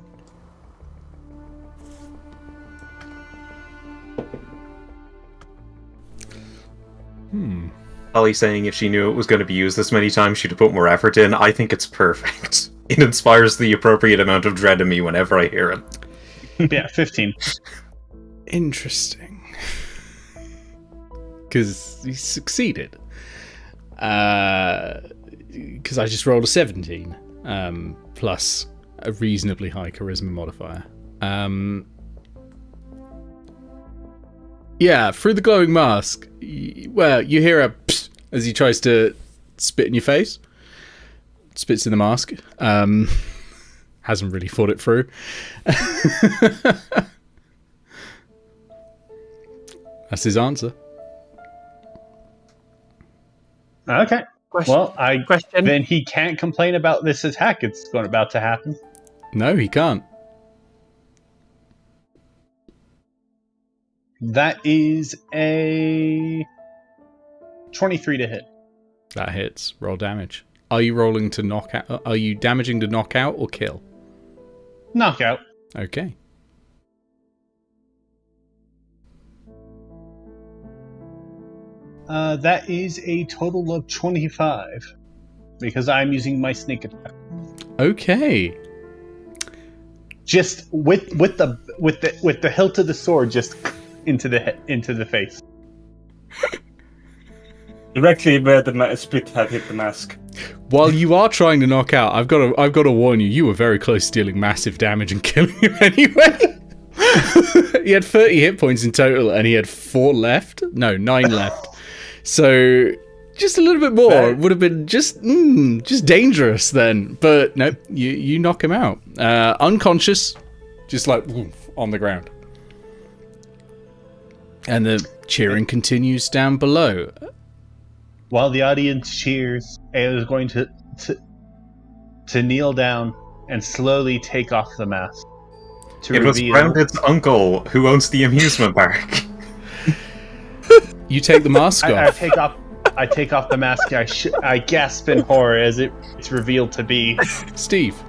[SPEAKER 4] Holly saying if she knew it was going to be used this many times, she'd have put more effort in. I think it's perfect. It inspires the appropriate amount of dread in me whenever I hear it.
[SPEAKER 6] Yeah, 15.
[SPEAKER 1] Interesting. Because he succeeded. Because I just rolled a 17. Plus a reasonably high charisma modifier. Yeah, through the glowing mask, well, you hear a psst as he tries to spit in your face. Spits in the mask. Hasn't really thought it through. That's his answer.
[SPEAKER 6] Okay.
[SPEAKER 5] Question. Question.
[SPEAKER 6] Then he can't complain about this attack. It's about to happen.
[SPEAKER 1] No, he can't.
[SPEAKER 6] That is a 23 to hit.
[SPEAKER 1] That hits. Roll damage. Are you rolling to knock out? Are you damaging to knock out or kill?
[SPEAKER 6] Knockout.
[SPEAKER 1] Okay.
[SPEAKER 6] That is a total of 25 because I'm using my sneak attack.
[SPEAKER 1] Okay.
[SPEAKER 6] Just with the hilt of the sword, just into the face.
[SPEAKER 2] Directly where the spit had hit the mask.
[SPEAKER 1] While you are trying to knock out, I've got to warn you. You were very close to dealing massive damage and killing him anyway. He had 30 hit points in total, and he had 9 left. So just a little bit more would have been just dangerous then. But nope, you knock him out, unconscious, just like on the ground. And the cheering continues down below.
[SPEAKER 6] While the audience cheers, Eao is going to kneel down and slowly take off the mask.
[SPEAKER 4] It was Grounded's uncle who owns the amusement park.
[SPEAKER 1] You take the mask off.
[SPEAKER 6] I take off the mask. I gasp in horror as it's revealed to be
[SPEAKER 1] Steve.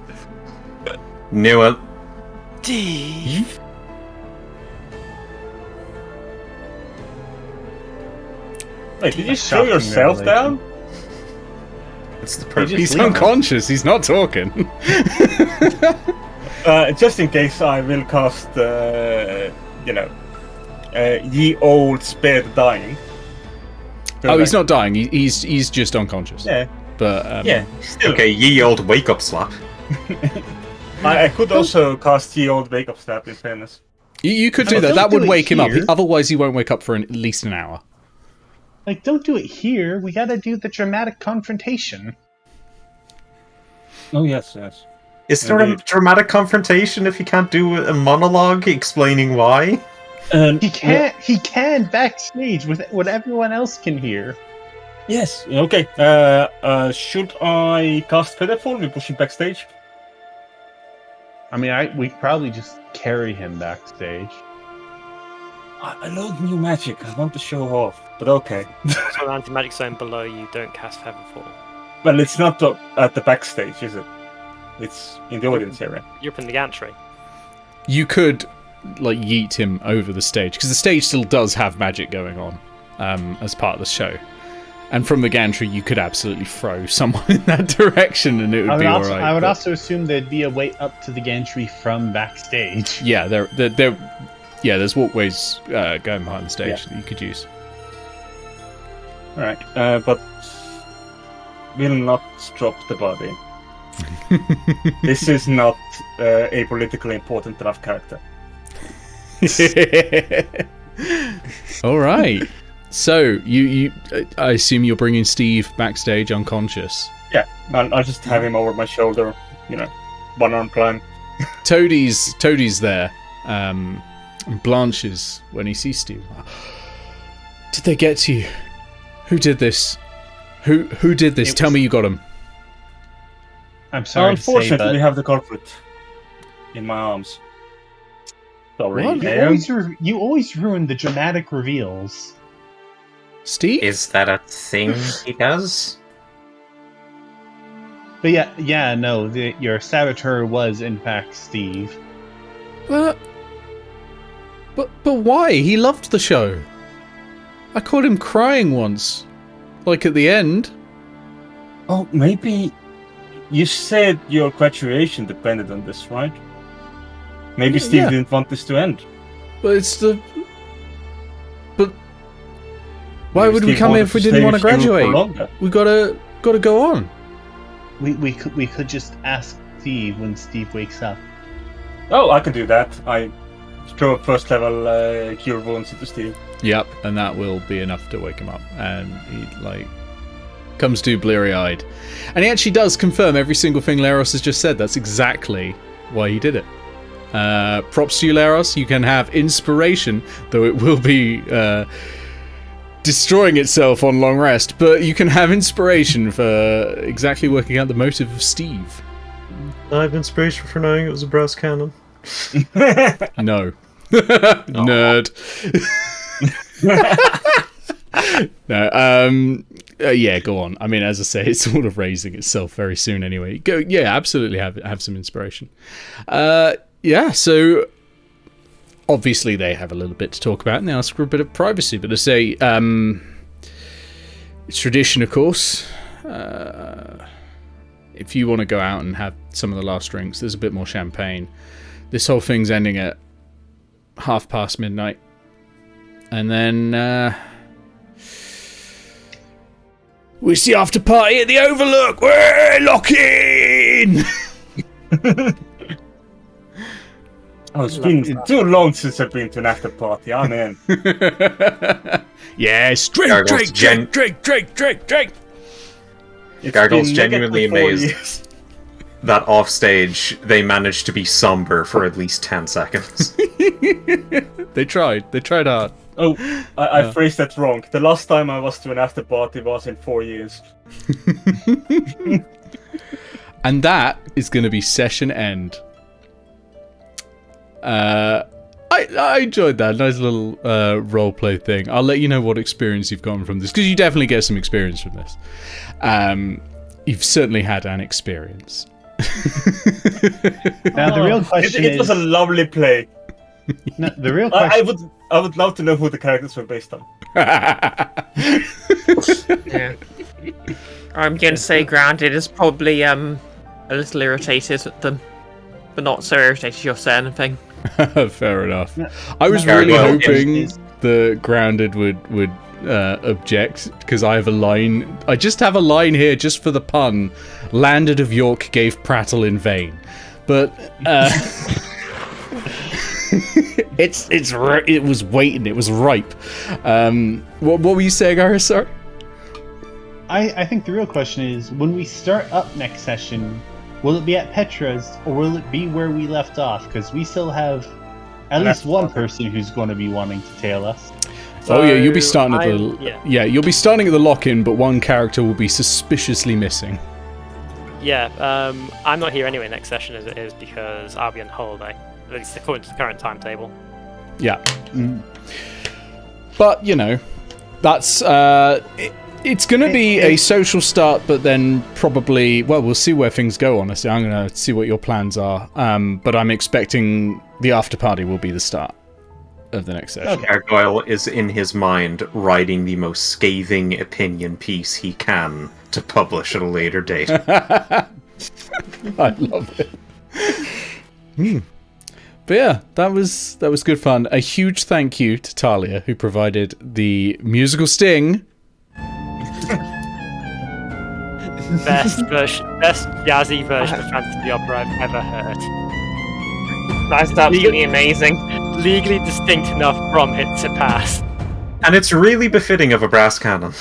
[SPEAKER 4] Knew it.
[SPEAKER 3] Steve.
[SPEAKER 2] Wait, did you show yourself down?
[SPEAKER 4] It's the perfect.
[SPEAKER 1] He's unconscious. He's not talking.
[SPEAKER 2] Just in case, I will cast, ye old spare the dying.
[SPEAKER 1] Oh, he's not dying. He's just unconscious.
[SPEAKER 2] Yeah.
[SPEAKER 1] But
[SPEAKER 2] yeah. Still.
[SPEAKER 4] Okay, ye old wake up slap.
[SPEAKER 2] I could also cast ye old wake up slap. In fairness,
[SPEAKER 1] you could do that. That would wake him up. Otherwise, he won't wake up for at least an hour.
[SPEAKER 6] Like, don't do it here. We gotta do the dramatic confrontation.
[SPEAKER 2] Oh, yes.
[SPEAKER 4] Is there a dramatic confrontation if you can't do a monologue explaining why?
[SPEAKER 6] He can't. He can backstage with what everyone else can hear.
[SPEAKER 2] Yes. Okay. Should I cast Featherfall? We push him backstage.
[SPEAKER 6] I mean, we probably just carry him backstage.
[SPEAKER 2] I love new magic. I want to show off, but okay.
[SPEAKER 3] So the anti-magic zone below you don't cast Featherfall.
[SPEAKER 2] Well, it's not at the backstage, is it? It's in the audience area.
[SPEAKER 3] You're up in the gantry.
[SPEAKER 1] You could, like, yeet him over the stage, because the stage still does have magic going on as part of the show. And from the gantry, you could absolutely throw someone in that direction, and it would be alright.
[SPEAKER 6] I would also assume there'd be a way up to the gantry from backstage.
[SPEAKER 1] Yeah, there's walkways going behind the stage that you could use.
[SPEAKER 2] Alright, but will not drop the body. This is not a politically important enough character.
[SPEAKER 1] All right. So you, I assume you're bringing Steve backstage unconscious.
[SPEAKER 2] Yeah, I'll just have him over my shoulder. One arm climb.
[SPEAKER 1] Toadie's there. And blanches when he sees Steve. Did they get to you? Who did this? Who did this? Tell me you got him.
[SPEAKER 6] I'm sorry.
[SPEAKER 2] Unfortunately, we have the culprit in my arms. Sorry.
[SPEAKER 6] You always ruin the dramatic reveals.
[SPEAKER 1] Steve?
[SPEAKER 7] Is that a thing he does?
[SPEAKER 6] But no, your saboteur was in fact Steve.
[SPEAKER 1] But why? He loved the show. I caught him crying once. Like at the end.
[SPEAKER 2] Oh, maybe you said your graduation depended on this, right? Maybe Steve didn't want this to end.
[SPEAKER 1] But it's the... But... Why
[SPEAKER 2] Maybe
[SPEAKER 1] would we
[SPEAKER 2] Steve
[SPEAKER 1] come
[SPEAKER 2] wanted
[SPEAKER 1] if we
[SPEAKER 2] to
[SPEAKER 1] didn't
[SPEAKER 2] stay
[SPEAKER 1] want to
[SPEAKER 2] with you for
[SPEAKER 1] graduate?
[SPEAKER 2] longer.
[SPEAKER 1] We gotta go on.
[SPEAKER 6] We could just ask Steve when Steve wakes up.
[SPEAKER 2] Oh, I can do that. I throw a first level cure wounds into Steve.
[SPEAKER 1] Yep, and that will be enough to wake him up. And he, like, comes to bleary-eyed. And he actually does confirm every single thing Leros has just said. That's exactly why he did it. Props to you, Leros. You can have inspiration, though it will be destroying itself on long rest. But you can have inspiration for exactly working out the motive of Steve.
[SPEAKER 4] I have inspiration for knowing it was a brass cannon.
[SPEAKER 1] No. Nerd. No, yeah, go on. I mean, as I say, it's sort of raising itself very soon anyway. Go, yeah, absolutely have some inspiration. Yeah, so obviously they have a little bit to talk about and they ask for a bit of privacy, but they say it's tradition, of course. If you want to go out and have some of the last drinks, there's a bit more champagne. This whole thing's ending at midnight. And then it's the after party at the Overlook. We're lock in.
[SPEAKER 2] Oh, it's been too long since I've been to an after party. I'm in.
[SPEAKER 1] Yes, drink.
[SPEAKER 4] Gargoyle's genuinely
[SPEAKER 2] negative 4
[SPEAKER 4] amazed
[SPEAKER 2] years.
[SPEAKER 4] that off stage they managed to be somber for at least 10 seconds.
[SPEAKER 1] They tried hard.
[SPEAKER 2] Oh, I phrased that wrong. The last time I was to an after party was in 4 years.
[SPEAKER 1] And that is going to be session end. I enjoyed that nice little roleplay thing. I'll let you know what experience you've gotten from this, because you definitely get some experience from this. You've certainly had an experience.
[SPEAKER 6] Now the real question
[SPEAKER 2] It was a lovely play.
[SPEAKER 6] No, the real question.
[SPEAKER 2] I would love to know who the characters were based on.
[SPEAKER 5] Yeah. I'm going to say Grounded is probably a little irritated at them, but not so irritated you'll say anything.
[SPEAKER 1] Fair enough.
[SPEAKER 6] No,
[SPEAKER 1] I was
[SPEAKER 6] no,
[SPEAKER 1] really
[SPEAKER 6] well,
[SPEAKER 1] hoping
[SPEAKER 6] is-
[SPEAKER 1] the Grounded would object, because I have a line. I just have a line here just for the pun. Landed of York gave prattle in vain, but it was waiting. It was ripe. What were you saying, Iris? Sorry.
[SPEAKER 6] I think the real question is, when we start up next session, will it be at Petra's or will it be where we left off? Because we still have at least one person who's going to be wanting to tail us.
[SPEAKER 1] Oh yeah, you'll be starting at you'll be starting at the lock-in, but one character will be suspiciously missing.
[SPEAKER 3] Yeah, I'm not here anyway next session as it is because I'll be on holiday, at least according to the current timetable.
[SPEAKER 1] Yeah. But, you know, that's... it's going to be a social start, but then probably... Well, we'll see where things go, honestly. I'm going to see what your plans are. But I'm expecting the after party will be the start of the next session.
[SPEAKER 4] Gargoyle is in his mind writing the most scathing opinion piece he can to publish at a later date.
[SPEAKER 1] I love it. But yeah, that was good fun. A huge thank you to Talia, who provided the musical sting.
[SPEAKER 3] Best jazzy version of fantasy opera I've ever heard.
[SPEAKER 5] That's absolutely amazing.
[SPEAKER 3] Legally distinct enough from it to pass.
[SPEAKER 4] And it's really befitting of a brass cannon.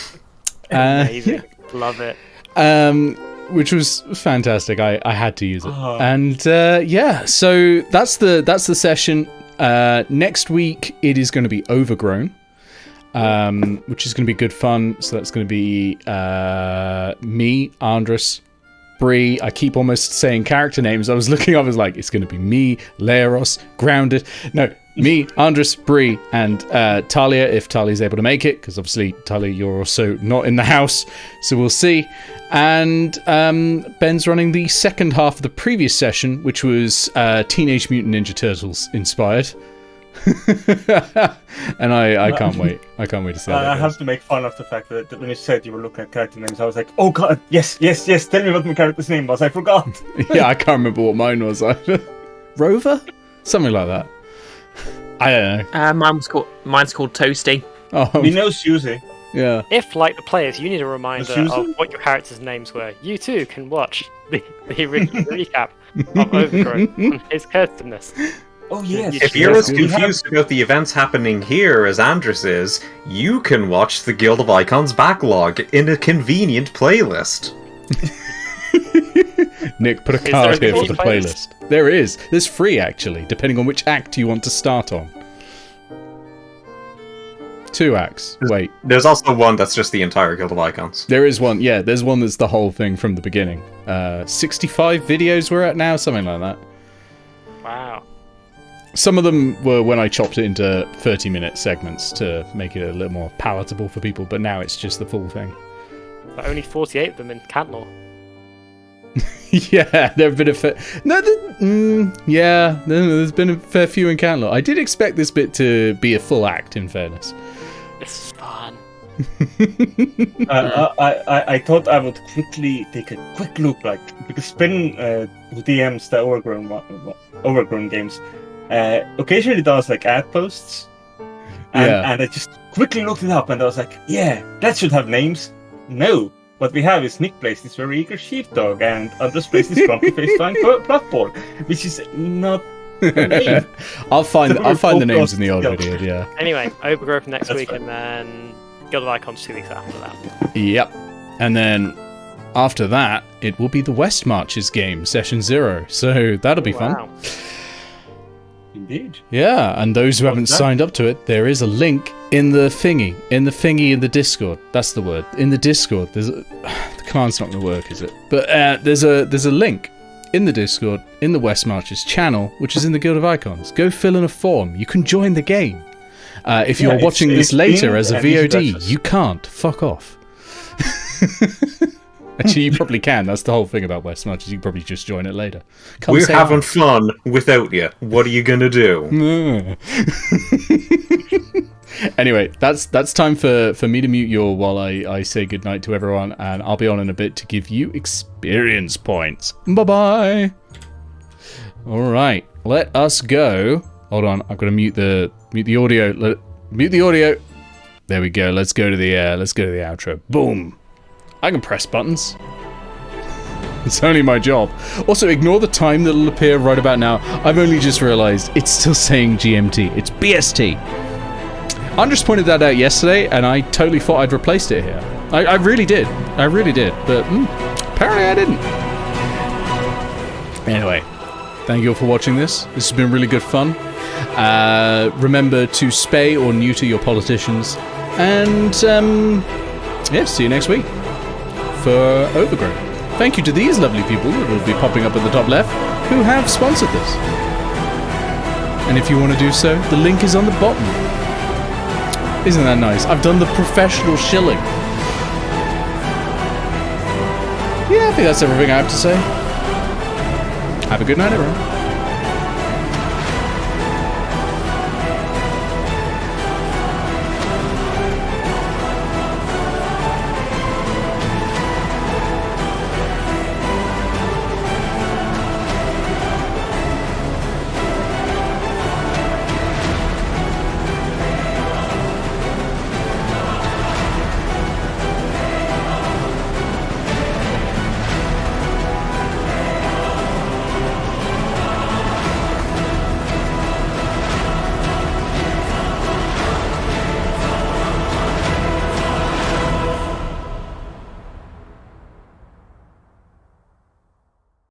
[SPEAKER 3] Amazing. Love it.
[SPEAKER 1] Which was fantastic. I had to use it. And yeah, so that's the session. Next week it is going to be Overgrown, which is going to be good fun. So that's going to be me, Andres, Bree. I keep almost saying character names. I was looking up, I was like, it's going to be me, Leros, Grounded. No, me, Andres, Bree, and Talia, if Talia's able to make it, because obviously, Talia, you're also not in the house, so we'll see. And Ben's running the second half of the previous session, which was Teenage Mutant Ninja Turtles inspired. And I can't wait. I can't wait to see how
[SPEAKER 2] I
[SPEAKER 1] that
[SPEAKER 2] have
[SPEAKER 1] goes.
[SPEAKER 2] to make fun of the fact that when you said you were looking at character names, I was like, oh god, yes, tell me what my character's name was, I forgot.
[SPEAKER 1] Yeah, I can't remember what mine was either. Rover? Something like that. I don't know.
[SPEAKER 5] Mine's called Toasty.
[SPEAKER 1] Oh,
[SPEAKER 2] We know Susie.
[SPEAKER 1] yeah.
[SPEAKER 3] If, like the players, you need a reminder
[SPEAKER 2] Susan?
[SPEAKER 3] of what your characters' names were, you too can watch the recap of Overgrowth on his cursedness.
[SPEAKER 2] Oh yes.
[SPEAKER 4] If you're as confused about the events happening here as Andrus is, you can watch the Guild of Icons backlog in a convenient playlist.
[SPEAKER 1] Nick, put a
[SPEAKER 3] there
[SPEAKER 1] card
[SPEAKER 3] a
[SPEAKER 1] here for
[SPEAKER 3] full
[SPEAKER 1] the playlist. There is. There's free, actually, depending on which act you want to start on. 2 acts. Wait.
[SPEAKER 4] There's also one that's just the entire Guild of Icons.
[SPEAKER 1] There is one. Yeah, there's one that's the whole thing from the beginning. 65 videos we're at now, something like that.
[SPEAKER 3] Wow.
[SPEAKER 1] Some of them were when I chopped it into 30-minute segments to make it a little more palatable for people, but now it's just the full thing.
[SPEAKER 3] But only 48 of them in Cantlore.
[SPEAKER 1] Yeah, there have been a fair... there's been a fair few in Cantlore. I did expect this bit to be a full act, in fairness.
[SPEAKER 3] This is fun.
[SPEAKER 2] I thought I would quickly take a quick look, because Ben, who DMs the Overgrown games, occasionally does ad posts, and I just quickly looked it up, and I was like, yeah, that should have names. No, what we have is Nick plays this very eager sheepdog, and Andres plays this grumpy faced flying bloodborne, which is not a name.
[SPEAKER 1] I'll find the names in the old video. Yeah.
[SPEAKER 3] Anyway, Overgrowth next
[SPEAKER 2] That's
[SPEAKER 3] week,
[SPEAKER 2] fine.
[SPEAKER 3] and then Guild of Icons 2 weeks after that.
[SPEAKER 1] Yep. And then after that, it will be the West Marches game, Session 0. So that'll be fun.
[SPEAKER 3] Wow.
[SPEAKER 2] Indeed.
[SPEAKER 1] Yeah, and those who haven't
[SPEAKER 2] that?
[SPEAKER 1] signed up to it, there is a link in the thingy in the Discord. That's the word. In the Discord. The command's not going to work, is it? But there's a link in the Discord, in the West Marches channel, which is in the Guild of Icons. Go fill in a form. You can join the game. If you're watching this later as a VOD, you can't. Fuck off. Actually, you probably can. That's the whole thing about West Marches. You can probably just join it later. Come
[SPEAKER 4] We're
[SPEAKER 1] say
[SPEAKER 4] having
[SPEAKER 1] hi.
[SPEAKER 4] fun without you. What are you gonna do?
[SPEAKER 1] Anyway, that's time for me to mute you all while I say goodnight to everyone, and I'll be on in a bit to give you experience points. Bye-bye. All right, let us go. Hold on, I've got to mute the audio. Mute the audio. There we go. Let's go to the outro. Boom. I can press buttons. It's only my job. Also, ignore the time that'll appear right about now. I've only just realized it's still saying GMT. It's BST. Andres pointed that out yesterday, and I totally thought I'd replaced it here. I really did. I really did. But apparently I didn't. Anyway, thank you all for watching this. This has been really good fun. Remember to spay or neuter your politicians. And, see you next week for Overgrown. Thank you to these lovely people that will be popping up at the top left who have sponsored this. And if you want to do so, the link is on the bottom. Isn't that nice? I've done the professional shilling. Yeah, I think that's everything I have to say. Have a good night, everyone.